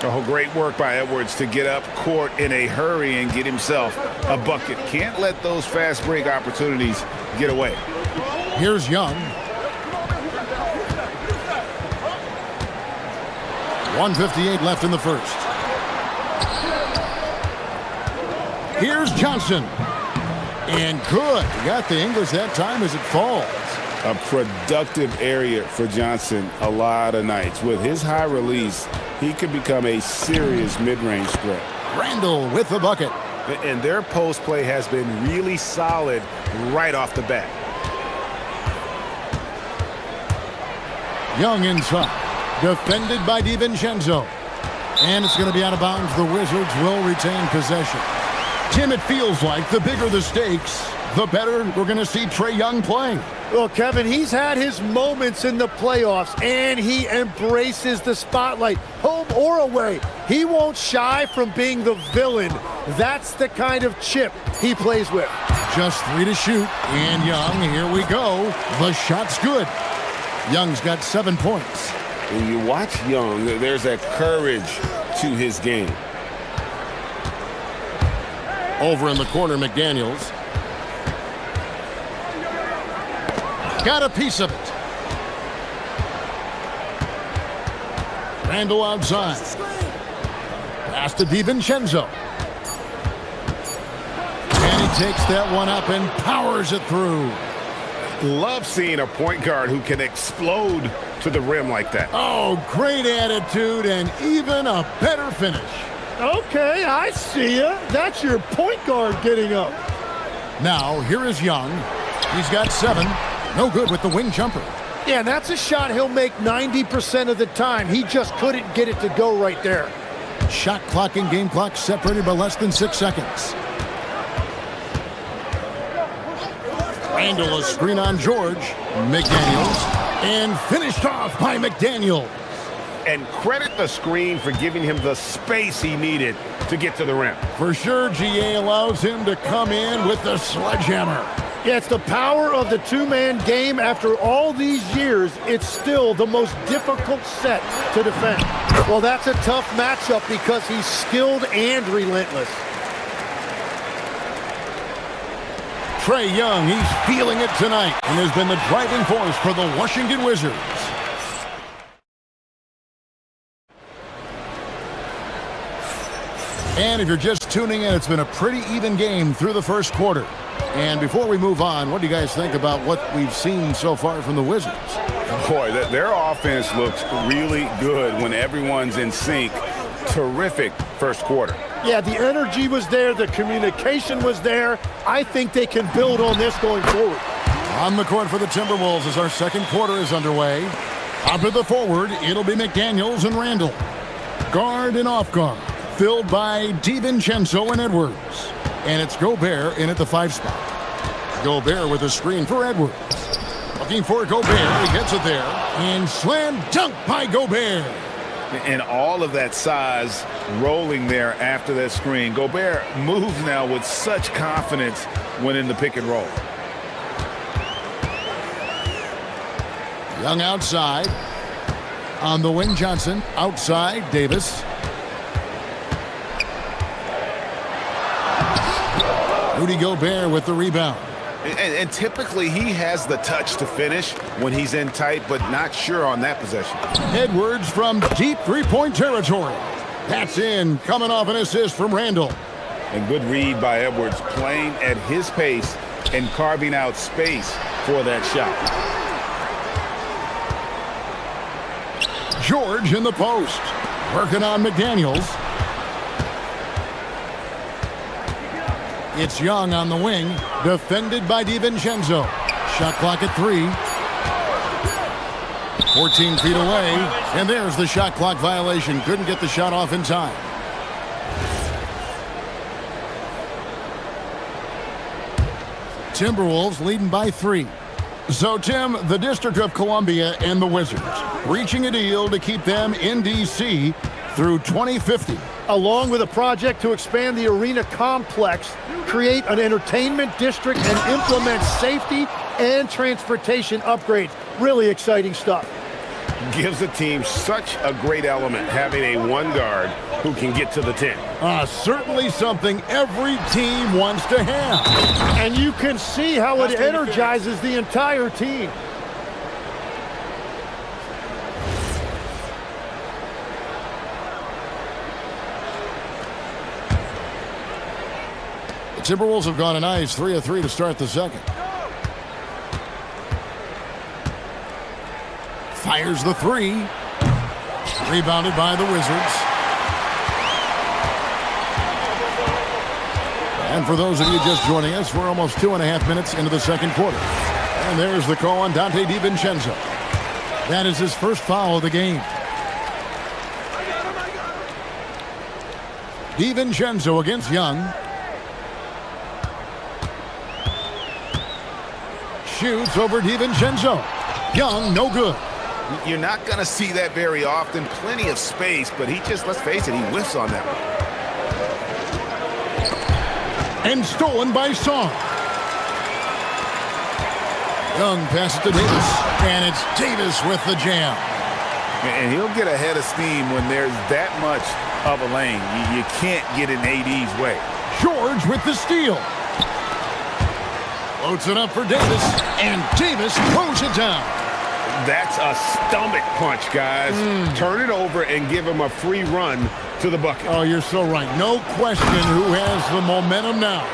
Oh, great work by Edwards to get up court in a hurry and get himself a bucket. Can't let those fast break opportunities get away. Here's Young. 1:58 left in the first. Here's Johnson. And good. He got the English that time as it falls. A productive area for Johnson a lot of nights. With his high release, he could become a serious mid-range threat. Randall with the bucket. And their post play has been really solid right off the bat. Young inside. Defended by DiVincenzo. And it's going to be out of bounds. The Wizards will retain possession. Tim, it feels like the bigger the stakes, the better we're going to see Trae Young playing. Well, Kevin, he's had his moments in the playoffs, and he embraces the spotlight, home or away. He won't shy from being the villain. That's the kind of chip he plays with. Just 3 to shoot. And Young, here we go. The shot's good. Young's got 7 points. When you watch Young, there's that courage to his game. Over in the corner, McDaniels. Got a piece of it. Randall outside. Pass to DiVincenzo. And he takes that one up and powers it through. Love seeing a point guard who can explode to the rim like that. Oh, great attitude and even a better finish. Okay, I see ya. That's your point guard getting up. Now, here is Young. He's got 7. No good with the wing jumper. Yeah, and that's a shot he'll make 90% of the time. He just couldn't get it to go right there. Shot clock and game clock separated by less than 6 seconds. Randall, a screen on George. McDaniels. And finished off by McDaniels. And credit the screen for giving him the space he needed to get to the rim. For sure, GA allows him to come in with the sledgehammer. Yeah, it's the power of the two-man game. After all these years, it's still the most difficult set to defend. Well, that's a tough matchup because he's skilled and relentless. Trae Young, he's feeling it tonight and has been the driving force for the Washington Wizards. And if you're just tuning in, it's been a pretty even game through the first quarter. And before we move on, what do you guys think about what we've seen so far from the Wizards? Boy, their offense looks really good when everyone's in sync. Terrific first quarter. Yeah, the energy was there. The communication was there. I think they can build on this going forward. On the court for the Timberwolves as our second quarter is underway. Up to the forward, it'll be McDaniels and Randall. Guard and off guard, filled by DiVincenzo and Edwards. And it's Gobert in at the 5 spot. Gobert with a screen for Edwards. Looking for Gobert. He gets it there. And slam dunk by Gobert. And all of that size rolling there after that screen. Gobert moves now with such confidence when in the pick and roll. Young outside. On the wing, Johnson. Outside, Davis. Rudy Gobert with the rebound. And typically he has the touch to finish when he's in tight, but not sure on that possession. Edwards from deep three-point territory. That's in, coming off an assist from Randall. And good read by Edwards, playing at his pace and carving out space for that shot. George in the post. Working on McDaniels. It's Young on the wing, defended by DiVincenzo. Shot clock at 3. 14 feet away, and there's the shot clock violation. Couldn't get the shot off in time. Timberwolves leading by 3. So, Tim, the District of Columbia and the Wizards reaching a deal to keep them in D.C. through 2050. Along with a project to expand the arena complex, create an entertainment district, and implement safety and transportation upgrades. Really exciting stuff. Gives the team such a great element having a one guard who can get to the 10. Certainly something every team wants to have. And you can see how it energizes the entire team. The Timberwolves have gone a nice 3 of 3 to start the second. Fires the 3. Rebounded by the Wizards. And for those of you just joining us, we're almost 2.5 minutes into the second quarter. And there's the call on Dante DiVincenzo. That is his first foul of the game. DiVincenzo against Young. Shoots over DiVincenzo. Young, no good. You're not going to see that very often. Plenty of space, but he just, let's face it, he whiffs on that one. And stolen by Song. Young passes to Davis, and it's Davis with the jam. And he'll get ahead of steam when there's that much of a lane. You can't get in AD's way. George with the steal. Floats it up for Davis, and Davis throws it down. That's a stomach punch, guys. Turn it over and give him a free run to the bucket. Oh, you're so right. No question who has the momentum now.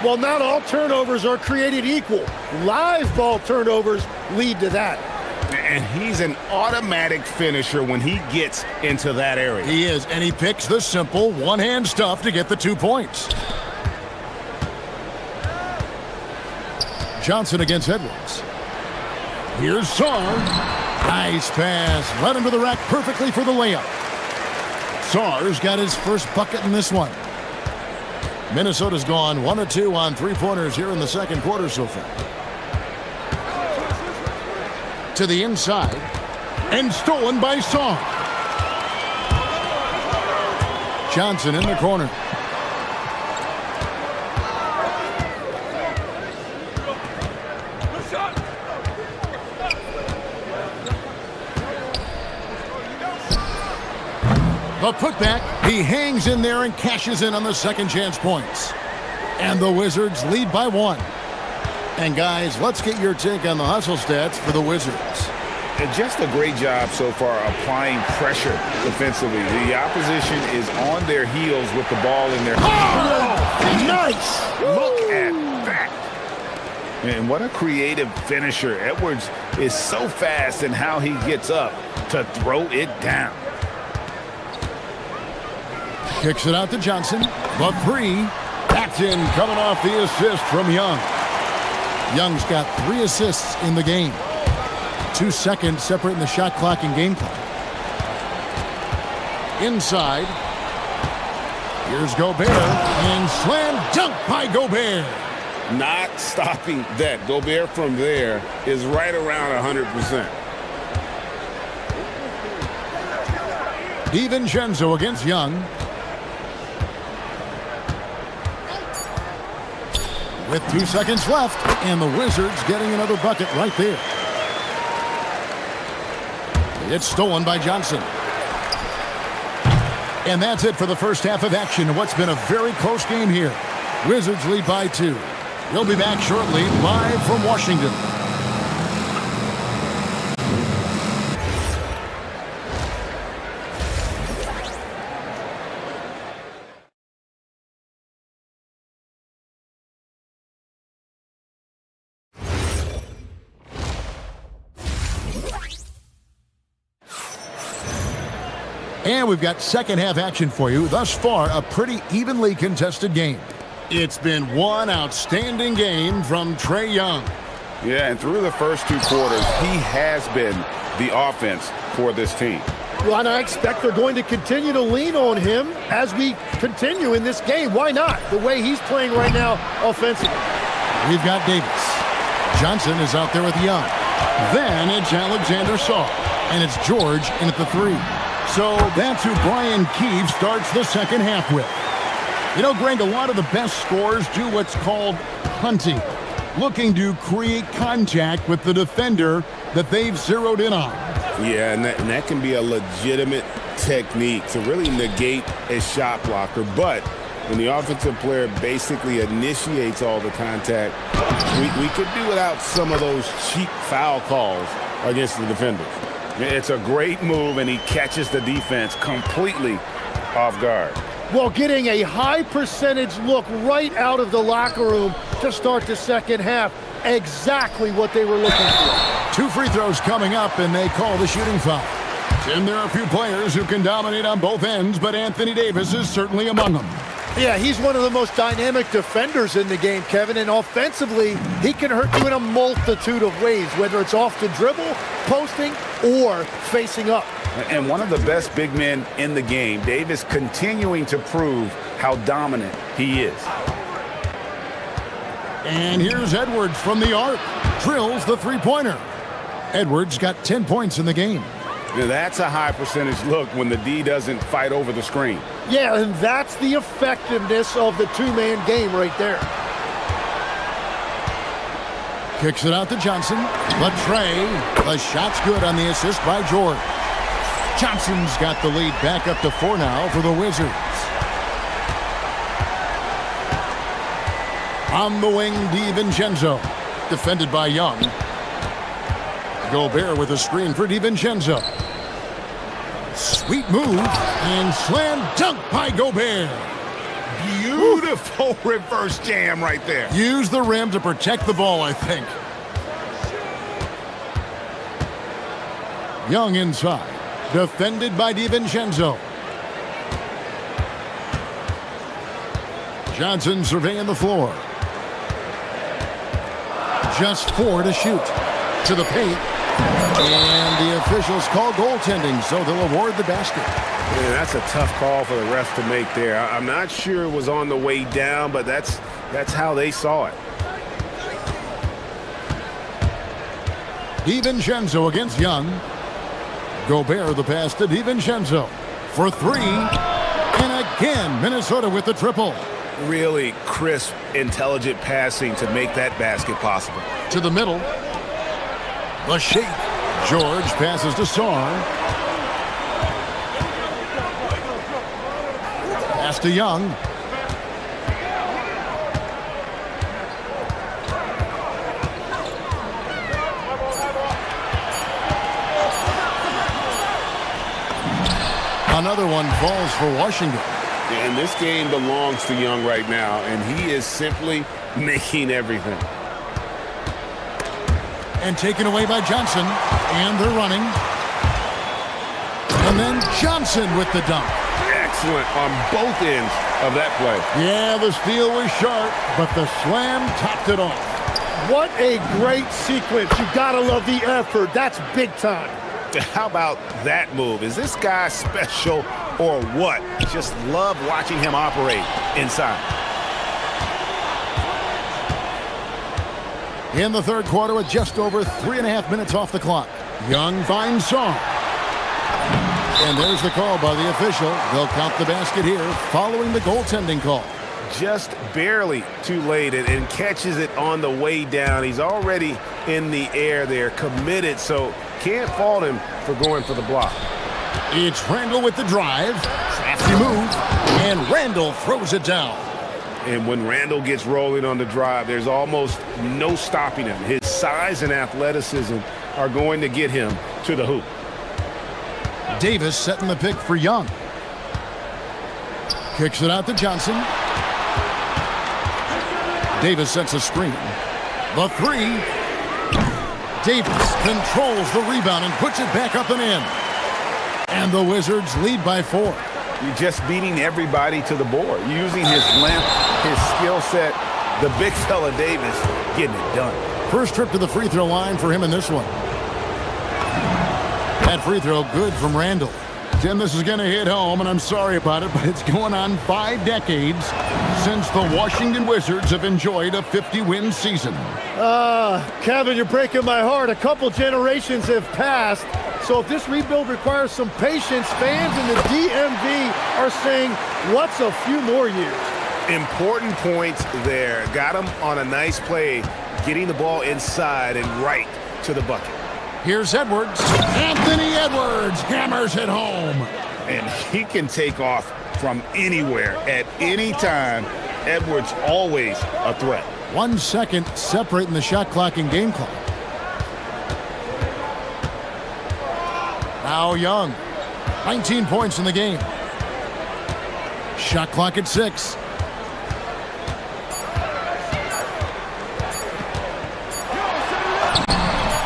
Well, not all turnovers are created equal. Live ball turnovers lead to that. And he's an automatic finisher when he gets into that area. He is, and he picks the simple one-hand stuff to get the 2 points. Johnson against Edwards. Here's Saar. Nice pass. Led him to the rack perfectly for the layup. Saar's got his first bucket in this one. Minnesota's gone 1 of 2 on three-pointers here in the second quarter so far. To the inside. And stolen by Saar. Johnson in the corner. The putback, he hangs in there and cashes in on the second chance points. And the Wizards lead by 1. And guys, let's get your take on the hustle stats for the Wizards. Just a great job so far applying pressure defensively. The opposition is on their heels with the ball in their hands. Nice! Look at that. And what a creative finisher. Edwards is so fast in how he gets up to throw it down. Kicks it out to Johnson. The three. That's in, coming off the assist from Young. Young's got 3 assists in the game. 2 seconds separating the shot clock and game clock. Inside. Here's Gobert. And slam dunk by Gobert. Not stopping that. Gobert from there is right around 100%. DiVincenzo against Young. With 2 seconds left, and the Wizards getting another bucket right there. It's stolen by Johnson. And that's it for the first half of action. What's been a very close game here. Wizards lead by 2. We'll be back shortly, live from Washington. And we've got second half action for you. Thus far, a pretty evenly contested game. It's been one outstanding game from Trae Young. Yeah, and through the first 2 quarters, he has been the offense for this team. Well, and I expect they're going to continue to lean on him as we continue in this game. Why not? The way he's playing right now offensively. We've got Davis. Johnson is out there with Young. Then it's Alexander Saar. And it's George in at the 3. So that's who Brian Keefe starts the second half with. You know, Greg, a lot of the best scorers do what's called hunting, looking to create contact with the defender that they've zeroed in on. Yeah, and that can be a legitimate technique to really negate a shot blocker. But when the offensive player basically initiates all the contact, we could do without some of those cheap foul calls against the defenders. It's a great move, and he catches the defense completely off guard. Well, getting a high percentage look right out of the locker room to start the second half. Exactly what they were looking for. 2 free throws coming up, and they call the shooting foul. And there are a few players who can dominate on both ends, but Anthony Davis is certainly among them. Yeah, he's one of the most dynamic defenders in the game, Kevin, and offensively, he can hurt you in a multitude of ways, whether it's off the dribble, posting, or facing up. And one of the best big men in the game, Davis continuing to prove how dominant he is. And here's Edwards from the arc. Drills the three-pointer. Edwards got 10 points in the game. Now that's a high percentage look when the D doesn't fight over the screen. Yeah, and that's the effectiveness of the 2-man game right there. Kicks it out to Johnson. But Trae, the shot's good on the assist by George. Johnson's got the lead back up to 4 now for the Wizards. On the wing, DiVincenzo. Defended by Young. Gobert with a screen for DiVincenzo. Sweet move. And slam dunk by Gobert. Beautiful reverse jam right there. Use the rim to protect the ball, I think. Young inside. Defended by DiVincenzo. Johnson surveying the floor. Just 4 to shoot. to the paint. And the officials call goaltending, so they'll award the basket. Man, that's a tough call for the refs to make there. I'm not sure it was on the way down, but that's how they saw it. DiVincenzo against Young. Gobert the pass to DiVincenzo for three. And again, Minnesota with the triple. Really crisp, intelligent passing to make that basket possible. To the middle. The shake. George passes to Sarr. Pass to Young. Another one falls for Washington. And this game belongs to Young right now, and he is simply making everything. And taken away by Johnson. And they're running. And then Johnson with the dunk. Excellent on both ends of that play. Yeah, the steal was sharp, but the slam topped it off. What a great sequence. You gotta love the effort. That's big time. How about that move? Is this guy special or what? Just love watching him operate inside. In the third quarter with just over 3.5 minutes off the clock. Young finds Sarr. And there's the call by the official. They'll count the basket here following the goaltending call. Just barely too late and catches it on the way down. He's already in the air there, committed, so can't fault him for going for the block. It's Randall with the drive. Crafty move. And Randall throws it down. And when Randall gets rolling on the drive, there's almost no stopping him. His size and athleticism are going to get him to the hoop. Davis setting the pick for Young. Kicks it out to Johnson. Davis sets a screen. The three. Davis controls the rebound and puts it back up and in. And the Wizards lead by 4. You're just beating everybody to the board, using his length, his skill set. The big fella Davis getting it done. First trip to the free throw line for him in this one. That free throw good from Randall. Tim, this is going to hit home, and I'm sorry about it, but it's going on 5 decades since the Washington Wizards have enjoyed a 50-win season. Kevin, you're breaking my heart. A couple generations have passed. So if this rebuild requires some patience, fans in the DMV are saying, what's a few more years? Important points there. Got him on a nice play, getting the ball inside and right to the bucket. Here's Edwards. Anthony Edwards hammers it home. And he can take off from anywhere at any time. Edwards always a threat. 1 second separating the shot clock and game clock. Now Young. 19 points in the game. Shot clock at 6.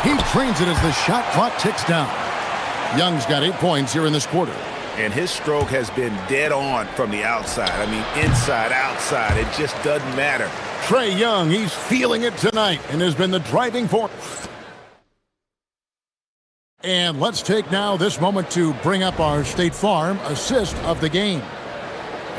He trains it as the shot clock ticks down. Young's got 8 points here in this quarter. And his stroke has been dead on from the outside. I mean, inside, outside, it just doesn't matter. Trae Young, he's feeling it tonight and has been the driving force. And let's take now this moment to bring up our State Farm assist of the game.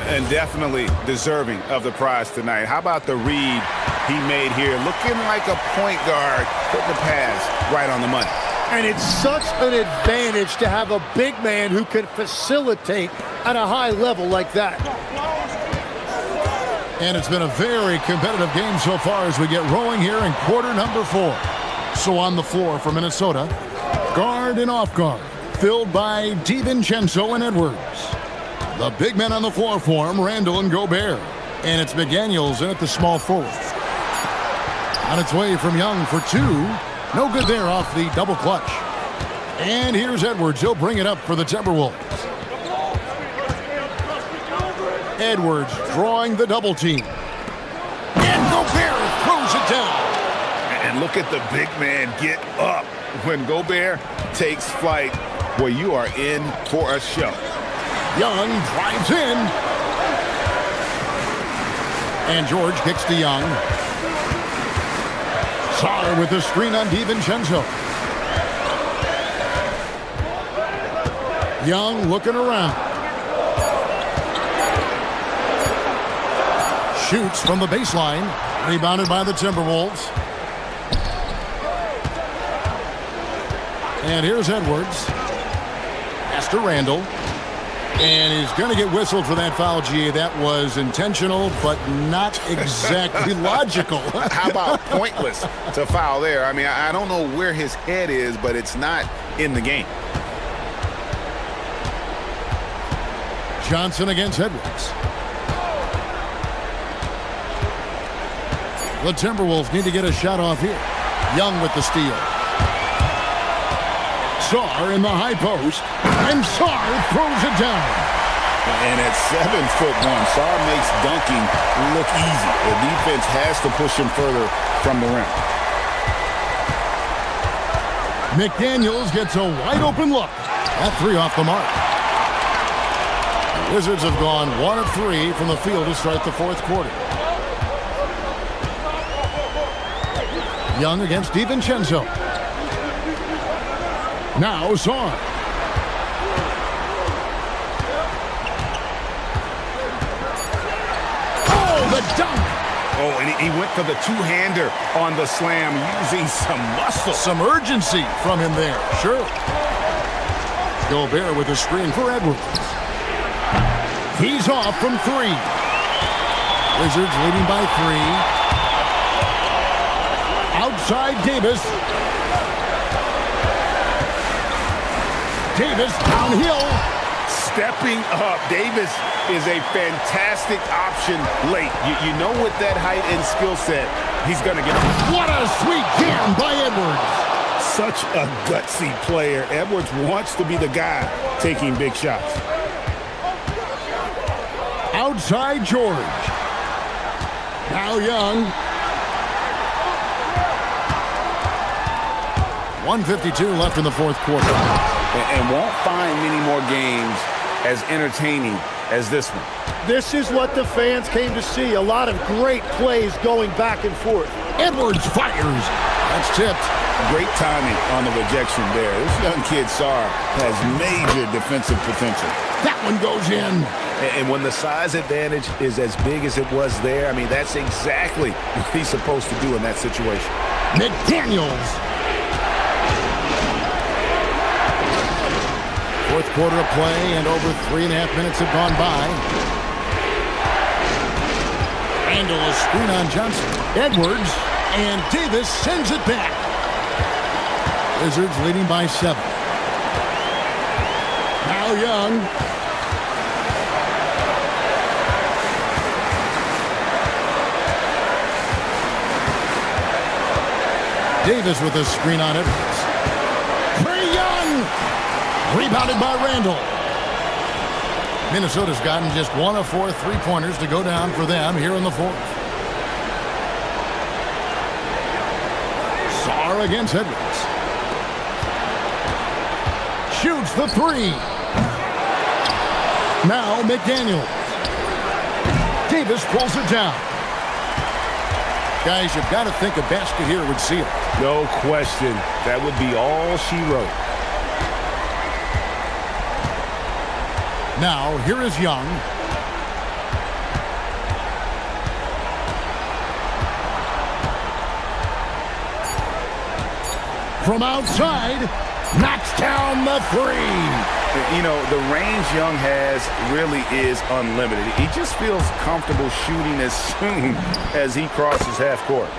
And definitely deserving of the prize tonight. How about the read he made here? Looking like a point guard, putting the pass right on the money. And it's such an advantage to have a big man who can facilitate at a high level like that. And it's been a very competitive game so far as we get rolling here in quarter number 4. So on the floor for Minnesota, guard and off guard, filled by DiVincenzo and Edwards. The big men on the floor for him, Randall and Gobert. And it's McDaniels in at the small forward. On its way from Young for 2. No good there off the double clutch. And here's Edwards. He'll bring it up for the Timberwolves. Edwards drawing the double team. And Gobert throws it down. And look at the big man get up. When Gobert takes flight, well, you are in for a show. Young drives in. And George kicks to Young. Saar with the screen on DiVincenzo. Young looking around. Shoots from the baseline. Rebounded by the Timberwolves. And here's Edwards. Pass to Randall. And he's going to get whistled for that foul, G. That was intentional, but not exactly logical. How about pointless to foul there? I mean, I don't know where his head is, but it's not in the game. Johnson against Edwards. The Timberwolves need to get a shot off here. Young with the steal. Saar in the high post, and Saar throws it down. And at 7'1", Saar makes dunking look easy. The defense has to push him further from the rim. McDaniels gets a wide open look. That three off the mark. The Wizards have gone 1 of 3 from the field to start the fourth quarter. Young against DiVincenzo. Now Saar. Oh, the dunk. Oh, and he went for the two-hander on the slam, using some muscle. Some urgency from him there. Sure. Gobert with a screen for Edwards. He's off from 3. Wizards leading by 3. Outside Davis. Davis downhill. Stepping up. Davis is a fantastic option late. You know with that height and skill set, he's going to get it. What a sweet jam by Edwards. Such a gutsy player. Edwards wants to be the guy taking big shots. Outside George. Now Young. 1:52 left in the fourth quarter. And won't find many more games as entertaining as this one. This is what the fans came to see. A lot of great plays going back and forth. Edwards fires. That's tipped. Great timing on the rejection there. This young kid, Saar, has major defensive potential. That one goes in. And when the size advantage is as big as it was there, I mean, that's exactly what he's supposed to do in that situation. McDaniels. Fourth quarter of play, and over 3.5 minutes have gone by. Randall a screen on Johnson. Edwards, and Davis sends it back. Wizards leading by 7. Now Young. Davis with a screen on Edwards. Trae Young! Rebounded by Randall. Minnesota's gotten just 1 of 4 3-pointers to go down for them here in the fourth. Saar against Edwards. Shoots the 3. Now McDaniels. Davis pulls it down. Guys, you've got to think a basket here would seal it. No question. That would be all she wrote. Now, here is Young. From outside, knocks down the 3. You know, the range Young has really is unlimited. He just feels comfortable shooting as soon as he crosses half court.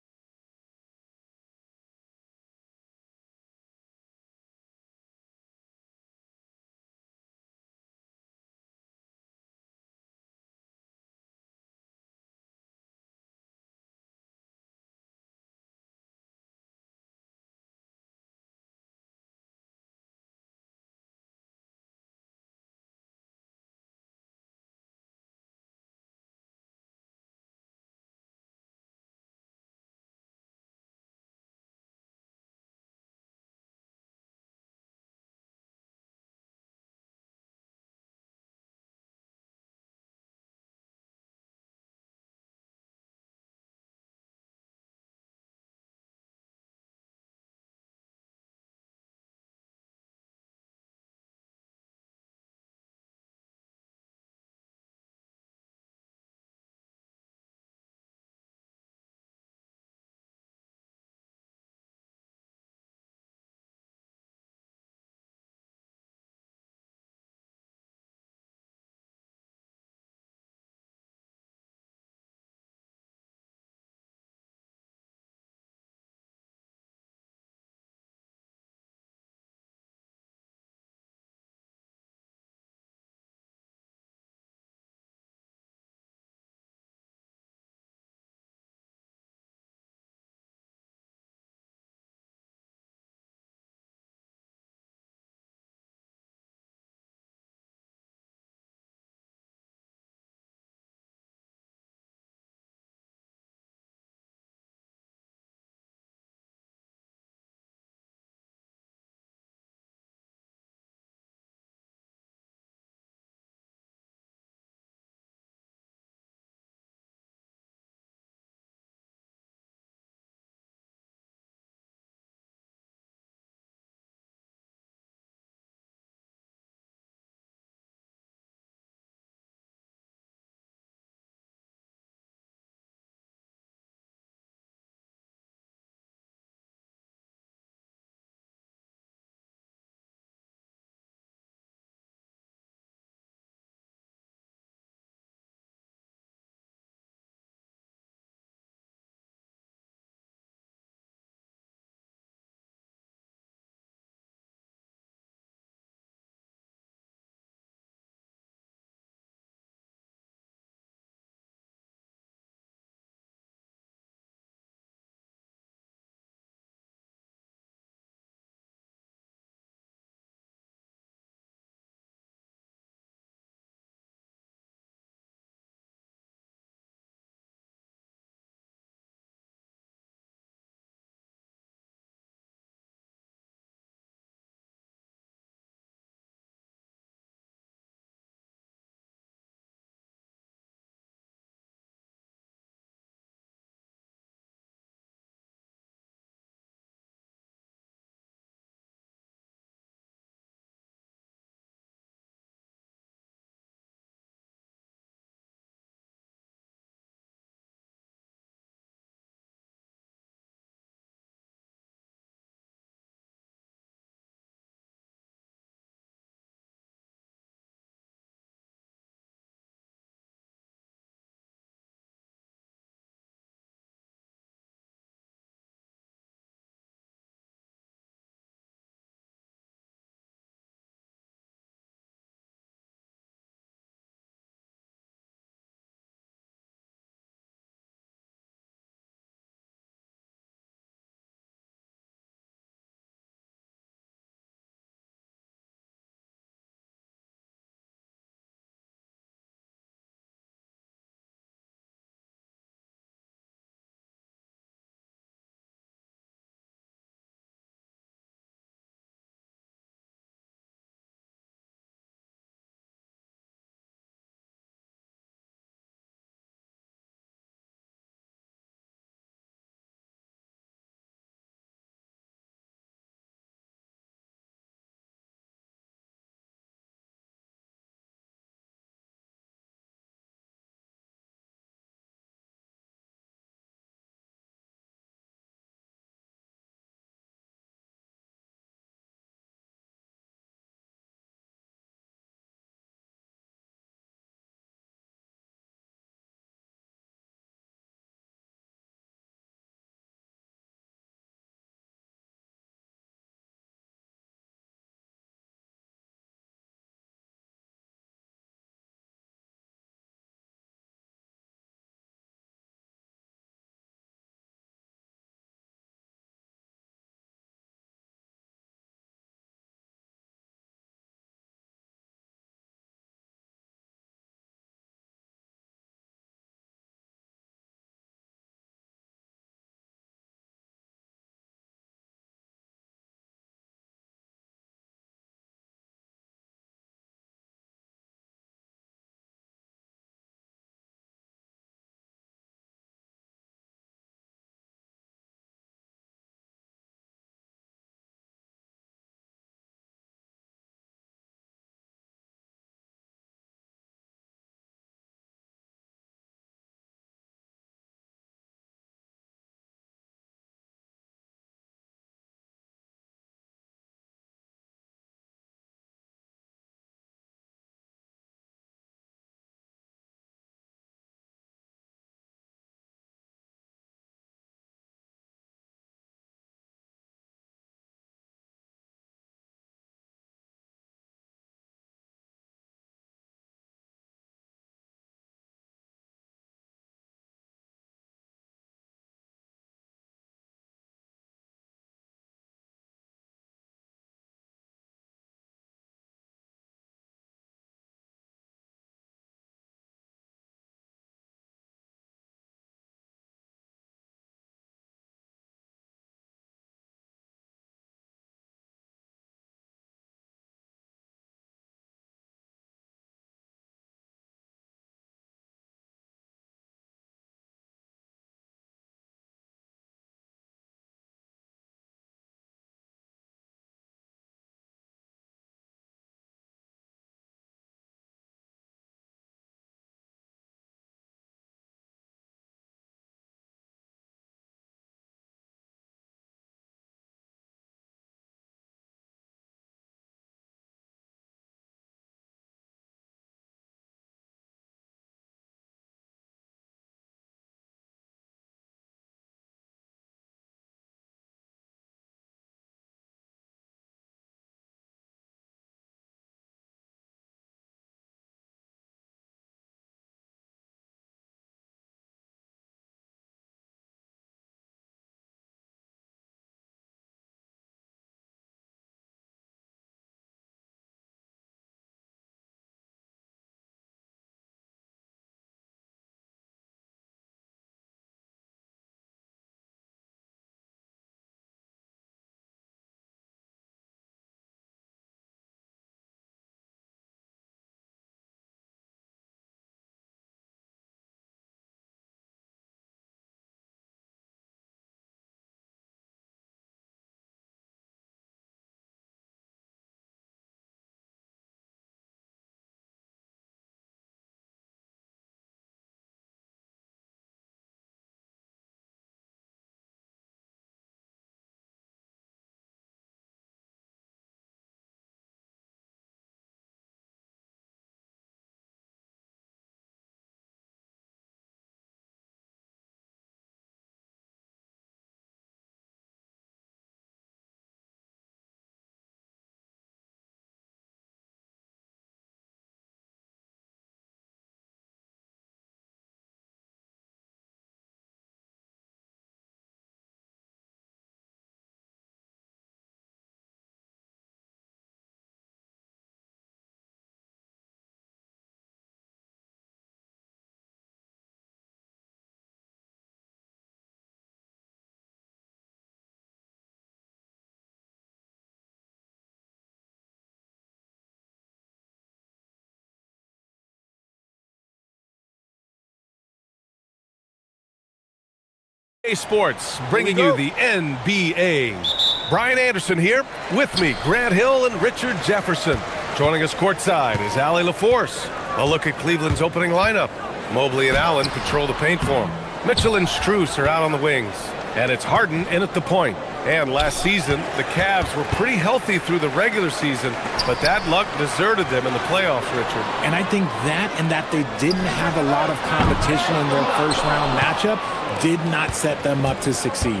Sports, bringing you the NBA. Brian Anderson here. With me, Grant Hill and Richard Jefferson. Joining us courtside is Allie LaForce. A look at Cleveland's opening lineup. Mobley and Allen control the paint for him. Mitchell and Strus are out on the wings. And it's Harden in at the point. And last season, the Cavs were pretty healthy through the regular season, but that luck deserted them in the playoffs, Richard. And I think that and that they didn't have a lot of competition in their first round matchup did not set them up to succeed.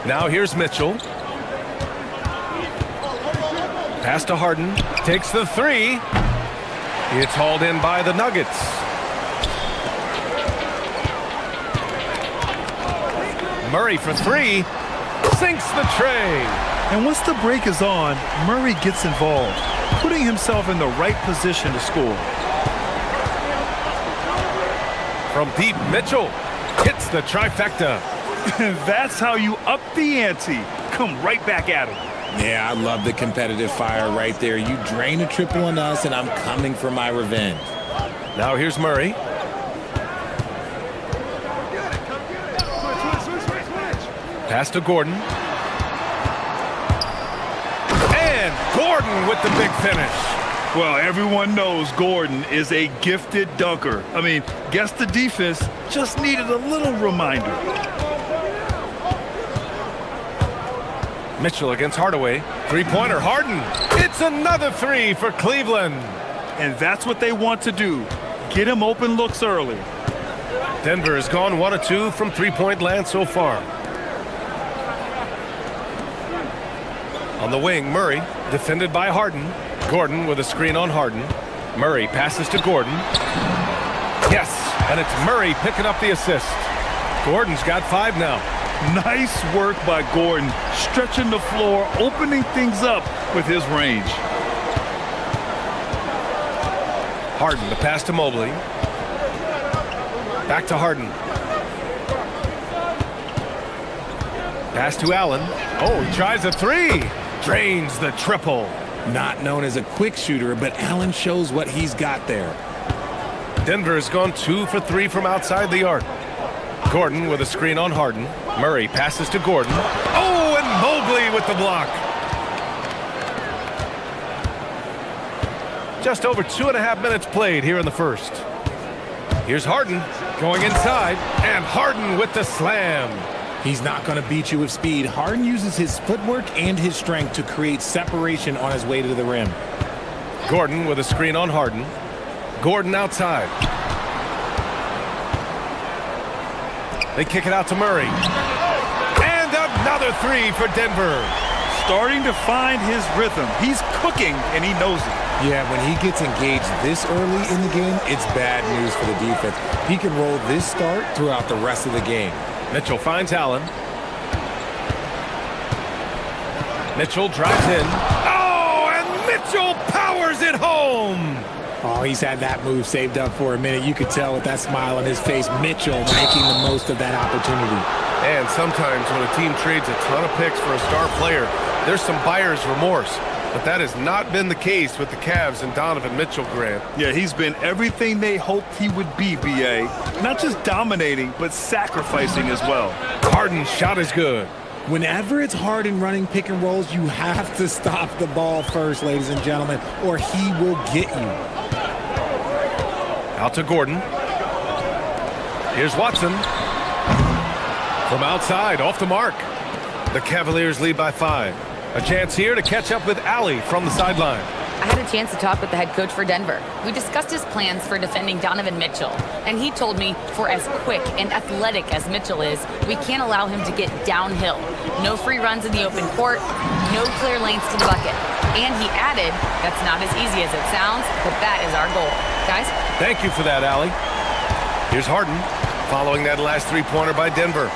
Now here's Mitchell. Pass to Harden. Takes the three. It's hauled in by the Nuggets. Murray for three. Sinks the tray. And once the break is on, Murray gets involved, putting himself in the right position to score. From deep, Mitchell hits the trifecta. That's how you up the ante. Come right back at him. Yeah, I love the competitive fire right there. You drain a triple on us, and I'm coming for my revenge. Now here's Murray. Pass to Gordon. And Gordon with the big finish. Well, everyone knows Gordon is a gifted dunker. I mean, guess the defense just needed a little reminder. Mitchell against Hardaway. Three-pointer, Harden. It's another three for Cleveland. And that's what they want to do. Get him open looks early. Denver has gone 1 of 2 from three-point land so far. On the wing, Murray, defended by Harden. Gordon with a screen on Harden. Murray passes to Gordon. Yes, and it's Murray picking up the assist. Gordon's got 5 now. Nice work by Gordon, stretching the floor, opening things up with his range. Harden, the pass to Mobley. Back to Harden. Pass to Allen. Oh, he tries a three. Drains the triple. Not known as a quick shooter, but Allen shows what he's got there. Denver has gone 2 for 3 from outside the arc. Gordon with a screen on Harden. Murray passes to Gordon. Oh, and Mobley with the block. Just over 2.5 minutes played here in the first. Here's Harden going inside, and Harden with the slam. He's not going to beat you with speed. Harden uses his footwork and his strength to create separation on his way to the rim. Gordon with a screen on Harden. Gordon outside. They kick it out to Murray. And another three for Denver. Starting to find his rhythm. He's cooking, and he knows it. Yeah, when he gets engaged this early in the game, it's bad news for the defense. He can roll this start throughout the rest of the game. Mitchell finds Allen. Mitchell drives in. Oh, and Mitchell powers it home. Oh, he's had that move saved up for a minute. You could tell with that smile on his face, Mitchell making the most of that opportunity. And sometimes when a team trades a ton of picks for a star player, there's some buyer's remorse. But that has not been the case with the Cavs and Donovan Mitchell, Grant. Yeah, he's been everything they hoped he would be, B.A. Not just dominating, but sacrificing as well. Harden's shot is good. Whenever it's Harden running pick and rolls, you have to stop the ball first, ladies and gentlemen, or he will get you. Out to Gordon. Here's Watson. From outside, off the mark. The Cavaliers lead by 5. A chance here to catch up with Allie from the sideline. I had a chance to talk with the head coach for Denver. We discussed his plans for defending Donovan Mitchell, and he told me for as quick and athletic as Mitchell is, we can't allow him to get downhill. No free runs in the open court, no clear lanes to the bucket. And he added, that's not as easy as it sounds, but that is our goal. Guys? Thank you for that, Allie. Here's Harden, following that last three-pointer by Denver.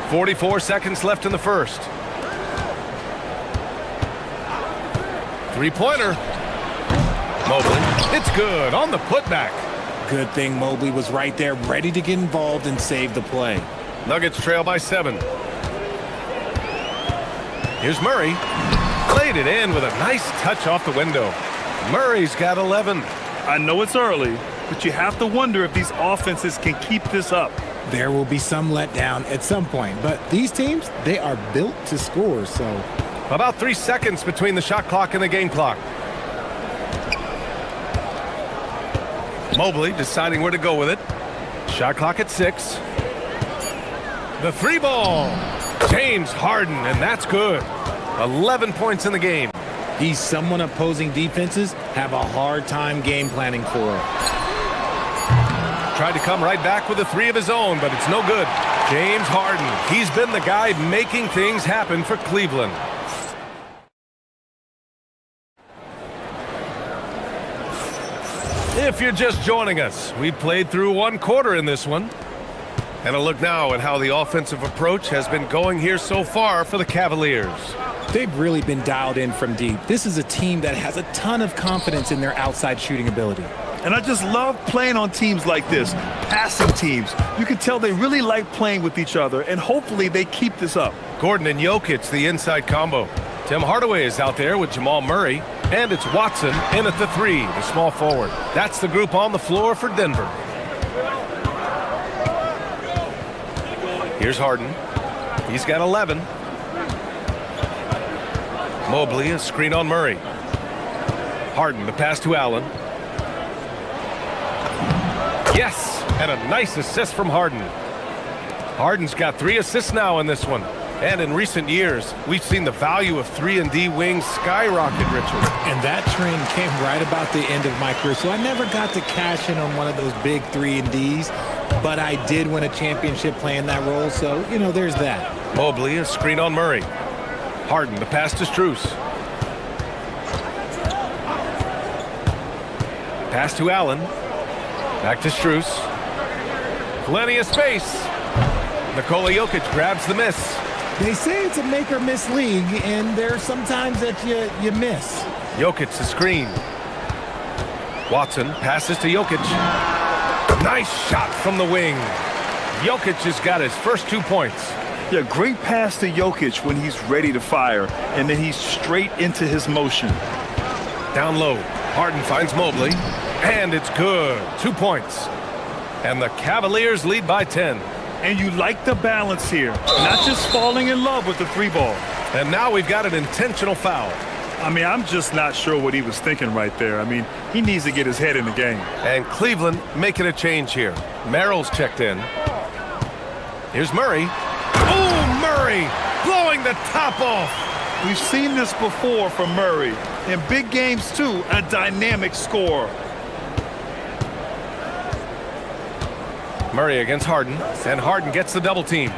44 seconds left in the first. Three-pointer. Mobley. It's good on the putback. Good thing Mobley was right there, ready to get involved and save the play. Nuggets trail by 7. Here's Murray. Played it in with a nice touch off the window. Murray's got 11. I know it's early, but you have to wonder if these offenses can keep this up. There will be some letdown at some point, but these teams, they are built to score, so... About 3 seconds between the shot clock and the game clock. Mobley deciding where to go with it. Shot clock at 6. The 3 ball. James Harden, and that's good. 11 points in the game. He's someone opposing defenses have a hard time game planning for. Tried to come right back with a 3 of his own, but it's no good. James Harden, he's been the guy making things happen for Cleveland. If you're just joining us, we played through 1 quarter in this one. And a look now at how the offensive approach has been going here so far for the Cavaliers. They've really been dialed in from deep. This is a team that has a ton of confidence in their outside shooting ability. And I just love playing on teams like this, passing teams. You can tell they really like playing with each other, and hopefully they keep this up. Gordon and Jokic, the inside combo. Tim Hardaway is out there with Jamal Murray. And it's Watson in at the 3, the small forward. That's the group on the floor for Denver. Here's Harden. He's got 11. Mobley, a screen on Murray. Harden, the pass to Allen. Yes, and a nice assist from Harden. Harden's got 3 assists now in this one. And in recent years, we've seen the value of 3-and-D wings skyrocket, Richard. And that trend came right about the end of my career. So I never got to cash in on one of those big 3-and-Ds, but I did win a championship playing that role. So, you know, there's that. Mobley, a screen on Murray. Harden, the pass to Strus. Pass to Allen. Back to Strus. Plenty of space. Nikola Jokic grabs the miss. They say it's a make-or-miss league, and there's sometimes that you miss. Jokic, the screen. Watson passes to Jokic. Nice shot from the wing. Jokic has got his first 2 points. Yeah, great pass to Jokic when he's ready to fire, and then he's straight into his motion. Down low, Harden finds Mobley, and it's good. 2 points. And the Cavaliers lead by 10. And you like the balance here, not just falling in love with the 3 ball. And now we've got an intentional foul. I mean, I'm just not sure what he was thinking right there. I mean, he needs to get his head in the game. And Cleveland making a change here. Merrill's checked in. Here's Murray. Oh, Murray blowing the top off. We've seen this before from Murray. In big games, too, a dynamic scorer. Murray against Harden, and Harden gets the double team.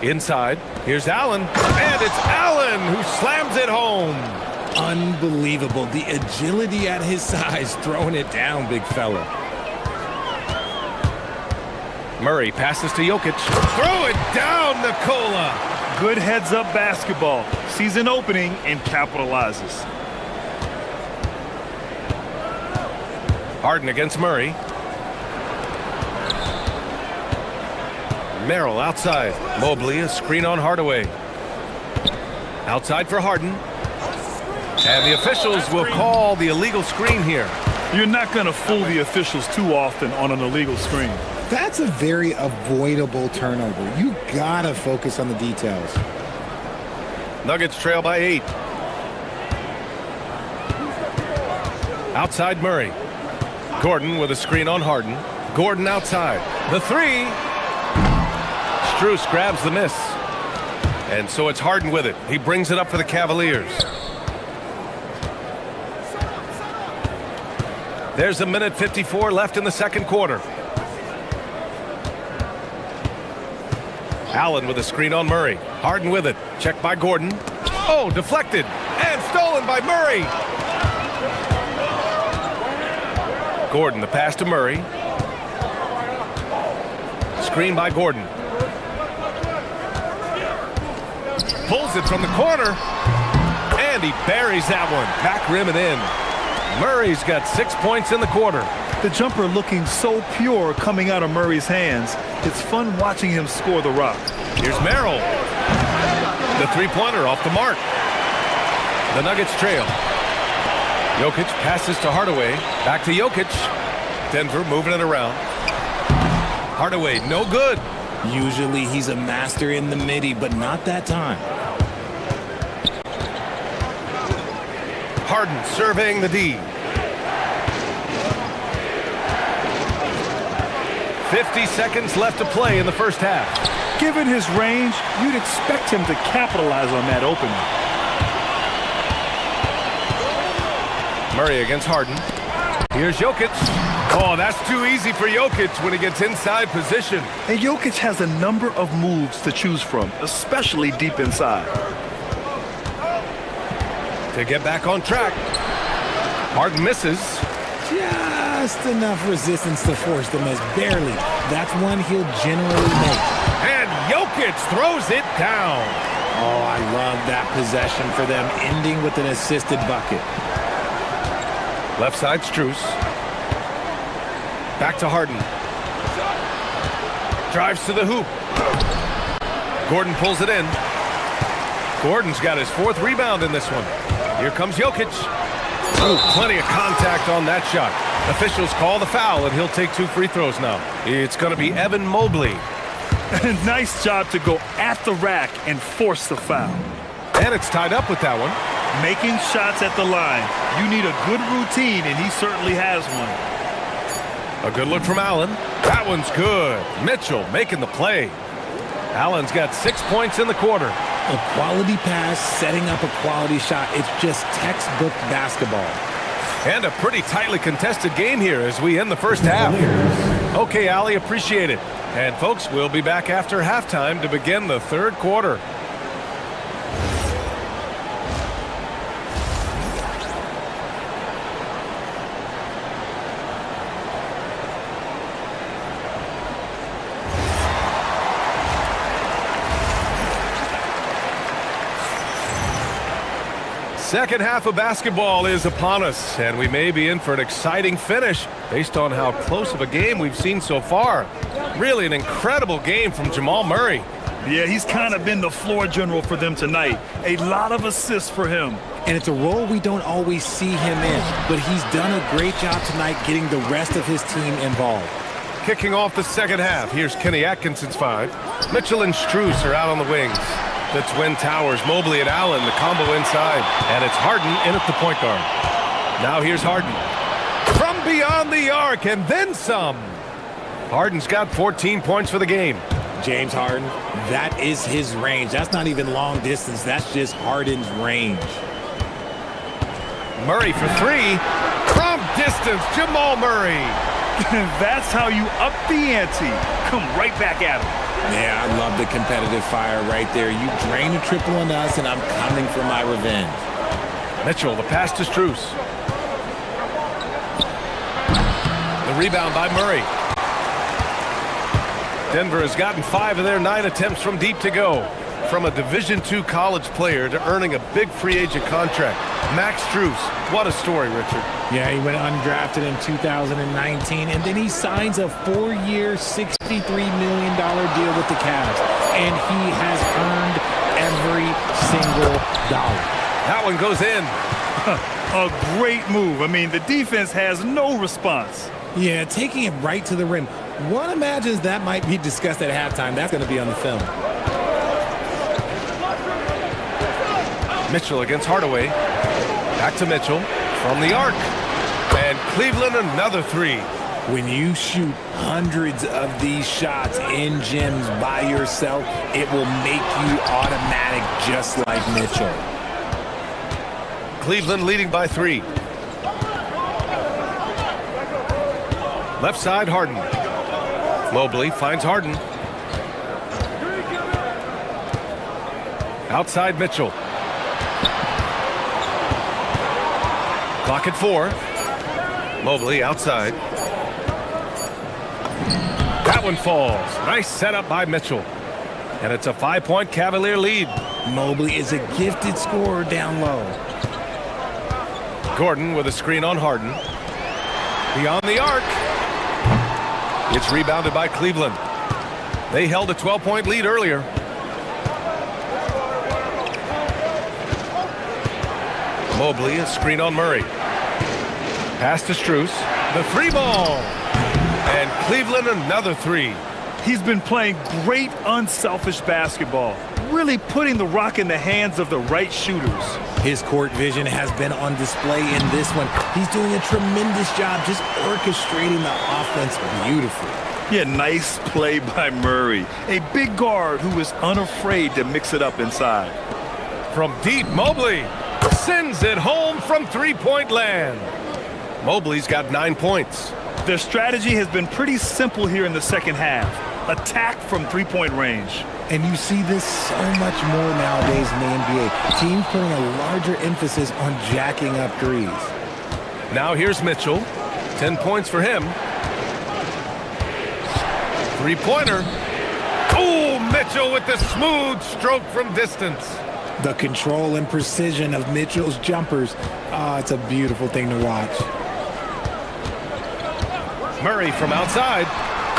Inside, here's Allen, and it's Allen who slams it home. Unbelievable. The agility at his size, throwing it down, big fella. Murray passes to Jokic. Throw it down, Nikola. Good heads-up basketball. Sees an opening and capitalizes. Harden against Murray. Merrill outside. Mobley, a screen on Hardaway. Outside for Harden. And the officials will call the illegal screen here. You're not going to fool the officials too often on an illegal screen. That's a very avoidable turnover. You gotta focus on the details. Nuggets trail by 8. Outside Murray. Gordon with a screen on Harden. Gordon outside. The 3. Strus grabs the miss. And so it's Harden with it. He brings it up for the Cavaliers. There's a minute 54 left in the second quarter. Allen with a screen on Murray. Harden with it. Checked by Gordon. Oh, deflected. And stolen by Murray. Gordon, the pass to Murray. Screen by Gordon. Pulls it from the corner. And he buries that one. Back rim and in. Murray's got 6 points in the quarter. The jumper looking so pure coming out of Murray's hands. It's fun watching him score the rock. Here's Merrill. The three-pointer off the mark. The Nuggets trail. Jokic passes to Hardaway. Back to Jokic. Denver moving it around. Hardaway, no good. Usually he's a master in the midi, but not that time. Harden surveying the D. 50 seconds left to play in the first half. Given his range, you'd expect him to capitalize on that opening. Murray against Harden. Here's Jokic. Oh, that's too easy for Jokic when he gets inside position. And Jokic has a number of moves to choose from, especially deep inside. To get back on track. Harden misses. Just enough resistance to force the miss. Barely. That's one he'll generally make. And Jokic throws it down. Oh, I love that possession for them, ending with an assisted bucket. Left side, Strus. Back to Harden. Drives to the hoop. Gordon pulls it in. Gordon's got his 4th rebound in this one. Here comes Jokic. Ooh, plenty of contact on that shot. Officials call the foul, and he'll take 2 free throws now. It's going to be Evan Mobley. Nice job to go at the rack and force the foul. And it's tied up with that one. Making shots at the line. You need a good routine, and he certainly has one. A good look from Allen. That one's good. Mitchell making the play. Allen's got 6 points in the quarter. A quality pass, setting up a quality shot. It's just textbook basketball. And a pretty tightly contested game here as we end the first half. Okay, Allie, appreciate it. And folks, we'll be back after halftime to begin the 3rd quarter. Second half of basketball is upon us, and we may be in for an exciting finish based on how close of a game we've seen so far. Really an incredible game from Jamal Murray. Yeah, he's kind of been the floor general for them tonight. A lot of assists for him. And it's a role we don't always see him in, but he's done a great job tonight getting the rest of his team involved. Kicking off the second half, here's Kenny Atkinson's 5. Mitchell and Strus are out on the wings. The twin towers, Mobley and Allen, the combo inside. And it's Harden in at the point guard. Now here's Harden. From beyond the arc, and then some. Harden's got 14 points for the game. James Harden, that is his range. That's not even long distance. That's just Harden's range. Murray for 3. From distance, Jamal Murray. That's how you up the ante. Come right back at him. Yeah, I love the competitive fire right there. You drain a triple on us, and I'm coming for my revenge. Mitchell, the pass to Strus. The rebound by Murray. Denver has gotten 5 of their 9 attempts from deep to go. From a Division II college player to earning a big free agent contract. Max Strus, what a story, Richard. Yeah, he went undrafted in 2019, and then he signs a 4-year, $63 million deal with the Cavs. And he has earned every single dollar. That one goes in. A great move. I mean, the defense has no response. Yeah, taking it right to the rim. One imagines that might be discussed at halftime. That's going to be on the film. Mitchell against Hardaway. Back to Mitchell from the arc. And Cleveland another 3. When you shoot hundreds of these shots in gyms by yourself, it will make you automatic just like Mitchell. Cleveland leading by 3. Left side, Harden. Mobley finds Harden. Outside, Mitchell. Clock at 4. Mobley outside. That one falls. Nice setup by Mitchell. And it's a 5-point Cavalier lead. Mobley is a gifted scorer down low. Gordon with a screen on Harden. Beyond the arc. It's rebounded by Cleveland. They held a 12-point lead earlier. Mobley, a screen on Murray. Pass to Strus. The three ball. And Cleveland another three. He's been playing great unselfish basketball, really putting the rock in the hands of the right shooters. His court vision has been on display in this one. He's doing a tremendous job just orchestrating the offense beautifully. Yeah, nice play by Murray. A big guard who is unafraid to mix it up inside. From deep, Mobley sends it home from three-point land. Mobley's got 9 points. Their strategy has been pretty simple here in the second half. Attack from three-point range. And you see this so much more nowadays in the NBA. Teams putting a larger emphasis on jacking up threes. Now here's Mitchell. 10 points for him. Three-pointer. Oh, Mitchell with the smooth stroke from distance. The control and precision of Mitchell's jumpers. Oh, it's a beautiful thing to watch. Murray from outside.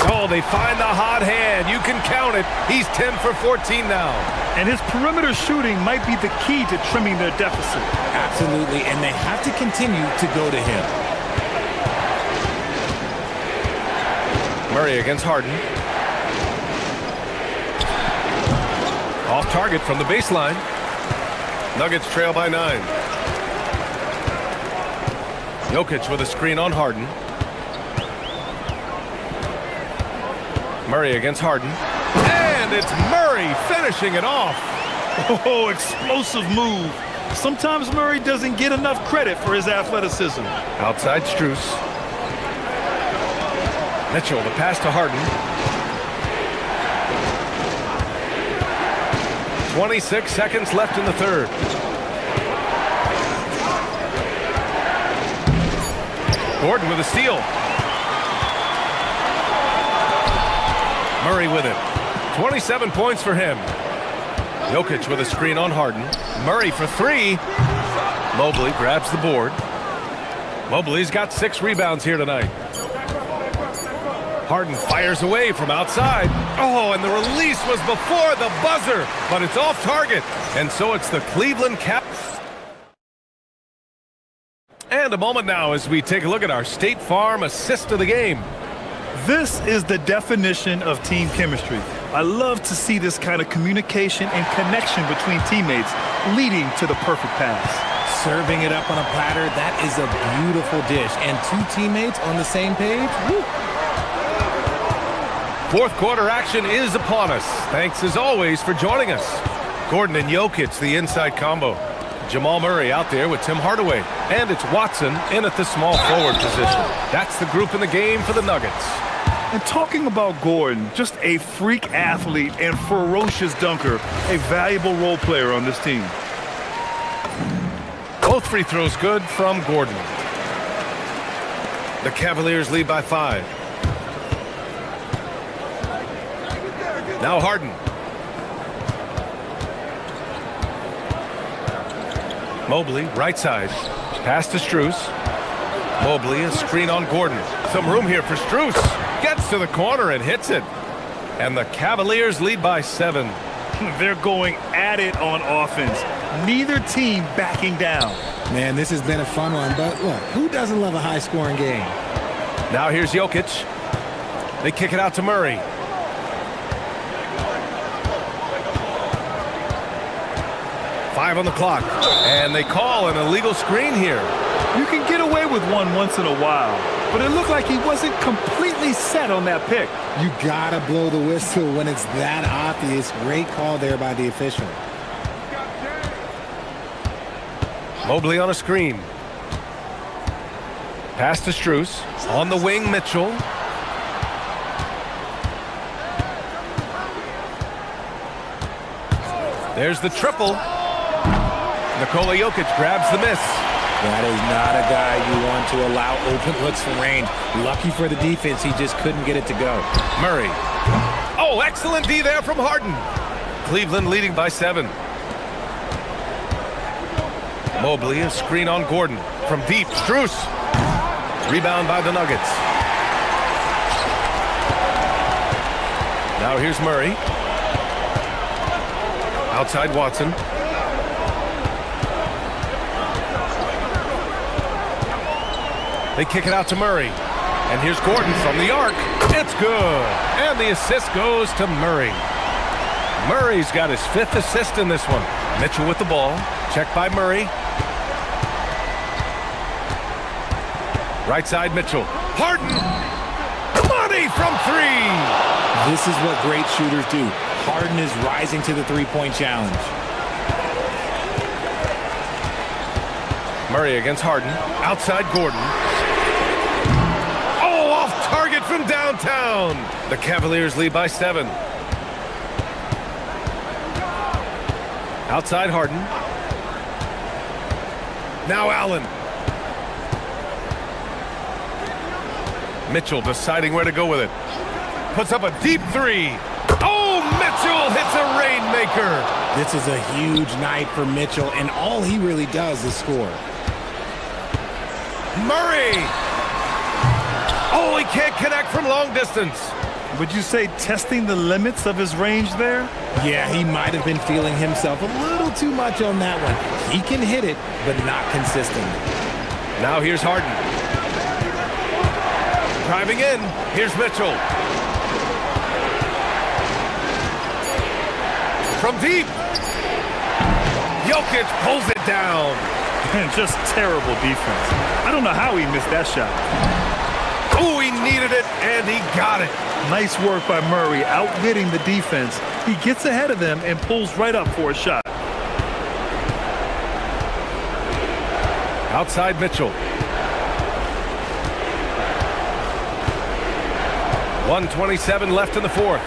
Oh, they find the hot hand. You can count it. He's 10 for 14 now. And his perimeter shooting might be the key to trimming their deficit. Absolutely, and they have to continue to go to him. Murray against Harden. Off target from the baseline. Nuggets trail by 9. Jokic with a screen on Harden. Murray against Harden. And it's Murray finishing it off. Oh, explosive move. Sometimes Murray doesn't get enough credit for his athleticism. Outside Strus. Mitchell, the pass to Harden. 26 seconds left in the third. Gordon with a steal. Murray with it. 27 points for him. Jokic with a screen on Harden. Murray for three. Mobley grabs the board. Mobley's got 6 rebounds here tonight. Harden fires away from outside. Oh, and the release was before the buzzer, but it's off target. And so it's the Cleveland Cap. And a moment now as we take a look at our State Farm assist of the game. This is the definition of team chemistry. I love to see this kind of communication and connection between teammates leading to the perfect pass. Serving it up on a platter, that is a beautiful dish. And 2 teammates on the same page. Woo. Fourth quarter action is upon us. Thanks as always for joining us. Gordon and Jokic, the inside combo. Jamal Murray out there with Tim Hardaway. And it's Watson in at the small forward position. That's the group in the game for the Nuggets. And talking about Gordon, just a freak athlete and ferocious dunker, a valuable role player on this team. Both free throws good from Gordon. The Cavaliers lead by 5. Now Harden. Mobley, right side. Pass to Strus. Mobley, a screen on Gordon. Some room here for Strus. Gets to the corner and hits it. And the Cavaliers lead by 7. They're going at it on offense. Neither team backing down. Man, this has been a fun one, but look, who doesn't love a high-scoring game? Now here's Jokic. They kick it out to Murray. Five on the clock, and they call an illegal screen here. You can get away with one once in a while, but it looked like he wasn't completely set on that pick. You gotta blow the whistle when it's that obvious. Great call there by the official. Mobley on a screen. Pass to Strus. On the wing, Mitchell. There's the triple. Nikola Jokic grabs the miss. That is not a guy you want to allow open looks from range. Lucky for the defense, he just couldn't get it to go. Murray. Oh, excellent D there from Harden. Cleveland leading by 7. Mobley, a screen on Gordon. From deep, Strus. Rebound by the Nuggets. Now here's Murray. Outside Watson. They kick it out to Murray. And here's Gordon from the arc. It's good. And the assist goes to Murray. Murray's got his 5th assist in this one. Mitchell with the ball. Checked by Murray. Right side, Mitchell. Harden. Money from 3. This is what great shooters do. Harden is rising to the three-point challenge. Murray against Harden. Outside Gordon. Oh, off target from downtown. The Cavaliers lead by 7. Outside Harden. Now Allen. Mitchell deciding where to go with it. Puts up a deep 3. Oh, Mitchell hits a rainmaker. This is a huge night for Mitchell, and all he really does is score. Murray. Oh, he can't connect from long distance. Would you say testing the limits of his range there? Yeah, he might have been feeling himself a little too much on that one. He can hit it, but not consistently. Now here's Harden. Driving in. Here's Mitchell. From deep. Jokic pulls it down. And just terrible defense. I don't know how he missed that shot. Oh, he needed it, and he got it. Nice work by Murray, outbidding the defense. He gets ahead of them and pulls right up for a shot. Outside Mitchell. 1:27 left in the 4th.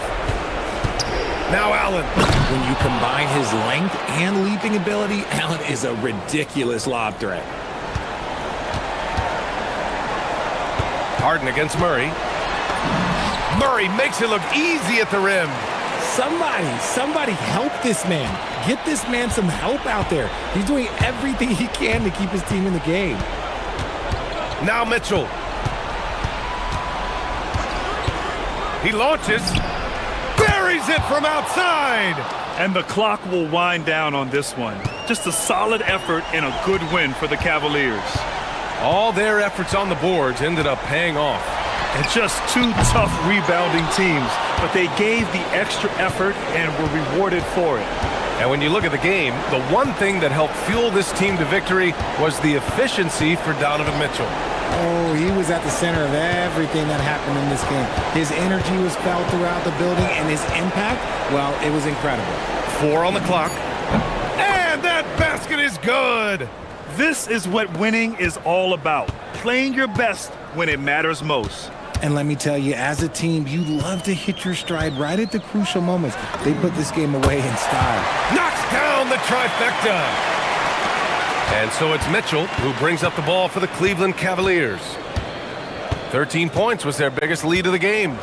Now Allen. When you combine his length and leaping ability, Allen is a ridiculous lob threat. Harden against Murray. Murray makes it look easy at the rim. Somebody help this man. Get this man some help out there. He's doing everything he can to keep his team in the game. Now Mitchell. He launches. Buries it from outside. And the clock will wind down on this one. Just a solid effort and a good win for the Cavaliers. All their efforts on the boards ended up paying off. And just 2 tough rebounding teams, but they gave the extra effort and were rewarded for it. And when you look at the game, the one thing that helped fuel this team to victory was the efficiency for Donovan Mitchell. Oh, he was at the center of everything that happened in this game. His energy was felt throughout the building, and his impact, well, it was incredible. 4 on the clock. And that basket is good. This is what winning is all about. Playing your best when it matters most. And let me tell you, as a team, you love to hit your stride right at the crucial moments. They put this game away in style. Knocks down the trifecta. And so it's Mitchell who brings up the ball for the Cleveland Cavaliers. 13 points was their biggest lead of the game.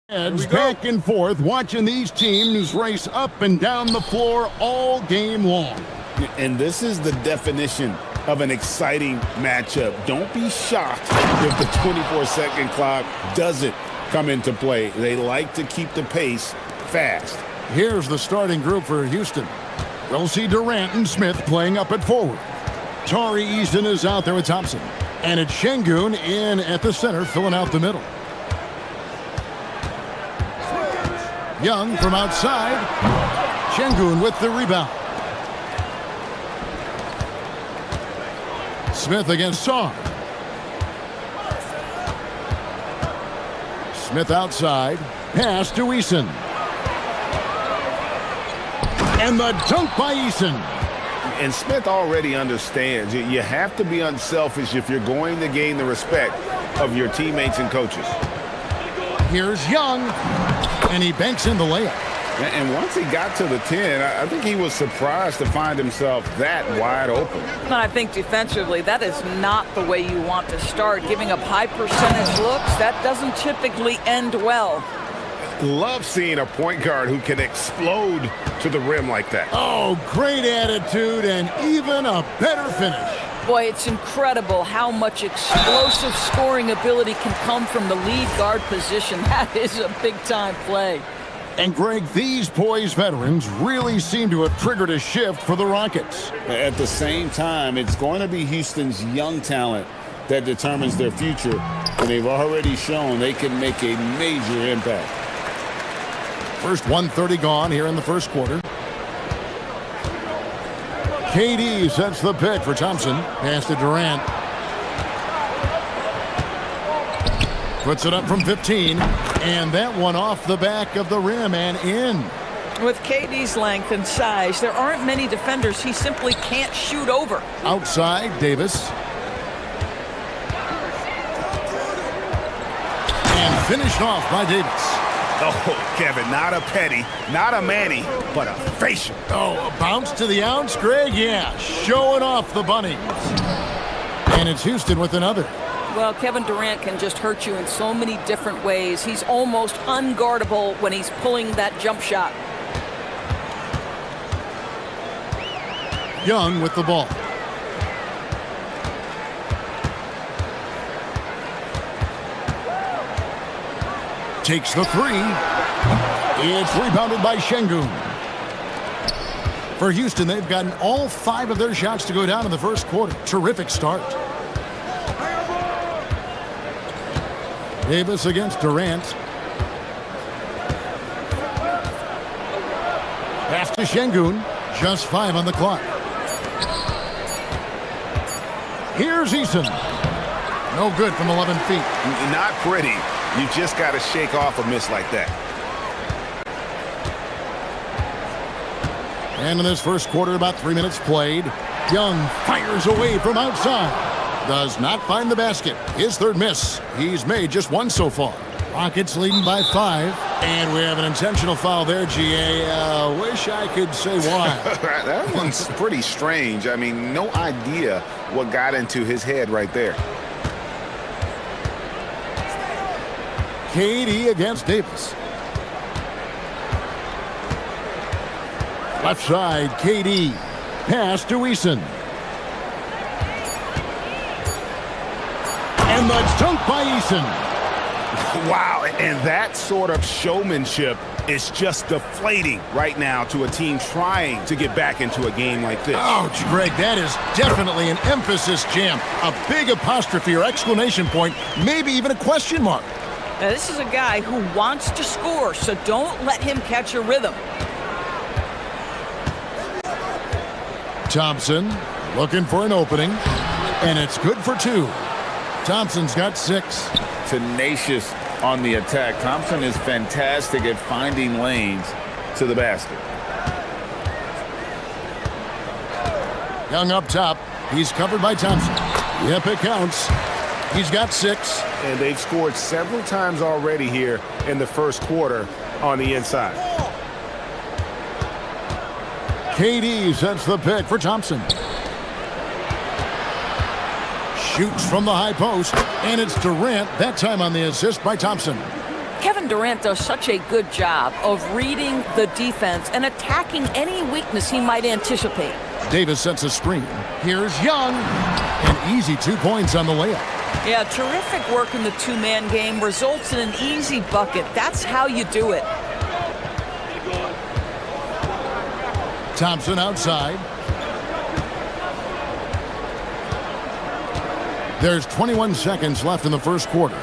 Heads back and forth, watching these teams race up and down the floor all game long. And this is the definition of an exciting matchup. Don't be shocked if the 24-second clock doesn't come into play. They like to keep the pace fast. Here's the starting group for Houston. We'll see Durant and Smith playing up at forward. Tari Easton is out there with Thompson. And it's Şengün in at the center, filling out the middle. Young from outside. Şengün with the rebound. Smith against Sarr. Smith outside. Pass to Eason. And the dunk by Eason. And Smith already understands you have to be unselfish if you're going to gain the respect of your teammates and coaches. Here's Young, and he banks in the layup. And once he got to the 10, I think he was surprised to find himself that wide open. And I think defensively, that is not the way you want to start. Giving up high percentage looks, that doesn't typically end well. Love seeing a point guard who can explode to the rim like that. Oh, great attitude and even a better finish. Boy, it's incredible how much explosive scoring ability can come from the lead guard position. That is a big-time play. And, Greg, these poised veterans really seem to have triggered a shift for the Rockets. At the same time, it's going to be Houston's young talent that determines their future, and they've already shown they can make a major impact. First 1:30 gone here in the first quarter. KD sets the pick for Thompson. Pass to Durant. Puts it up from 15. And that one off the back of the rim and in. With KD's length and size, there aren't many defenders he simply can't shoot over. Outside, Davis. And finished off by Davis. Oh, Kevin, not a petty, not a Manny, but a facial. Oh, a bounce to the ounce, Greg? Yeah, showing off the bunnies. And it's Houston with another. Well, Kevin Durant can just hurt you in so many different ways. He's almost unguardable when he's pulling that jump shot. Young with the ball. Takes the three. It's rebounded by Şengün. For Houston, they've gotten all 5 of their shots to go down in the first quarter. Terrific start. Davis against Durant. Pass to Şengün. Just 5 on the clock. Here's Eason. No good from 11 feet. Not pretty. You just got to shake off a miss like that. And in this first quarter, about 3 minutes played. Young fires away from outside. Does not find the basket. His third miss. He's made just 1 so far. Rockets leading by 5. And we have an intentional foul there, GA. Wish I could say why. That one's pretty strange. I mean, no idea what got into his head right there. KD against Davis. Left side, KD. Pass to Eason. And the dunk by Eason. Wow, and that sort of showmanship is just deflating right now to a team trying to get back into a game like this. Ouch, Greg, that is definitely an emphasis jam. A big apostrophe or exclamation point, maybe even a question mark. Now, this is a guy who wants to score, so don't let him catch a rhythm. Thompson looking for an opening, and it's good for 2. Thompson's got 6. Tenacious on the attack. Thompson is fantastic at finding lanes to the basket. Young up top. He's covered by Thompson. Yep, it counts. He's got 6. And they've scored several times already here in the first quarter on the inside. KD sets the pick for Thompson. Shoots from the high post, and it's Durant, that time on the assist by Thompson. Kevin Durant does such a good job of reading the defense and attacking any weakness he might anticipate. Davis sets a screen. Here's Young. An easy 2 points on the layup. Yeah, terrific work in the two-man game results in an easy bucket. That's how you do it. Thompson outside. There's 21 seconds left in the first quarter.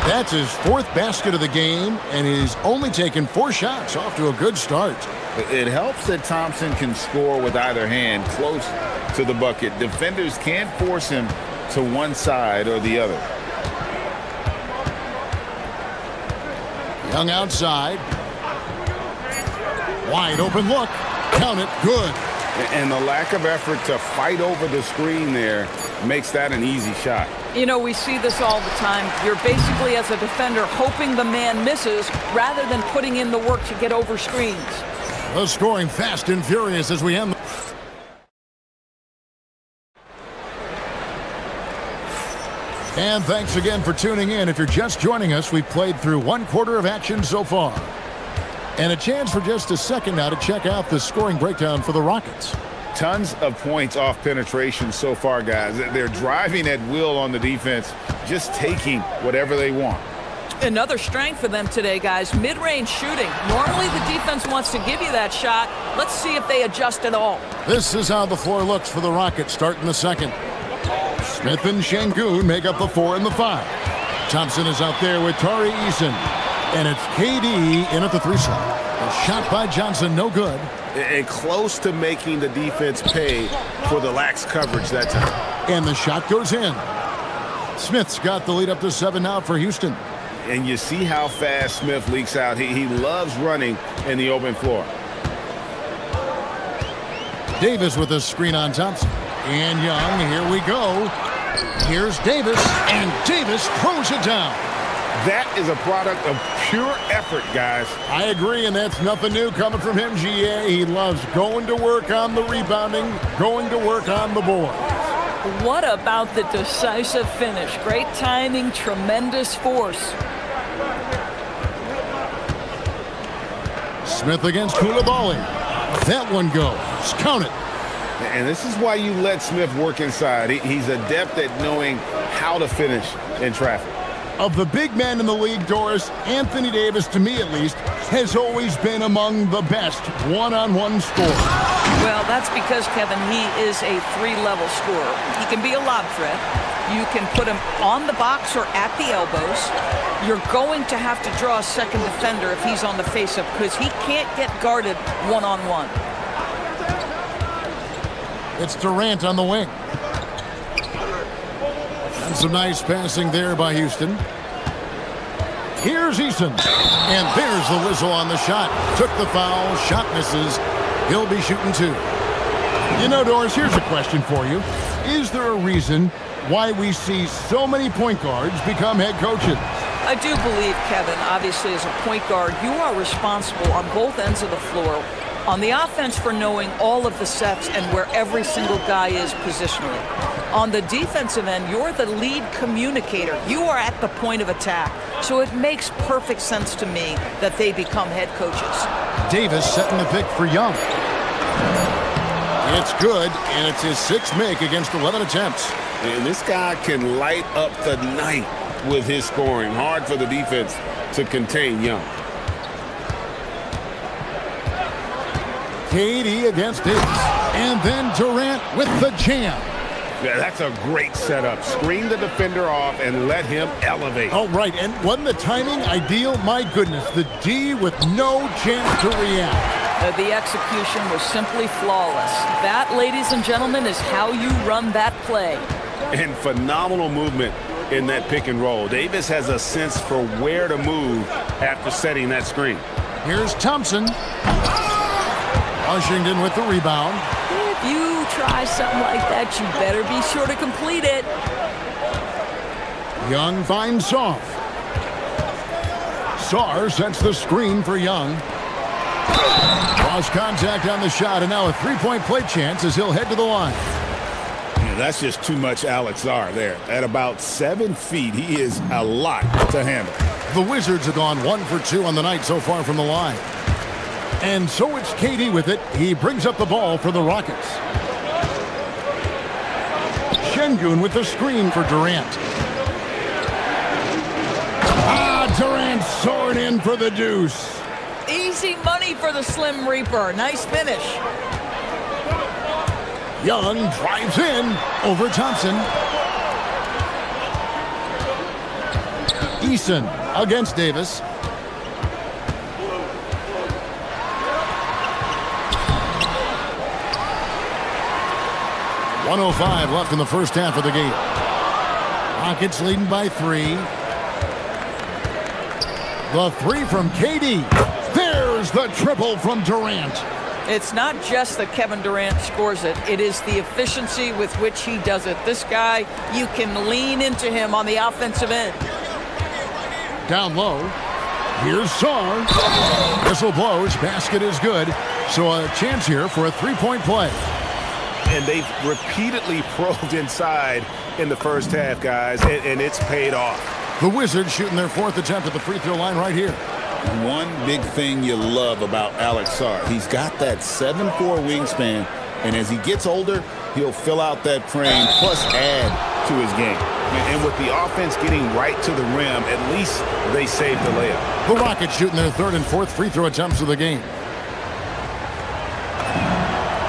That's his 4th basket of the game, and he's only taken 4 shots. Off to a good start. It helps that Thompson can score with either hand close to the bucket. Defenders can't force him to one side or the other. Young outside. Wide open look. Count it. Good. And the lack of effort to fight over the screen there makes that an easy shot. You know, we see this all the time. You're basically, as a defender, hoping the man misses rather than putting in the work to get over screens. The scoring fast and furious as we end. And thanks again for tuning in. If you're just joining us, we've played through 1 quarter of action so far. And a chance for just a second now to check out the scoring breakdown for the Rockets. Tons of points off penetration so far, guys. They're driving at will on the defense, just taking whatever they want. Another strength for them today, guys, mid-range shooting. Normally the defense wants to give you that shot. Let's see if they adjust at all. This is how the floor looks for the Rockets starting the second. Smith and Şengün make up the 4 and the 5. Thompson is out there with Tari Eason. And it's KD in at the 3 slot. A shot by Johnson, no good. And close to making the defense pay for the lax coverage that time. And the shot goes in. Smith's got the lead up to 7 now for Houston. And you see how fast Smith leaks out. He loves running in the open floor. Davis with a screen on Thompson. And Young, here we go. Here's Davis, and Davis throws it down. That is a product of pure effort, guys. I agree, and that's nothing new coming from him, GA. He loves going to work on the rebounding, going to work on the board. What about the decisive finish? Great timing, tremendous force. Smith against Koulibaly. That one goes. Count it. And this is why you let Smith work inside. He's adept at knowing how to finish in traffic. Of the big men in the league, Doris, Anthony Davis, to me at least, has always been among the best one-on-one scorers. Well, that's because, Kevin, he is a 3-level scorer. He can be a lob threat. You can put him on the box or at the elbows. You're going to have to draw a second defender if he's on the face-up because he can't get guarded one-on-one. It's Durant on the wing. And some nice passing there by Houston. Here's Eason. And there's the whistle on the shot. Took the foul. Shot misses. He'll be shooting 2. You know, Doris, here's a question for you. Is there a reason why we see so many point guards become head coaches? I do believe, Kevin, obviously as a point guard, you are responsible on both ends of the floor. On the offense for knowing all of the sets and where every single guy is positionally. On the defensive end, you're the lead communicator. You are at the point of attack. So it makes perfect sense to me that they become head coaches. Davis setting the pick for Young. It's good, and it's his 6th make against 11 attempts. And this guy can light up the night with his scoring. Hard for the defense to contain Young. KD against Davis. And then Durant with the jam. Yeah, that's a great setup. Screen the defender off and let him elevate. Oh, right. And wasn't the timing ideal? My goodness. The D with no chance to react. The execution was simply flawless. That, ladies and gentlemen, is how you run that play. And phenomenal movement in that pick and roll. Davis has a sense for where to move after setting that screen. Here's Thompson. Washington with the rebound. If you try something like that, you better be sure to complete it. Young finds Saar. Saar sets the screen for Young. Cross contact on the shot, and now a 3-point play chance as he'll head to the line. That's just too much Alex Sarr there. At about 7 feet, he is a lot to handle. The Wizards have gone 1 for 2 on the night so far from the line. And so it's KD with it. He brings up the ball for the Rockets. Şengün with the screen for Durant. Durant soaring in for the deuce. Easy money for the Slim Reaper. Nice finish. Young drives in over Thompson. Eason against Davis. .105 left in the first half of the game. Rockets leading by 3. The 3 from KD. There's the triple from Durant. It's not just that Kevin Durant scores it. It is the efficiency with which he does it. This guy, you can lean into him on the offensive end. Down low. Here's Sarr. Whistle blows. Basket is good. So a chance here for a three-point play. And they've repeatedly probed inside in the first half, guys, and it's paid off. The Wizards shooting their 4th attempt at the free throw line right here. One big thing you love about Alex Sarr, he's got that 7'4" wingspan, and as he gets older, he'll fill out that frame plus add to his game. And with the offense getting right to the rim, at least they saved the layup. The Rockets shooting their 3rd and 4th free throw attempts of the game.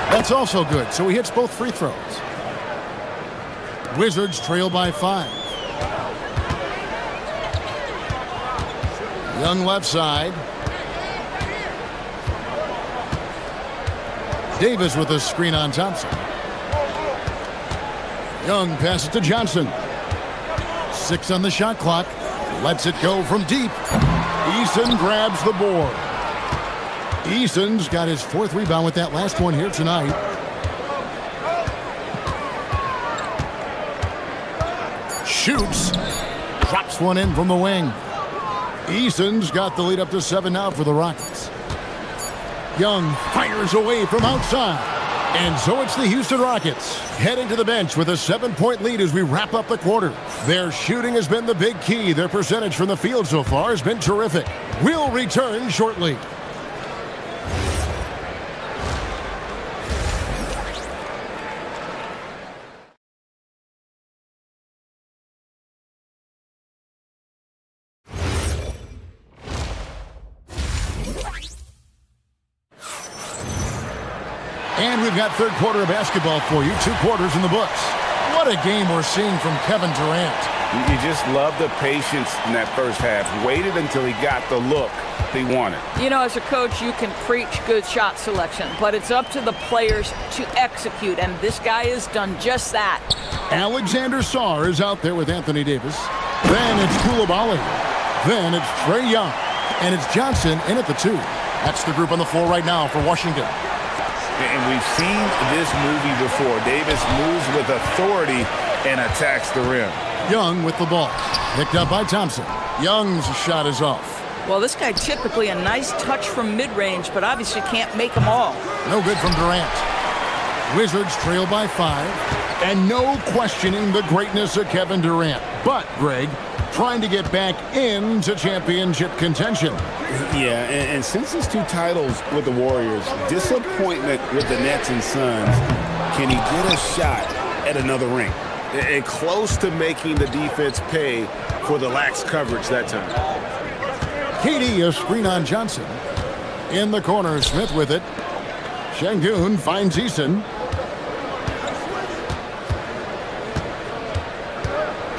That's also good, so he hits both free throws. Wizards trail by 5. Young left side. Davis with a screen on Thompson. Young passes to Johnson. 6 on the shot clock. Lets it go from deep. Eason grabs the board. Eason's got his 4th rebound with that last one here tonight. Shoots. Drops one in from the wing. Eason's got the lead up to 7 now for the Rockets. Young fires away from outside. And so it's the Houston Rockets heading to the bench with a 7-point lead as we wrap up the quarter. Their shooting has been the big key. Their percentage from the field so far has been terrific. We'll return shortly. And we've got 3rd quarter of basketball for you. 2 quarters in the books. What a game we're seeing from Kevin Durant. You just love the patience in that first half. Waited until he got the look he wanted. You know, as a coach, you can preach good shot selection, but it's up to the players to execute, and this guy has done just that. Alexander Sarr is out there with Anthony Davis. Then it's Koulibaly. Then it's Trae Young. And it's Johnson in at the 2. That's the group on the floor right now for Washington. And we've seen this movie before. Davis moves with authority and attacks the rim. Young with the ball. Picked up by Thompson. Young's shot is off. Well, this guy typically a nice touch from mid-range, but obviously can't make them all. No good from Durant. Wizards trail by 5. And no questioning the greatness of Kevin Durant. But, Greg, trying to get back into championship contention. Yeah, and since his 2 titles with the Warriors, disappointment with the Nets and Suns, can he get a shot at another ring? And close to making the defense pay for the lax coverage that time. KD, a screen on Johnson. In the corner, Smith with it. Şengün finds Eason.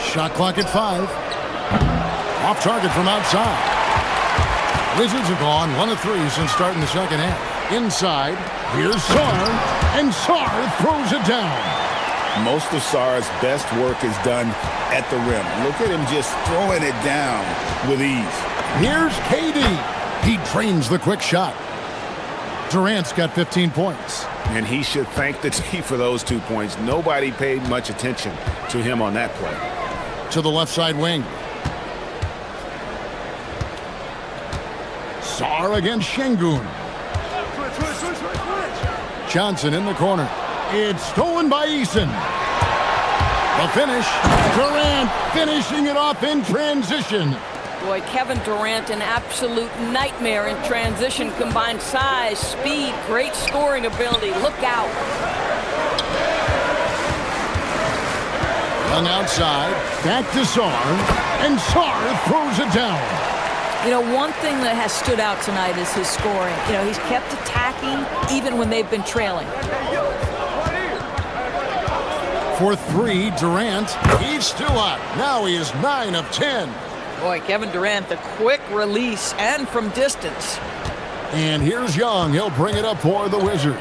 Shot clock at 5. Off target from outside. Wizards have gone 1 of 3 since starting the second half. Inside, here's Sarr, and Sarr throws it down. Most of Sarr's best work is done at the rim. Look at him just throwing it down with ease. Here's KD. He drains the quick shot. Durant's got 15 points. And he should thank the team for those 2 points. Nobody paid much attention to him on that play. To the left side wing. Sarr against Şengün. Johnson in the corner. It's stolen by Eason. The finish. Durant finishing it off in transition. Boy, Kevin Durant, an absolute nightmare in transition. Combined size, speed, great scoring ability. Look out. Young outside, back to Sarr, and Sarr throws it down. You know, one thing that has stood out tonight is his scoring. You know, he's kept attacking even when they've been trailing. For three, Durant, he's still up. Now he is 9 of 10. Boy, Kevin Durant, the quick release and from distance. And here's Young. He'll bring it up for the Wizards.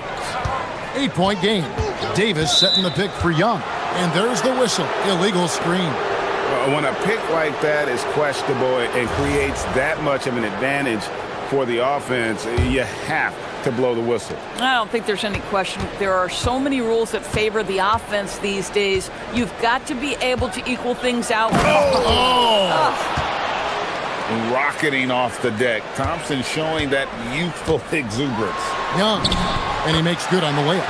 8-point game. Davis setting the pick for Young. And there's the whistle. Illegal screen. When a pick like that is questionable and creates that much of an advantage for the offense, you have to blow the whistle. I don't think there's any question. There are so many rules that favor the offense these days. You've got to be able to equal things out. Rocketing off the deck. Thompson showing that youthful exuberance. Young. And he makes good on the layup.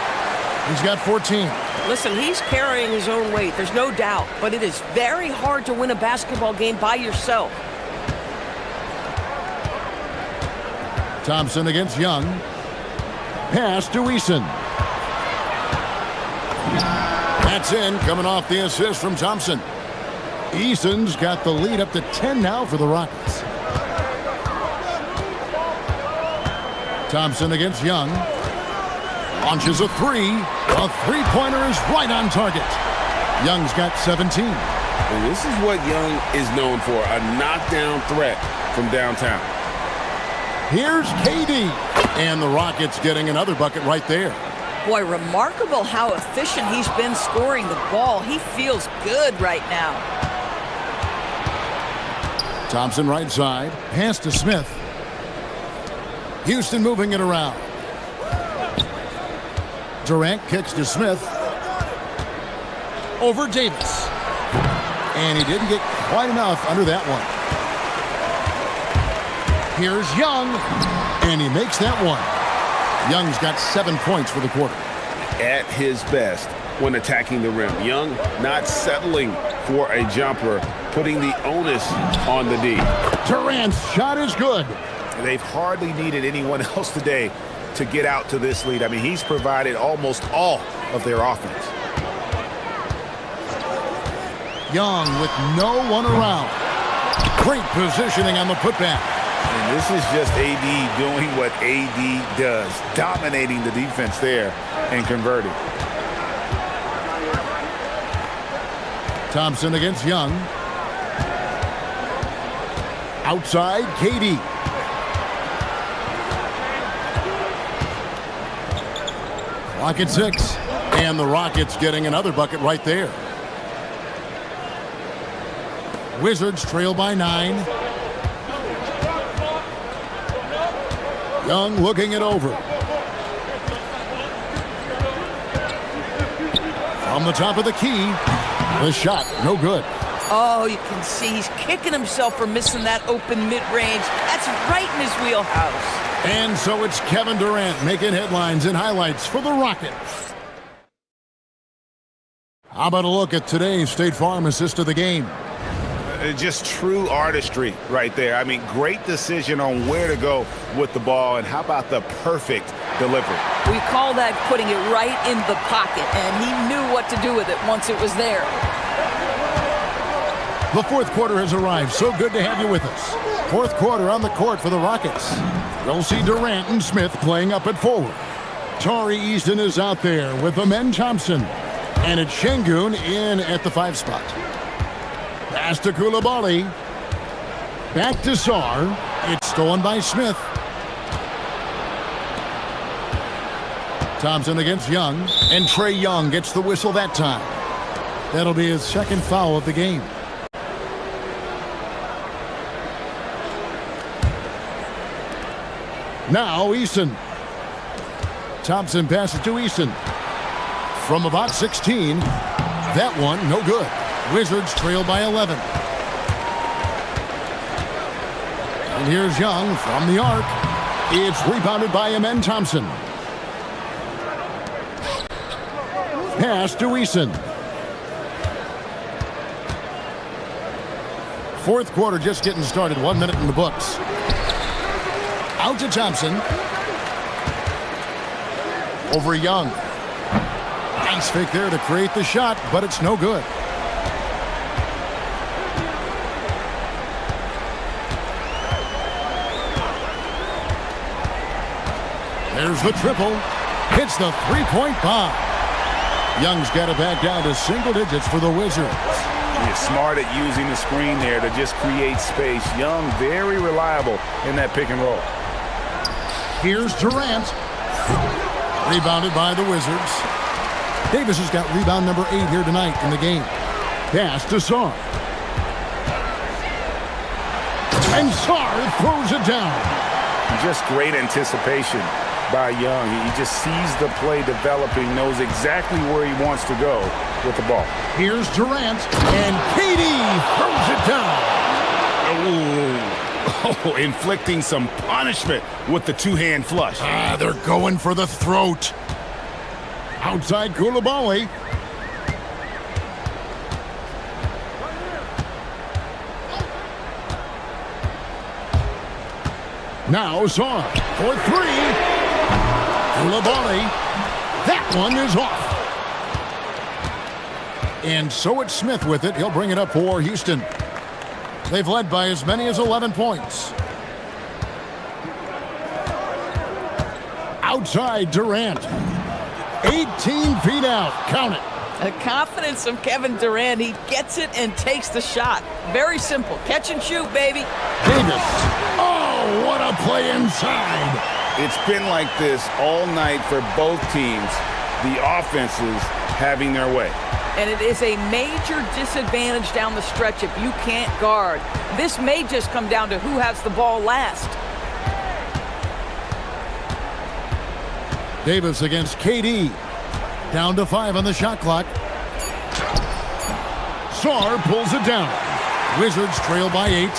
He's got 14. Listen, he's carrying his own weight, there's no doubt, but it is very hard to win a basketball game by yourself. Thompson against Young. Pass to Eason. That's in, coming off the assist from Thompson. Eason's got the lead up to 10 now for the Rockets. Thompson against Young. Launches a three. A three-pointer is right on target. Young's got 17. And this is what Young is known for, a knockdown threat from downtown. Here's KD. And the Rockets getting another bucket right there. Boy, remarkable how efficient he's been scoring the ball. He feels good right now. Thompson right side. Pass to Smith. Houston moving it around. Durant kicks to Smith. Over Davis. And he didn't get quite enough under that one. Here's Young. And he makes that one. Young's got 7 points for the quarter. At his best when attacking the rim. Young not settling for a jumper, putting the onus on the D. Durant's shot is good. They've hardly needed anyone else today to get out to this lead. I mean, he's provided almost all of their offense. Young with no one around. Great positioning on the putback. And this is just AD doing what AD does, dominating the defense there and converting. Thompson against Young. Outside, KD. Clock at 6. And the Rockets getting another bucket right there. Wizards trail by 9. Young looking it over. From the top of the key. The shot, no good. Oh, you can see he's kicking himself for missing that open mid-range. That's right in his wheelhouse. And so it's Kevin Durant making headlines and highlights for the Rockets. How about a look at today's State Farm assist of the game? Just true artistry right there. I mean, great decision on where to go with the ball, and how about the perfect delivery? We call that putting it right in the pocket, and he knew what to do with it once it was there. The fourth quarter has arrived. So good to have you with us. Fourth quarter on the court for the Rockets. We'll see Durant and Smith playing up at forward. Tari Easton is out there with Amen Thompson. And it's Şengün in at the 5 spot. Pass to Coulibaly. Back to Sarr. It's stolen by Smith. Thompson against Young. And Trae Young gets the whistle that time. That'll be his second foul of the game. Now Eason. Thompson passes to Eason. From about 16. That one, no good. Wizards trail by 11. And here's Young from the arc. It's rebounded by Amen Thompson. Pass to Eason. Fourth quarter just getting started. 1 minute in the books. Out to Thompson. Over Young. Nice fake there to create the shot, but it's no good. There's the triple. Hits the three-point bomb. Young's got it back down to single digits for the Wizards. He's smart at using the screen there to just create space. Young, very reliable in that pick and roll. Here's Durant. Rebounded by the Wizards. Davis has got rebound number 8 here tonight in the game. Pass to Sarr. And Sarr throws it down. Just great anticipation by Young. He just sees the play developing, knows exactly where he wants to go with the ball. Here's Durant, and KD throws it down. Oh, inflicting some punishment with the two-hand flush. They're going for the throat. Outside Koulibaly. Now Sarr for three. Koulibaly. That one is off. And so it's Smith with it. He'll bring it up for Houston. They've led by as many as 11 points. Outside Durant. 18 feet out. Count it. The confidence of Kevin Durant. He gets it and takes the shot. Very simple. Catch and shoot, baby. Davis. Oh, what a play inside. It's been like this all night for both teams. The offenses having their way. And it is a major disadvantage down the stretch if you can't guard. This may just come down to who has the ball last. Davis against KD. Down to 5 on the shot clock. Sarr pulls it down. Wizards trail by 8.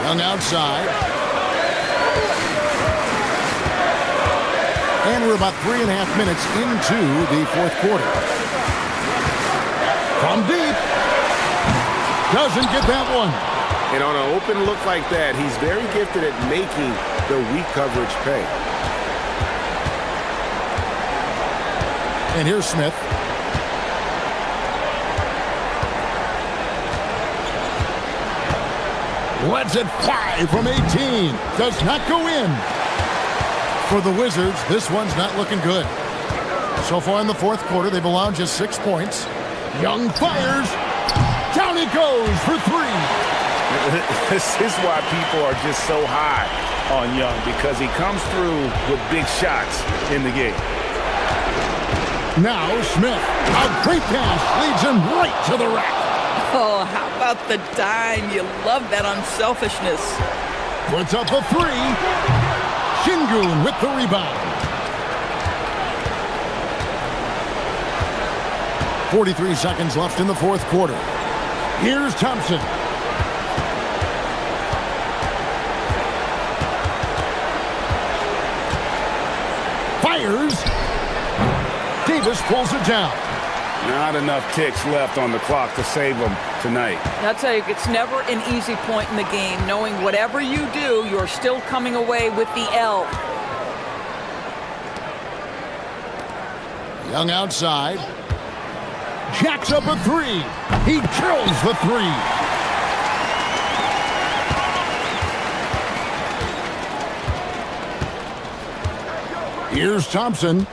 Young outside. And we're about 3.5 minutes into the fourth quarter. From deep. Doesn't get that one. And on an open look like that, he's very gifted at making the weak coverage pay. And here's Smith. Lets it fly from 18. Does not go in. For the Wizards, this one's not looking good. So far in the fourth quarter, they've allowed just 6 points. Young fires. Down he goes for 3. This is why people are just so high on Young, because he comes through with big shots in the game. Now Smith. A great pass leads him right to the rack. Oh, how about the dime? You love that unselfishness. Puts up a 3. Şengün with the rebound. 43 seconds left in the fourth quarter. Here's Thompson. Fires. Davis pulls it down. Not enough ticks left on the clock to save them tonight. I'll tell you, it's never an easy point in the game, knowing whatever you do, you're still coming away with the L. Young outside. Jacks up a 3. He drills the 3. Here's Thompson.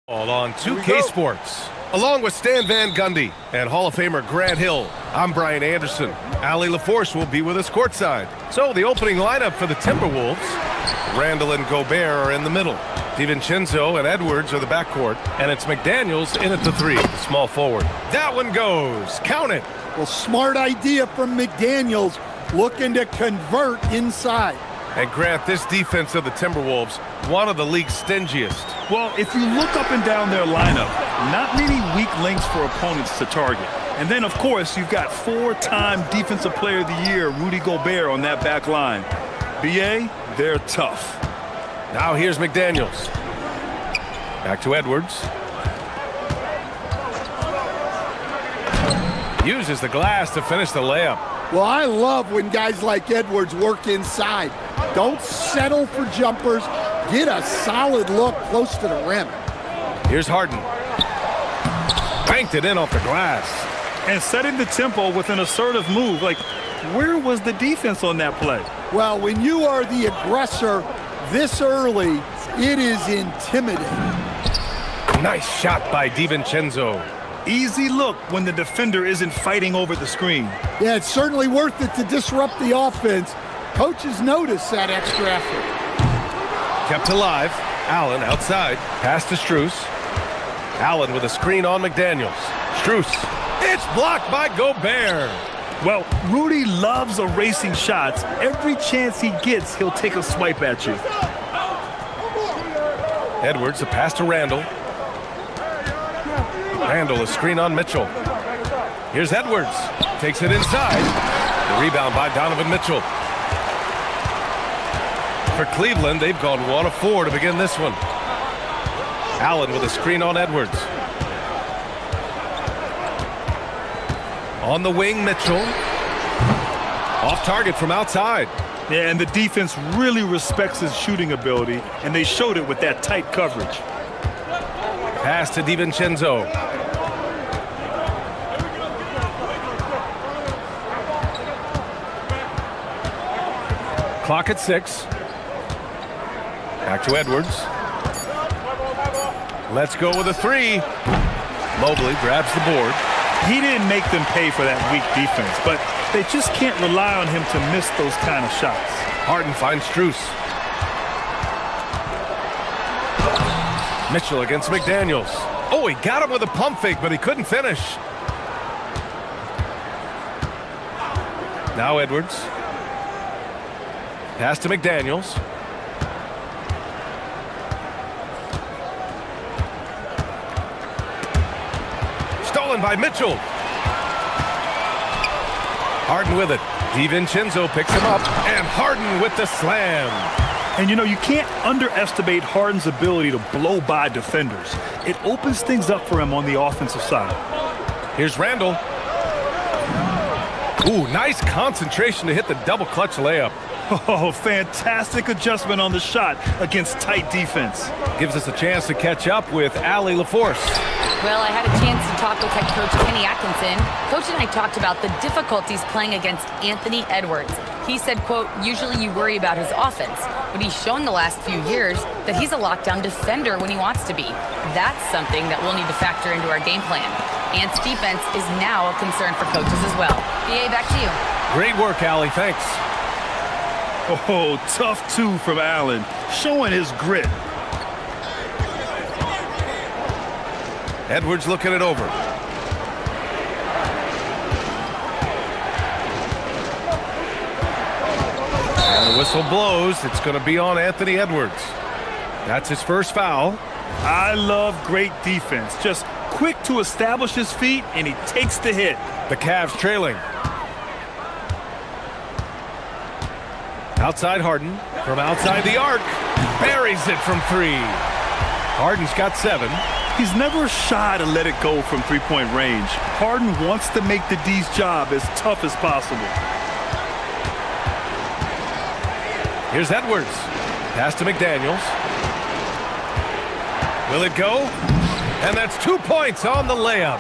All on 2K Sports. Along with Stan Van Gundy and Hall of Famer Grant Hill, I'm Brian Anderson. Ali LaForce will be with us courtside. So the opening lineup for the Timberwolves, Randall and Gobert are in the middle. DiVincenzo and Edwards are the backcourt, and it's McDaniels in at the three, the small forward. That one goes. Count it. Well, smart idea from McDaniels, looking to convert inside. And Grant, this defense of the Timberwolves, one of the league's stingiest. Well, if you look up and down their lineup, not many weak links for opponents to target. And then, of course, you've got four-time Defensive Player of the Year, Rudy Gobert, on that back line. BA, they're tough. Now here's McDaniels. Back to Edwards. Uses the glass to finish the layup. Well, I love when guys like Edwards work inside. Don't settle for jumpers. Get a solid look close to the rim. Here's Harden. Banked it in off the glass. And setting the tempo with an assertive move. Like, where was the defense on that play? Well, when you are the aggressor this early, it is intimidating. Nice shot by DiVincenzo. Easy look when the defender isn't fighting over the screen. Yeah, it's certainly worth it to disrupt the offense. Coaches notice that extra effort. Kept alive. Allen outside. Pass to Strus. Allen with a screen on McDaniels. Strus. It's blocked by Gobert. Well, Rudy loves erasing shots. Every chance he gets, he'll take a swipe at you. Edwards, a pass to Randall. Randall, a screen on Mitchell. Here's Edwards. Takes it inside. The rebound by Donovan Mitchell. For Cleveland, they've gone 1 of 4 to begin this one. Allen with a screen on Edwards. On the wing, Mitchell. Off target from outside. Yeah, and the defense really respects his shooting ability, and they showed it with that tight coverage. Pass to DiVincenzo. Clock at 6. Back to Edwards. Let's go with a three. Mobley grabs the board. He didn't make them pay for that weak defense, but they just can't rely on him to miss those kind of shots. Harden finds Strus. Mitchell against McDaniels. Oh, he got him with a pump fake, but he couldn't finish. Now Edwards. Pass to McDaniels. Stolen by Mitchell. Harden with it. DiVincenzo picks him up, and Harden with the slam. And you know, you can't underestimate Harden's ability to blow by defenders. It opens things up for him on the offensive side. Here's Randall. Ooh, nice concentration to hit the double clutch layup. Oh, fantastic adjustment on the shot against tight defense. Gives us a chance to catch up with Ali LaForce. Well, I had a chance to talk with head coach Kenny Atkinson. Coach and I talked about the difficulties playing against Anthony Edwards. He said, quote, usually you worry about his offense, but he's shown the last few years that he's a lockdown defender when he wants to be. That's something that we'll need to factor into our game plan. Ant's defense is now a concern for coaches as well. BA, back to you. Great work, Ali. Thanks. Oh, tough two from Allen, showing his grit. Edwards looking it over. And the whistle blows. It's going to be on Anthony Edwards. That's his first foul. I love great defense. Just quick to establish his feet, and he takes the hit. The Cavs trailing. Outside Harden. From outside the arc. Buries it from 3. Harden's got 7. He's never shy to let it go from three-point range. Harden wants to make the D's job as tough as possible. Here's Edwards. Pass to McDaniels. Will it go? And that's 2 points on the layup.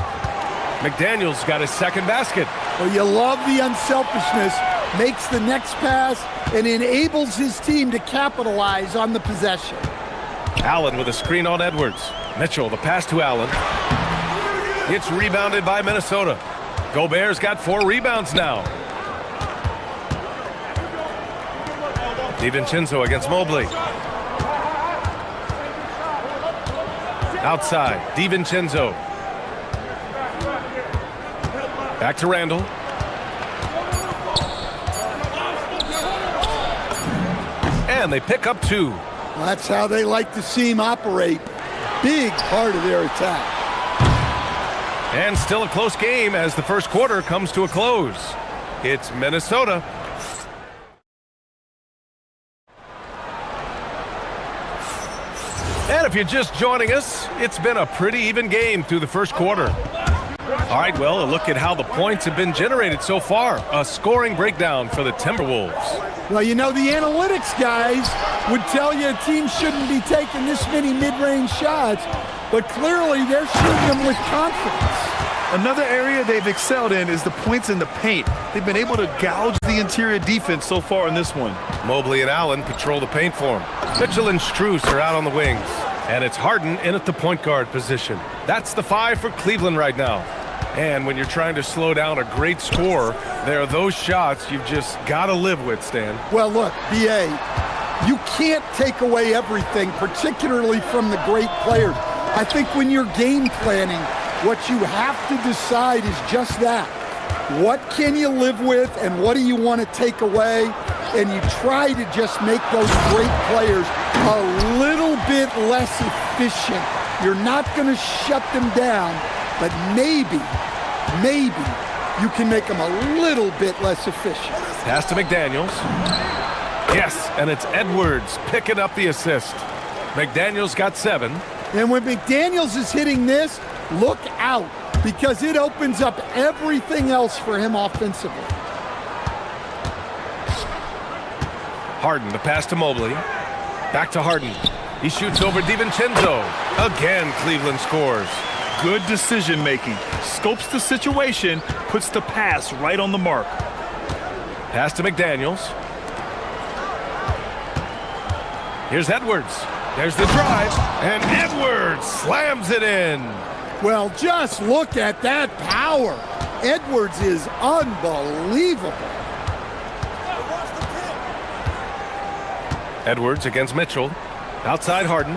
McDaniels got his second basket. Well, you love the unselfishness. Makes the next pass and enables his team to capitalize on the possession. Allen with a screen on Edwards. Mitchell, the pass to Allen. It's rebounded by Minnesota. Gobert's got 4 rebounds now. DiVincenzo against Mobley. Outside, DiVincenzo. Back to Randall. And they pick up 2. That's how they like to see him operate. Big part of their attack. And still a close game as the first quarter comes to a close. It's Minnesota. And if you're just joining us, it's been a pretty even game through the first quarter. All right, well, a look at how the points have been generated so far. A scoring breakdown for the Timberwolves. Well, you know, the analytics guys would tell you a team shouldn't be taking this many mid-range shots, but clearly they're shooting them with confidence. Another area they've excelled in is the points in the paint. They've been able to gouge the interior defense so far in this one. Mobley and Allen patrol the paint for him. Mitchell and Strus are out on the wings. And it's Harden in at the point guard position. That's the 5 for Cleveland right now. And when you're trying to slow down a great scorer, there are those shots you've just got to live with, Stan. Well, look, B.A., you can't take away everything, particularly from the great players. I think when you're game planning, what you have to decide is just that. What can you live with and what do you want to take away? And you try to just make those great players a little bit less efficient. You're not going to shut them down, but maybe you can make them a little bit less efficient. Pass to McDaniels. Yes, and it's Edwards picking up the assist. McDaniels got 7. And when McDaniels is hitting this, look out, because it opens up everything else for him offensively. Harden, the pass to Mobley. Back to Harden. He shoots over DiVincenzo. Again, Cleveland scores. Good decision making. Scopes the situation, puts the pass right on the mark. Pass to McDaniels. Here's Edwards. There's the drive, and Edwards slams it in. Well, just look at that power. Edwards is unbelievable. Edwards against Mitchell. Outside Harden.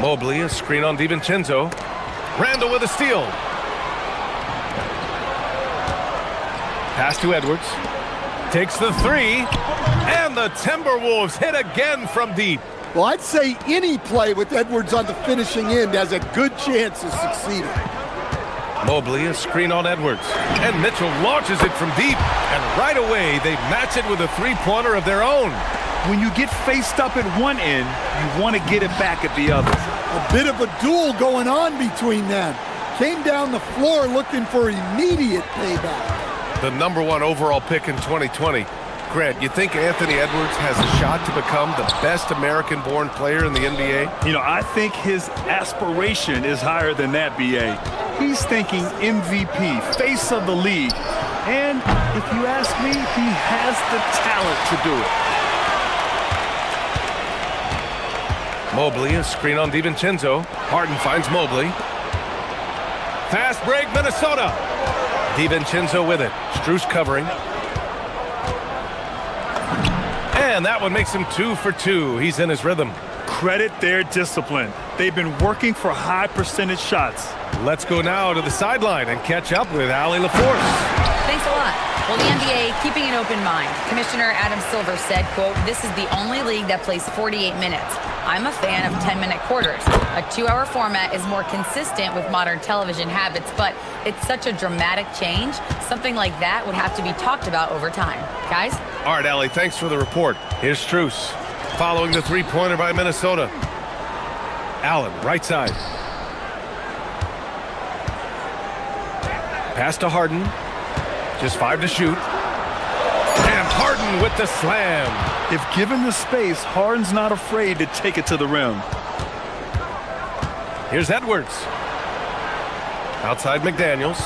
Mobley, a screen on DiVincenzo. Randall with a steal. Pass to Edwards. Takes the 3. And the Timberwolves hit again from deep. Well, I'd say any play with Edwards on the finishing end has a good chance of succeeding. Mobley, a screen on Edwards. And Mitchell launches it from deep. And right away, they match it with a three-pointer of their own. When you get faced up at one end, you want to get it back at the other. A bit of a duel going on between them. Came down the floor looking for immediate payback. The #1 overall pick in 2020. Grant, you think Anthony Edwards has a shot to become the best American-born player in the NBA? You know, I think his aspiration is higher than that, B.A. He's thinking MVP, face of the league. And if you ask me, he has the talent to do it. Mobley, a screen on DiVincenzo. Harden finds Mobley. Fast break, Minnesota. DiVincenzo with it. Strus covering. And that one makes him 2 for 2. He's in his rhythm. Credit their discipline. They've been working for high percentage shots. Let's go now to the sideline and catch up with Allie LaForce. Thanks a lot. Well, the NBA keeping an open mind. Commissioner Adam Silver said, quote, "This is the only league that plays 48 minutes. I'm a fan of 10-minute quarters. A 2-hour format is more consistent with modern television habits, but it's such a dramatic change. Something like that would have to be talked about over time." Guys? All right, Allie, thanks for the report. Here's Strus following the three-pointer by Minnesota. Allen, right side. Pass to Harden. Just 5 to shoot. And Harden with the slam. If given the space, Harden's not afraid to take it to the rim. Here's Edwards. Outside McDaniels.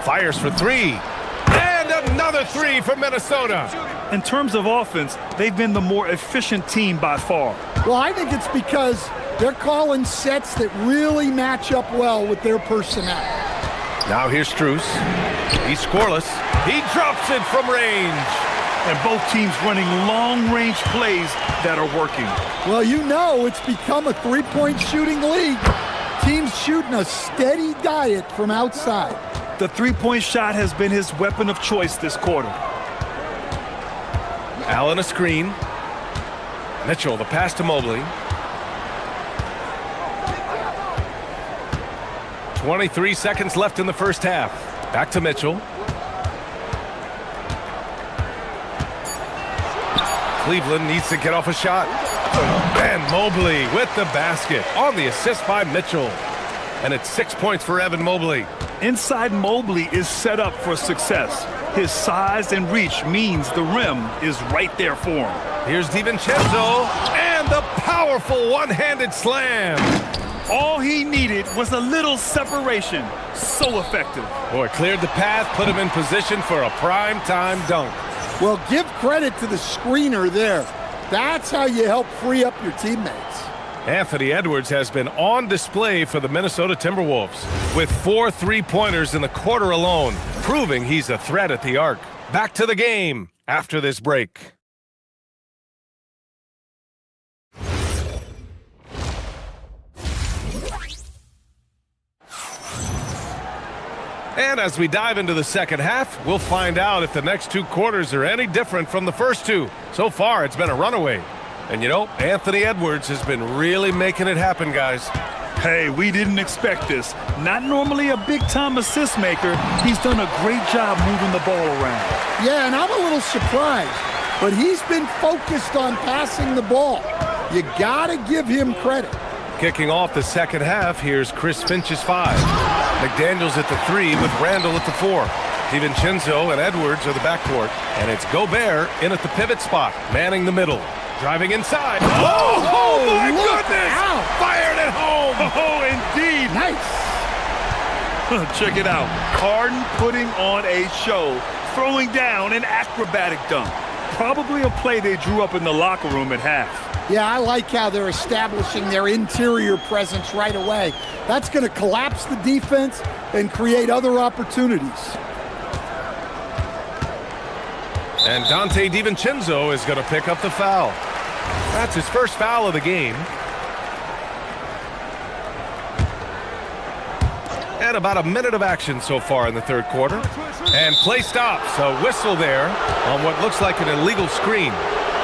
Fires for 3. And another 3 for Minnesota. In terms of offense, they've been the more efficient team by far. Well, I think it's because they're calling sets that really match up well with their personnel. Now here's Strus. He's scoreless. He drops it from range. And both teams running long-range plays that are working. Well, you know it's become a three-point shooting league. Teams shooting a steady diet from outside. The three-point shot has been his weapon of choice this quarter. Allen a screen. Mitchell, the pass to Mobley. 23 seconds left in the first half. Back to Mitchell. Cleveland needs to get off a shot. And Mobley with the basket on the assist by Mitchell. And it's 6 points for Evan Mobley. Inside Mobley is set up for success. His size and reach means the rim is right there for him. Here's DiVincenzo and the powerful one-handed slam. All he needed was a little separation. So effective. Boy, cleared the path, put him in position for a prime-time dunk. Well, give credit to the screener there. That's how you help free up your teammates. Anthony Edwards has been on display for the Minnesota Timberwolves with 4 3-pointers in the quarter alone, proving he's a threat at the arc. Back to the game after this break. And as we dive into the second half, we'll find out if the next 2 quarters are any different from the first 2. So far, it's been a runaway. And you know, Anthony Edwards has been really making it happen, guys. Hey, we didn't expect this. Not normally a big-time assist maker. He's done a great job moving the ball around. Yeah, and I'm a little surprised, but he's been focused on passing the ball. You gotta give him credit. Kicking off the second half, here's Chris Finch's 5. McDaniels at the 3 with Randall at the 4. DiVincenzo and Edwards are the backcourt. And it's Gobert in at the pivot spot, manning the middle. Driving inside. Oh my goodness! Out. Fired at home! Oh, indeed. Nice. Check it out. Harden putting on a show, throwing down an acrobatic dunk. Probably a play they drew up in the locker room at half. Yeah, I like how they're establishing their interior presence right away. That's going to collapse the defense and create other opportunities. And Dante DiVincenzo is going to pick up the foul. That's his first foul of the game. And about a minute of action so far in the third quarter. And play stops. A whistle there on what looks like an illegal screen.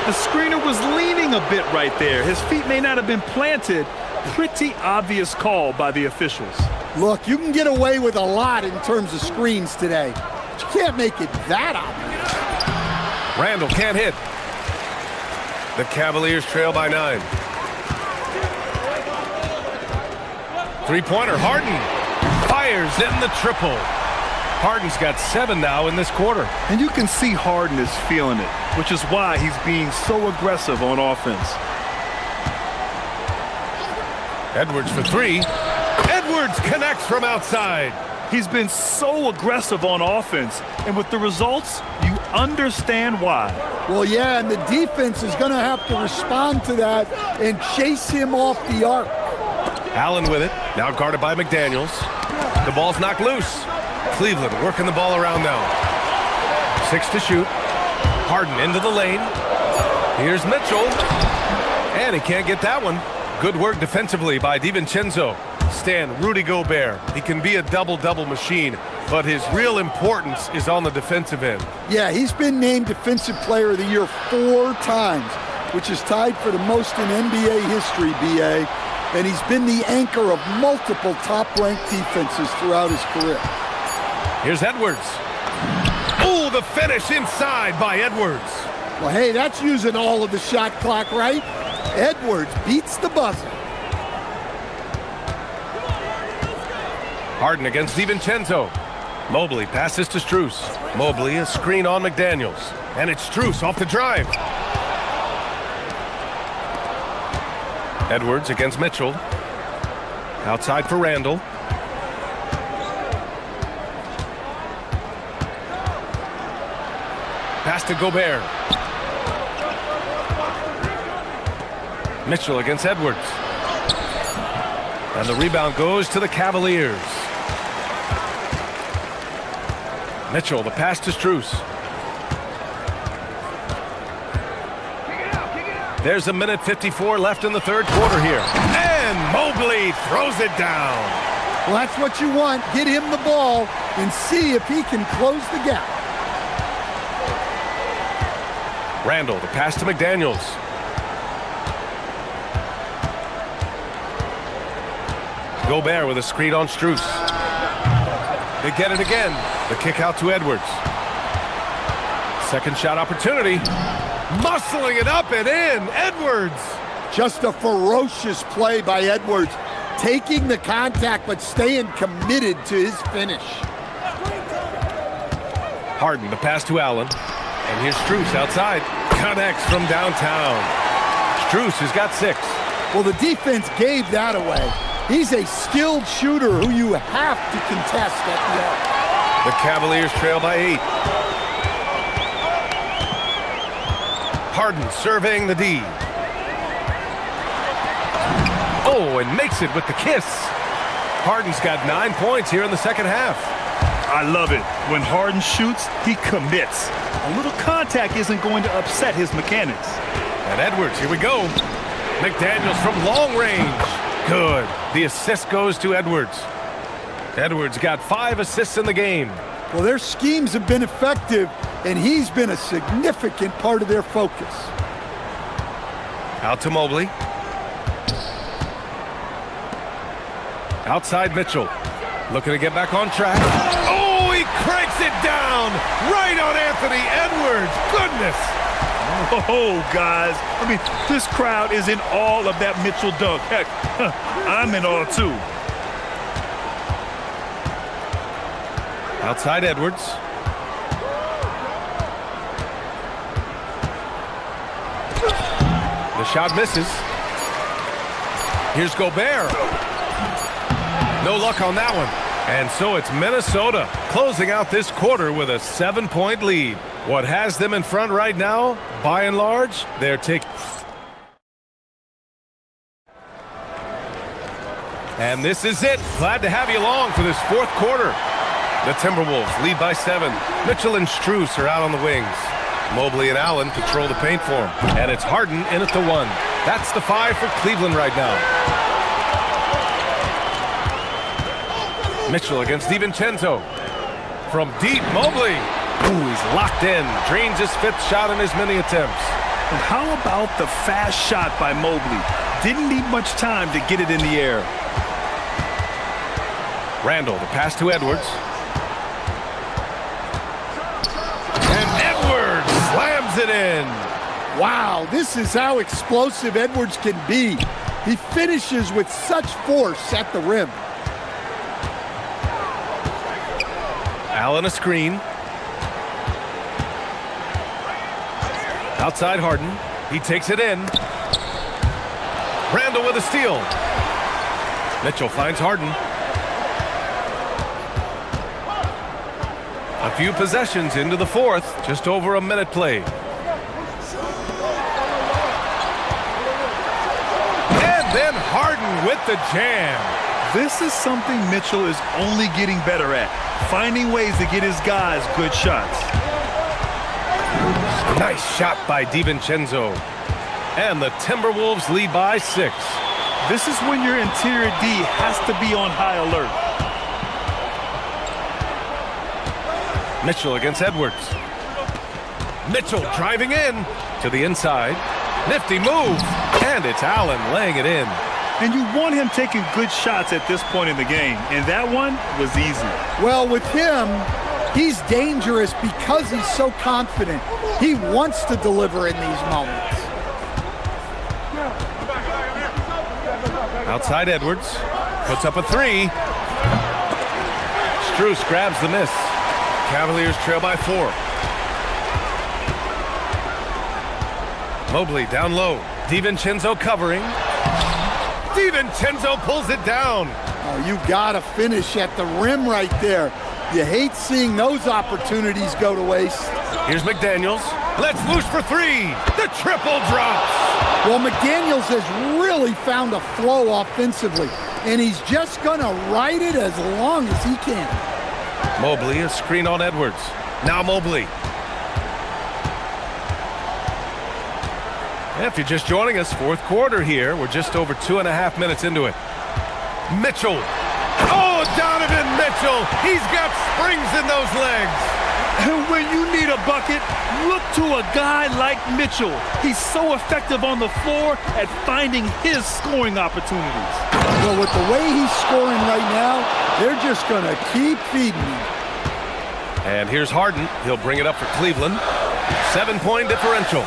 The screener was leaning a bit right there. His feet may not have been planted. Pretty obvious call by the officials. Look, you can get away with a lot in terms of screens today. But you can't make it that obvious. Randall can't hit. The Cavaliers trail by 9. Three-pointer, Harden fires in the triple. Harden's got 7 now in this quarter. And you can see Harden is feeling it, which is why he's being so aggressive on offense. Edwards for 3. Edwards connects from outside. He's been so aggressive on offense, and with the results, you understand why. Well, yeah, and the defense is going to have to respond to that and chase him off the arc. Allen with it, now guarded by McDaniels. The ball's knocked loose. Cleveland working the ball around now. 6 to shoot. Harden into the lane. Here's Mitchell. And he can't get that one. Good work defensively by DiVincenzo. Stan, Rudy Gobert. He can be a double-double machine, but his real importance is on the defensive end. Yeah, he's been named Defensive Player of the Year 4 times, which is tied for the most in NBA history, BA. And he's been the anchor of multiple top-ranked defenses throughout his career. Here's Edwards. Oh, the finish inside by Edwards. Well, hey, that's using all of the shot clock, right? Edwards beats the buzzer. Harden against DiVincenzo. Mobley passes to Strus. Mobley a screen on McDaniels. And it's Strus off the drive. Edwards against Mitchell. Outside for Randall. Pass to Gobert. Mitchell against Edwards. And the rebound goes to the Cavaliers. Mitchell, the pass to Strus. There's a minute 54 left in the third quarter here. And Mobley throws it down. Well, that's what you want. Get him the ball and see if he can close the gap. Randall, the pass to McDaniels. Gobert with a screen on Strus. They get it again. The kick out to Edwards. Second shot opportunity. Muscling it up and in. Edwards. Just a ferocious play by Edwards. Taking the contact but staying committed to his finish. Harden, the pass to Allen. And here's Strus outside. Connects from downtown. Strus has got 6. Well, the defense gave that away. He's a skilled shooter who you have to contest at the arc. The Cavaliers trail by 8. Harden surveying the D. Oh, and makes it with the kiss. Harden's got 9 points here in the second half. I love it. When Harden shoots, he commits. A little contact isn't going to upset his mechanics. And Edwards, here we go. McDaniels from long range. Good. The assist goes to Edwards. Edwards got 5 assists in the game. Well, their schemes have been effective, and he's been a significant part of their focus. Out to Mobley. Outside Mitchell. Looking to get back on track. Oh, he cranks it down right on Anthony Edwards. Goodness. Oh, guys. I mean, this crowd is in awe of that Mitchell dunk. Heck, I'm in awe, too. Outside Edwards. The shot misses. Here's Gobert. No luck on that one. And so it's Minnesota closing out this quarter with a 7-point lead. What has them in front right now, by and large, they're taking. And this is it. Glad to have you along for this fourth quarter. The Timberwolves lead by 7. Mitchell and Strus are out on the wings. Mobley and Allen control the paint for him. And it's Harden in at the 1. That's the 5 for Cleveland right now. Mitchell against DiVincenzo. From deep, Mobley. Ooh, he's locked in. Drains his 5th shot in his many attempts. And how about the fast shot by Mobley? Didn't need much time to get it in the air. Randall, the pass to Edwards. And Edwards slams it in. Wow, this is how explosive Edwards can be. He finishes with such force at the rim. Allen a screen. Outside Harden. He takes it in. Randall with a steal. Mitchell finds Harden. A few possessions into the 4th. Just over a minute played. And then Harden with the jam. This is something Mitchell is only getting better at. Finding ways to get his guys good shots. Nice shot by DiVincenzo. And the Timberwolves lead by 6. This is when your interior D has to be on high alert. Mitchell against Edwards. Mitchell driving in to the inside. Nifty move. And it's Allen laying it in. And you want him taking good shots at this point in the game. And that one was easy. Well, with him, he's dangerous because he's so confident. He wants to deliver in these moments. Outside Edwards. Puts up a 3. Strus grabs the miss. Cavaliers trail by 4. Mobley down low. DiVincenzo covering. DiVincenzo pulls it down. Oh, you gotta finish at the rim right there. You hate seeing those opportunities go to waste. Here's McDaniels. Let's loose for three. The triple drops. Well, McDaniels has really found a flow offensively, and he's just going to ride it as long as he can. Mobley, a screen on Edwards. Now Mobley. If you're just joining us, fourth quarter here. We're just over 2.5 minutes into it. Mitchell. Oh, Donovan Mitchell. He's got springs in those legs. And when you need a bucket, look to a guy like Mitchell. He's so effective on the floor at finding his scoring opportunities. Well, with the way he's scoring right now, they're just going to keep feeding him. And here's Harden. He'll bring it up for Cleveland. 7-point differential.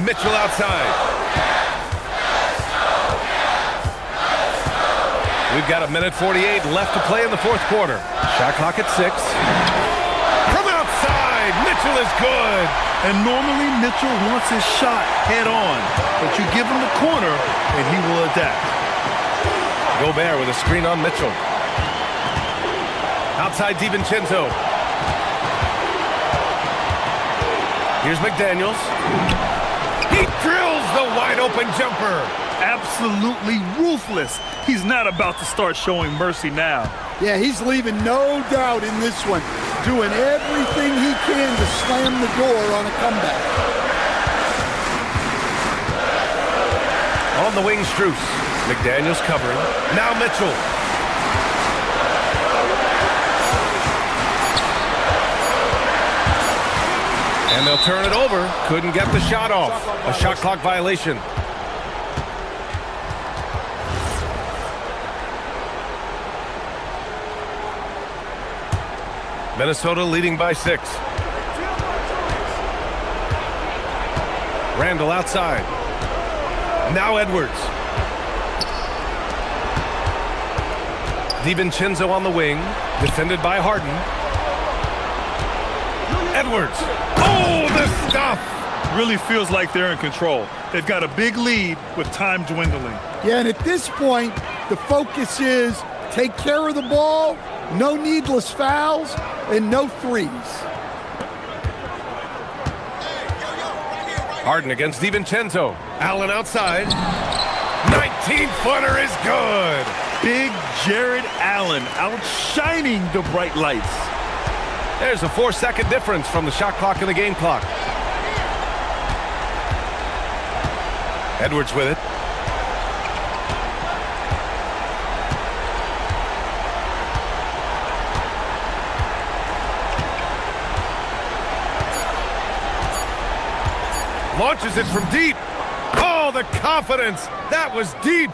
Mitchell outside. We've got 1:48 left to play in the fourth quarter. Shot clock at 6. From outside, Mitchell is good. And normally Mitchell wants his shot head on, but you give him the corner and he will adapt. Gobert with a screen on Mitchell. Outside DiVincenzo. Here's McDaniels. He drills the wide open jumper. Absolutely ruthless. He's not about to start showing mercy now. Yeah, he's leaving no doubt in this one, doing everything he can to slam the door on a comeback. On the wing, Strus. McDaniels covering. Now Mitchell. And they'll turn it over. Couldn't get the shot off. A shot clock violation. Minnesota leading by 6. Randall outside. Now Edwards. DiVincenzo on the wing. Defended by Harden. Edwards. Oh, the stuff! Really feels like they're in control. They've got a big lead with time dwindling. Yeah, and at this point, the focus is take care of the ball, no needless fouls, and no threes. Harden against DiVincenzo. Allen outside. 19-footer is good. Big Jared Allen outshining the bright lights. There's a 4-second difference from the shot clock and the game clock. Edwards with it. Launches it from deep. Oh, the confidence. That was deep.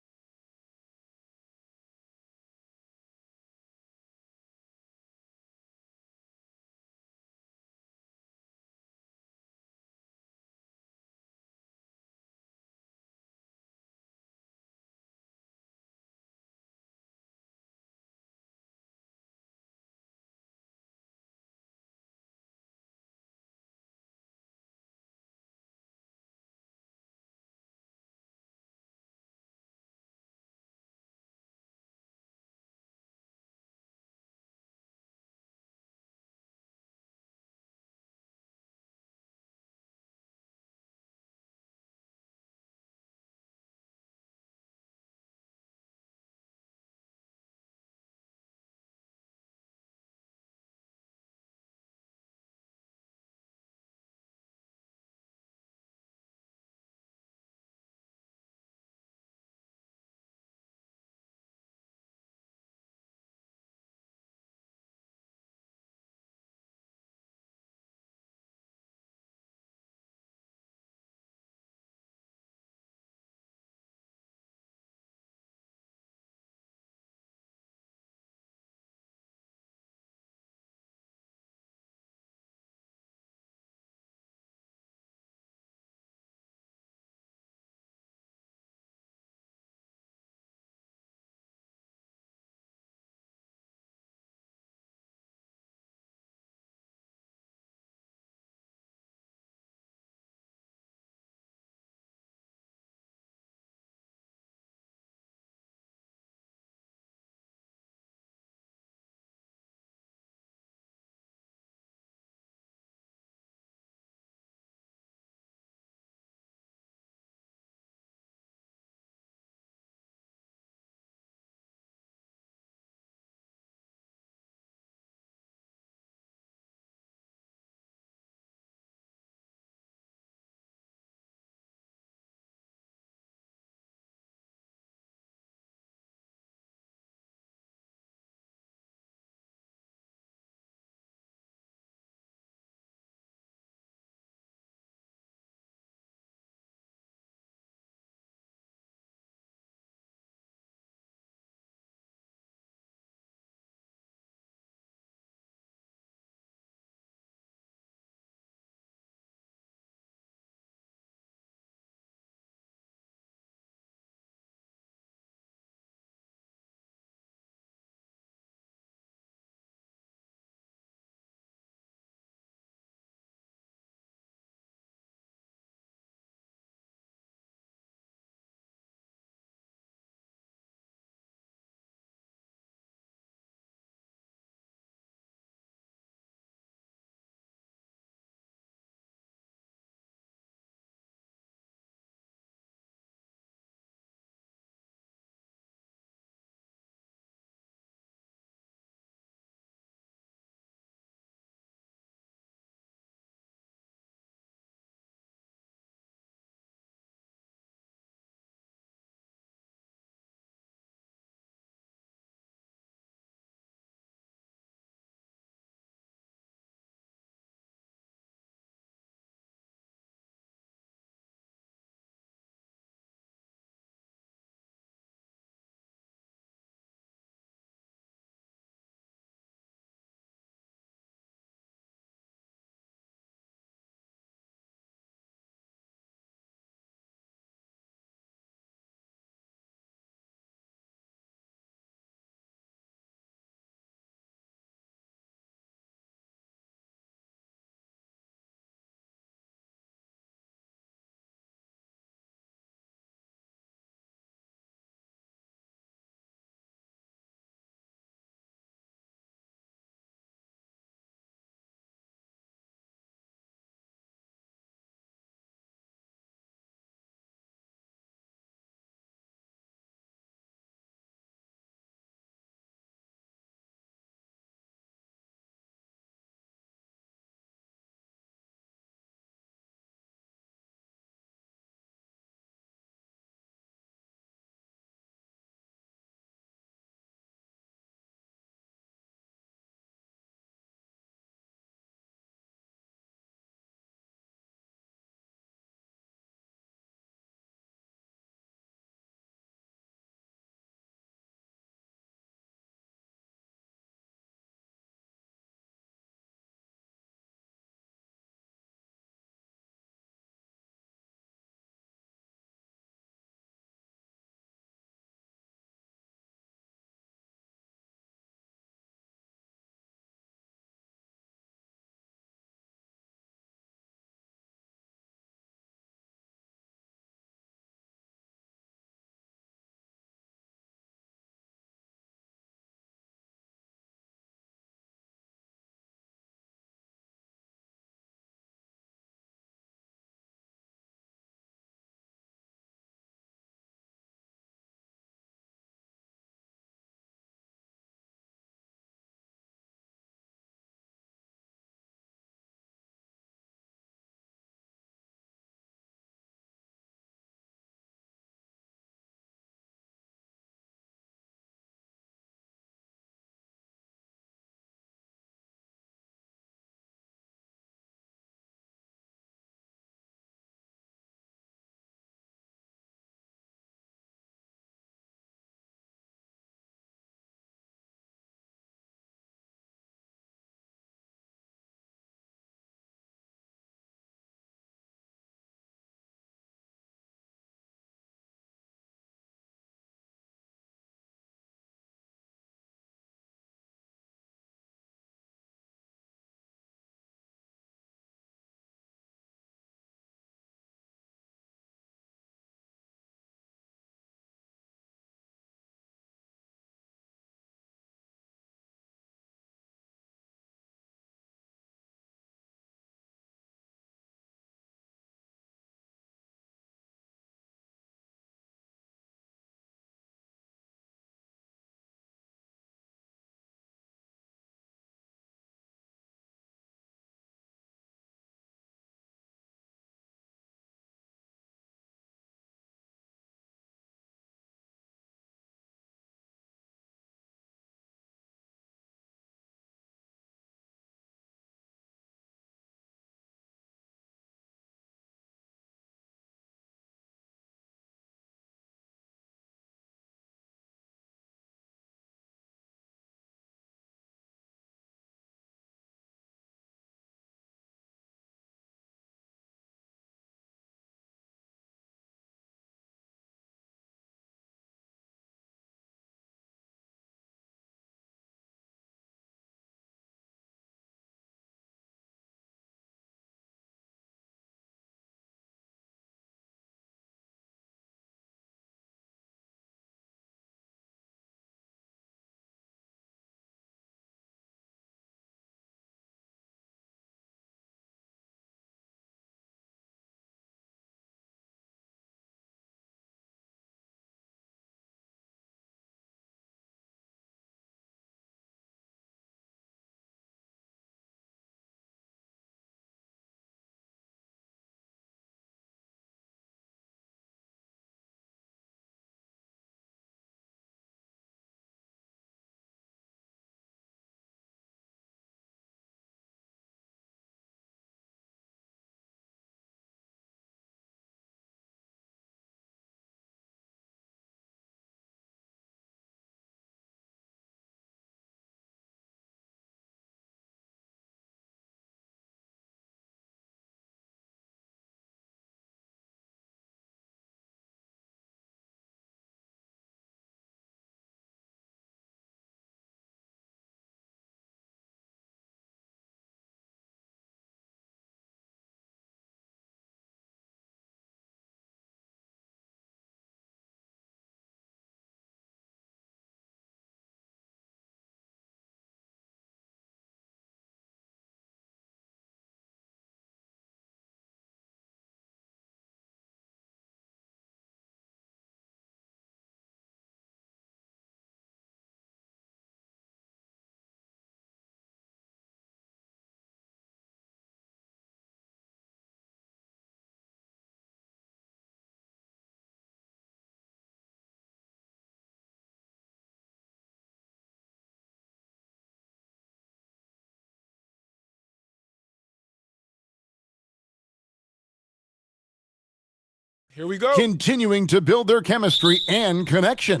Here we go. Continuing to build their chemistry and connection.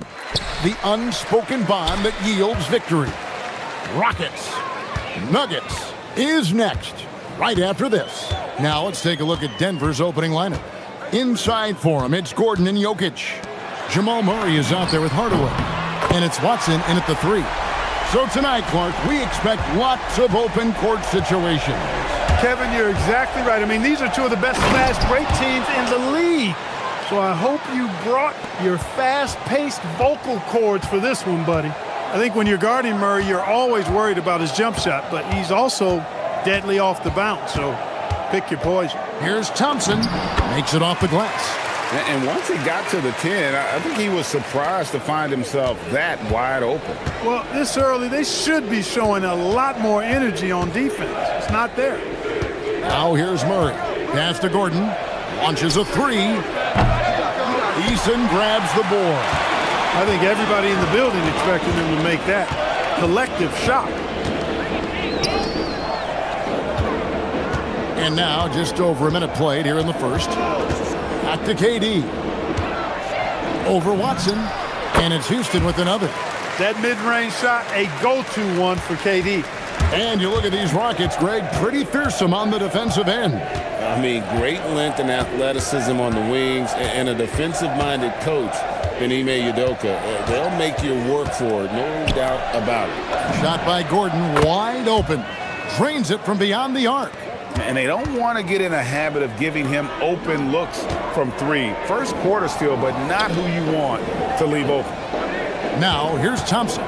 The unspoken bond that yields victory. Rockets. Nuggets is next, right after this. Now let's take a look at Denver's opening lineup. Inside for him, it's Gordon and Jokic. Jamal Murray is out there with Hardaway. And it's Watson in at the 3. So tonight, Clark, we expect lots of open court situations. Kevin, you're exactly right. I mean, these are two of the best fast break teams in the league. So I hope you brought your fast-paced vocal cords for this one, buddy. I think when you're guarding Murray, you're always worried about his jump shot, but he's also deadly off the bounce, so pick your poison. Here's Thompson, makes it off the glass. And once he got to the 10, I think he was surprised to find himself that wide open. Well, this early, they should be showing a lot more energy on defense. It's not there. Now here's Murray. Pass to Gordon. Launches a 3. Eason grabs the board. I think everybody in the building expected him to make that collective shot. And now just over a minute played here in the first. Back to KD. Over Watson. And it's Houston with another. That mid-range shot, a go-to one for KD. And you look at these Rockets, Greg, pretty fearsome on the defensive end. I mean, great length and athleticism on the wings, and a defensive-minded coach in Ime Udoka. They'll make you work for it, no doubt about it. Shot by Gordon, wide open. Drains it from beyond the arc. And they don't want to get in a habit of giving him open looks from 3. First quarter still, but not who you want to leave open. Now, here's Thompson.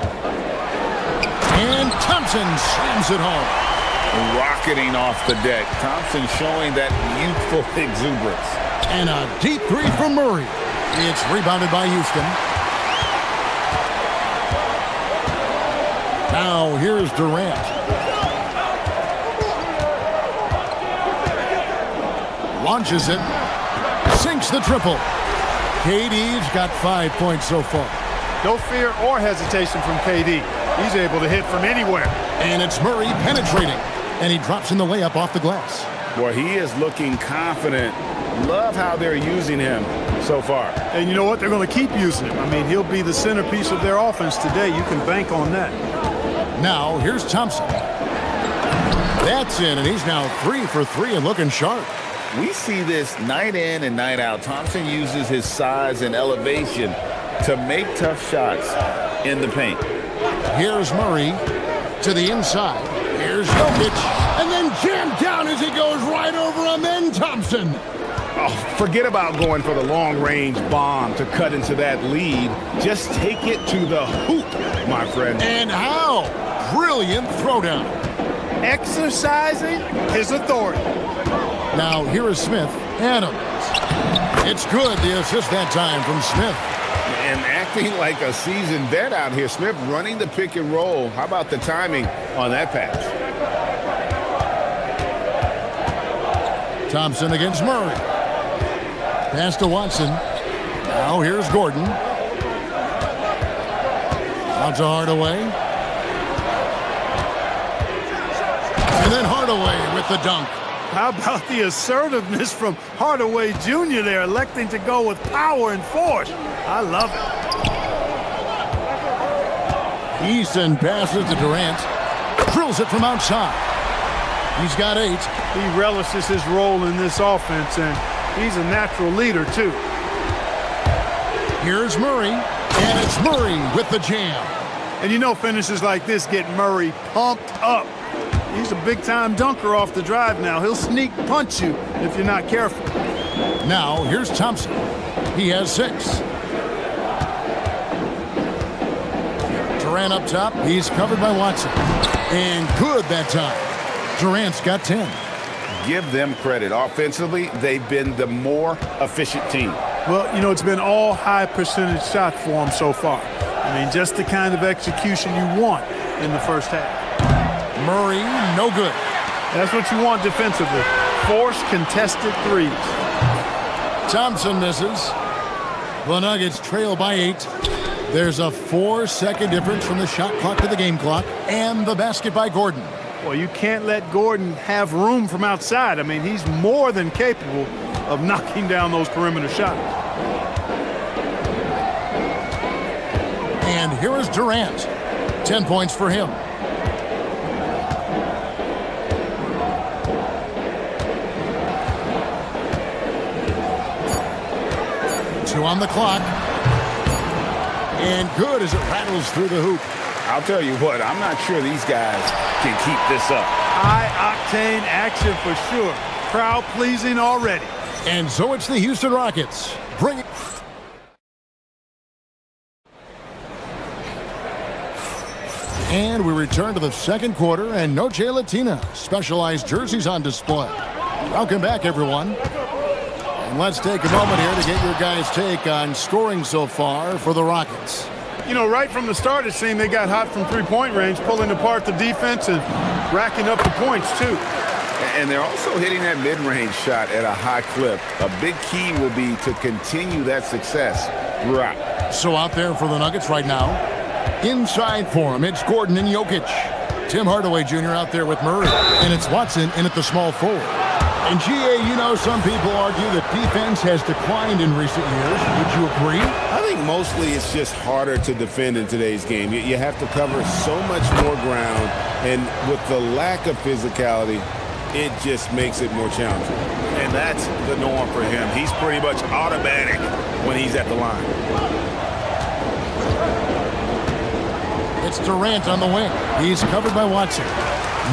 And Thompson slams it home. Rocketing off the deck. Thompson showing that youthful exuberance. And a deep 3 from Murray. It's rebounded by Houston. Now here's Durant. Launches it. Sinks the triple. KD's got 5 points so far. No fear or hesitation from KD. He's able to hit from anywhere. And it's Murray penetrating. And he drops in the layup off the glass. Boy, he is looking confident. Love how they're using him so far. And you know what? They're going to keep using him. I mean, he'll be the centerpiece of their offense today. You can bank on that. Now, here's Thompson. That's in, and he's now 3 for 3 and looking sharp. We see this night in and night out. Thompson uses his size and elevation to make tough shots in the paint. Here's Murray to the inside. Here's Jokic, and then jammed down as he goes right over him, and Thompson. Oh, forget about going for the long-range bomb to cut into that lead. Just take it to the hoop, my friend. And how? Brilliant throwdown. Exercising his authority. Now, here is Smith. Adams. It's good, the assist that time from Smith. And acting like a seasoned vet out here. Smith running the pick and roll. How about the timing on that pass? Thompson against Murray. Pass to Watson. Now here's Gordon. Out to Hardaway. And then Hardaway with the dunk. How about the assertiveness from Hardaway Jr. there, electing to go with power and force? I love it. Easton passes to Durant. Drills it from outside. He's got 8. He relishes his role in this offense, and he's a natural leader, too. Here's Murray, and it's Murray with the jam. And you know finishes like this get Murray pumped up. He's a big-time dunker off the drive now. He'll sneak punch you if you're not careful. Now, here's Thompson. He has 6. Durant up top. He's covered by Watson. And good that time. Durant's got 10. Give them credit. Offensively, they've been the more efficient team. Well, you know, it's been all high-percentage shots for them so far. I mean, just the kind of execution you want in the first half. Murray, no good. That's what you want defensively. Force contested threes. Thompson misses. The Nuggets trail by 8. There's a 4-second difference from the shot clock to the game clock. And the basket by Gordon. Well, you can't let Gordon have room from outside. I mean, he's more than capable of knocking down those perimeter shots. And here is Durant. 10 points for him. Two on the clock. And good as it rattles through the hoop. I'll tell you what, I'm not sure these guys can keep this up. High-octane action for sure. Crowd-pleasing already. And so it's the Houston Rockets. Bring it. And we return to the second quarter, and Noche Latina. Specialized jerseys on display. Welcome back, everyone. And let's take a moment here to get your guys' take on scoring so far for the Rockets. You know, right from the start, it seemed they got hot from three-point range, pulling apart the defense and racking up the points, too. And they're also hitting that mid-range shot at a high clip. A big key will be to continue that success throughout. So out there for the Nuggets right now, inside for him, it's Gordon and Jokic. Tim Hardaway Jr. out there with Murray. And it's Watson in at the small forward. And GA, you know, some people argue that defense has declined in recent years. Would you agree? I think mostly it's just harder to defend in today's game. You have to cover so much more ground, and with the lack of physicality, it just makes it more challenging. And that's the norm for him. He's pretty much automatic when he's at the line. It's Durant on the wing. He's covered by Watson.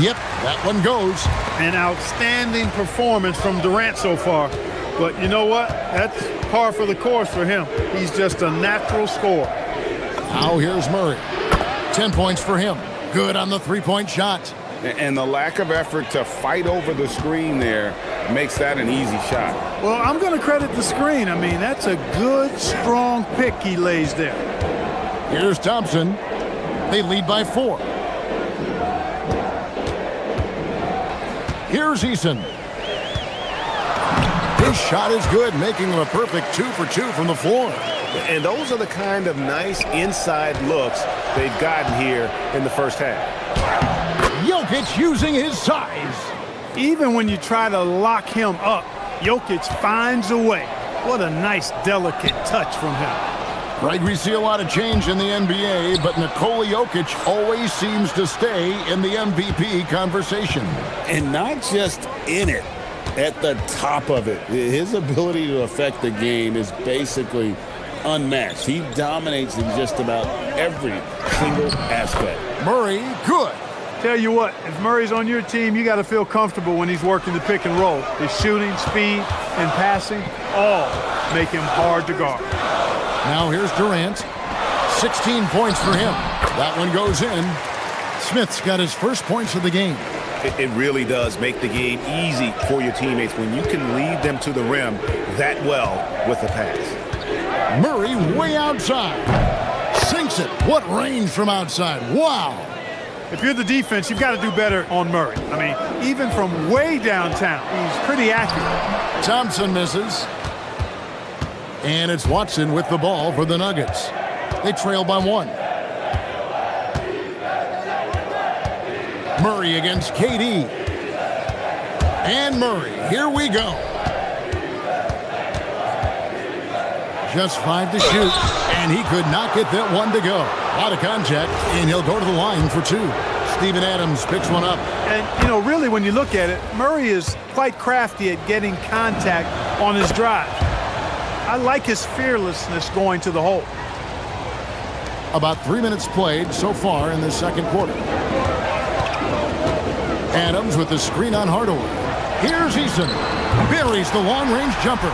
Yep, that one goes. An outstanding performance from Durant so far. But you know what? That's par for the course for him. He's just a natural scorer. Now here's Murray. 10 points for him. Good on the three-point shot. And the lack of effort to fight over the screen there makes that an easy shot. Well, I'm going to credit the screen. I mean, that's a good, strong pick he lays there. Here's Thompson. They lead by 4. Here's Eason. His shot is good, making him a perfect 2 for 2 from the floor. And those are the kind of nice inside looks they've gotten here in the first half. Jokic using his size. Even when you try to lock him up, Jokic finds a way. What a nice, delicate touch from him. Right, we see a lot of change in the NBA, but Nikola Jokic always seems to stay in the MVP conversation. And not just in it, at the top of it. His ability to affect the game is basically unmatched. He dominates in just about every single aspect. Murray, good. Tell you what, if Murray's on your team, you got to feel comfortable when he's working the pick and roll. His shooting, speed, and passing all make him hard to guard. Now here's Durant. 16 points for him. That one goes in. Smith's got his first points of the game. It really does make the game easy for your teammates when you can lead them to the rim that well with the pass. Murray way outside. Sinks it. What range from outside. Wow. If you're the defense, you've got to do better on Murray. I mean, even from way downtown, he's pretty accurate. Thompson misses. And it's Watson with the ball for the Nuggets. They trail by 1. Murray against KD. And Murray, here we go. Just 5 to shoot, and he could not get that one to go. Out of contact, and he'll go to the line for 2. Steven Adams picks one up. And, you know, really, when you look at it, Murray is quite crafty at getting contact on his drive. I like his fearlessness going to the hole. About 3 minutes played so far in the second quarter. Adams with the screen on Hardaway. Here's Eason. Buries the long-range jumper.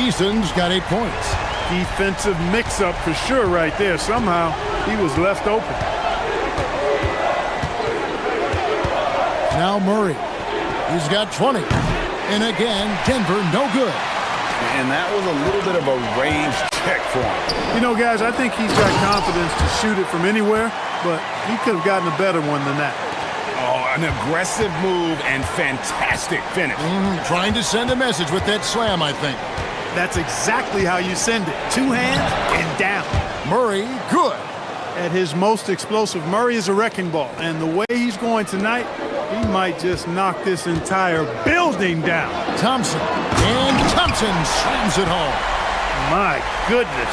Eason's got 8 points. Defensive mix-up for sure right there. Somehow he was left open. Now Murray. He's got 20. And again, Denver no good. And that was a little bit of a range check for him. You know, guys, I think he's got confidence to shoot it from anywhere, but he could have gotten a better one than that. Oh, an aggressive move and fantastic finish. Trying to send a message with that slam, I think. That's exactly how you send it. 2 hands and down. Murray, good. At his most explosive, Murray is a wrecking ball. And the way he's going tonight, he might just knock this entire building down. Thompson. And Thompson slams it home. My goodness.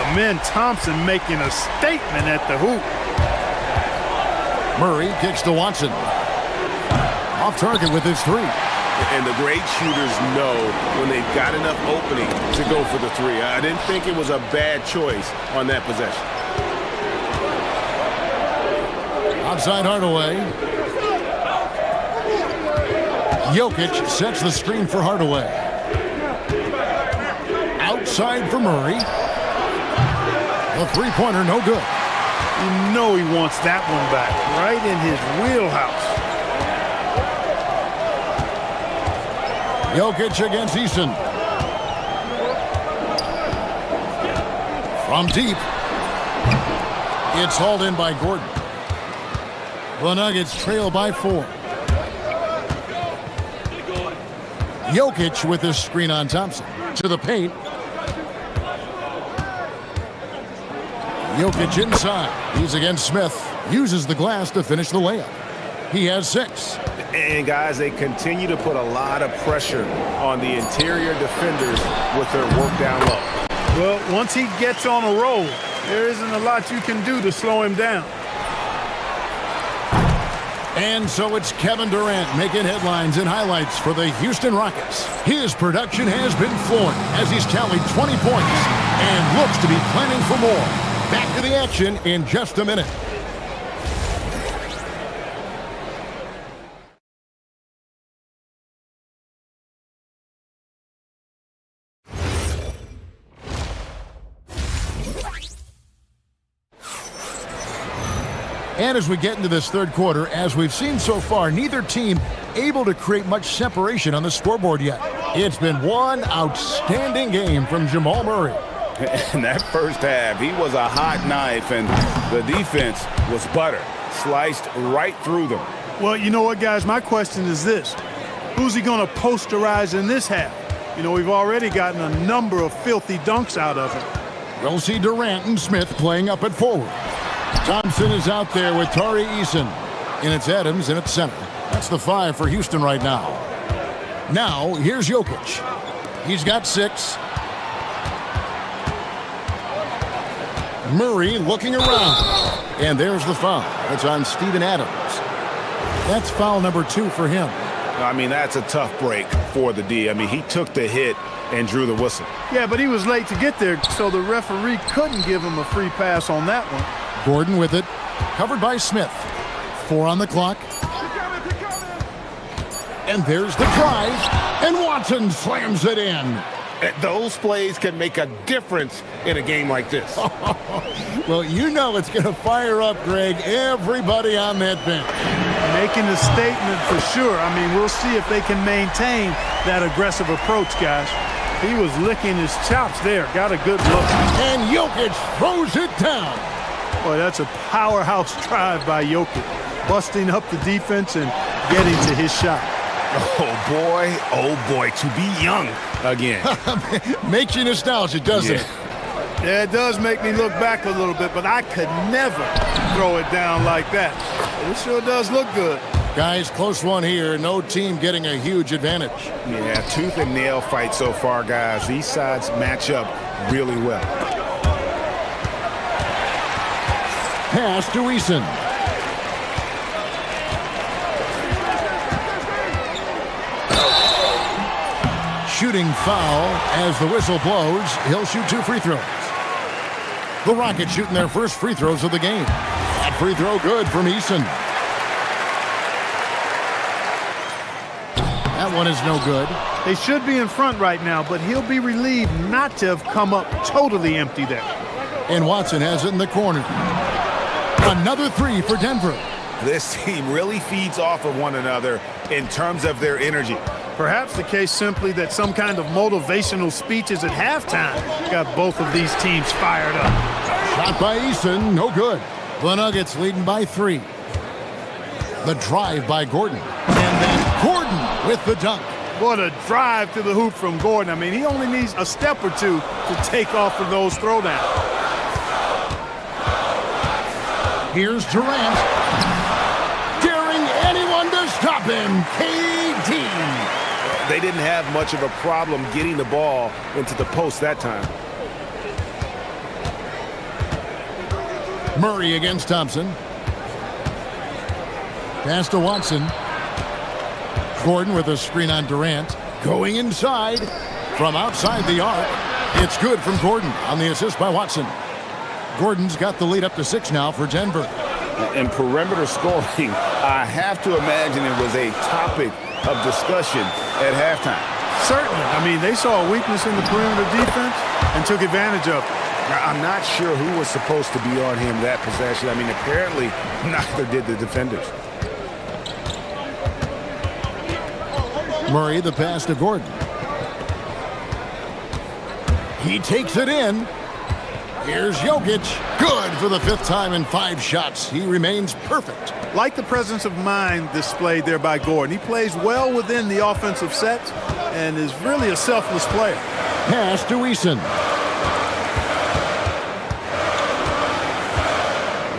Amen Thompson making a statement at the hoop. Murray kicks to Watson. Off target with his three. And the great shooters know when they've got enough opening to go for the three. I didn't think it was a bad choice on that possession. Outside Hardaway. Jokic sets the screen for Hardaway. Outside for Murray. The three-pointer, no good. You know he wants that one back, right in his wheelhouse. Jokic against Eason. From deep. It's hauled in by Gordon. The Nuggets trail by 4. Jokic with this screen on Thompson. To the paint. Jokic inside. He's against Smith. Uses the glass to finish the layup. He has 6. And guys, they continue to put a lot of pressure on the interior defenders with their work down low. Well, once he gets on a roll, there isn't a lot you can do to slow him down. And so it's Kevin Durant making headlines and highlights for the Houston Rockets. His production has been flowing as he's tallied 20 points and looks to be planning for more. Back to the action in just a minute. And as we get into this third quarter, as we've seen so far, neither team able to create much separation on the scoreboard yet. It's been one outstanding game from Jamal Murray. In that first half, he was a hot knife, and the defense was butter, sliced right through them. Well, you know what, guys? My question is this. Who's he going to posterize in this half? You know, we've already gotten a number of filthy dunks out of him. We'll see Durant and Smith playing up at forward. Thompson is out there with Tari Eason. And it's Adams in at center. That's the 5 for Houston right now. Now, here's Jokic. He's got 6. Murray looking around. And there's the foul. It's on Steven Adams. That's foul number 2 for him. I mean, that's a tough break for the D. I mean, he took the hit and drew the whistle. Yeah, but he was late to get there, so the referee couldn't give him a free pass on that one. Gordon with it. Covered by Smith. 4 on the clock. And there's the drive. And Watson slams it in. Those plays can make a difference in a game like this. Well, you know it's going to fire up, Greg, everybody on that bench. Making a statement for sure. I mean, we'll see if they can maintain that aggressive approach, guys. He was licking his chops there. Got a good look. And Jokic throws it down. Boy, that's a powerhouse drive by Jokic. Busting up the defense and getting to his shot. Oh boy, to be young again. Makes you nostalgic, doesn't it? Yeah, it does make me look back a little bit, but I could never throw it down like that. It sure does look good. Guys, close one here. No team getting a huge advantage. Yeah, tooth and nail fight so far, guys. These sides match up really well. Pass to Eason. Shooting foul as the whistle blows. He'll shoot 2 free throws. The Rockets shooting their first free throws of the game. That free throw good from Eason. That one is no good. They should be in front right now, but he'll be relieved not to have come up totally empty there. And Watson has it in the corner. Another 3 for Denver. This team really feeds off of one another in terms of their energy. Perhaps the case simply that some kind of motivational speeches at halftime got both of these teams fired up. Shot by Eason, no good. The Nuggets leading by 3. The drive by Gordon. And then Gordon with the dunk. What a drive to the hoop from Gordon. I mean, he only needs a step or two to take off of those throwdowns. Here's Durant. Daring anyone to stop him. KD. They didn't have much of a problem getting the ball into the post that time. Murray against Thompson. Pass to Watson. Gordon with a screen on Durant. Going inside from outside the arc. It's good from Gordon on the assist by Watson. Gordon's got the lead up to 6 now for Denver. And perimeter scoring, I have to imagine it was a topic of discussion at halftime. Certainly. I mean, they saw a weakness in the perimeter defense and took advantage of it. Now, I'm not sure who was supposed to be on him that possession. I mean, apparently neither did the defenders. Murray, the pass to Gordon. He takes it in. Here's Jokic. Good for the 5th time in 5 shots. He remains perfect. Like the presence of mind displayed there by Gordon. He plays well within the offensive sets and is really a selfless player. Pass to Eason.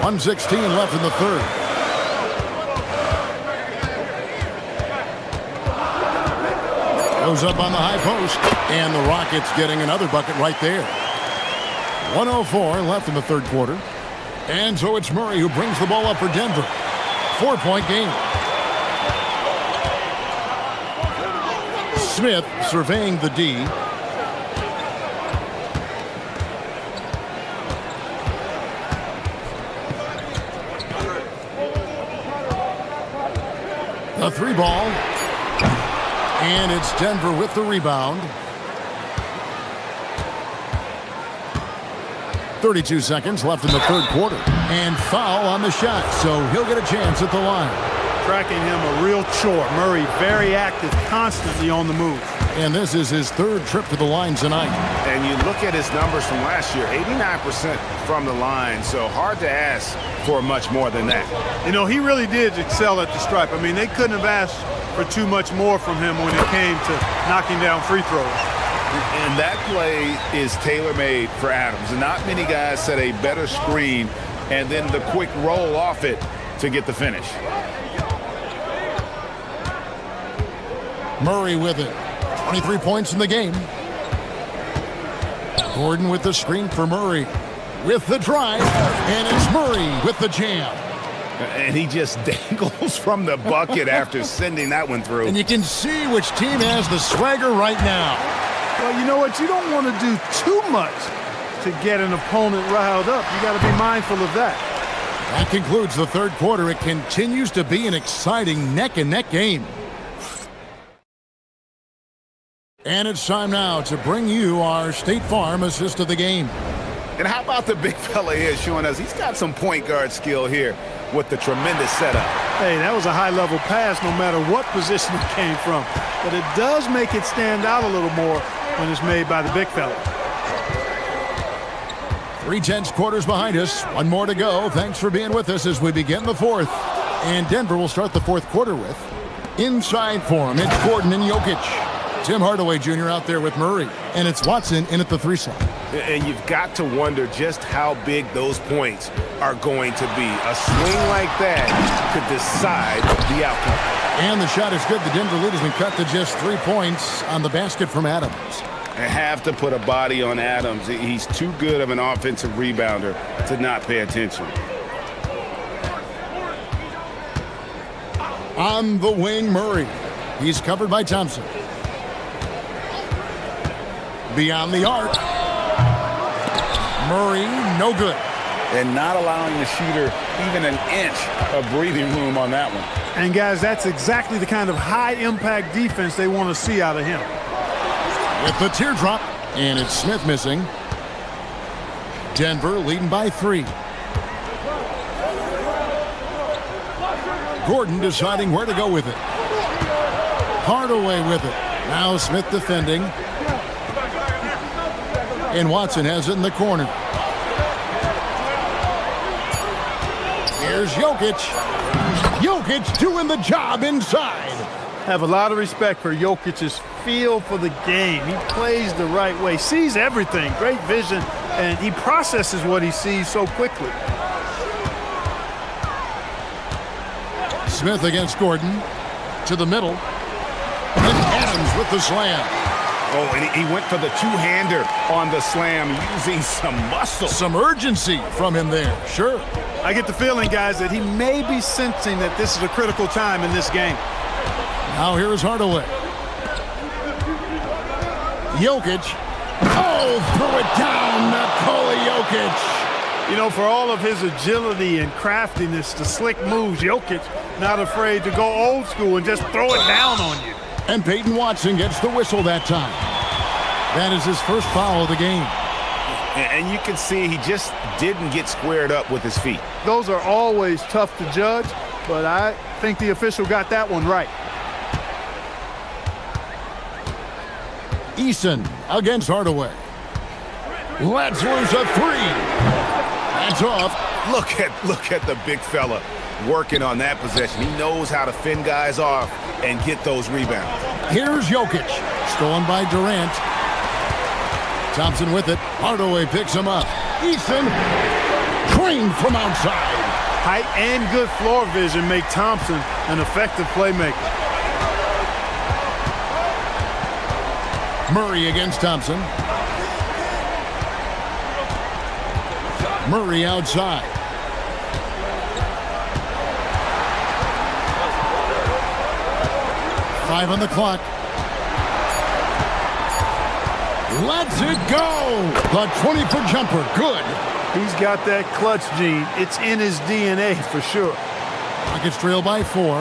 1:16 left in the 3rd. Goes up on the high post. And the Rockets getting another bucket right there. 1:04 left in the 3rd quarter. And so it's Murray who brings the ball up for Denver. 4-point game. Smith surveying the D. The 3 ball. And it's Denver with the rebound. 32 seconds left in the 3rd quarter. And foul on the shot, so he'll get a chance at the line. Tracking him a real chore. Murray very active, constantly on the move. And this is his 3rd trip to the line tonight. And you look at his numbers from last year, 89% from the line, so hard to ask for much more than that. You know, he really did excel at the stripe. I mean, they couldn't have asked for too much more from him when it came to knocking down free throws. And that play is tailor-made for Adams. Not many guys set a better screen and then the quick roll off it to get the finish. Murray with it. 23 points in the game. Gordon with the screen for Murray. With the drive. And it's Murray with the jam. And he just dangles from the bucket after sending that one through. And you can see which team has the swagger right now. Well, you know what? You don't want to do too much to get an opponent riled up. You got to be mindful of that. That concludes the 3rd quarter. It continues to be an exciting neck-and-neck game. And it's time now to bring you our State Farm assist of the game. And how about the big fella here showing us he's got some point guard skill here with the tremendous setup. Hey, that was a high-level pass no matter what position it came from. But it does make it stand out a little more when it's made by the big fella. 3/10 quarters behind us. 1 more to go. Thanks for being with us as we begin the 4th. And Denver will start the 4th quarter with inside for him. It's Gordon and Jokic. Tim Hardaway Jr. out there with Murray. And it's Watson in at the 3 slot. And you've got to wonder just how big those points are going to be. A swing like that could decide the outcome. And the shot is good. The Denver lead has been cut to just 3 points on the basket from Adams. I have to put a body on Adams. He's too good of an offensive rebounder to not pay attention. On the wing, Murray. He's covered by Thompson. Beyond the arc. Murray, no good. And not allowing the shooter even an inch of breathing room on that one. And, guys, that's exactly the kind of high-impact defense they want to see out of him. With the teardrop, and it's Smith missing. Denver leading by 3. Gordon deciding where to go with it. Hardaway with it. Now Smith defending. And Watson has it in the corner. Here's Jokic. Jokic doing the job inside. Have a lot of respect for Jokic's feel for the game. He plays the right way, sees everything, great vision, and he processes what he sees so quickly. Smith against Gordon. To the middle. And Adams with the slam. Oh, and he went for the two-hander on the slam, using some muscle. Some urgency from him there, sure. I get the feeling, guys, that he may be sensing that this is a critical time in this game. Now here's Hardaway. Jokic. Oh, throw it down, Nikola Jokic. You know, for all of his agility and craftiness, the slick moves, Jokic not afraid to go old school and just throw it down on you. And Peyton Watson gets the whistle that time. That is his first foul of the game. And you can see he just didn't get squared up with his feet. Those are always tough to judge, but I think the official got that one right. Eason against Hardaway. Let's lose a three. That's off. Look at the big fella working on that possession. He knows how to fend guys off and get those rebounds. Here's Jokic. Stolen by Durant. Thompson with it. Hardaway picks him up. Eason trained from outside. Height and good floor vision make Thompson an effective playmaker. Murray against Thompson. Murray outside. Five on the clock. Let's it go! The 20-foot jumper, good. He's got that clutch gene. It's in his DNA for sure. Rockets trail by 4.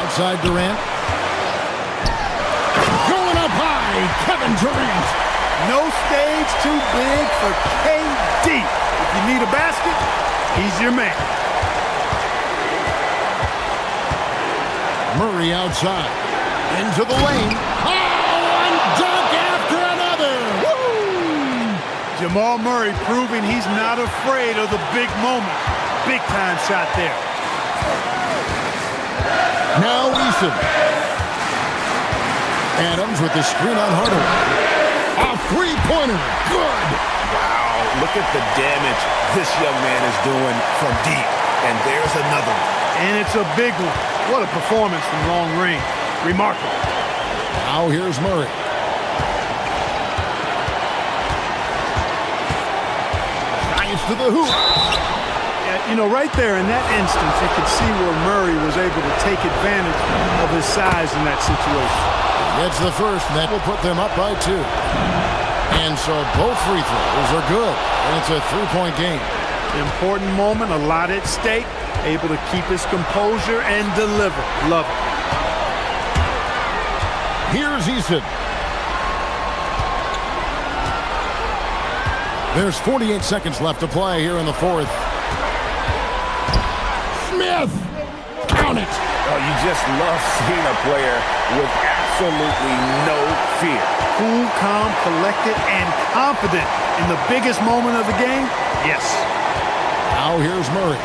Outside Durant. Going up high, Kevin Durant. No stage too big for KD. If you need a basket, he's your man. Murray outside. Into the lane. Oh, one dunk after another. Woo! Jamal Murray proving he's not afraid of the big moment. Big time shot there. Now Eason. Adams with the screen on Hardaway. A three-pointer. Good. Wow, look at the damage this young man is doing from deep. And there's another one. And it's a big one. What a performance from long range. Remarkable. Now here's Murray. Drives to the hoop. Yeah, you know, right there in that instance, you could see where Murray was able to take advantage of his size in that situation. Gets the first, and that will put them up by 2. And so both free throws are good. And it's a three-point game. Important moment, a lot at stake. Able to keep his composure and deliver. Love it. Here's Eason. There's 48 seconds left to play here in the fourth. Smith! Count it! Oh, you just love seeing a player with absolutely no fear. Cool, calm, collected, and confident in the biggest moment of the game? Yes. Now here's Murray.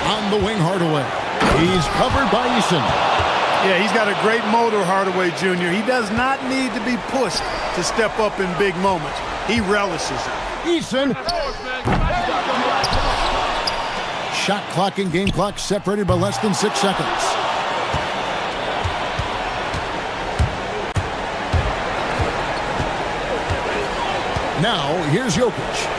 On the wing, Hardaway. He's covered by Eason. Yeah, he's got a great motor, Hardaway Jr. He does not need to be pushed to step up in big moments. He relishes it. Eason. Shot clock and game clock separated by less than 6 seconds. Now, here's Jokic.